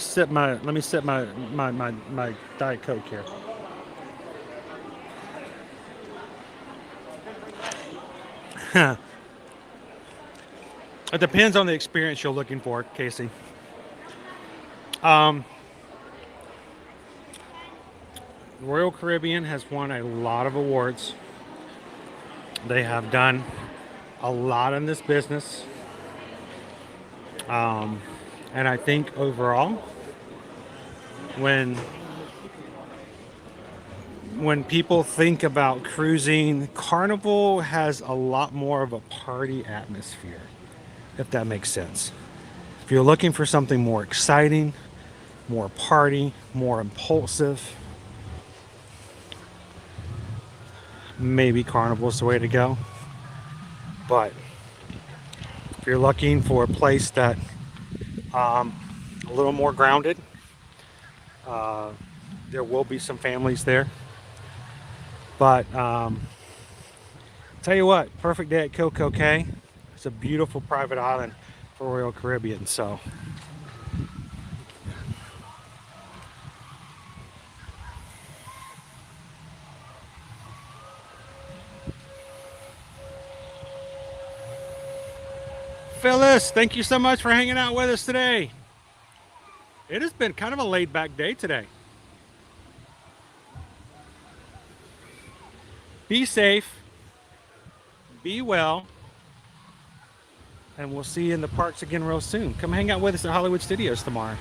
sip my Diet Coke here. It depends on the experience you're looking for, Casey. Royal Caribbean has won a lot of awards. They have done a lot in this business. And I think overall, when people think about cruising, Carnival has a lot more of a party atmosphere, if that makes sense. If you're looking for something more exciting, more party, more impulsive, maybe Carnival's the way to go. But if you're looking for a place that a little more grounded, there will be some families there. But tell you what, perfect day at Coco Cay. It's a beautiful private island for Royal Caribbean. So Phyllis, thank you so much for hanging out with us today. It has been kind of a laid-back day today. Be safe, be well, and we'll see you in the parks again real soon. Come hang out with us at Hollywood Studios tomorrow.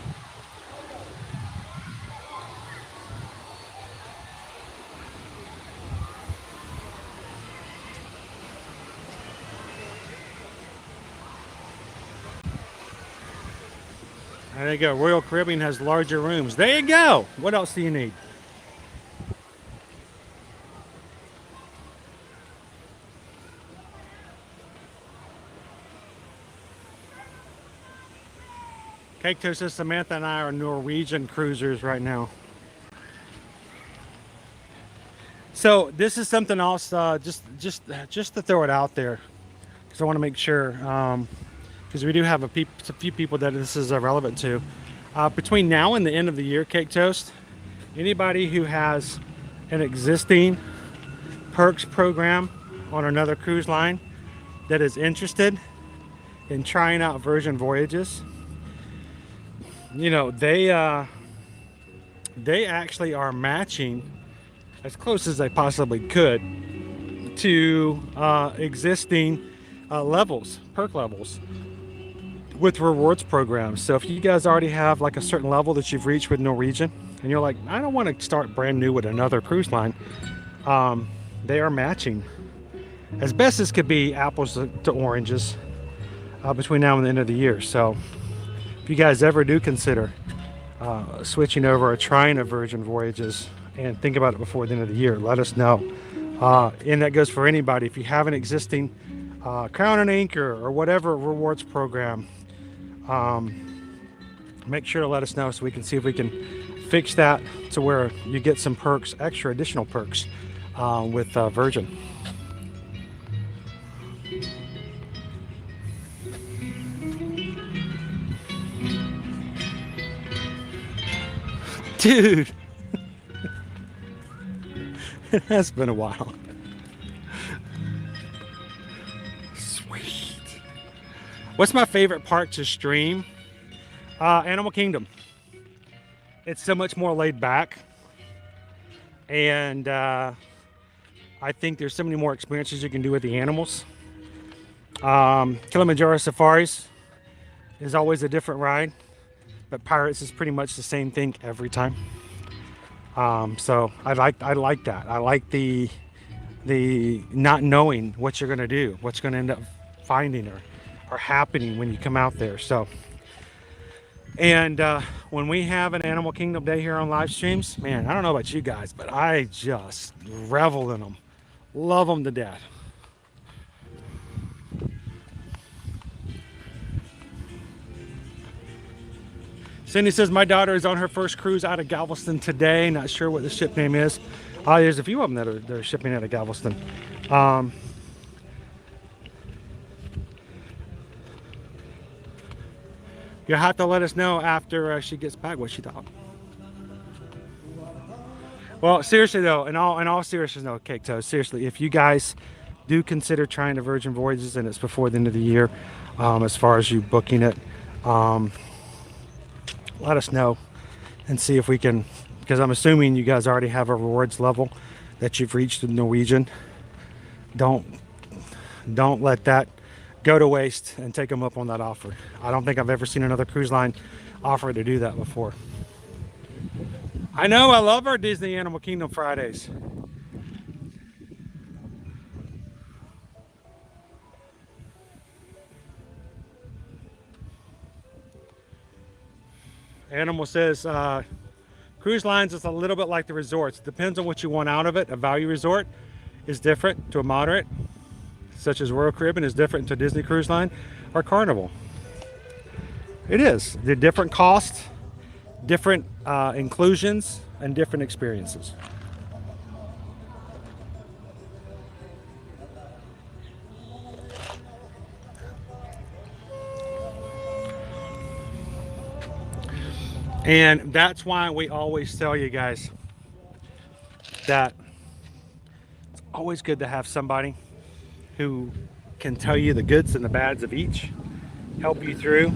There you go. Royal Caribbean has larger rooms. There you go. What else do you need? Cake Toast says Samantha and I are Norwegian cruisers right now. So this is something else, just to throw it out there, because I want to make sure, because we do have a few people that this is relevant to. Between now and the end of the year, Cake Toast, anybody who has an existing perks program on another cruise line that is interested in trying out Virgin Voyages, you know, they actually are matching as close as they possibly could to existing levels, perk levels with rewards programs. So if you guys already have like a certain level that you've reached with Norwegian and you're like, I don't want to start brand new with another cruise line, they are matching as best as could be apples to oranges between now and the end of the year. So if you guys ever do consider switching over or trying a Virgin Voyages and think about it before the end of the year, let us know. And that goes for anybody. If you have an existing Crown and Anchor or whatever rewards program, make sure to let us know so we can see if we can fix that to where you get some perks, extra additional perks with Virgin. Dude, it has been a while. Sweet. What's my favorite part to stream? Animal Kingdom. It's so much more laid back. And I think there's so many more experiences you can do with the animals. Kilimanjaro Safaris is always a different ride. But Pirates is pretty much the same thing every time. So I like that. I like the not knowing what you're gonna do, what's gonna end up finding or happening when you come out there. So, and when we have an Animal Kingdom day here on live streams, man, I don't know about you guys, but I just revel in them, love them to death. Cindy says, my daughter is on her first cruise out of Galveston today. Not sure what the ship name is. There's a few of them that are shipping out of Galveston. You'll have to let us know after she gets back what she thought. Well, seriously though, in all seriousness though, Cake Toast, seriously, if you guys do consider trying the Virgin Voyages and it's before the end of the year, as far as you booking it, let us know and see if we can, because I'm assuming you guys already have a rewards level that you've reached with Norwegian. Don't let that go to waste and take them up on that offer. I don't think I've ever seen another cruise line offer to do that before. I know, I love our Disney Animal Kingdom Fridays. Animal says, cruise lines is a little bit like the resorts. It depends on what you want out of it. A value resort is different to a moderate, such as Royal Caribbean is different to Disney Cruise Line or Carnival. It is. They're different costs, different inclusions, and different experiences. And that's why we always tell you guys that it's always good to have somebody who can tell you the goods and the bads of each, help you through.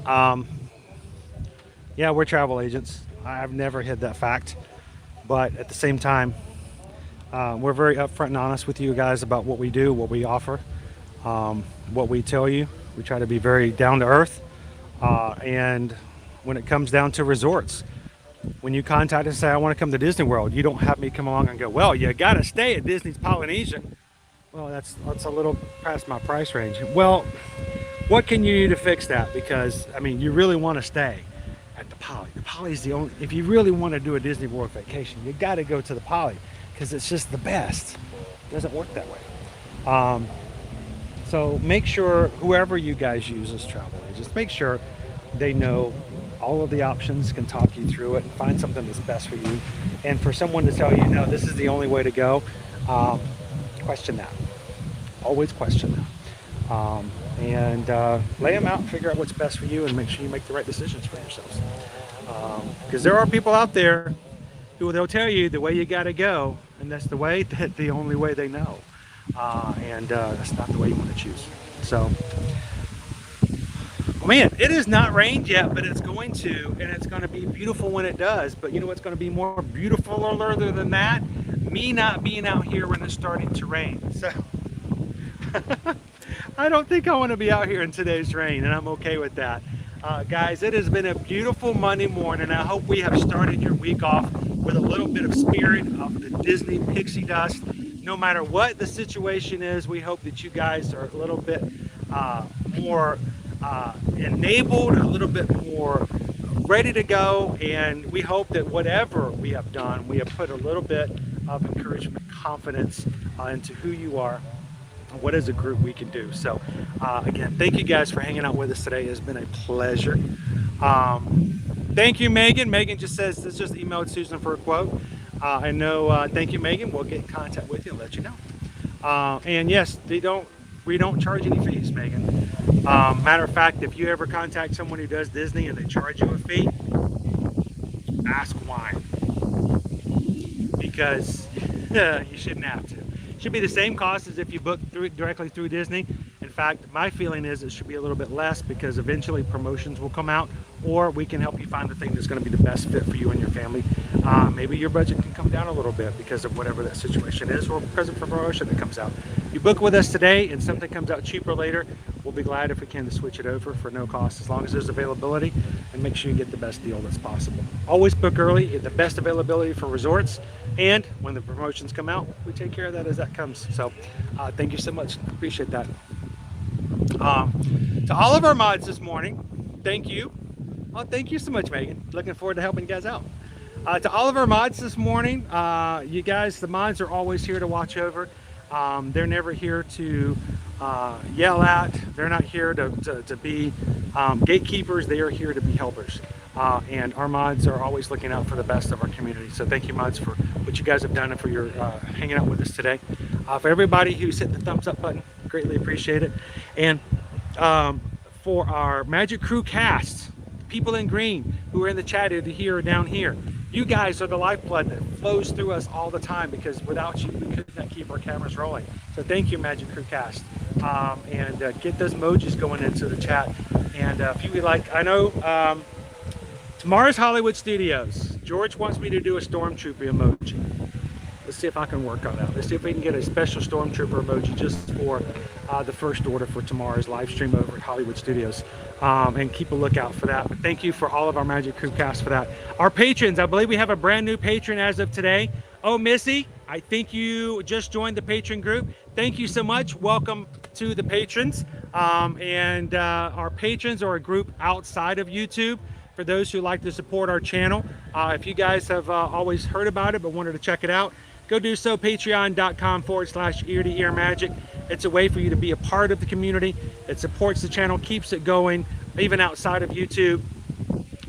Yeah, we're travel agents. I've never hid that fact, but at the same time, we're very upfront and honest with you guys about what we do, what we offer, what we tell you. We try to be very down to earth. And when it comes down to resorts, when you contact us and say, I want to come to Disney World, you don't have me come along and go, well, you got to stay at Disney's Polynesian. Well, that's a little past my price range. Well, what can you do to fix that? Because I mean, you really want to stay at the Poly. The Poly is the only, if you really want to do a Disney World vacation, you got to go to the Poly because it's just the best. It doesn't work that way. So make sure whoever you guys use as travel agents, make sure they know all of the options, can talk you through it and find something that's best for you. And for someone to tell you, no, this is the only way to go, question that. Always question that. Lay them out, figure out what's best for you, and make sure you make the right decisions for yourselves. Because there are people out there who they'll tell you the way you got to go, and that's the way, that the only way they know. That's not the way you want to choose. So, man, it has not rained yet, but it's going to, and it's going to be beautiful when it does. But you know what's going to be more beautiful other than that? Me not being out here when it's starting to rain. So I don't think I want to be out here in today's rain, and I'm okay with that. Guys, it has been a beautiful Monday morning. I hope we have started your week off with a little bit of spirit of the Disney pixie dust. No matter what the situation is, we hope that you guys are a little bit more enabled, a little bit more ready to go, and we hope that whatever we have done, we have put a little bit of encouragement, confidence into who you are, and what as a group we can do. So again, thank you guys for hanging out with us today. It's been a pleasure. Thank you, Megan. Megan just says, let's just email Susan for a quote. I know, thank you, Megan. We'll get in contact with you and let you know. And yes, we don't charge any fees, Megan. Matter of fact, if you ever contact someone who does Disney and they charge you a fee, ask why. Because you shouldn't have to. It should be the same cost as if you book directly through Disney. In fact, my feeling is it should be a little bit less because eventually promotions will come out, or we can help you find the thing that's going to be the best fit for you and your family. Maybe your budget can come down a little bit because of whatever that situation is, or because of a promotion that comes out. You book with us today and something comes out cheaper later, we'll be glad if we can to switch it over for no cost, as long as there's availability, and make sure you get the best deal that's possible. Always book early, get the best availability for resorts, and when the promotions come out, we take care of that as that comes. So thank you so much, appreciate that. To all of our mods this morning, thank you. Oh, thank you so much, Megan. Looking forward to helping you guys out. To all of our mods this morning, you guys, the mods are always here to watch over. They're never here to yell at. They're not here to be gatekeepers. They are here to be helpers. And our mods are always looking out for the best of our community. So thank you, mods, for what you guys have done and for your hanging out with us today. For everybody who's hit the thumbs up button, greatly appreciate it. And for our Magic Crew cast, people in green who are in the chat either here or down here, you guys are the lifeblood that flows through us all the time, because without you, we could not keep our cameras rolling. So thank you, Magic Crew cast. Get those emojis going into the chat. And if you would like, I know tomorrow's Hollywood Studios. George wants me to do a Stormtrooper emoji. Let's see if I can work on that. Let's see if we can get a special Stormtrooper emoji just for the first order for tomorrow's live stream over at Hollywood Studios. And keep a lookout for that. But thank you for all of our Magic Crew cast for that. Our patrons, I believe we have a brand new patron as of today. Oh, Missy, I think you just joined the patron group. Thank you so much. Welcome to the patrons. Our patrons are a group outside of YouTube. For those who like to support our channel, if you guys have always heard about it but wanted to check it out, go do so. Patreon.com/ear-to-ear magic. It's a way for you to be a part of the community. It supports the channel, keeps it going, even outside of YouTube.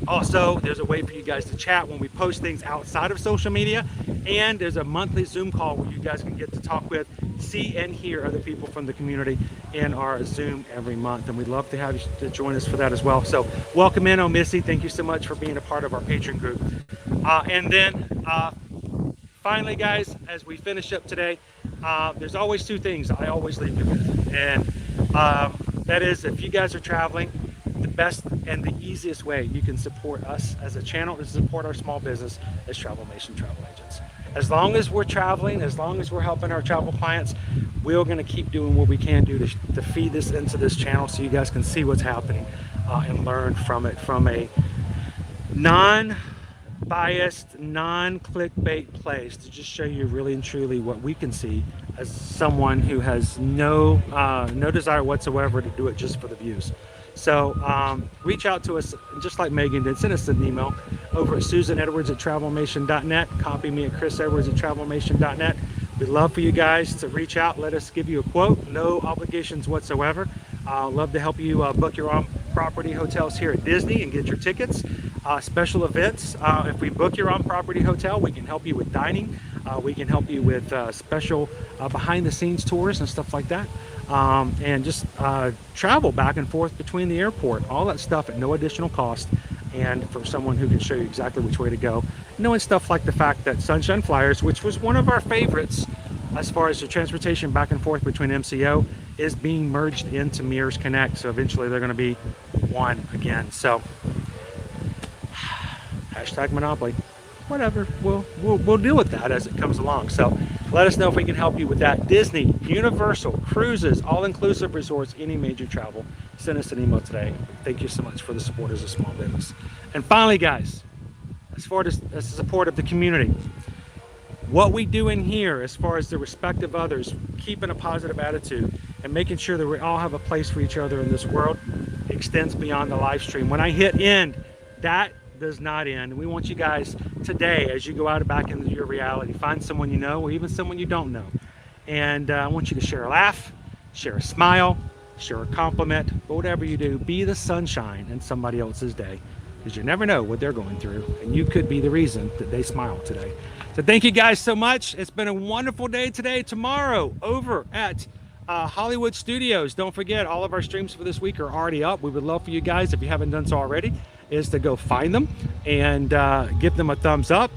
Also, there's a way for you guys to chat when we post things outside of social media. And there's a monthly Zoom call where you guys can get to talk with, see and hear other people from the community in our Zoom every month. And we'd love to have you to join us for that as well. So welcome in, Oh Missy. Thank you so much for being a part of our patron group. Finally, guys, as we finish up today, there's always two things I always leave you with. And that is, if you guys are traveling, the best and the easiest way you can support us as a channel is to support our small business as Travel Nation Travel Agents. As long as we're traveling, as long as we're helping our travel clients, we're going to keep doing what we can do to feed this into this channel so you guys can see what's happening and learn from it from a unbiased, non-clickbait place to just show you really and truly what we can see as someone who has no desire whatsoever to do it just for the views. So reach out to us, just like Megan did. Send us an email over at susanedwards@travelmation.net. Copy me at chrisedwards@travelmation.net. We'd love for you guys to reach out. Let us give you a quote. No obligations whatsoever. Love to help you book your own property hotels here at Disney and get your tickets. Special events. If we book your own property hotel, we can help you with dining. We can help you with special behind-the-scenes tours and stuff like that. And just travel back and forth between the airport. All that stuff at no additional cost. And from someone who can show you exactly which way to go. Knowing stuff like the fact that Sunshine Flyers, which was one of our favorites as far as the transportation back and forth between MCO, is being merged into Mears Connect. So eventually they're going to be one again. So hashtag Monopoly. Whatever, we'll deal with that as it comes along. So let us know if we can help you with that. Disney, Universal, cruises, all-inclusive resorts, any major travel. Send us an email today. Thank you so much for the support as a small business. And finally, guys, as far as the support of the community, what we do in here as far as the respect of others, keeping a positive attitude and making sure that we all have a place for each other in this world extends beyond the live stream. When I hit end, that does not end. We want you guys today, as you go out back into your reality, find someone you know or even someone you don't know. And I want you to share a laugh, share a smile, share a compliment, but whatever you do, be the sunshine in somebody else's day, because you never know what they're going through, and you could be the reason that they smile today. So thank you guys so much. It's been a wonderful day today. Tomorrow over at Hollywood Studios. Don't forget, all of our streams for this week are already up. We would love for you guys, if you haven't done so already, is to go find them and give them a thumbs up.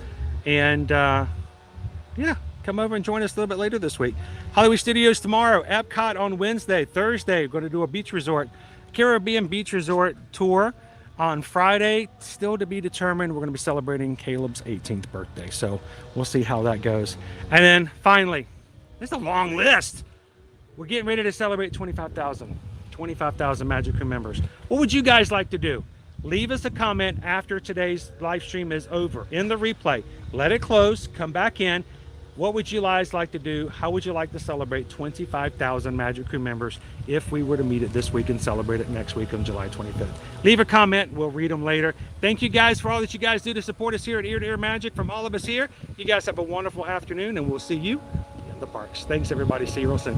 And yeah, come over and join us a little bit later this week. Hollywood Studios tomorrow, Epcot on Wednesday. Thursday, we're going to do a beach resort, Caribbean beach resort tour. On Friday, still to be determined, we're going to be celebrating Caleb's 18th birthday. So we'll see how that goes. And then finally, there's a long list. We're getting ready to celebrate 25,000 Magic Crew members. What would you guys like to do? Leave us a comment after today's live stream is over. In the replay, let it close, come back in. What would you guys like to do? How would you like to celebrate 25,000 Magic Crew members if we were to meet it this week and celebrate it next week on July 25th? Leave a comment. We'll read them later. Thank you guys for all that you guys do to support us here at Ear to Ear Magic. From all of us here, you guys have a wonderful afternoon, and we'll see you in the parks. Thanks, everybody. See you real soon.